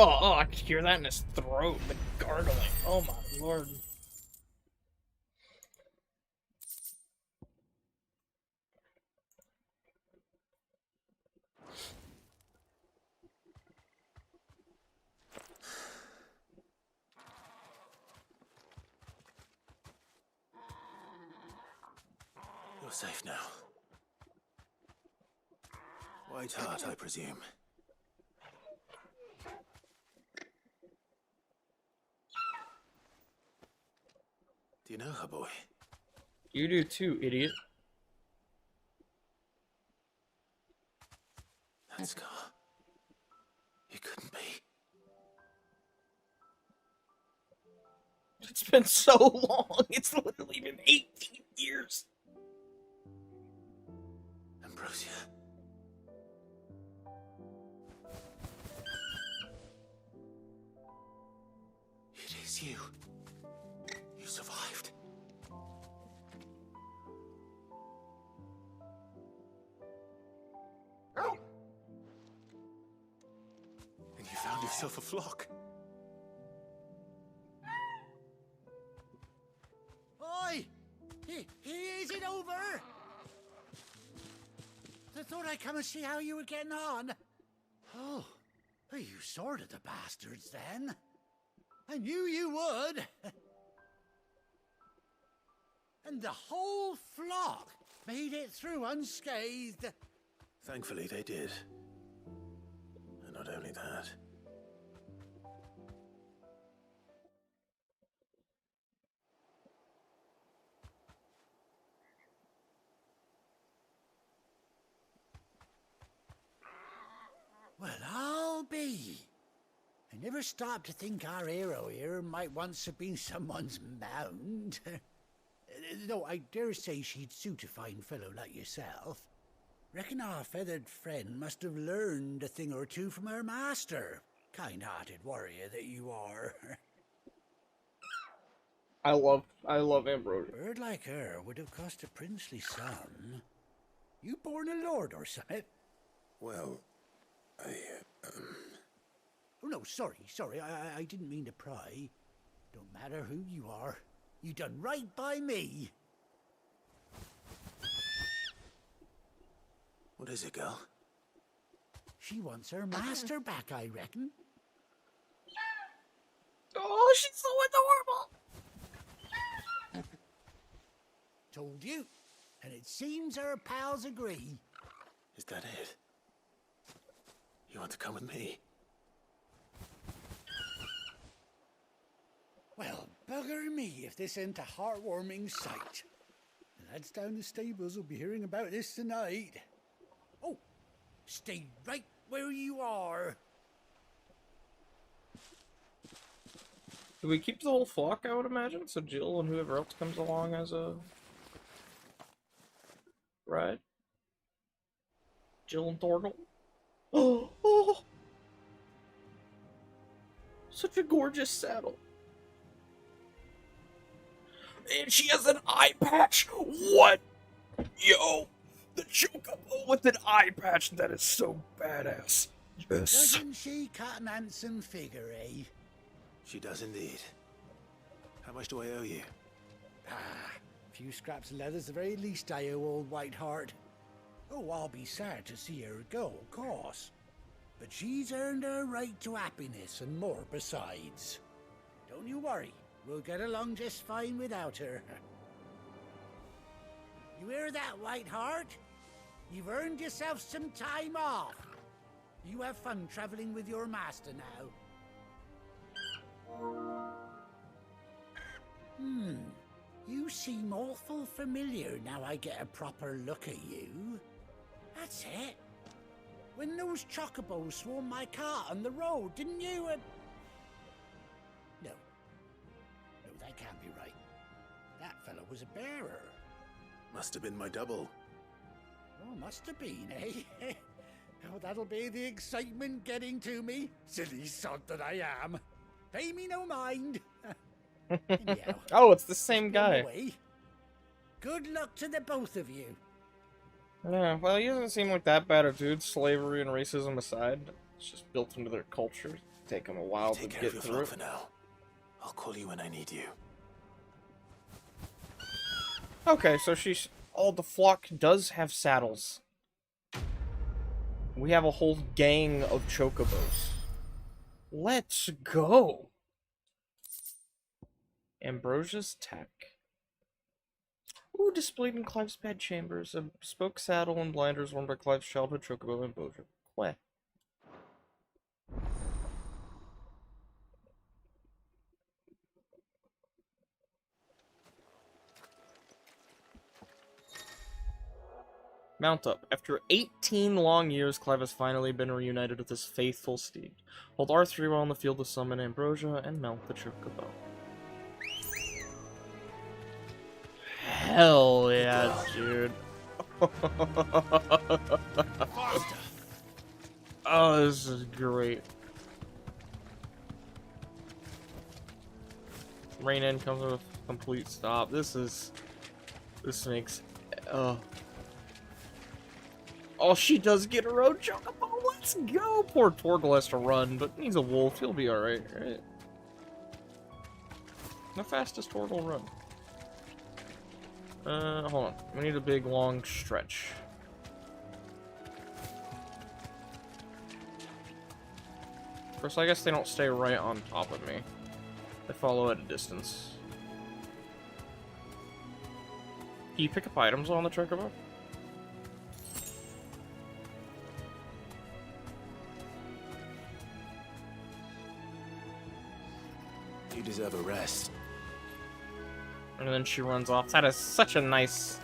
Oh, I could hear that in his throat, the gargling. Oh my lord. You're safe now. White Hart, I presume. Do you know her, boy? You do too, idiot. That scar. It couldn't be. It's been so long. It's literally been 18 years. Ambrosia. It is you. You survived. And you found yourself a flock. Oi! Is it over? I thought I'd come and see how you were getting on. Oh, you sorted the bastards then. I knew you would. And the whole flock made it through unscathed. Thankfully, they did. And not only that. Well, I'll be. I never stopped to think our hero here might once have been someone's mount. Though I dare say she'd suit a fine fellow like yourself. Reckon our feathered friend must have learned a thing or two from her master. Kind-hearted warrior that you are. I love Ambrosia. A bird like her would have cost a princely sum. You born a lord or something? Well, Oh, no, sorry. I didn't mean to pry. Don't matter who you are. You done right by me. What is it, girl? She wants her master back, I reckon. Oh, she's so adorable. Told you. And it seems her pals agree. Is that it? You want to come with me? Well, bugger me if this ain't a heartwarming sight. The lads down the stables will be hearing about this tonight. Oh, stay right where you are. Do we keep the whole flock, I would imagine? So Jill and whoever else comes along as a... Right? Jill and Thorgal? Oh! Such a gorgeous saddle. And she has an eye patch! What? Yo! The Chocobo with an eye patch! That is so badass. Yes. Doesn't she cut an handsome figure, eh? She does indeed. How much do I owe you? A few scraps of leather's the very least I owe old White Hart. Oh, I'll be sad to see her go, of course. But she's earned her right to happiness and more besides. Don't you worry. We'll get along just fine without her. You hear that, White Hart? You've earned yourself some time off. You have fun traveling with your master now. You seem awful familiar now I get a proper look at you. That's it. When those chocobos swarmed my cart on the road, didn't you? No, that can't be right. That fellow was a bearer. Must have been my double. Oh, must have been, eh? Oh, that'll be the excitement getting to me. Silly sod that I am. Pay me no mind. Anyhow, oh, it's the same guy. Away. Good luck to the both of you. Yeah, well, he doesn't seem like that bad a dude, slavery and racism aside. It's just built into their culture. take him a while to Take care get of your through flock it. for now. I'll call you when I need you. Okay, so she's... Oh, the flock does have saddles. We have a whole gang of chocobos. Let's go! Ambrosia's Tech. Ooh, displayed in Clive's bedchambers. A bespoke saddle and blinders worn by Clive's childhood chocobo, Ambrosia. Queh. Mount up. After 18 long years, Clive has finally been reunited with his faithful steed. Hold R3 while on the field to summon Ambrosia and mount the chocobo. Hell yeah, dude. Oh, this is great. Rain in comes with a complete stop. This makes... Oh, she does get her own chocobo. Let's go. Poor Torgal has to run, but he's a wolf. He'll be alright, right? How fast does Torgal run? Hold on. We need a big, long stretch. First, I guess they don't stay right on top of me. They follow at a distance. Can you pick up items on the chocobo? You deserve a rest. And then she runs off. That is such a nice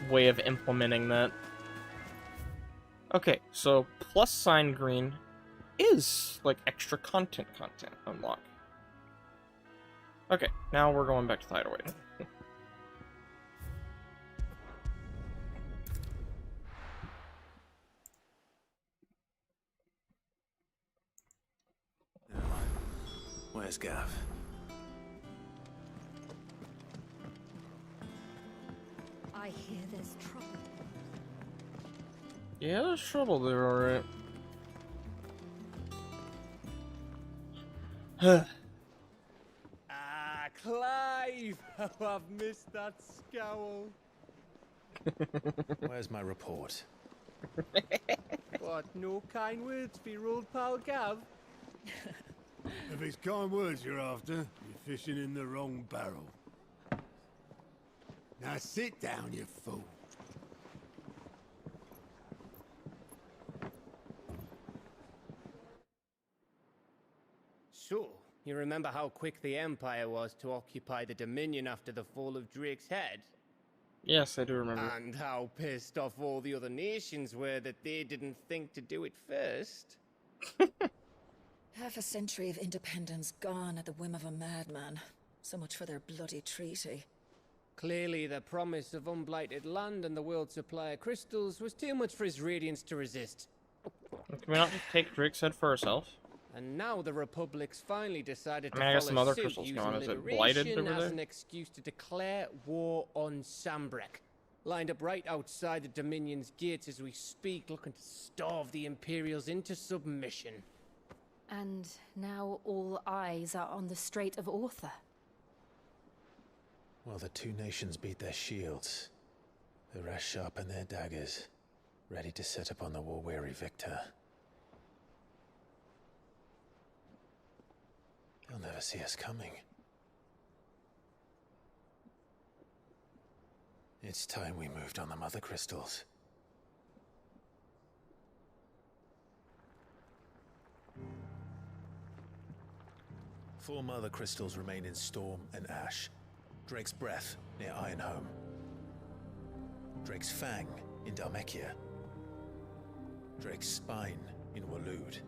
way of implementing that. Okay, so plus sign green is like extra content unlock. Okay, now we're going back to the hideaway. Where's Gav? I hear there's trouble. Yeah, there's trouble there, alright. Clive! Oh, I've missed that scowl. Where's my report? What, no kind words for your old pal Gav? If it's kind words you're after, you're fishing in the wrong barrel. Now sit down, you fool. So, you remember how quick the Empire was to occupy the Dominion after the fall of Drake's Head? Yes, I do remember. And how pissed off all the other nations were that they didn't think to do it first? Half a century of independence gone at the whim of a madman. So much for their bloody treaty. Clearly, the promise of unblighted land and the world's supply of crystals was too much for his radiance to resist. Can we not just take Drake's head for ourselves? And now the Republic's finally decided I guess to some follow other suit, crystals using gone. Is it blighted liberation over as there? an excuse to declare war on Sambrek. Lined up right outside the Dominion's gates as we speak, looking to starve the Imperials into submission. And now all eyes are on the Strait of Ortha. Well, the two nations beat their shields. The rest sharpen their daggers, ready to set upon the war-weary victor. They'll never see us coming. It's time we moved on the Mother Crystals. Four Mother Crystals remain in Storm and Ash. Drake's Breath near Ironhome. Drake's Fang in Dhalmekia. Drake's Spine in Waloed.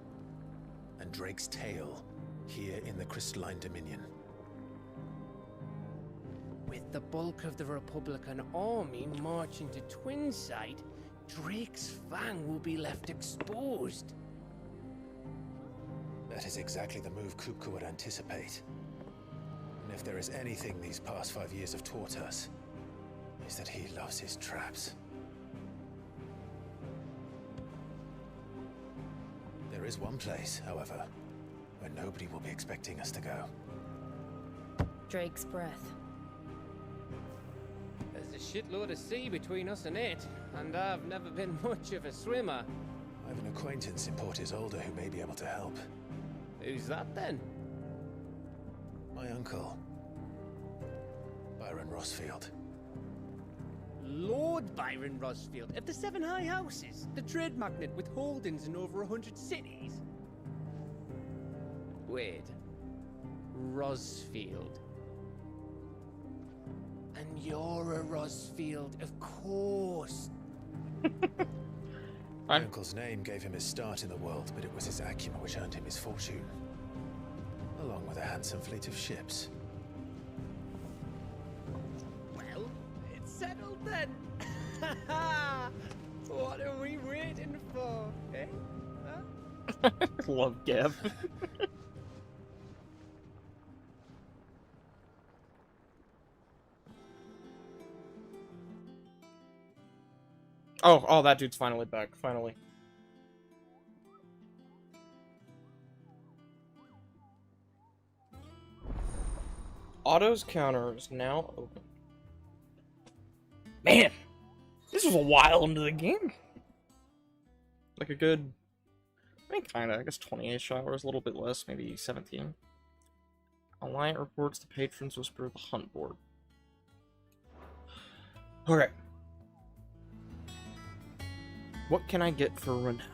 And Drake's Tail here in the Crystalline Dominion. With the bulk of the Republican army marching to Twinside, Drake's Fang will be left exposed. That is exactly the move Kupka would anticipate. And if there is anything these past 5 years have taught us, is that he loves his traps. There is one place, however, where nobody will be expecting us to go. Drake's breath. There's a shitload of sea between us and it, and I've never been much of a swimmer. I have an acquaintance in Port Isolde who may be able to help. Who's that then? My uncle, Byron Rosfield. Lord Byron Rosfield of the Seven High Houses, the trade magnate with holdings in over 100 cities. Wait, Rosfield. And you're a Rosfield, of course. My uncle's name gave him his start in the world, but it was his acumen which earned him his fortune, along with a handsome fleet of ships. Well, it's settled then. What are we waiting for, eh? Huh? Love Gav. Oh, that dude's finally back. Finally. Otto's counter is now open. Man, this was a while into the game. Like a good, I mean, kinda, I guess 28 hours, a little bit less, maybe 17. Alliant reports the patrons whisper the hunt board. Okay. What can I get for renown?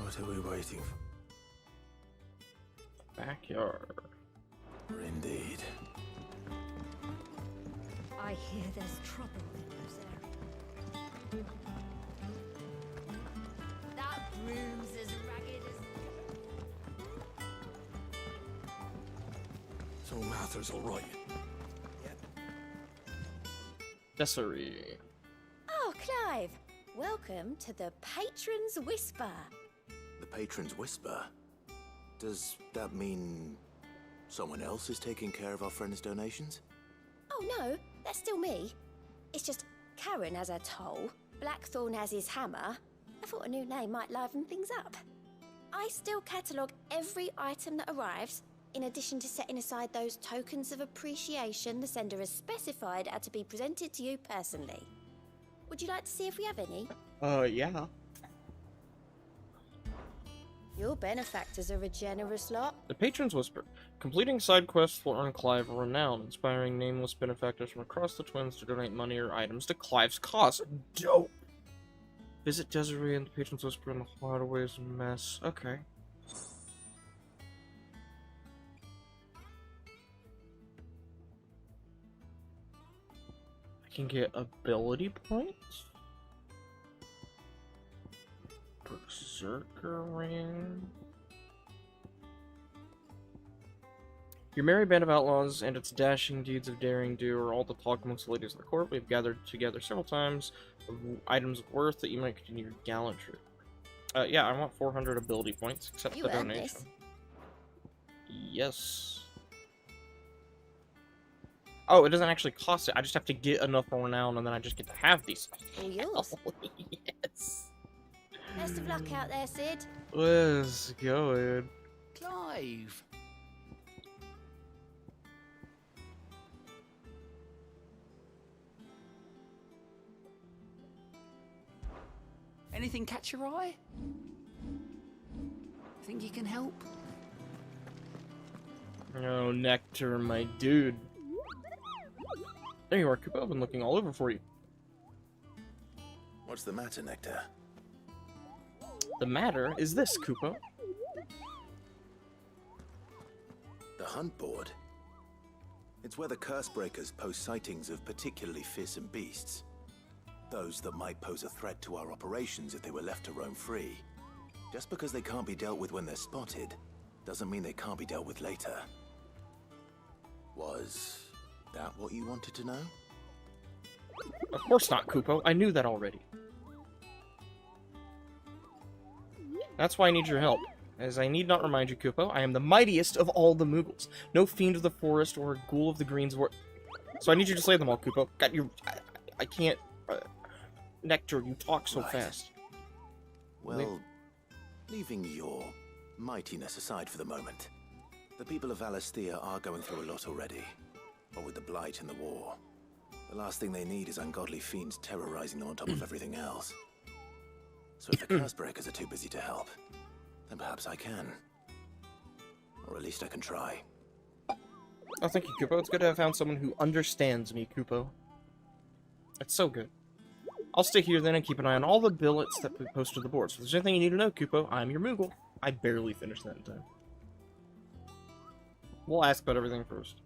What are we waiting for? Backyard. Indeed. I hear there's trouble in those areas. That broom's as ragged as... So Mather's all right. Desiree. Oh, Clive! Welcome to the Patron's Whisper. The Patron's Whisper? Does that mean someone else is taking care of our friend's donations? Oh no, that's still me. It's just Karen has her toll, Blackthorn has his hammer. I thought a new name might liven things up. I still catalogue every item that arrives, in addition to setting aside those tokens of appreciation the sender has specified are to be presented to you personally. Would you like to see if we have any? Yeah. Your benefactors are a generous lot. The Patron's Whisper. Completing side quests will earn Clive renown, inspiring nameless benefactors from across the Twins to donate money or items to Clive's cause. Dope! Visit Desiree and the Patron's Whisper in the Waterways Mess. Okay. I can get ability points? Berserker Ring. Your merry band of outlaws and its dashing deeds of daring do are all the talk amongst the ladies of the court. We've gathered together several times of items of worth that you might continue your gallantry. Yeah, I want 400 ability points, accept the donation. This. Yes. Oh, it doesn't actually cost it. I just have to get enough renown and then I just get to have these. All yours. Yes. Best of luck out there, Sid. Let's go, Ed. Clive. Anything catch your eye? Think you can help? Oh, Nectar, my dude. There you are, Koopa. I've been looking all over for you. What's the matter, Nectar? The matter is this, Koopa. The hunt board? It's where the Cursebreakers post sightings of particularly fearsome beasts. Those that might pose a threat to our operations if they were left to roam free. Just because they can't be dealt with when they're spotted, doesn't mean they can't be dealt with later. Was that what you wanted to know? Of course not, Koopa. I knew that already. That's why I need your help. As I need not remind you, Koopa, I am the mightiest of all the Moogles. No fiend of the forest or ghoul of the greens were... So I need you to slay them all, Koopa. God, I can't... Nectar, you talk so Right. fast. Well, leaving your mightiness aside for the moment, the people of Valisthea are going through a lot already. What with the Blight and the war, the last thing they need is ungodly fiends terrorizing them on top of everything else. So if the Cursebreakers are too busy to help, then perhaps I can. Or at least I can try. Oh, thank you, Kupo. It's good to have found someone who understands me, Kupo. That's so good. I'll stay here then and keep an eye on all the billets that we post to the board. So if there's anything you need to know, Kupo, I'm your Moogle. I barely finished that in time. We'll ask about everything first.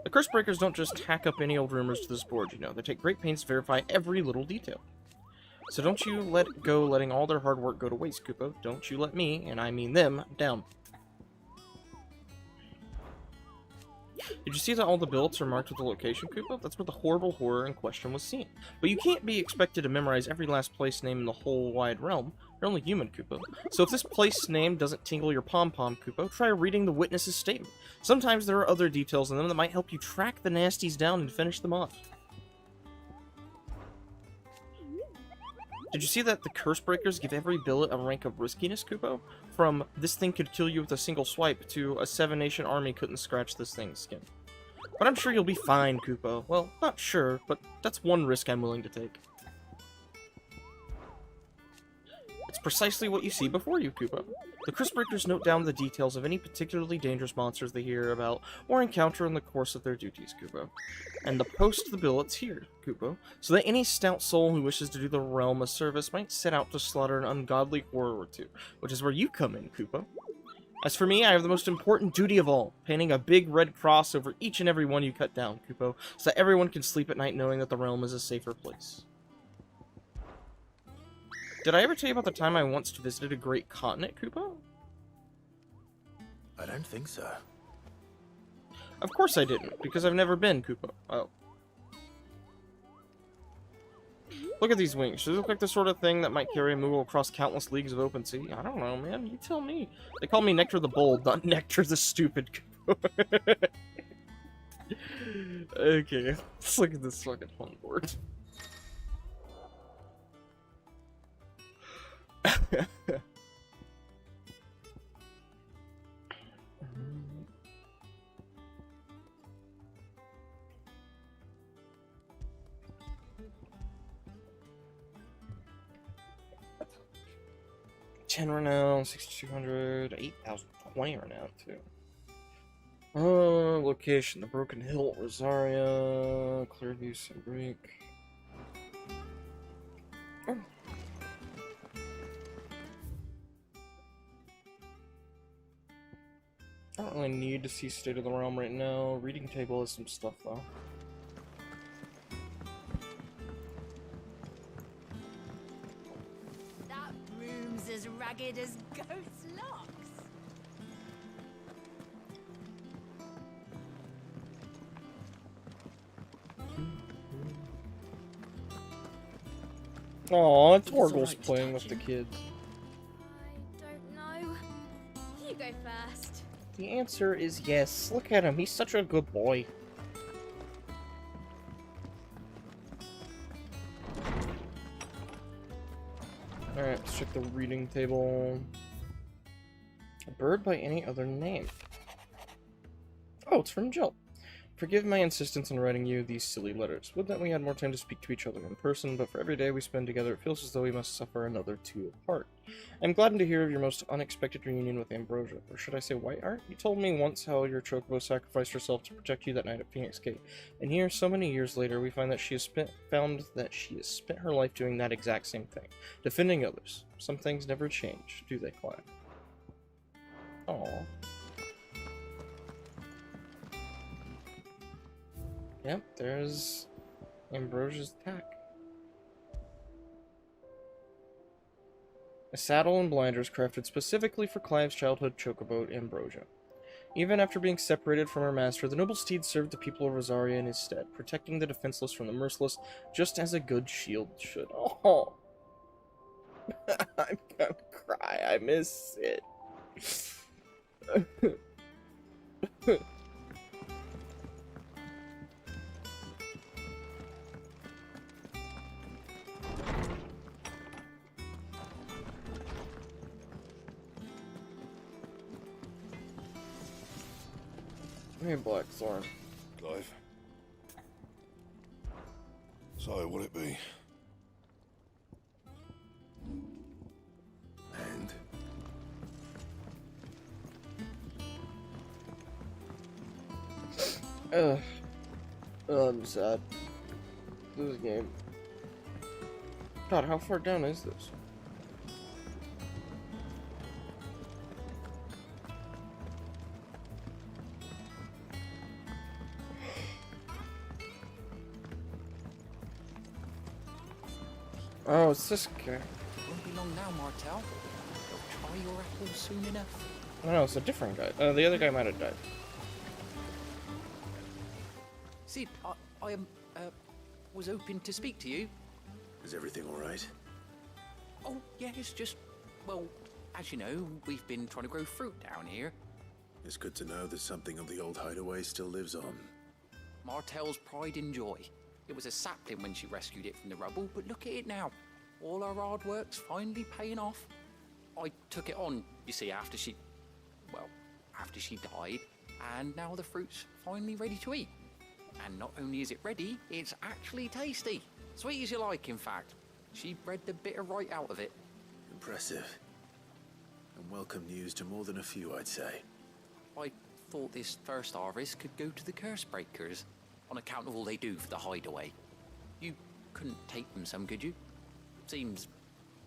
The Cursebreakers don't just hack up any old rumors to this board, you know. They take great pains to verify every little detail. So don't you let go letting all their hard work go to waste, Kupo. Don't you let me, and I mean them, down. Did you see that all the billets are marked with the location, Kupo? That's where the horrible horror in question was seen. But you can't be expected to memorize every last place name in the whole wide realm. You're only human, Kupo. So if this place name doesn't tingle your pom-pom, Kupo, try reading the witness's statement. Sometimes there are other details in them that might help you track the nasties down and finish them off. Did you see that the Cursebreakers give every billet a rank of riskiness, Kupo? From, this thing could kill you with a single swipe, to, a 7-nation army couldn't scratch this thing's skin. But I'm sure you'll be fine, Kupo. Well, not sure, but that's one risk I'm willing to take. It's precisely what you see before you, Kupo. The Cursebreakers note down the details of any particularly dangerous monsters they hear about or encounter in the course of their duties, Kupo. And the post the billets here, Kupo, so that any stout soul who wishes to do the realm a service might set out to slaughter an ungodly horror or two, which is where you come in, Kupo. As for me, I have the most important duty of all, painting a big red cross over each and every one you cut down, Kupo, so that everyone can sleep at night knowing that the realm is a safer place. Did I ever tell you about the time I once visited a great continent, Kupo? I don't think so. Of course I didn't, because I've never been, Kupo. Oh. Look at these wings. They look like the sort of thing that might carry a Moogle across countless leagues of open sea. I don't know, man. You tell me. They call me Nectar the Bold, not Nectar the Stupid, Kupo. Okay, let's look at this fucking homeboard. $10 renown, 6,200, 8,020 renown too. Location: the Broken Hill, Rosaria, Clearview, Sunbreak. Oh. I don't really need to see State of the Realm right now. Reading table is some stuff though. That broom's as ragged as goat's locks. Aw, Torgal's playing with the kids. Don't know. You go first. The answer is yes. Look at him, he's such a good boy. Alright, let's check the reading table. A bird by any other name. Oh, it's from Jill. Forgive my insistence on writing you these silly letters. Would that we had more time to speak to each other in person, but for every day we spend together, it feels as though we must suffer another two apart. I'm gladdened to hear of your most unexpected reunion with Ambrosia, or should I say Whiteheart? You told me once how your Chocobo sacrificed herself to protect you that night at Phoenix Gate, and here, so many years later, we find that she has spent her life doing that exact same thing, defending others. Some things never change, do they, Clive? Aww. Yep, there's Ambrosia's attack. A saddle and blinders crafted specifically for Clive's childhood chocobo, Ambrosia. Even after being separated from her master, the noble steed served the people of Rosaria in his stead, protecting the defenseless from the merciless, just as a good shield should. Oh, I'm gonna cry. I miss it. Hey, Blackthorn. Clive. So, will it be? And? I'm sad. This game. God, how far down is this? Oh, it's this guy. Won't be long now, Martel. You'll try your apple soon enough. No, it's a different guy. The other guy might have died. Sid, I was hoping to speak to you. Is everything all right? Oh, yeah, it's just, well, as you know, we've been trying to grow fruit down here. It's good to know that something of the old hideaway still lives on. Martel's pride and joy. It was a sapling when she rescued it from the rubble, but look at it now. All our hard work's finally paying off. I took it on, you see, after she died, and now the fruit's finally ready to eat. And not only is it ready, it's actually tasty. Sweet as you like, in fact. She bred the bitter right out of it. Impressive. And welcome news to more than a few, I'd say. I thought this first harvest could go to the curse breakers, on account of all they do for the hideaway. You couldn't take them some, could you? Seems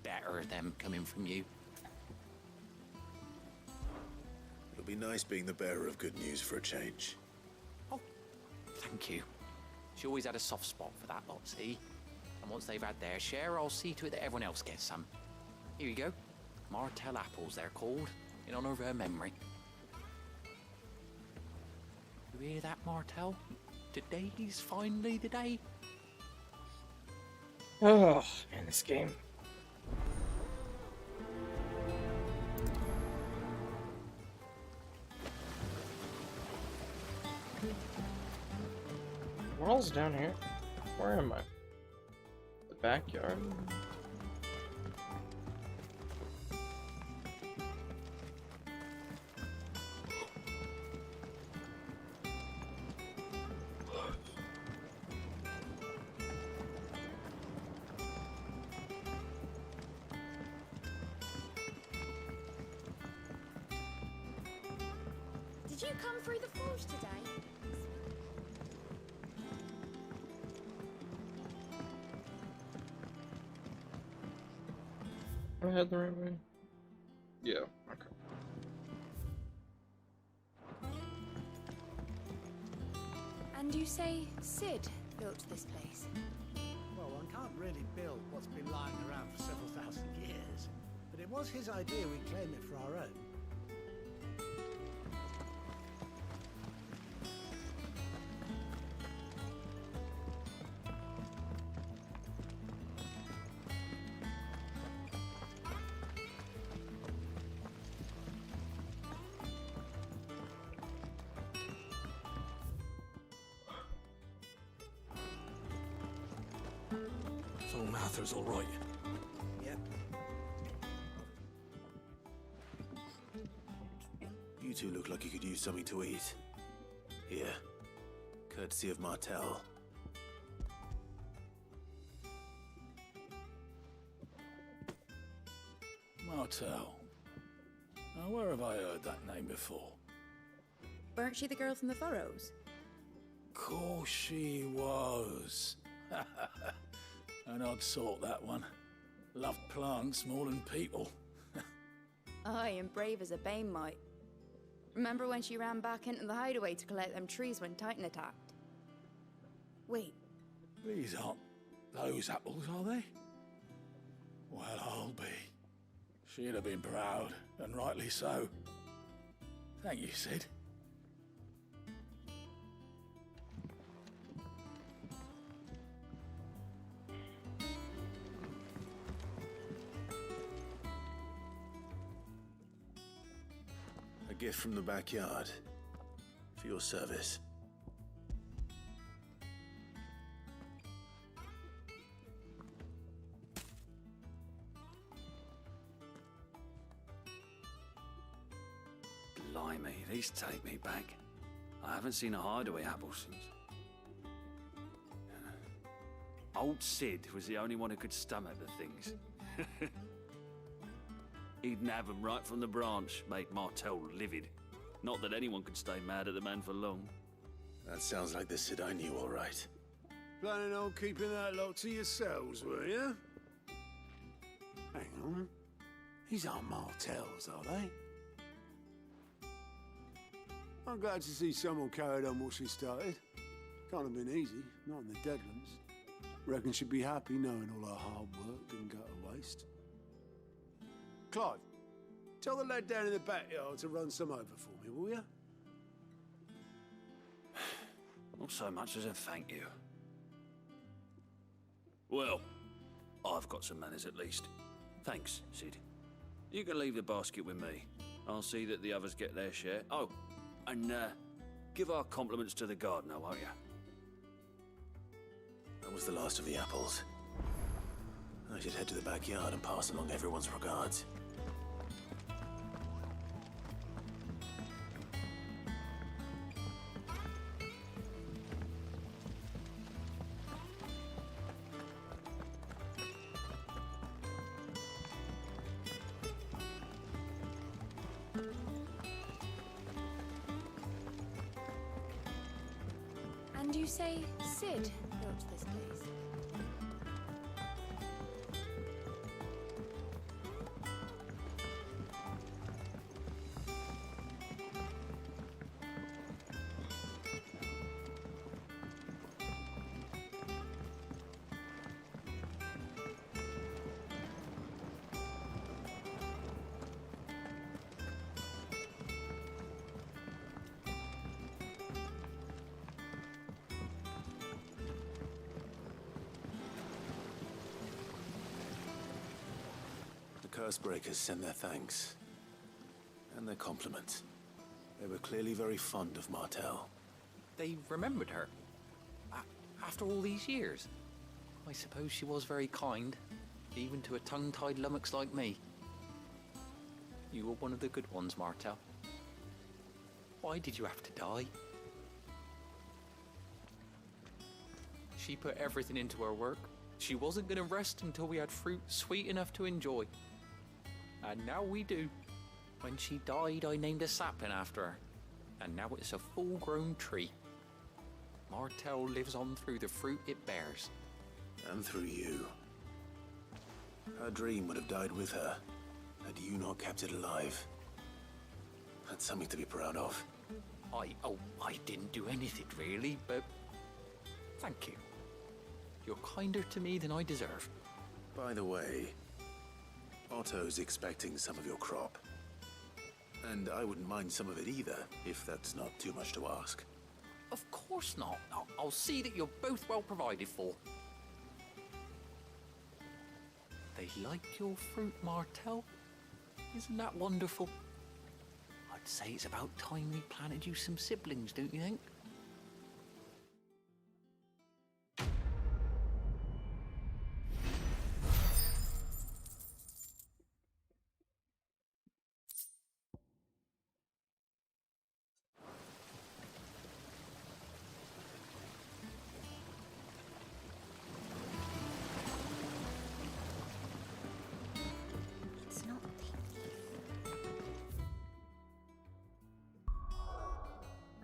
better them coming from you. It'll be nice being the bearer of good news for a change. Thank you. She always had a soft spot for that lot, see? And once they've had their share, I'll see to it that everyone else gets some. Here you go. Martel apples, they're called, in honor of her memory. You hear that, Martel? Today's finally the day. Oh, man, this game. We're all down here. Where am I? The backyard. Did you come through the forge today? I had the right way. Yeah, okay. And you say Sid built this place? Well, one can't really build what's been lying around for several thousand years. But it was his idea we claim it for our own. So Mather's all right. Yep. You two look like you could use something to eat. Here. Courtesy of Martel. Martel. Now, where have I heard that name before? Weren't she the girl from the Furrows? Course she was. An odd sort, that one. Loved plants more than people. Aye, and brave as a bane might. Remember when she ran back into the hideaway to collect them trees when Titan attacked? Wait. These aren't those apples, are they? Well, I'll be. She'd have been proud, and rightly so. Thank you, Sid. A gift from the backyard. For your service. Blimey, these take me back. I haven't seen a hideaway apple since. Old Sid was the only one who could stomach the things. He'd nab 'em right from the branch, made Martel livid. Not that anyone could stay mad at the man for long. That sounds like the Sid I knew, all right. Planning on keeping that lot to yourselves, were you? Hang on. These aren't Martels, are they? I'm glad to see someone carried on what she started. Can't have been easy, not in the Deadlands. Reckon she'd be happy knowing all her hard work didn't go to waste. Clive, tell the lad down in the backyard to run some over for me, will you? Not so much as a thank you. Well, I've got some manners at least. Thanks, Sid. You can leave the basket with me. I'll see that the others get their share. Oh, and give our compliments to the gardener, won't you? That was the last of the apples. I should head to the backyard and pass along everyone's regards. And you say Sid built this place? Cursebreakers sent their thanks. And their compliments. They were clearly very fond of Martel. They remembered her. After all these years. I suppose she was very kind, even to a tongue-tied lummox like me. You were one of the good ones, Martel. Why did you have to die? She put everything into her work. She wasn't going to rest until we had fruit sweet enough to enjoy. And now we do. When she died, I named a sapling after her. And now it's a full-grown tree. Martel lives on through the fruit it bears. And through you. Her dream would have died with her, had you not kept it alive. That's something to be proud of. I didn't do anything really, but thank you. You're kinder to me than I deserve. By the way, Otto's expecting some of your crop. And I wouldn't mind some of it either, if that's not too much to ask. Of course not. I'll see that you're both well provided for. They like your fruit, Martel. Isn't that wonderful? I'd say it's about time we planted you some siblings, don't you think?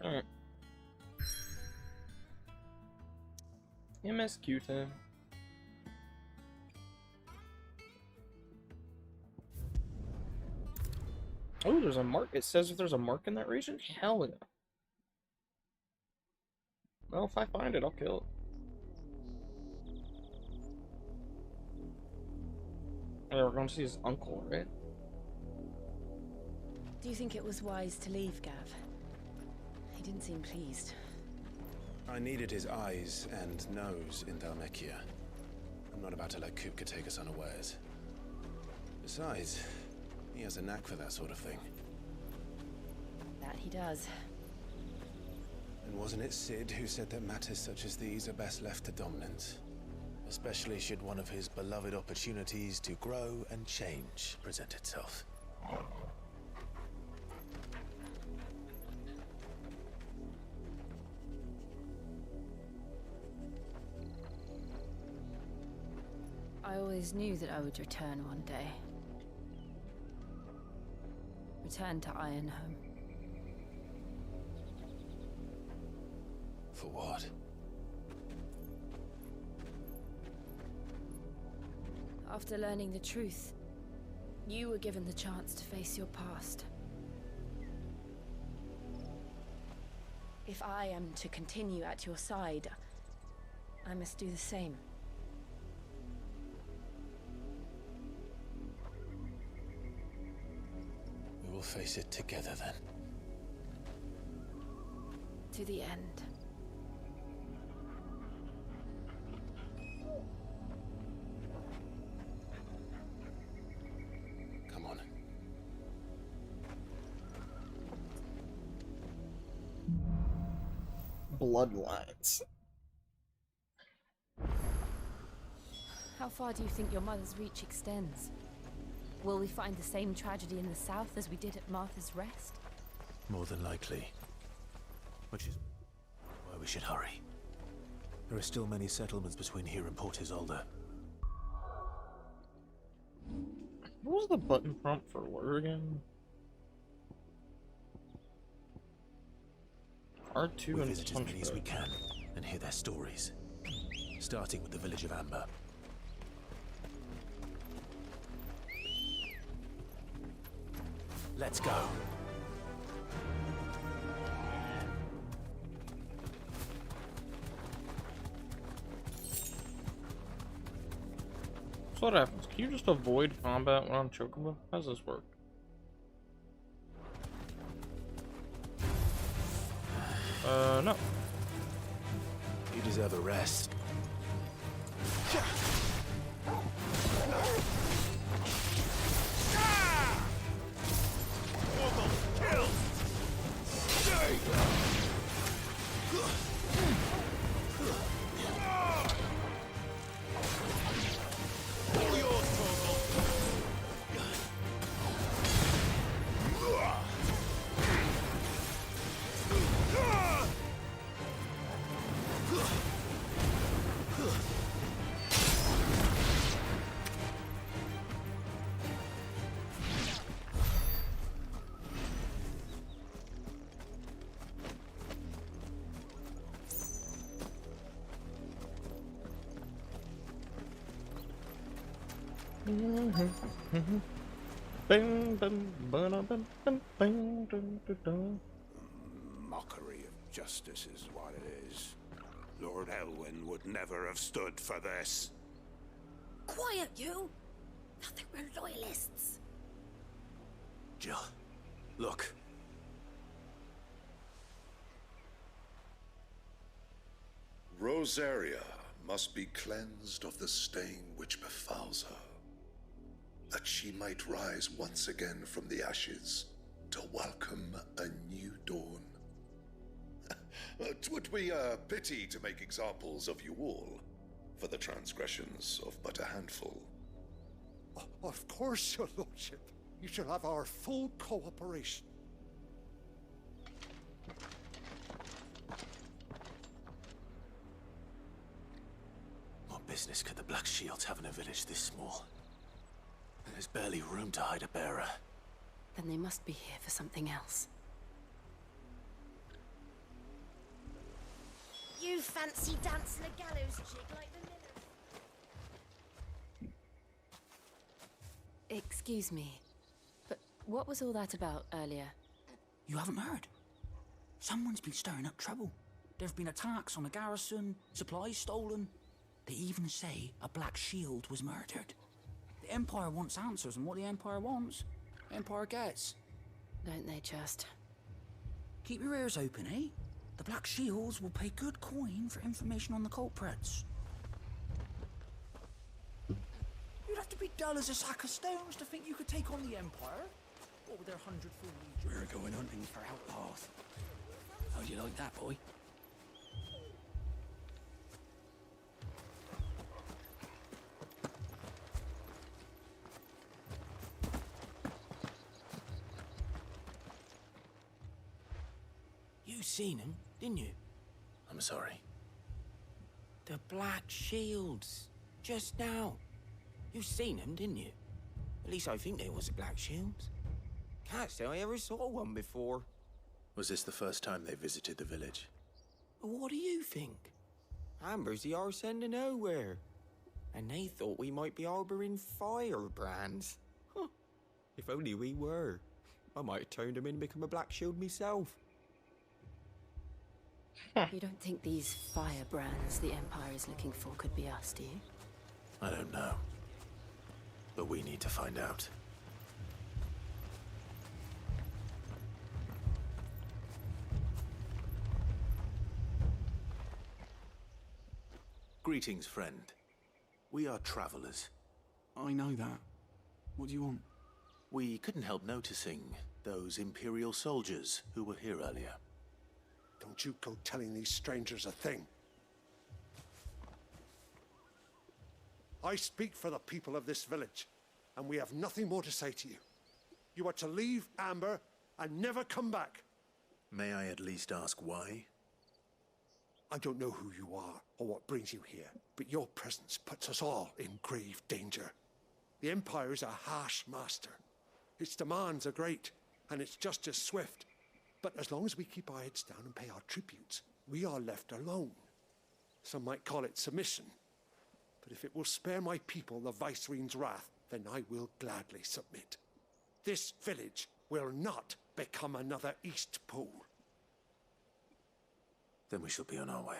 Alright. MSQ time. Oh, there's a mark. It says if there's a mark in that region? Hell yeah. Well, if I find it, I'll kill it. Oh, we're going to see his uncle, right? Do you think it was wise to leave, Gav? He didn't seem pleased. I needed his eyes and nose in Dhalmekia. I'm not about to let Kupka take us unawares. Besides, he has a knack for that sort of thing. That he does. And wasn't it Sid who said that matters such as these are best left to dominance? Especially should one of his beloved opportunities to grow and change present itself. I always knew that I would return one day. Return to Ironhome. For what? After learning the truth, you were given the chance to face your past. If I am to continue at your side, I must do the same. We will face it together then. To the end. Come on. Bloodlines. How far do you think your mother's reach extends? Will we find the same tragedy in the south as we did at Martha's Rest? More than likely. Which is why we should hurry. There are still many settlements between here and Port Isolde. What was the button prompt for where again? R2 We'll and visit as many as we can and hear their stories. Starting with the village of Amber. Let's go. So what happens? Can you just avoid combat when on Chocobo? How does this work? No. You deserve a rest. Mockery of justice is what it is. Lord Elwyn would never have stood for this. Quiet, you! Nothing, we're loyalists. Jill, look. Rosaria must be cleansed of the stain which befouls her, that she might rise once again from the ashes to welcome a new dawn. 'Twould be a pity to make examples of you all, for the transgressions of but a handful. Of course, your lordship. You shall have our full cooperation. What business could the Black Shields have in a village this small? There's barely room to hide a bearer. Then they must be here for something else. You fancy dancing a gallows jig like the millers? Excuse me, but what was all that about earlier? You haven't heard? Someone's been stirring up trouble. There've been attacks on the garrison, supplies stolen. They even say a Black Shield was murdered. The Empire wants answers, and what the Empire wants, the Empire gets. Don't they just? Keep your ears open, eh? The Black Shields will pay good coin for information on the culprits. You'd have to be dull as a sack of stones to think you could take on the Empire. What with their 100-full legion? We're going hunting for Outpath. How do you like that, boy? You seen him, didn't you? I'm sorry. The Black Shields. Just now. You seen them, didn't you? At least I think they was the Black Shields. Can't say I ever saw one before. Was this the first time they visited the village? What do you think? Amber's the arse end of nowhere. And they thought we might be harboring firebrands. Huh. If only we were. I might have turned them in and become a Black Shield myself. You don't think these firebrands the Empire is looking for could be us, do you? I don't know. But we need to find out. Greetings, friend. We are travelers. I know that. What do you want? We couldn't help noticing those Imperial soldiers who were here earlier. Don't you go telling these strangers a thing. I speak for the people of this village, and we have nothing more to say to you. You are to leave Amber and never come back. May I at least ask why? I don't know who you are or what brings you here, but your presence puts us all in grave danger. The Empire is a harsh master. Its demands are great, and its justice swift. But as long as we keep our heads down and pay our tributes, we are left alone. Some might call it submission. But if it will spare my people the Viceroy's wrath, then I will gladly submit. This village will not become another Eastpool. Then we shall be on our way.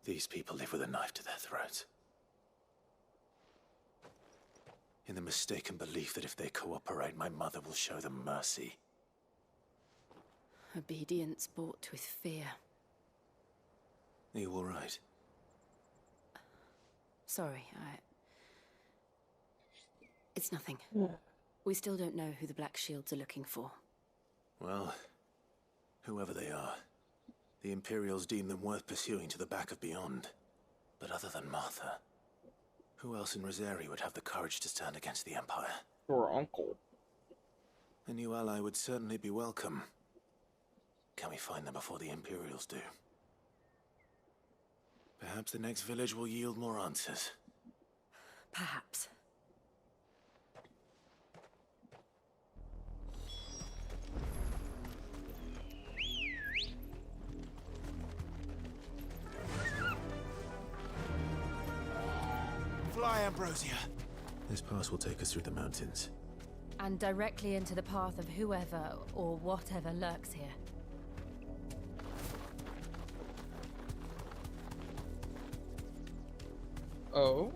These people live with a knife to their throats. In the mistaken belief that if they cooperate, my mother will show them mercy. Obedience bought with fear. Are you all right? Sorry, It's nothing. We still don't know who the Black Shields are looking for. Well, whoever they are, the Imperials deem them worth pursuing to the back of beyond. But other than Martha, who else in Rosari would have the courage to stand against the Empire? Your uncle. A new ally would certainly be welcome. Can we find them before the Imperials do? Perhaps the next village will yield more answers. Perhaps. Fly, Ambrosia! This pass will take us through the mountains. And directly into the path of whoever or whatever lurks here. Oh?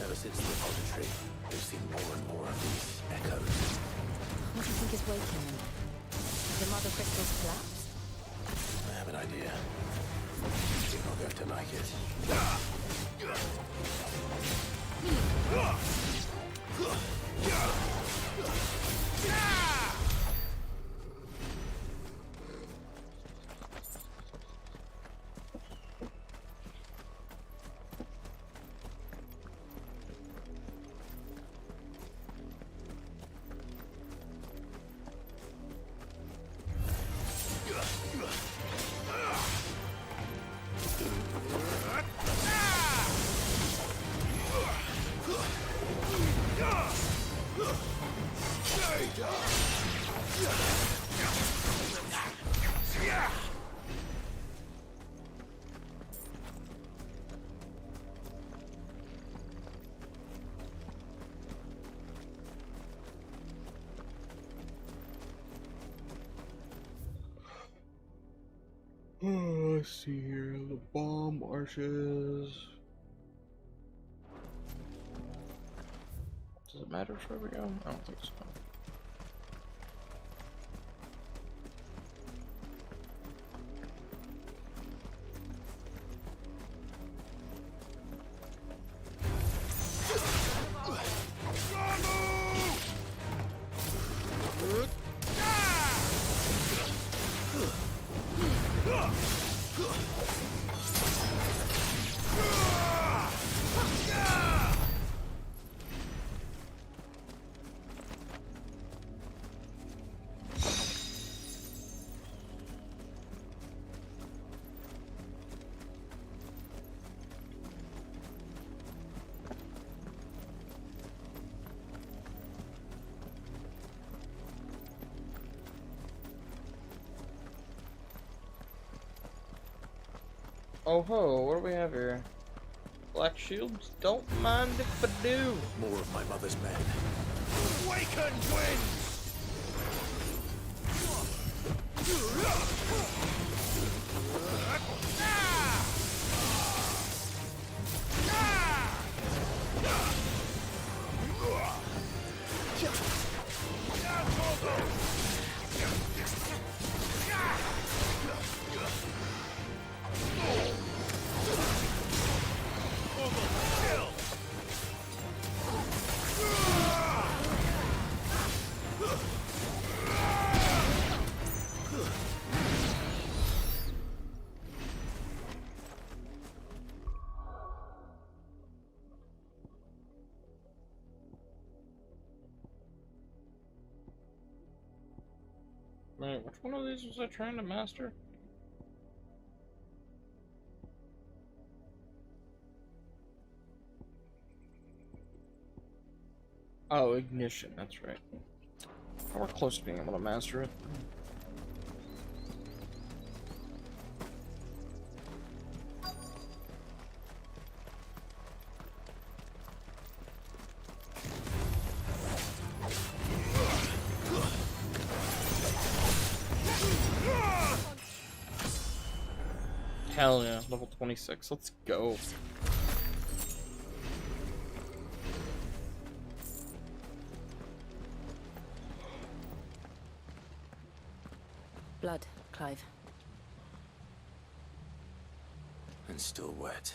Ever since the auditory, we've seen more and more of these echoes. What do you think is waking them? The mother crystals collapsed? I have an idea. You're not going to like it. Oh, let's see here. The bomb arches. Does it matter where we go? I don't think so. Oh ho, what do we have here? Black shields? Don't mind if I do. More of my mother's men. Awakened winds! Wait, which one of these was I trying to master? Oh, ignition, that's right. We're close to being able to master it. Hell yeah, level 26, let's go. Blood, Clive. And still wet.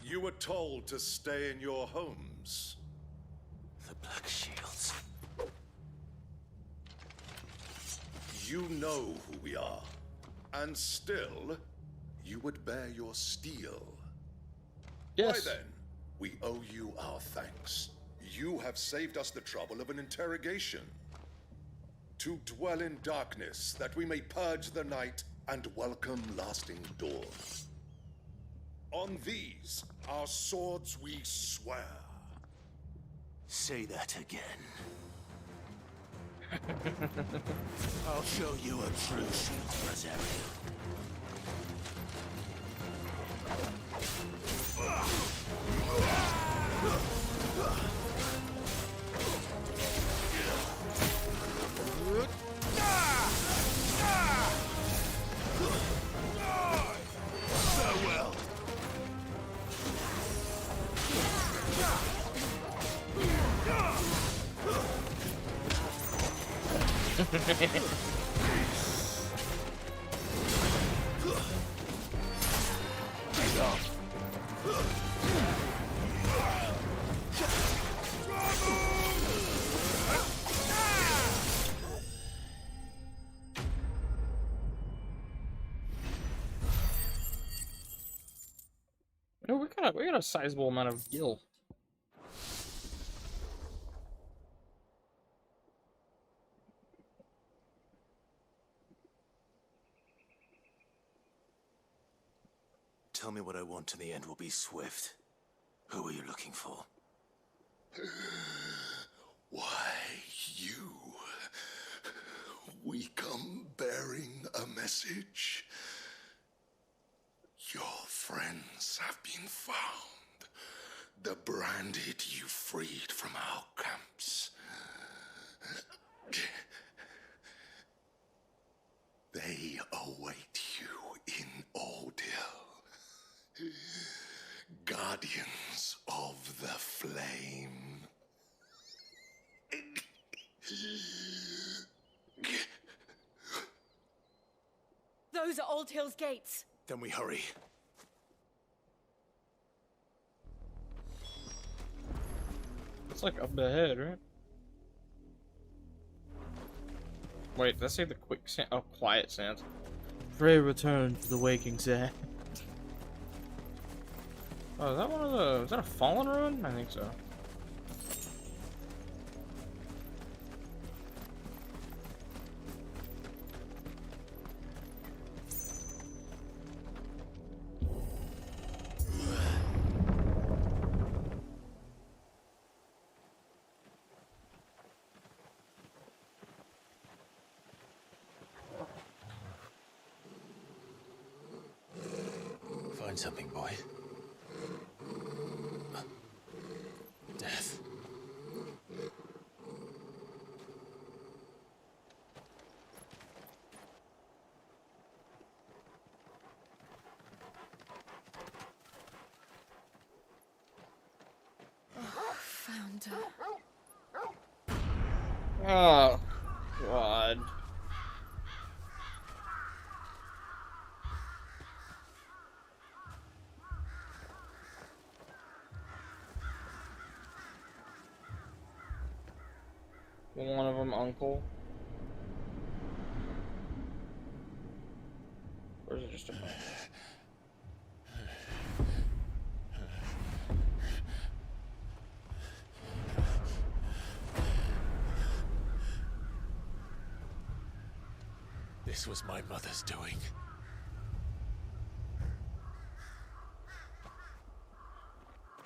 You were told to stay in your homes. The Black Shields. You know who we are. And still, you would bear your steel. Yes. Why then, we owe you our thanks. You have saved us the trouble of an interrogation. To dwell in darkness, that we may purge the night and welcome lasting dawn. On these, our swords we swear. Say that again. I'll show you a true shield, Brazaria. Farewell. Oh, we got a sizable amount of gil. Tell me what I want and the end will be swift. Who are you looking for? Why, you. We come bearing a message. Your friends have been found. The branded you freed from our camps. They await you in Odil. Guardians of the Flame. Those are Old Hill's gates. Then we hurry. It's like up ahead, right? Wait, did I say the quick sand? Oh, quiet sands. Frey returned to the waking sand. Oh, is that one of the... Is that a fallen ruin? I think so. find something, boy? Death. Found her. Oh, God. One of them, uncle. Or is it just a bunch? This was my mother's doing.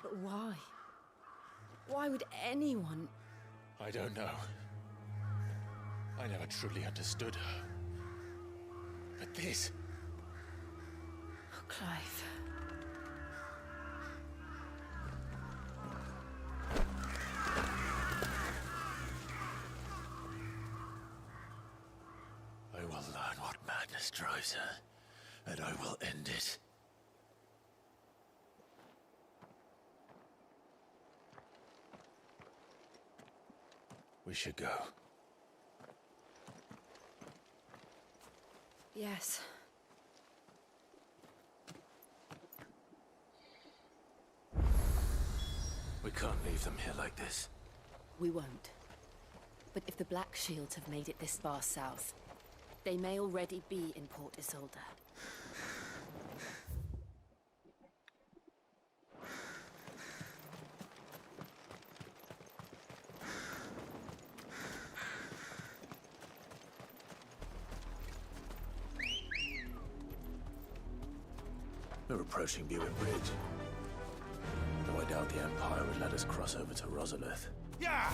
But why? Why would anyone... I don't know. I never truly understood her. But this... Oh, Clive. I will learn what madness drives her, and I will end it. We should go. Yes. We can't leave them here like this. We won't. But if the Black Shields have made it this far south, they may already be in Port Isolde. We're approaching Buick Bridge. Though I doubt the Empire would let us cross over to Rosalith. Yeah!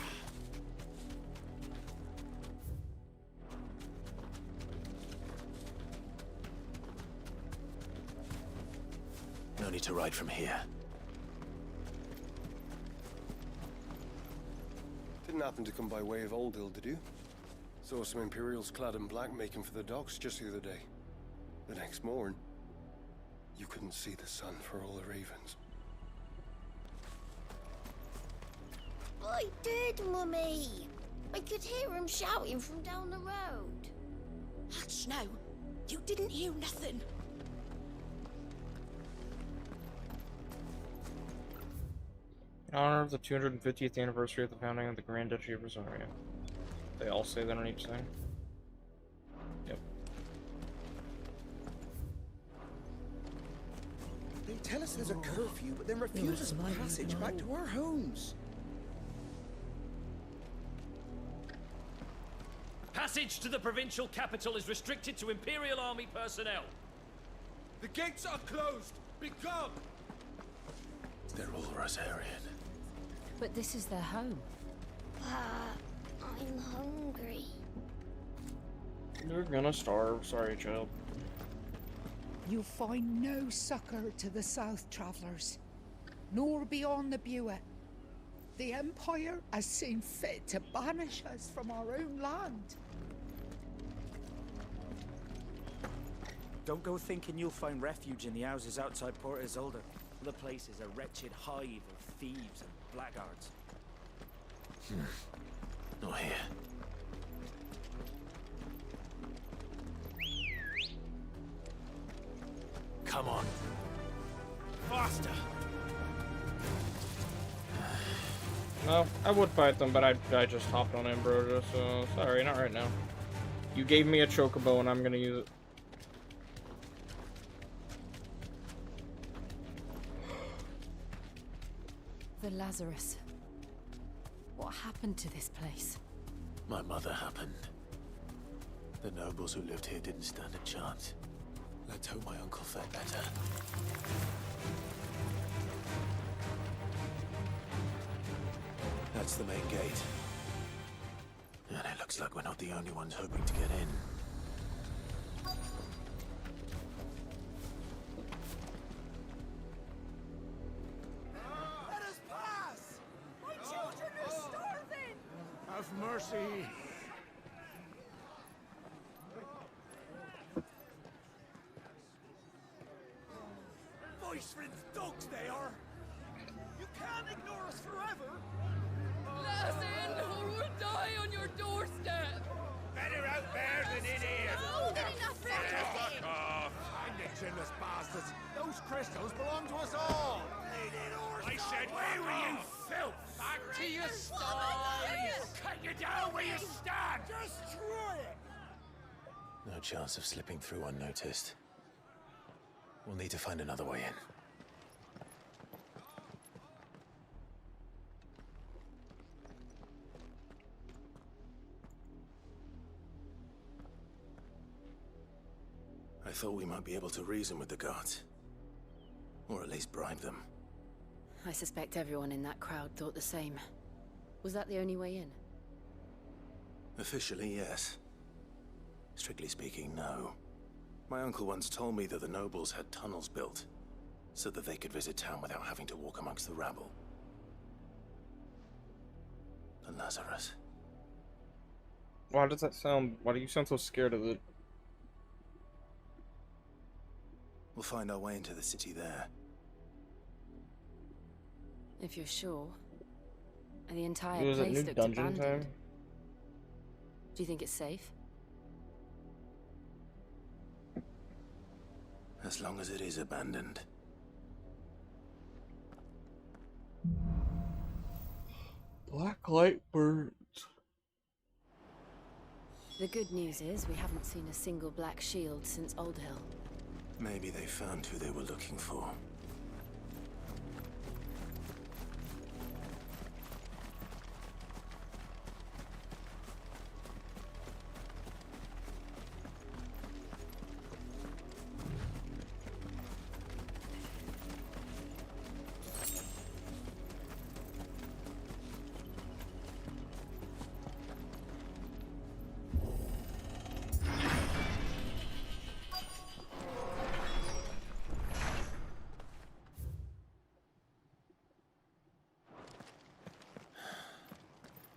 No need to ride from here. Didn't happen to come by way of Oldhill, did you? Saw some Imperials clad in black making for the docks just the other day. The next morn, you couldn't see the sun for all the ravens. I did, Mummy. I could hear him shouting from down the road. Hush now. You didn't hear nothing. In honor of the 250th anniversary of the founding of the Grand Duchy of Rosaria. They all say that on each thing. Yep. They tell us there's a curfew, but then refuse us passage back to our homes. Passage to the provincial capital is restricted to Imperial Army personnel. The gates are closed! Become! They're all Rosarian. But this is their home. I'm hungry. You're gonna starve. Sorry, child. You find no succor to the South Travellers, nor beyond the Buet. The Empire has seen fit to banish us from our own land. Don't go thinking you'll find refuge in the houses outside Port Isolde. The place is a wretched hive of thieves and blackguards. Not here. Come on. Faster! No, I would fight them, but I just hopped on Ambrosia, so sorry, not right now. You gave me a chocobo and I'm gonna use it. The Lazarus. What happened to this place? My mother happened. The nobles who lived here didn't stand a chance. Let's hope my uncle fared better. That's the main gate. And it looks like we're not the only ones hoping to get in. mercy! Voice-rinsed dogs they are! You can't ignore us forever! Let us in, or we'll die on your doorstep! Better out there than in here! More than enough for Fuck off! Find the chinless bastards! Those crystals belong to us all! I said, where were you, filth? Back to your sties! Cut you down where you stand! Destroy it! No chance of slipping through unnoticed. We'll need to find another way in. I thought we might be able to reason with the guards. Or at least bribe them. I suspect everyone in that crowd thought the same. Was that the only way in? Officially, yes. Strictly speaking, no. My uncle once told me that the nobles had tunnels built, so that they could visit town without having to walk amongst the rabble. The Lazarus. Why does that sound... Why do you sound so scared of it? We'll find our way into the city there. If you're sure. And the entire Was it place new looked dungeon abandoned. time? Do you think it's safe? As long as it is abandoned. Black light burns. The good news is we haven't seen a single black shield since Old Hill. Maybe they found who they were looking for.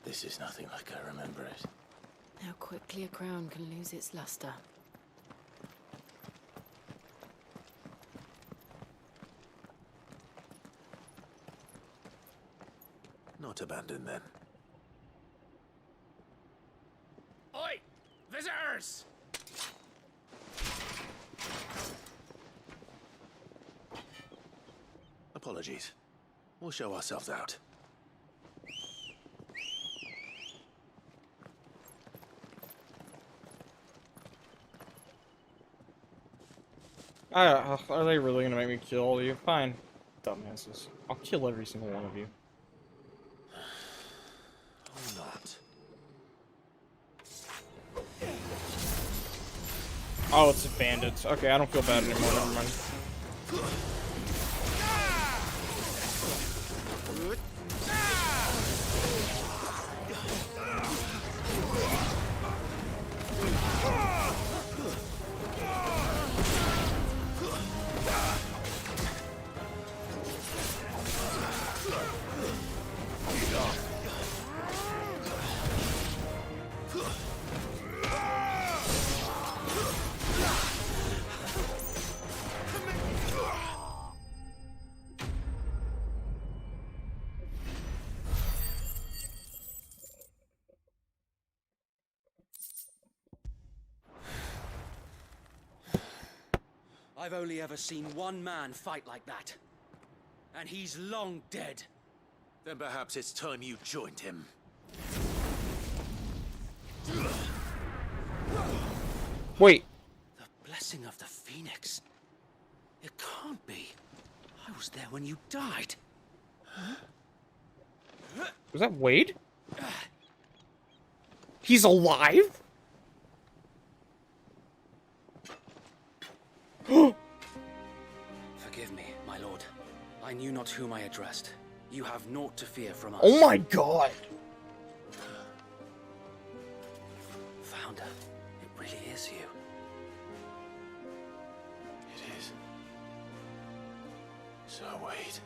This is nothing like I remember it. How quickly a crown can lose its luster. Not abandoned then. Oi! Visitors! Apologies. We'll show ourselves out. Are they really gonna make me kill all of you? Fine. Dumbasses. I'll kill every single one of you. Or not. Oh, it's bandits. Okay, I don't feel bad anymore. Never mind. I've only ever seen one man fight like that. And he's long dead. Then perhaps it's time you joined him. Wait. The blessing of the Phoenix. It can't be. I was there when you died. Was that Wade? He's alive? Forgive me, my lord. I knew not whom I addressed. You have naught to fear from us. Oh my god! Founder, it really is you. It is. So Wade.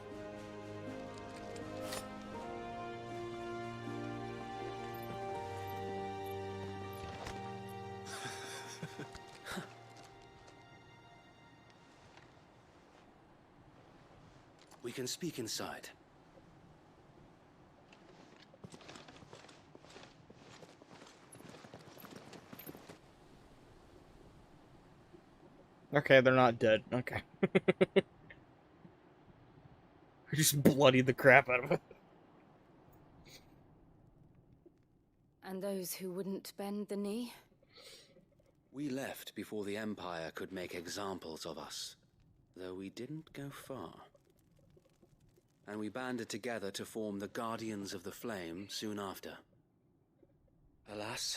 We can speak inside. Okay, they're not dead. Okay. I just bloodied the crap out of it. And those who wouldn't bend the knee? We left before the Empire could make examples of us, though we didn't go far. And we banded together to form the Guardians of the Flame soon after. Alas,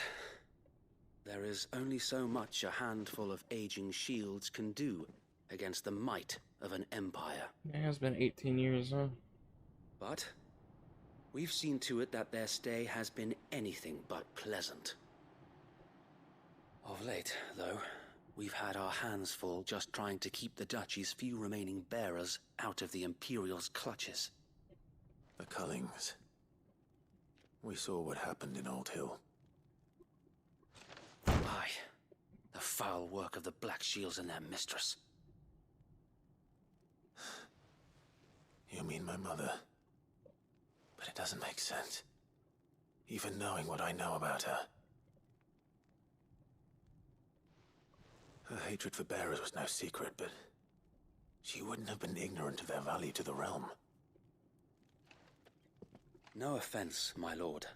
there is only so much a handful of aging shields can do against the might of an empire. It has been 18 years, huh? But we've seen to it that their stay has been anything but pleasant. Of late, though, we've had our hands full just trying to keep the Duchy's few remaining bearers out of the Imperial's clutches. The Cullings. We saw what happened in Old Hill. Aye, the foul work of the Black Shields and their mistress. You mean my mother? But it doesn't make sense. Even knowing what I know about her. Her hatred for bearers was no secret, but she wouldn't have been ignorant of their value to the realm. No offense, my lord,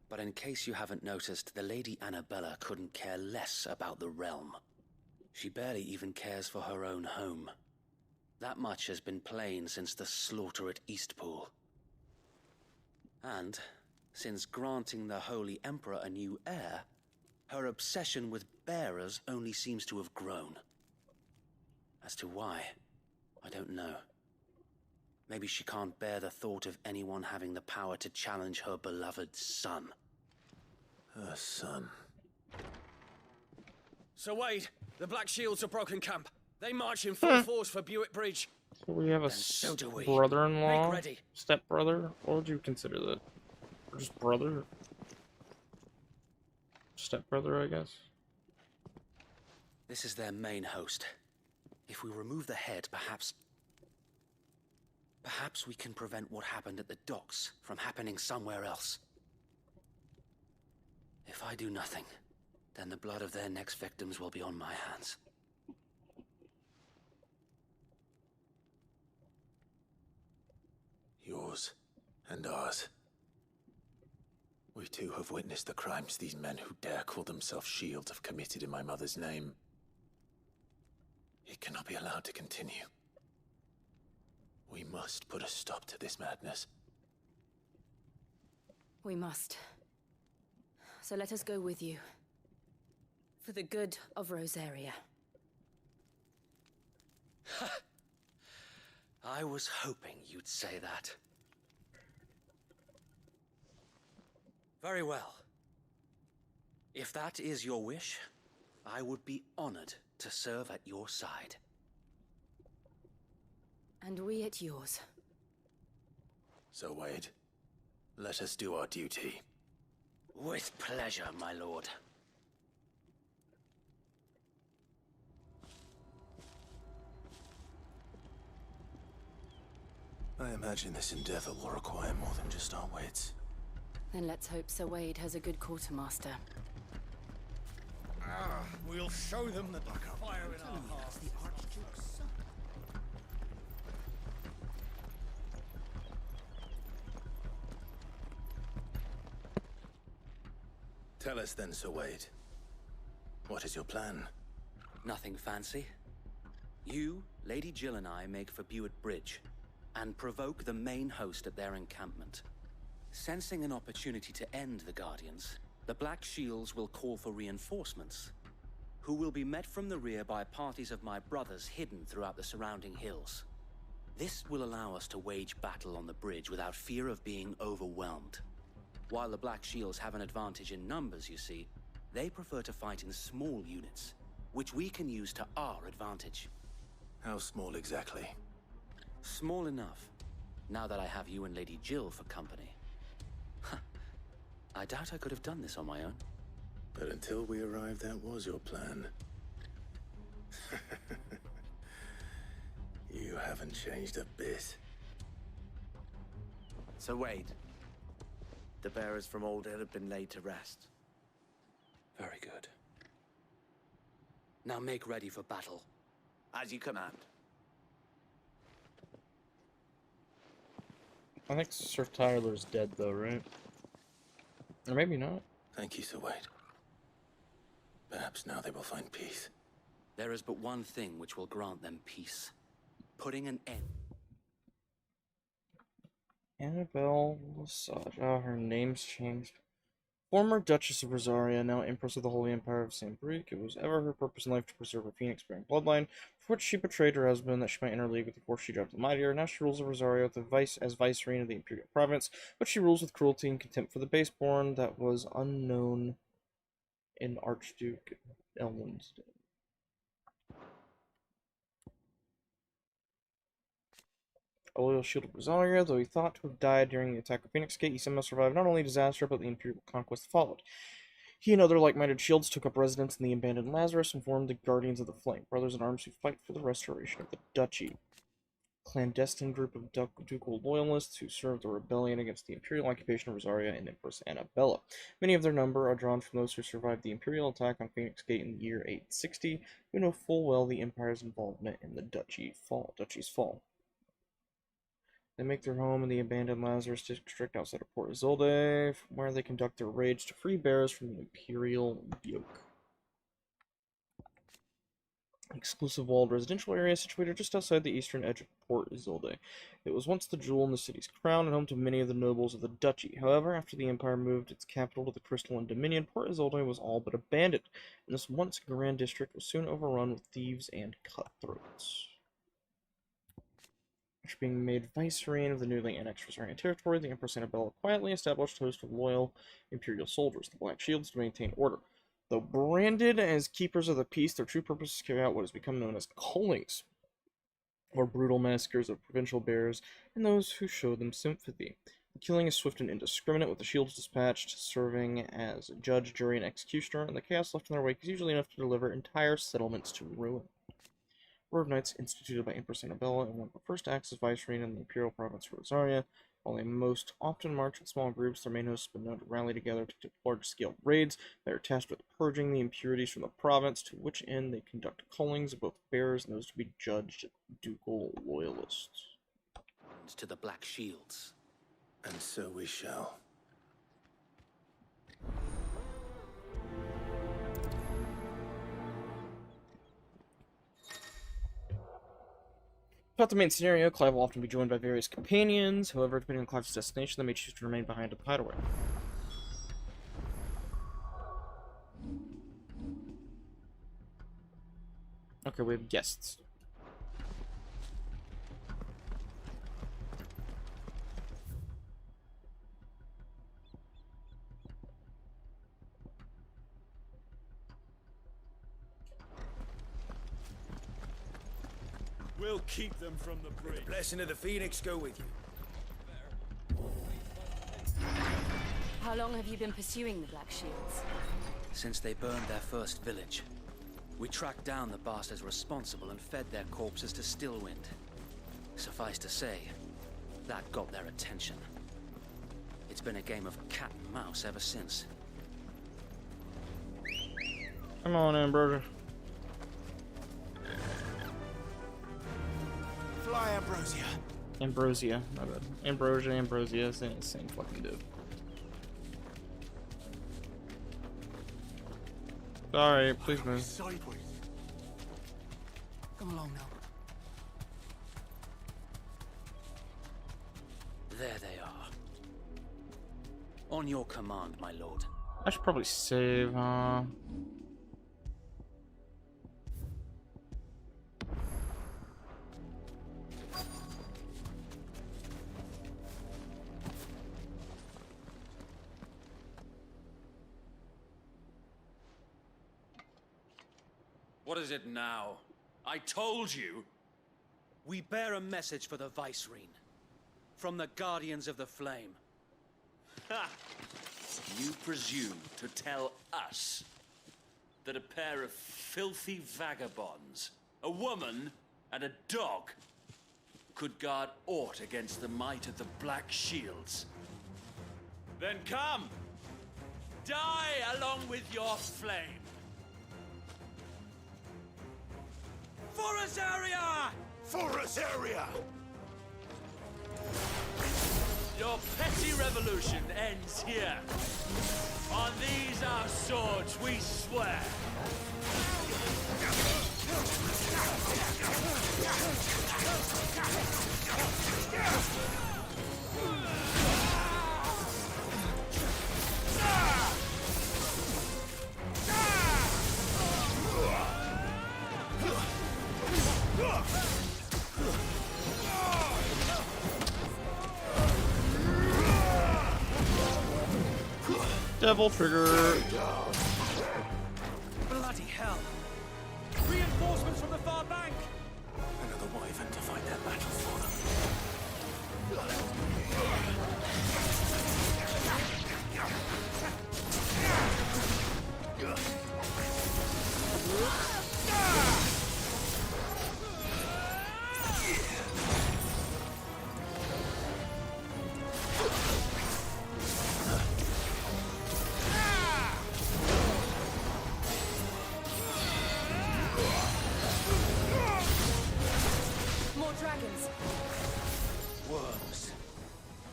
but in case you haven't noticed, the Lady Annabella couldn't care less about the realm. She barely even cares for her own home. That much has been plain since the slaughter at Eastpool. And, since granting the Holy Emperor a new heir, her obsession with bearers only seems to have grown. As to why, I don't know. Maybe she can't bear the thought of anyone having the power to challenge her beloved son. Her son. Sir Wade, the Black Shields have broken camp. They march in full force for Buick Bridge. So we have a brother-in-law, Make ready. stepbrother. What would you consider that? Or just brother? Stepbrother, I guess. This is their main host. If we remove the head, perhaps we can prevent what happened at the docks from happening somewhere else. If I do nothing, then the blood of their next victims will be on my hands. Yours and ours. We too have witnessed the crimes these men who dare call themselves shields have committed in my mother's name. It cannot be allowed to continue. We must put a stop to this madness. We must. So let us go with you. For the good of Rosaria. I was hoping you'd say that. Very well. If that is your wish, I would be honored to serve at your side. And we at yours. So, Wade, let us do our duty. With pleasure, my lord. I imagine this endeavor will require more than just our wits. Then let's hope Sir Wade has a good quartermaster. We'll show them the fire in our hearts. The Archduke's son. Tell us then, Sir Wade. What is your plan? Nothing fancy. You, Lady Jill and I make for Buick Bridge, and provoke the main host at their encampment. Sensing an opportunity to end the Guardians, the Black Shields will call for reinforcements, who will be met from the rear by parties of my brothers hidden throughout the surrounding hills. This will allow us to wage battle on the bridge without fear of being overwhelmed. While the Black Shields have an advantage in numbers, you see, they prefer to fight in small units, which we can use to our advantage. How small exactly? Small enough, now that I have you and Lady Jill for company. I doubt I could have done this on my own. But until we arrived, that was your plan. You haven't changed a bit. So wait. The bearers from Old Hill have been laid to rest. Very good. Now make ready for battle. As you command. I think Sir Tyler's dead though, right? Or maybe not. Thank you, Sir Wade. Perhaps now they will find peace. There is but one thing which will grant them peace. Putting an end. Annabelle Lasaja, her name's changed. Former Duchess of Rosaria, now Empress of the Holy Empire of St. Brique. It was ever her purpose in life to preserve a phoenix-bearing bloodline, for which she betrayed her husband that she might interleague with the force she dropped the mightier. Now she rules of Rosario as vicereine of the Imperial Province, but she rules with cruelty and contempt for the baseborn that was unknown in Archduke Elwin's day. A loyal shield of Rosaria, though he thought to have died during the attack of Phoenix Gate, he somehow survived not only disaster, but the Imperial conquest that followed. He and other like-minded shields took up residence in the abandoned Lazarus and formed the Guardians of the Flame, brothers in arms who fight for the restoration of the Duchy. A clandestine group of ducal loyalists who served the rebellion against the Imperial occupation of Rosaria and Empress Annabella. Many of their number are drawn from those who survived the Imperial attack on Phoenix Gate in the year 860, who know full well the Empire's involvement in the Duchy's fall. They make their home in the abandoned Lazarus district outside of Port Isolde, from where they conduct their raids to free bearers from the Imperial yoke. An exclusive walled residential area situated just outside the eastern edge of Port Isolde. It was once the jewel in the city's crown and home to many of the nobles of the duchy. However, after the Empire moved its capital to the Crystalline Dominion, Port Isolde was all but abandoned, and this once grand district was soon overrun with thieves and cutthroats. After being made vicereine of the newly annexed Rosarian territory, the Empress Annabella quietly established a host of loyal Imperial soldiers, the Black Shields, to maintain order. Though branded as keepers of the peace, their true purpose is to carry out what has become known as cullings, or brutal massacres of provincial bearers and those who show them sympathy. The killing is swift and indiscriminate, with the shields dispatched serving as judge, jury, and executioner, and the chaos left in their wake is usually enough to deliver entire settlements to ruin. Order of Knights, instituted by Empress Annabella, and one of the first acts as vicereine in the Imperial Province of Rosaria. While they most often march in small groups, their main hosts have been known to rally together to do large-scale raids. They are tasked with purging the impurities from the province, to which end they conduct cullings of both bearers and those to be judged ducal loyalists. To the Black Shields. And so we shall. Throughout the main scenario, Clive will often be joined by various companions. However, depending on Clive's destination, they may choose to remain behind at the hideaway. Okay, we have guests. We'll keep them from the bridge. The blessing of the Phoenix go with you. How long have you been pursuing the Black Shields? Since they burned their first village. We tracked down the bastards responsible and fed their corpses to Stillwind. Suffice to say, that got their attention. It's been a game of cat and mouse ever since. Come on, Ambrosia. Fly, Ambrosia. Ambrosia, my bad. Ambrosia, same fucking dude. Sorry, please move. Sideways. Come along now. There they are. On your command, my lord. I should probably save, What is it now? I told you! We bear a message for the Vicereine. From the Guardians of the Flame. Ha! You presume to tell us that a pair of filthy vagabonds, a woman and a dog, could guard aught against the might of the Black Shields. Then come! Die along with your flame! For Azaria! For Azaria! Your petty revolution ends here. On these our swords we swear. Devil trigger. Bloody hell! Reinforcements from the far bank! Another wyvern to fight their battle for them.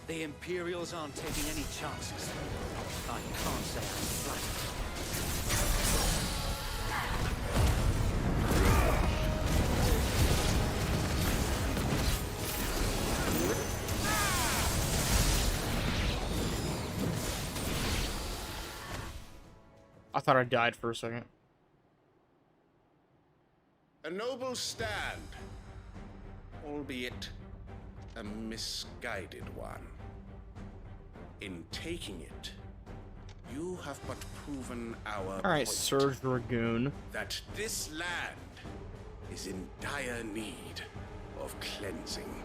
The Imperials aren't taking any chances. I can't say I'm flattered. I thought I died for a second. A noble stand, albeit a misguided one. In taking it, you have but proven our Alright, point Surge Dragoon. that this land is in dire need of cleansing.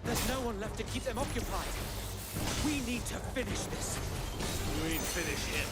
There's no one left to keep them occupied. We need to finish this. We finish him.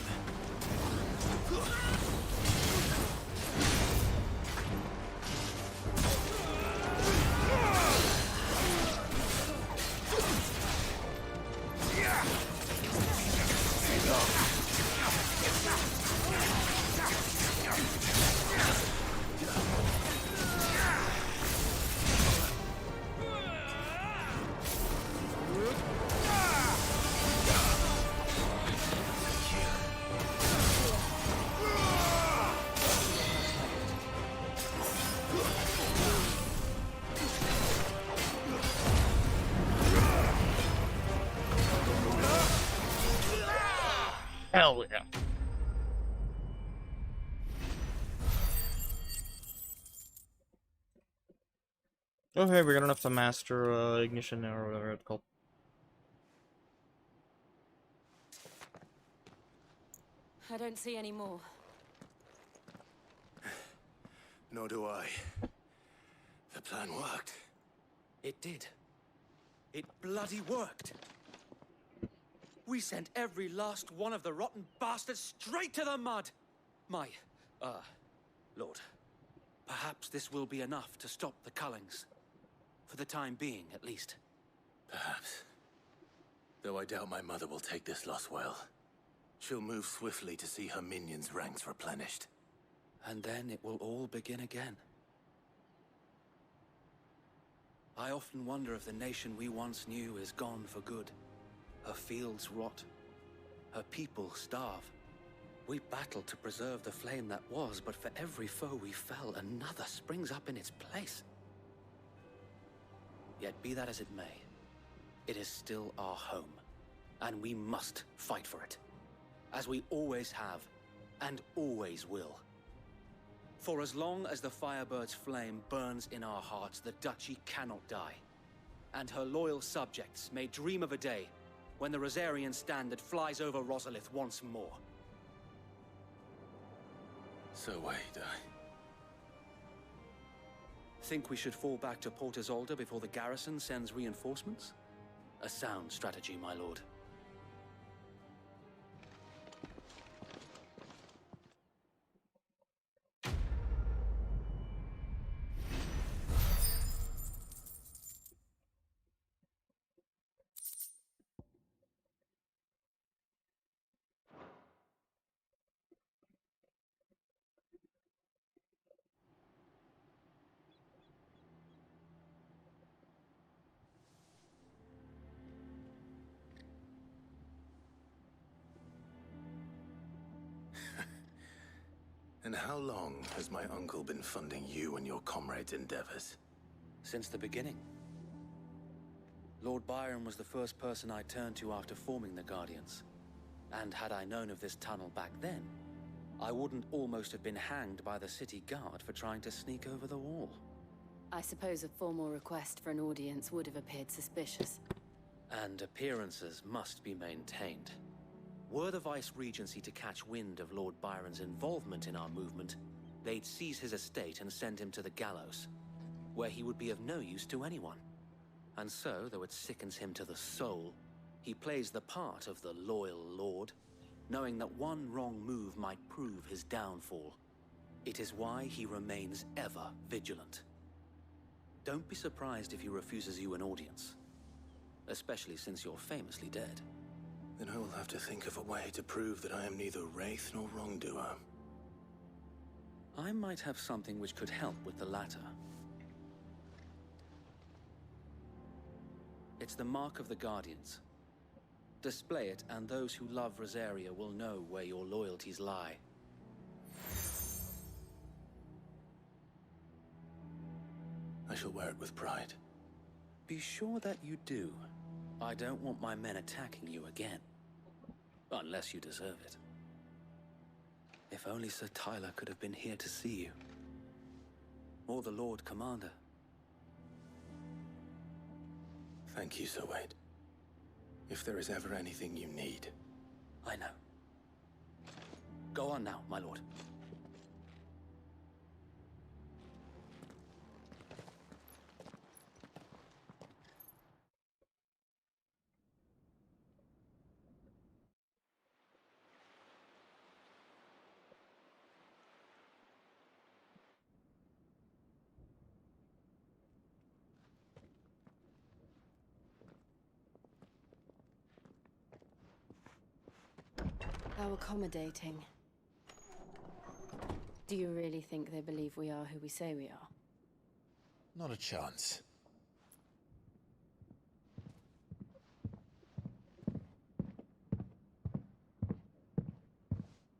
Hell yeah. Okay, we got enough to master Ignition now, or whatever it's called. I don't see any more. Nor do I. The plan worked. It did. It bloody worked. We sent every last one of the rotten bastards straight to the mud! My, Lord, perhaps this will be enough to stop the Cullings. For the time being, at least. Perhaps. Though I doubt my mother will take this loss well. She'll move swiftly to see her minions' ranks replenished. And then it will all begin again. I often wonder if the nation we once knew is gone for good. Her fields rot. Her people starve. We battled to preserve the flame that was, but for every foe we fell, another springs up in its place. Yet be that as it may, it is still our home, and we must fight for it, as we always have, and always will. For as long as the Firebird's flame burns in our hearts, the Duchy cannot die, and her loyal subjects may dream of a day when the Rosarian standard flies over Rosalith once more. So wait, Think we should fall back to Port Isolde before the garrison sends reinforcements? A sound strategy, my lord. And how long has my uncle been funding you and your comrades' endeavors? Since the beginning. Lord Byron was the first person I turned to after forming the Guardians. And had I known of this tunnel back then, I wouldn't almost have been hanged by the city guard for trying to sneak over the wall. I suppose a formal request for an audience would have appeared suspicious. And appearances must be maintained. Were the Vice-Regency to catch wind of Lord Byron's involvement in our movement, they'd seize his estate and send him to the gallows, where he would be of no use to anyone. And so, though it sickens him to the soul, he plays the part of the loyal lord, knowing that one wrong move might prove his downfall. It is why he remains ever vigilant. Don't be surprised if he refuses you an audience, especially since you're famously dead. Then I will have to think of a way to prove that I am neither wraith nor wrongdoer. I might have something which could help with the latter. It's the Mark of the Guardians. Display it, and those who love Rosaria will know where your loyalties lie. I shall wear it with pride. Be sure that you do. I don't want my men attacking you again. Unless you deserve it. If only Sir Tyler could have been here to see you. Or the Lord Commander. Thank you, Sir Wade. If there is ever anything you need. I know. Go on now, my lord. How accommodating. Do you really think they believe we are who we say we are? Not a chance.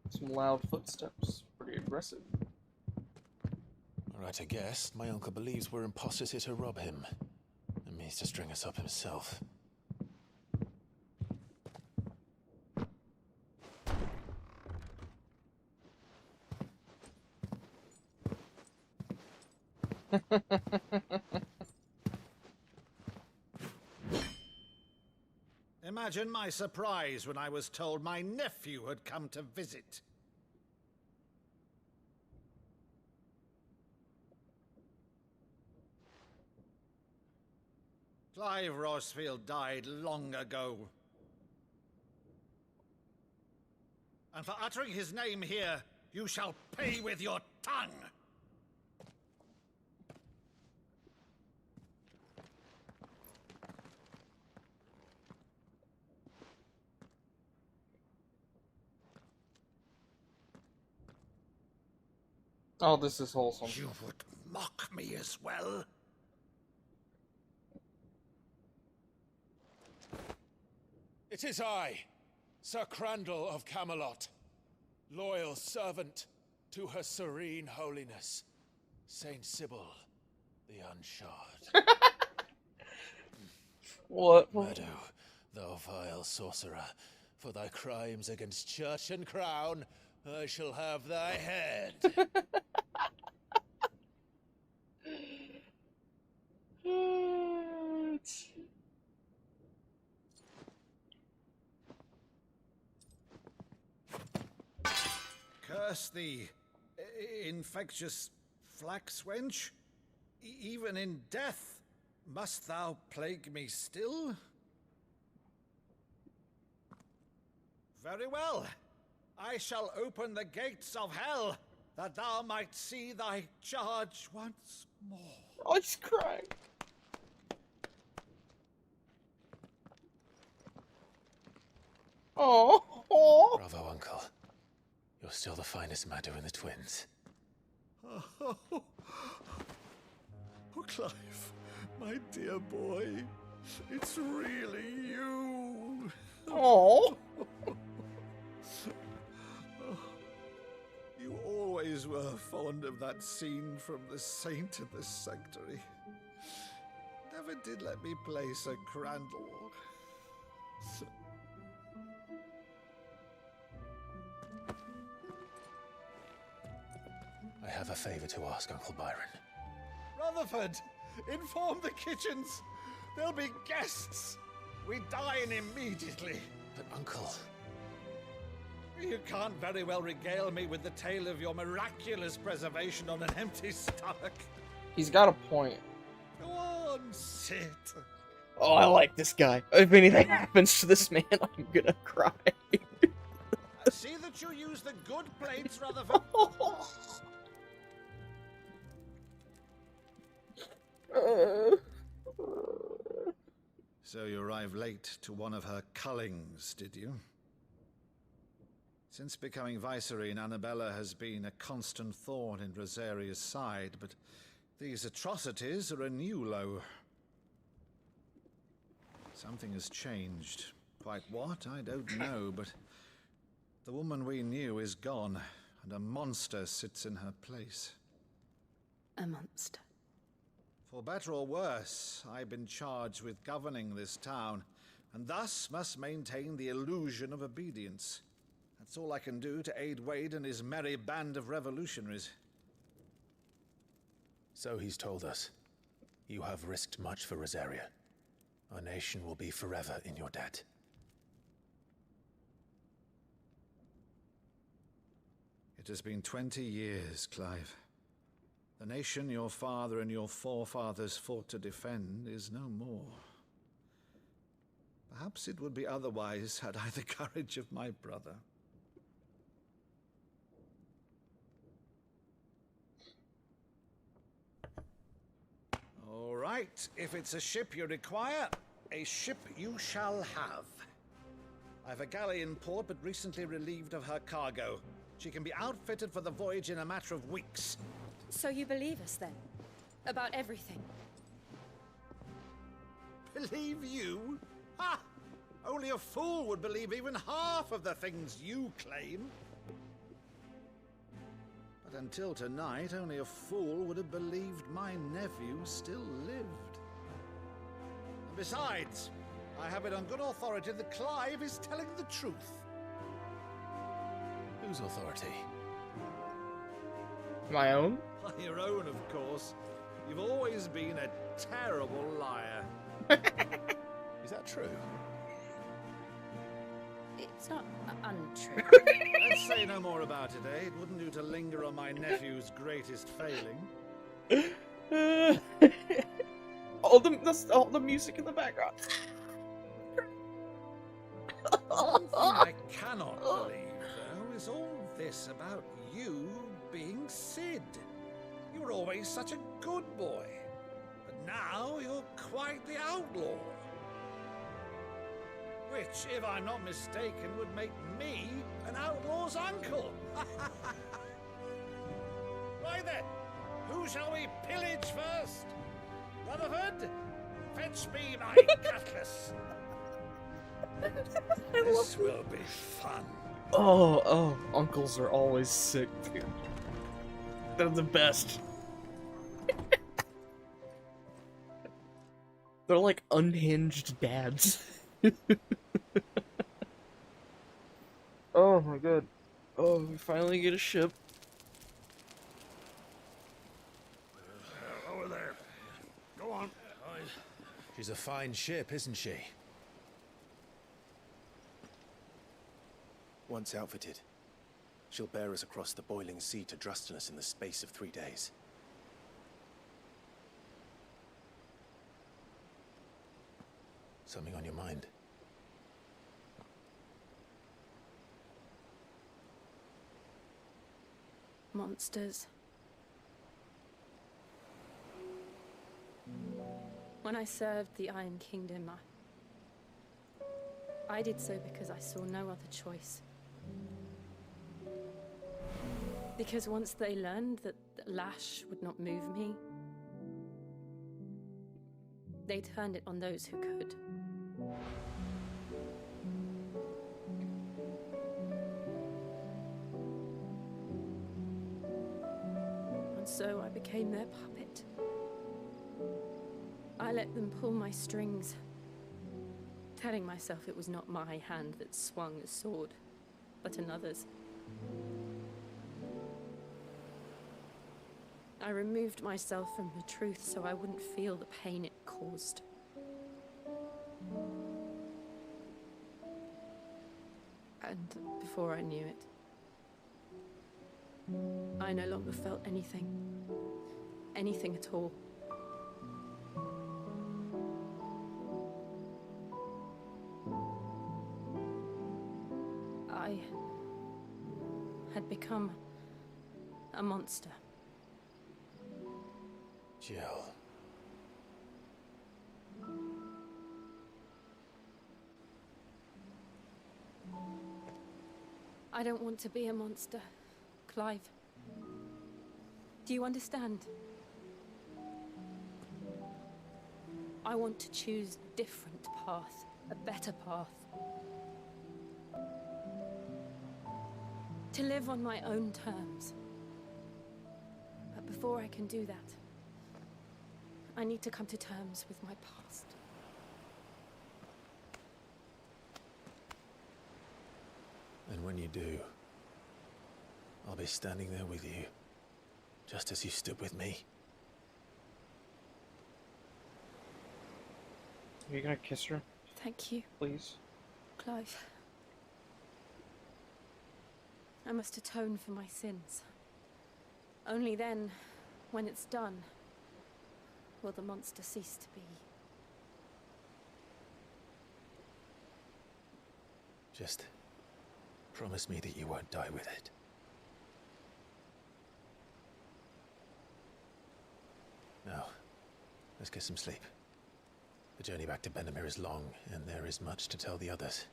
Some loud footsteps. Pretty aggressive. Right, I guess. My uncle believes we're imposters here to rob him. And means to string us up himself. Imagine my surprise when I was told my nephew had come to visit. Clive Rosfield died long ago. And for uttering his name here, you shall pay with your tongue! Oh, this is wholesome. You would mock me as well? It is I, Sir Crandall of Camelot, loyal servant to Her Serene Holiness, Saint Sybil the Unshod. What? Meadow, thou vile sorcerer, for thy crimes against church and crown, I shall have thy head. Curse thee, infectious flax wench. Even in death, must thou plague me still? Very well. I shall open the gates of hell, that thou might see thy charge once more. Oh, he's crying. Oh. Bravo, Uncle. You're still the finest Maddo in the twins. Oh, Clive, my dear boy, it's really you. Oh. You always were fond of that scene from The Saint in the Sanctuary. Never did let me play Sir Crandall. I have a favor to ask, Uncle Byron. Rutherford, inform the kitchens. There'll be guests. We dine immediately. But, Uncle... You can't very well regale me with the tale of your miraculous preservation on an empty stomach. He's got a point. Go on, sit. Oh, I like this guy. If anything happens to this man, I'm gonna cry. See that you use the good plates, Rutherford. So you arrived late to one of her cullings, did you? Since becoming Vicereine, Annabella has been a constant thorn in Rosaria's side, but these atrocities are a new low. Something has changed. Quite what, I don't know, but the woman we knew is gone, and a monster sits in her place. A monster. For better or worse, I've been charged with governing this town, and thus must maintain the illusion of obedience. That's all I can do to aid Wade and his merry band of revolutionaries. So he's told us. You have risked much for Rosaria. Our nation will be forever in your debt. It has been 20 years, Clive. The nation your father and your forefathers fought to defend is no more. Perhaps it would be otherwise had I the courage of my brother. All right, if it's a ship you require, a ship you shall have. I've a galley in port, but recently relieved of her cargo. She can be outfitted for the voyage in a matter of weeks. So you believe us then? About everything? Believe you? Ha! Only a fool would believe even half of the things you claim. But until tonight, only a fool would have believed my nephew still lived. And besides, I have it on good authority that Clive is telling the truth. Whose authority? My own? Your own, of course. You've always been a terrible liar. Is that true? It's not untrue. Let's say no more about it, eh? It wouldn't do to linger on my nephew's greatest failing. all the music in the background. One thing I cannot believe, though, is all this about you being Sid. You were always such a good boy, but now you're quite the outlaw. Which, if I'm not mistaken, would make me an outlaw's uncle. Why Who shall we pillage first? Rutherford, fetch me my cutlass. This will be fun. Oh, uncles are always sick, dude. They're the best. They're like unhinged dads. Oh my god. Oh, we finally get a ship. Over there. Go on. She's a fine ship, isn't she? Once outfitted, she'll bear us across the boiling sea to Drustinus in the space of 3 days. Something on your mind? Monsters. When I served the Iron Kingdom, I did so because I saw no other choice. Because once they learned that Lash would not move me, they turned it on those who could. And so I became their puppet. I let them pull my strings, telling myself it was not my hand that swung the sword, but another's. I removed myself from the truth so I wouldn't feel the pain it caused. And before I knew it, I no longer felt anything. Anything at all. I had become a monster. Jill. I don't want to be a monster, Clive. Do you understand? I want to choose a different path, a better path. To live on my own terms. But before I can do that, I need to come to terms with my past. And when you do, I'll be standing there with you, just as you stood with me. Are you gonna kiss her? Thank you. Please? Clive. I must atone for my sins. Only then, when it's done, will the monster cease to be. Just promise me that you won't die with it. Now, let's get some sleep. The journey back to Benamir is long, and there is much to tell the others.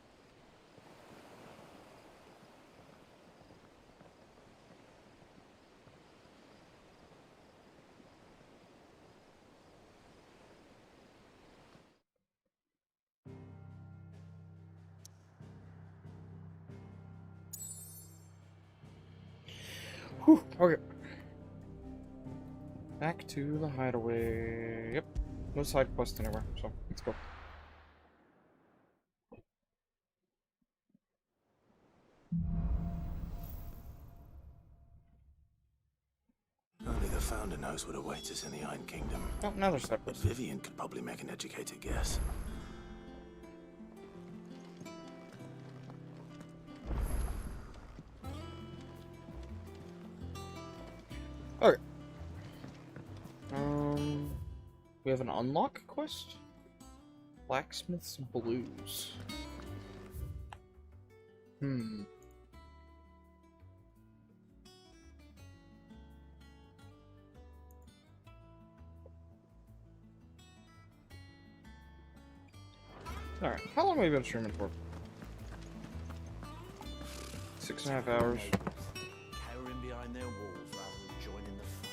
Whew, okay. Back to the hideaway. Yep. No side quest anywhere, so let's go. Only the Founder knows what awaits us in the Iron Kingdom. Oh, another side But quest. Vivian could probably make an educated guess. Okay. We have an unlock quest? Blacksmith's Blues. Alright, how long have we been streaming for? 6.5 hours. Cowering behind their walls rather than joining the fight.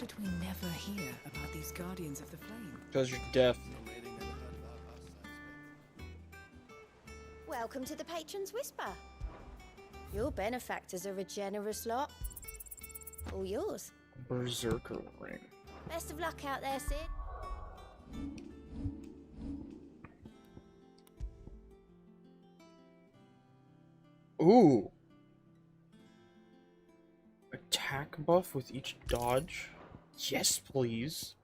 did we never hear about these Guardians of the Flame? Because you're deaf. Welcome to the Patron's Whisper. Your benefactors are a generous lot. All yours. Berserker ring. Best of luck out there, Sid. Ooh. Attack buff with each dodge? Yes, please.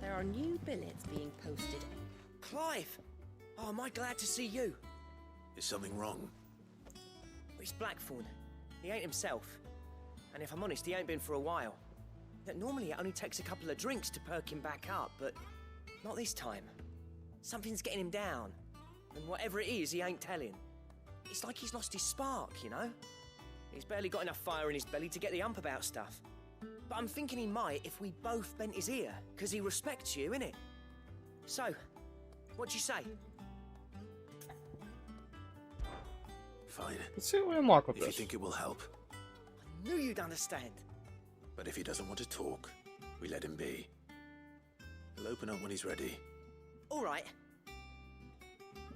There are new billets being posted. Clive! Oh, am I glad to see you? Is something wrong? It's Blackthorn. He ain't himself. And if I'm honest, he ain't been for a while. Normally it only takes a couple of drinks to perk him back up, but not this time. Something's getting him down. And whatever it is, he ain't telling. It's like he's lost his spark, you know? He's barely got enough fire in his belly to get the ump about stuff. But I'm thinking he might if we both bent his ear, because he respects you, innit? So, what do you say? Fine. Let's see what we unlock with this. If you think it will help. I knew you'd understand. But if he doesn't want to talk, we let him be. He'll open up when he's ready. All right.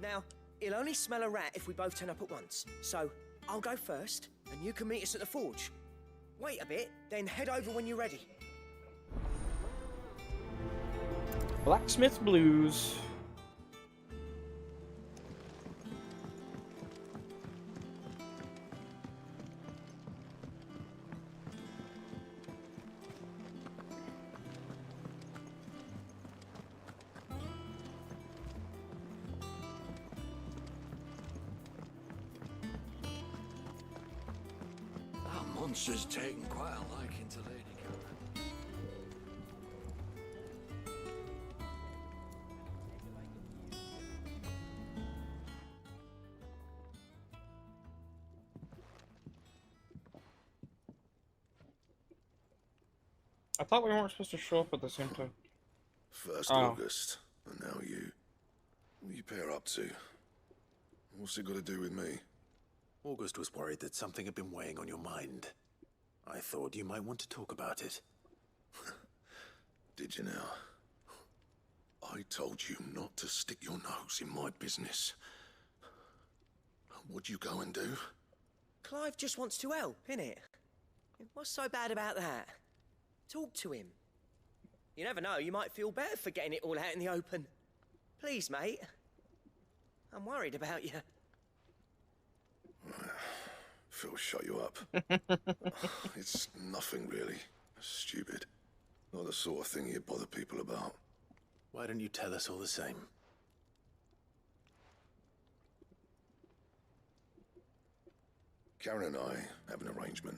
Now, he'll only smell a rat if we both turn up at once. So, I'll go first, and you can meet us at the forge. Wait a bit, then head over when you're ready. Blacksmith Blues. Monster's taken quite a liking to Lady Killer. I thought we weren't supposed to show up at the same time. First August, and now you. What you pair up to? What's it got to do with me? August was worried that something had been weighing on your mind. I thought you might want to talk about it. Did you now? I told you not to stick your nose in my business. What'd you go and do? Clive just wants to help, innit? What's so bad about that? Talk to him. You never know, you might feel better for getting it all out in the open. Please, mate. I'm worried about you. Phil, shut you up. It's nothing really. Stupid. Not the sort of thing you bother people about. Why don't you tell us all the same? Karen and I have an arrangement.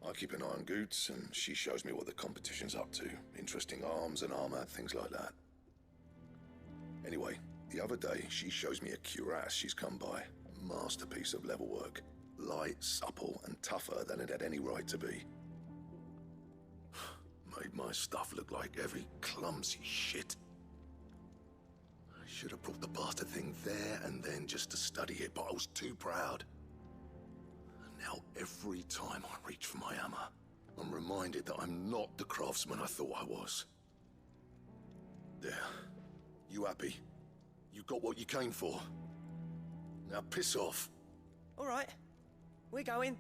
I keep an eye on Goots, and she shows me what the competition's up to. Interesting arms and armor, things like that. Anyway, the other day, she shows me a cuirass she's come by. Masterpiece of level work. Light, supple, and tougher than it had any right to be. Made my stuff look like heavy, clumsy shit. I should have brought the bastard thing there and then just to study it, but I was too proud. And now every time I reach for my hammer, I'm reminded that I'm not the craftsman I thought I was. There. You happy? You got what you came for. Now piss off. All right. We're going.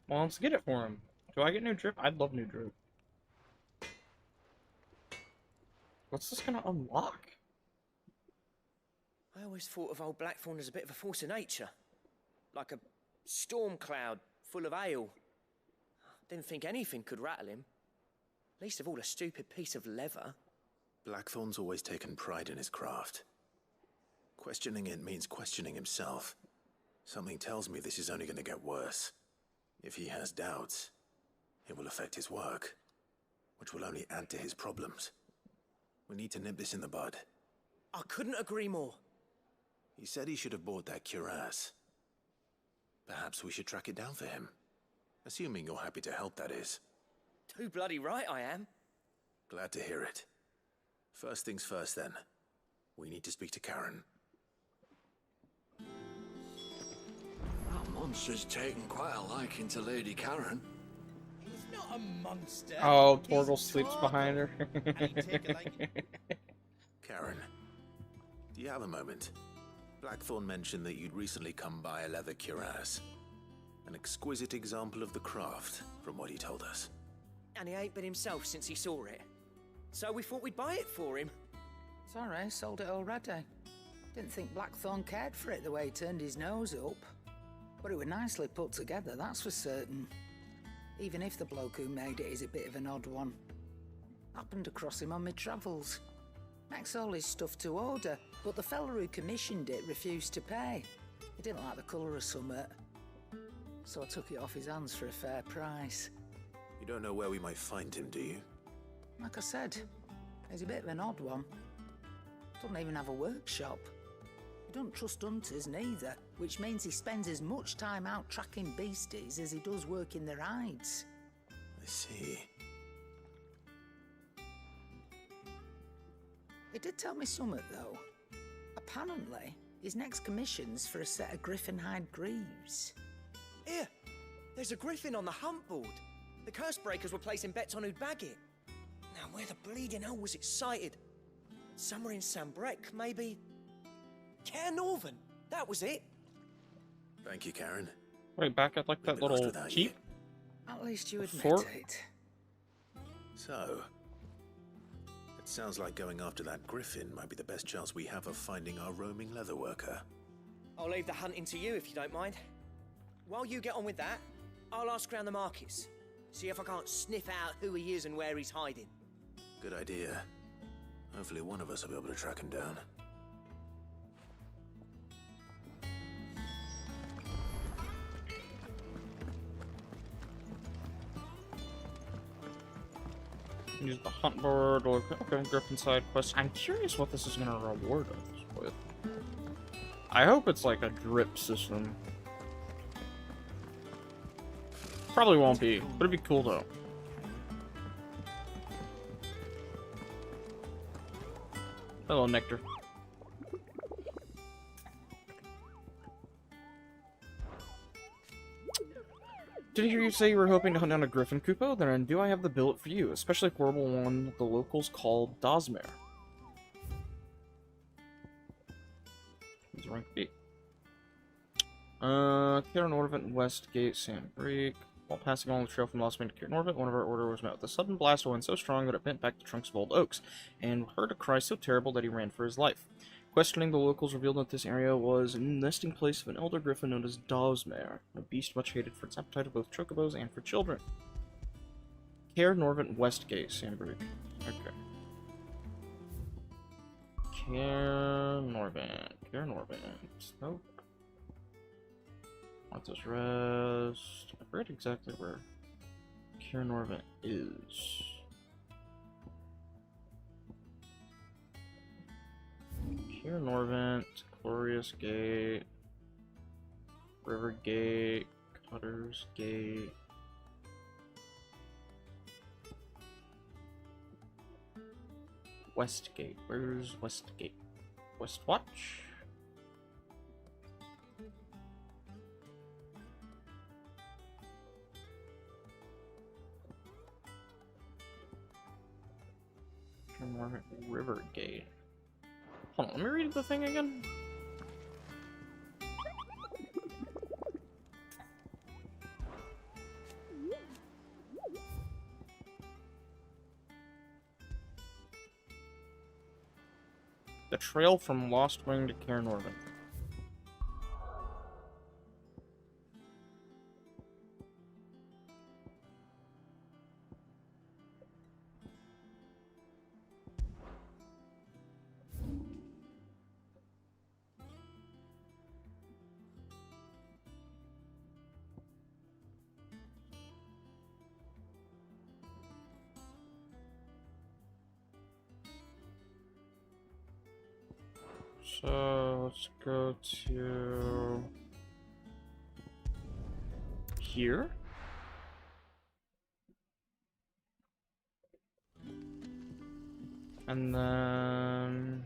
Well, let's get it for him. Do I get new drip? I'd love new drip. What's this gonna unlock? I always thought of old Blackthorn as a bit of a force of nature. Like a storm cloud full of ale. Didn't think anything could rattle him. Least of all a stupid piece of leather. Blackthorn's always taken pride in his craft. Questioning it means questioning himself. Something tells me this is only going to get worse. If he has doubts, it will affect his work, which will only add to his problems. We need to nip this in the bud. I couldn't agree more. He said he should have bought that cuirass. Perhaps we should track it down for him. Assuming you're happy to help, that is. Too bloody right I am. Glad to hear it. First things first, then. We need to speak to Karen. That monster's taken quite a liking to Lady Karen. He's not a monster. Oh, Torgal sleeps behind her. Karen, do you have a moment? Blackthorn mentioned that you'd recently come by a leather cuirass. An exquisite example of the craft, from what he told us. And he ain't been himself since he saw it. So we thought we'd buy it for him. Sorry, sold it already. Didn't think Blackthorn cared for it the way he turned his nose up. But it was nicely put together, that's for certain. Even if the bloke who made it is a bit of an odd one. Happened across him on my travels. Makes all his stuff to order, but the fella who commissioned it refused to pay. He didn't like the colour of summit. So I took it off his hands for a fair price. You don't know where we might find him, do you? Like I said, he's a bit of an odd one. Doesn't even have a workshop. He don't trust hunters neither, which means he spends as much time out tracking beasties as he does working their hides. I see. He did tell me something, though. Apparently, his next commission's for a set of griffin hide greaves. Here, there's a griffin on the hunt board. The curse breakers were placing bets on who'd bag it. Now, where the bleeding hell was it sighted? Somewhere in Sambrec, maybe? Caer Norvin, that was it. Thank you, Karen. Wait, back at like that little keep? At least you admit Fort? it. So, it sounds like going after that griffin might be the best chance we have of finding our roaming leatherworker. I'll leave the hunting to you if you don't mind. While you get on with that, I'll ask around the markets. See if I can't sniff out who he is and where he's hiding. Good idea. Hopefully one of us will be able to track him down. Use the hunt board, or okay, Griffin side quest. I'm curious what this is going to reward us with. I hope it's like a drip system. Probably won't be, but it'd be cool though. Hello, Nectar. Did I hear you say you were hoping to hunt down a griffin, Kupo? Then do I have the billet for you, especially a horrible one the locals call Dosmer. He's rank B. Caer Norvin, Westgate, Sandbreak. While passing along the trail from Lost Wing to Caer Norvin, one of our order was met with a sudden blast of wind so strong that it bent back the trunks of old oaks, and heard a cry so terrible that he ran for his life. Questioning the locals revealed that this area was a nesting place of an elder griffin known as Dosmer, a beast much hated for its appetite of both chocobos and for children. Caer Norvin, Westgate, Sandbreak. Okay. Caer Norvin. Nope. Martha's Rest. I forget exactly where Caer Norvin is. Caer Norvin, Glorious Gate, River Gate, Cutter's Gate. Westgate. Where's Westgate? Westwatch? River Gate. Hold on, let me read the thing again. The trail from Lost Wing to Caer Norvin. So let's go to here. And then...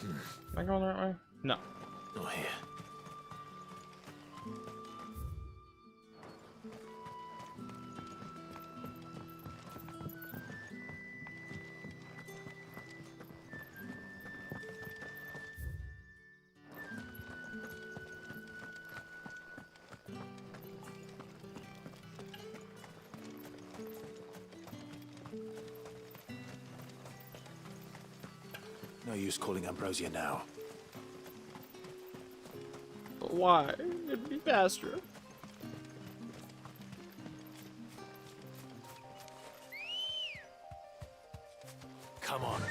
Am I going the right way? No. Not here. No use calling Ambrosia now. But why? It'd be faster. Come on.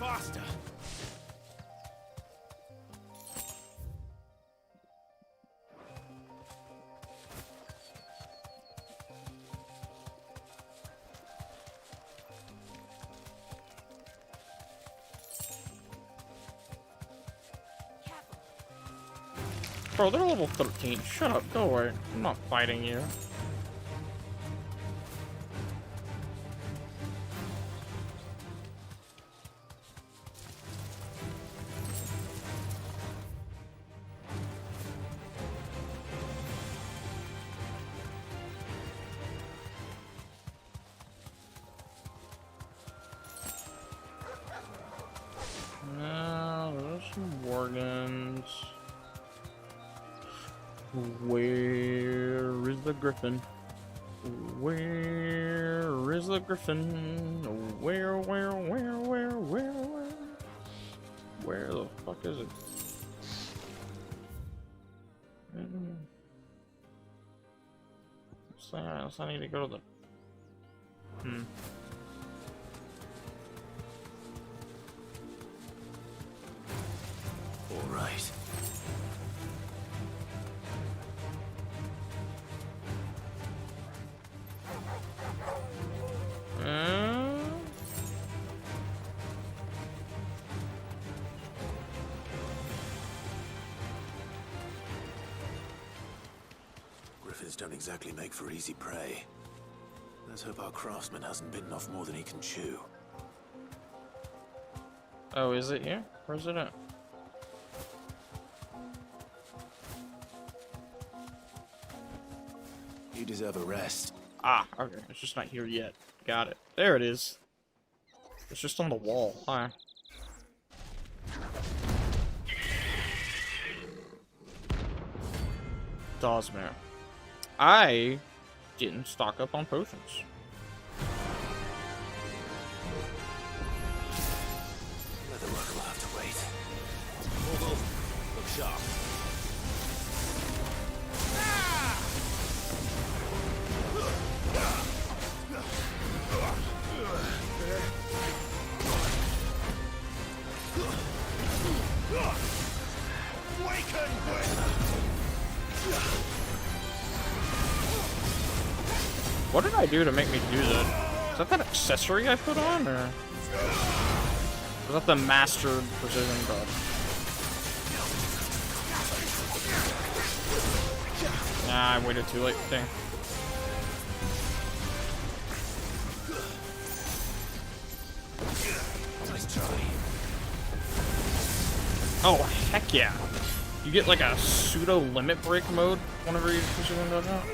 Faster! Bro, they're level 13. Shut up, go away. I'm not fighting you. No, there's some Worgens. Where is the griffin? Where is the griffin? Where the fuck is it? So I need to go to the... All right. Griffins don't exactly make for easy prey. Let's hope our craftsman hasn't bitten off more than he can chew. Oh, is it here? Where's it at? You deserve a rest. Ah, okay. It's just not here yet. Got it. There it is. It's just on the wall. Hi. Dawsmare. I didn't stock up on potions. Leatherwork will have to wait. Morgul, look sharp. What did I do to make me do that? Is that accessory I put on, or was that the mastered precision guard? Nah, I waited too late. Dang. Nice try. Oh, heck yeah. You get like a pseudo limit break mode whenever you precision guard out.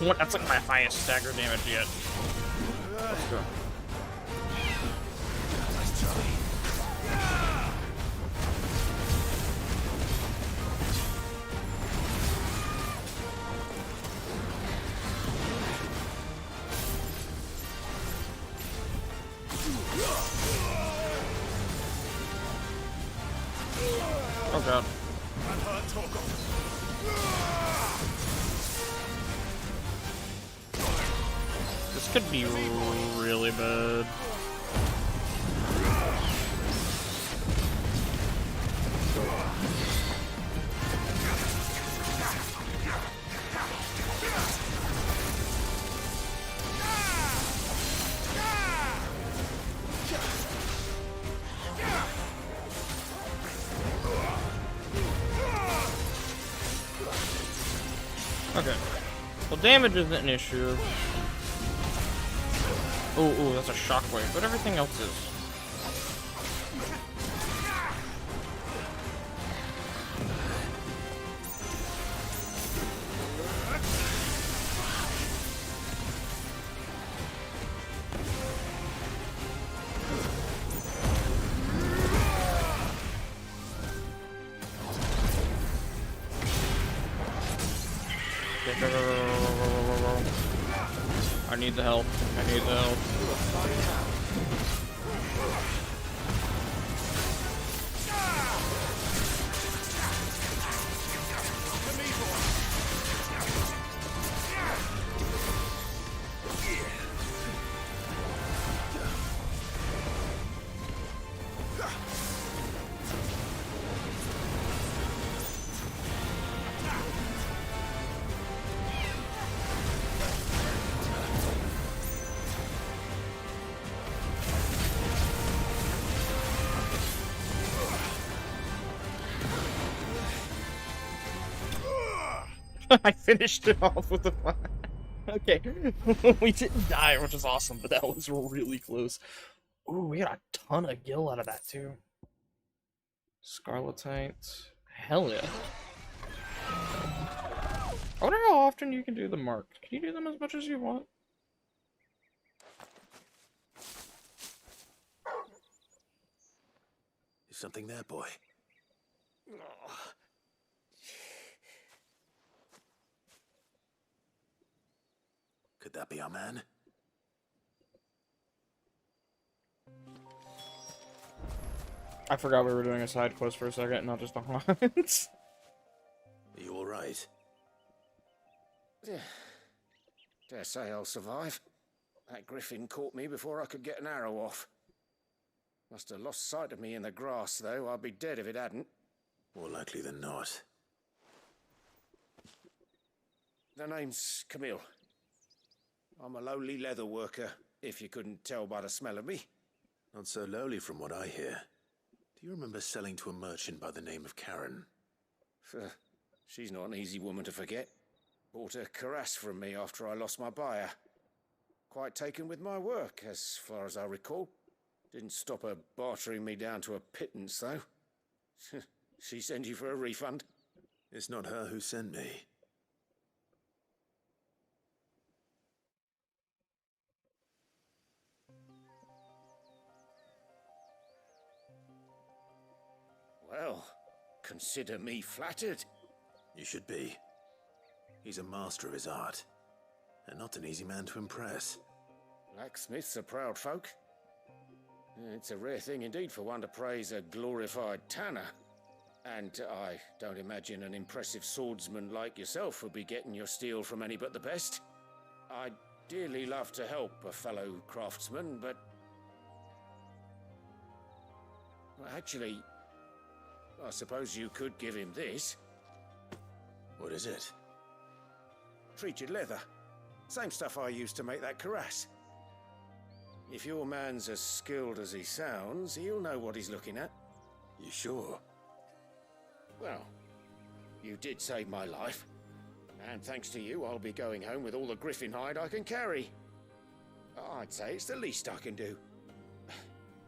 That's like my highest stagger damage yet. Let's go. Oh god. This could be really bad. Okay. Well, damage isn't an issue. Ooh, that's a shockwave, but everything else is. I need the help. I need the help. I finished it off with the fire. Okay, we didn't die, which is awesome, but that was really close. Ooh, we got a ton of gil out of that too. Scarletite. Hell yeah. I wonder how often you can do the marked. Can you do them as much as you want? Is something there, boy? Could that be our man? I forgot we were doing a side quest for a second, not just a hunt. Are you alright? Dare say I'll survive. That griffin caught me before I could get an arrow off. Must have lost sight of me in the grass, though. I'd be dead if it hadn't. More likely than not. The name's Camille. I'm a lowly leather worker, if you couldn't tell by the smell of me. Not so lowly from what I hear. Do you remember selling to a merchant by the name of Karen? She's not an easy woman to forget. Bought a cuirass from me after I lost my buyer. Quite taken with my work, as far as I recall. Didn't stop her bartering me down to a pittance, though. She send you for a refund? It's not her who sent me. Well, consider me flattered. You should be. He's a master of his art, and not an easy man to impress. Blacksmiths are proud folk. It's a rare thing indeed for one to praise a glorified tanner. And I don't imagine an impressive swordsman like yourself would be getting your steel from any but the best. I'd dearly love to help a fellow craftsman, but... well, actually, I suppose you could give him this. What is it? Treated leather. Same stuff I used to make that cuirass. If your man's as skilled as he sounds, he'll know what he's looking at. You sure? Well, you did save my life. And thanks to you, I'll be going home with all the griffin hide I can carry. I'd say it's the least I can do.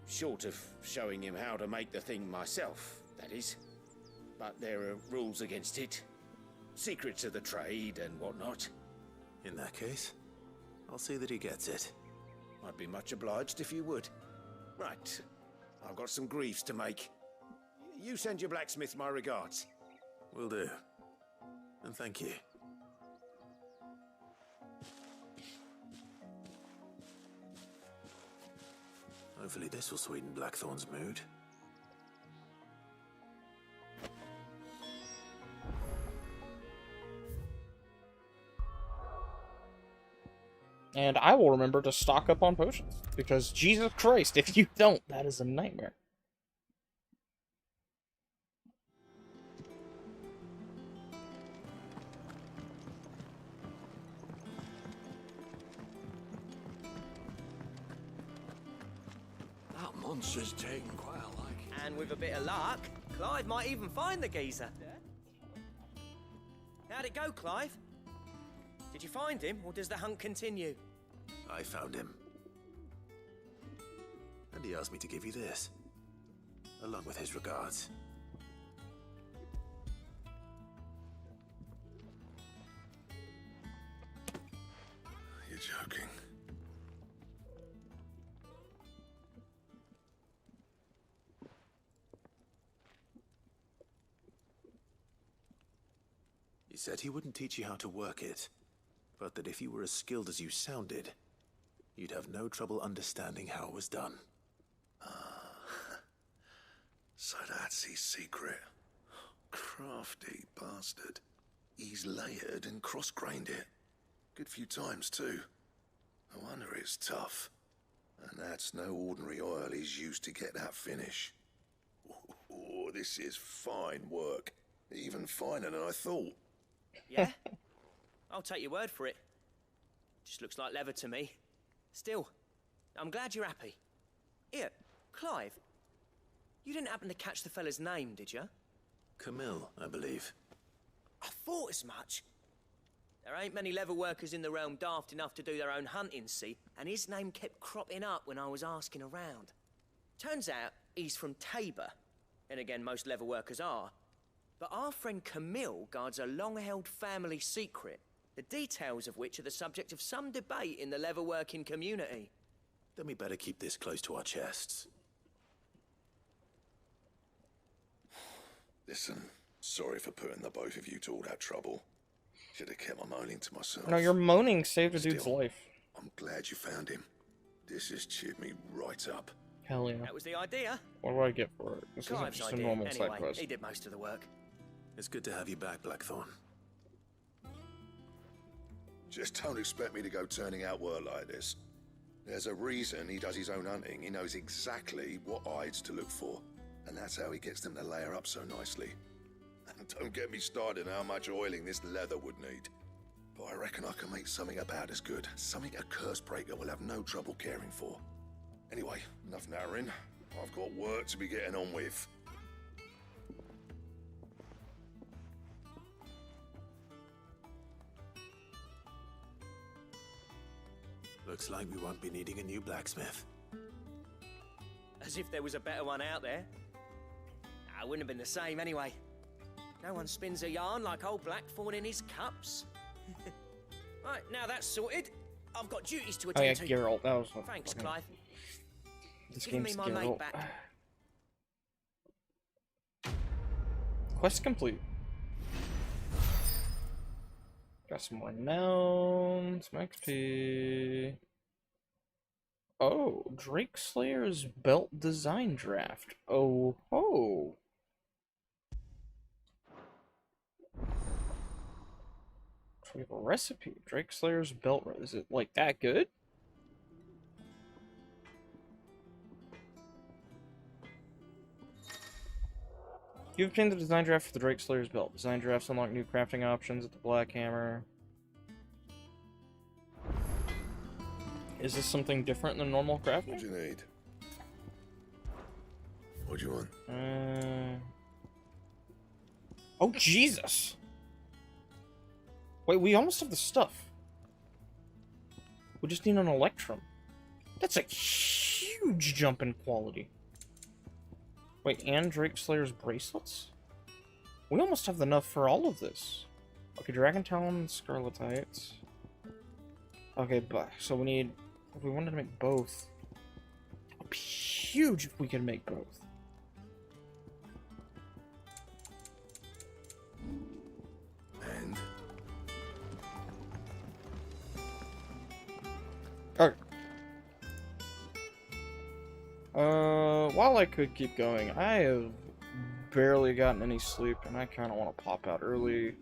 Short of showing him how to make the thing myself, that is. But there are rules against it. Secrets of the trade and whatnot. In that case, I'll see that he gets it. I'd be much obliged if you would. Right. I've got some greaves to make. You send your blacksmith my regards. Will do. And thank you. Hopefully this will sweeten Blackthorn's mood. And I will remember to stock up on potions, because Jesus Christ, if you don't, that is a nightmare. That monster's taken quite a liking. And with a bit of luck, Clive might even find the geezer. How'd it go, Clive? Did you find him, or does the hunt continue? I found him. And he asked me to give you this, along with his regards. You're joking. He said he wouldn't teach you how to work it, but that if you were as skilled as you sounded, you'd have no trouble understanding how it was done. So that's his secret. Crafty bastard. He's layered and cross-grained it. Good few times, too. No wonder it's tough. And that's no ordinary oil he's used to get that finish. Oh, this is fine work. Even finer than I thought. Yeah? I'll take your word for it. Just looks like leather to me. Still, I'm glad you're happy. Here, Clive, you didn't happen to catch the fella's name, did you? Camille, I believe. I thought as much. There ain't many leather workers in the realm daft enough to do their own hunting, see? And his name kept cropping up when I was asking around. Turns out he's from Tabor. And again, most leather workers are. But our friend Camille guards a long-held family secret, the details of which are the subject of some debate in the leatherworking community. Then we better keep this close to our chests. Listen, sorry for putting the both of you to all that trouble. Should have kept my moaning to myself. No, your moaning saved a dude's Still, life. I'm glad you found him. This has cheered me right up. Hell yeah. That was the idea. What do I get for it? This isn't Clive's just a idea. normal side Anyway, quest. he did most of the work. It's good to have you back, Blackthorn. Just don't expect me to go turning out word like this. There's a reason he does his own hunting. He knows exactly what hides to look for. And that's how he gets them to layer up so nicely. And don't get me started on how much oiling this leather would need. But I reckon I can make something about as good. Something a Cursebreaker will have no trouble caring for. Anyway, enough narrowing. I've got work to be getting on with. Looks like we won't be needing a new blacksmith. As if there was a better one out there. I wouldn't have been the same anyway. No one spins a yarn like old Blackthorn in his cups. Right, now that's sorted. I've got duties to Oh yeah, attend to. Geralt. That was what Thanks, fucking- Clive. This Give me game's my mate Geralt. back. Quest complete. Got some more nouns, some XP. Oh, Drake Slayer's belt design draft. Oh, ho. We have a recipe. Drake Slayer's belt. Is it like that good? You've obtained the design draft for the Drake Slayer's belt. Design drafts unlock new crafting options at the Black Hammer. Is this something different than normal crafting? What do you need? What do you want? Oh, Jesus! Wait, we almost have the stuff. We just need an Electrum. That's a huge jump in quality. Wait, and Drake Slayer's bracelets? We almost have enough for all of this. Okay, Dragon Talon, Scarletites. Okay, but so we need. If we wanted to make both, it would be huge if we could make both. And Okay. While I could keep going, I have barely gotten any sleep, and I kind of want to pop out early.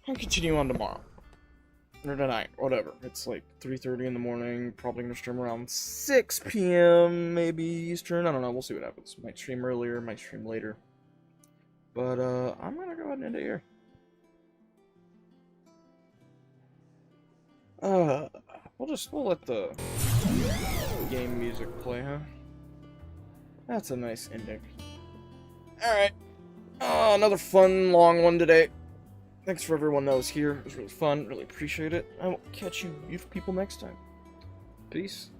I'll continue on tomorrow. Or tonight, whatever. It's like 3:30 in the morning, probably gonna stream around 6 p.m. maybe Eastern, I don't know, we'll see what happens. Might stream earlier, might stream later. But, I'm gonna go ahead and end it here. We'll let the game music play, huh? That's a nice ending. Alright. Another fun, long one today. Thanks for everyone that was here. It was really fun. Really appreciate it. I will catch you people next time. Peace.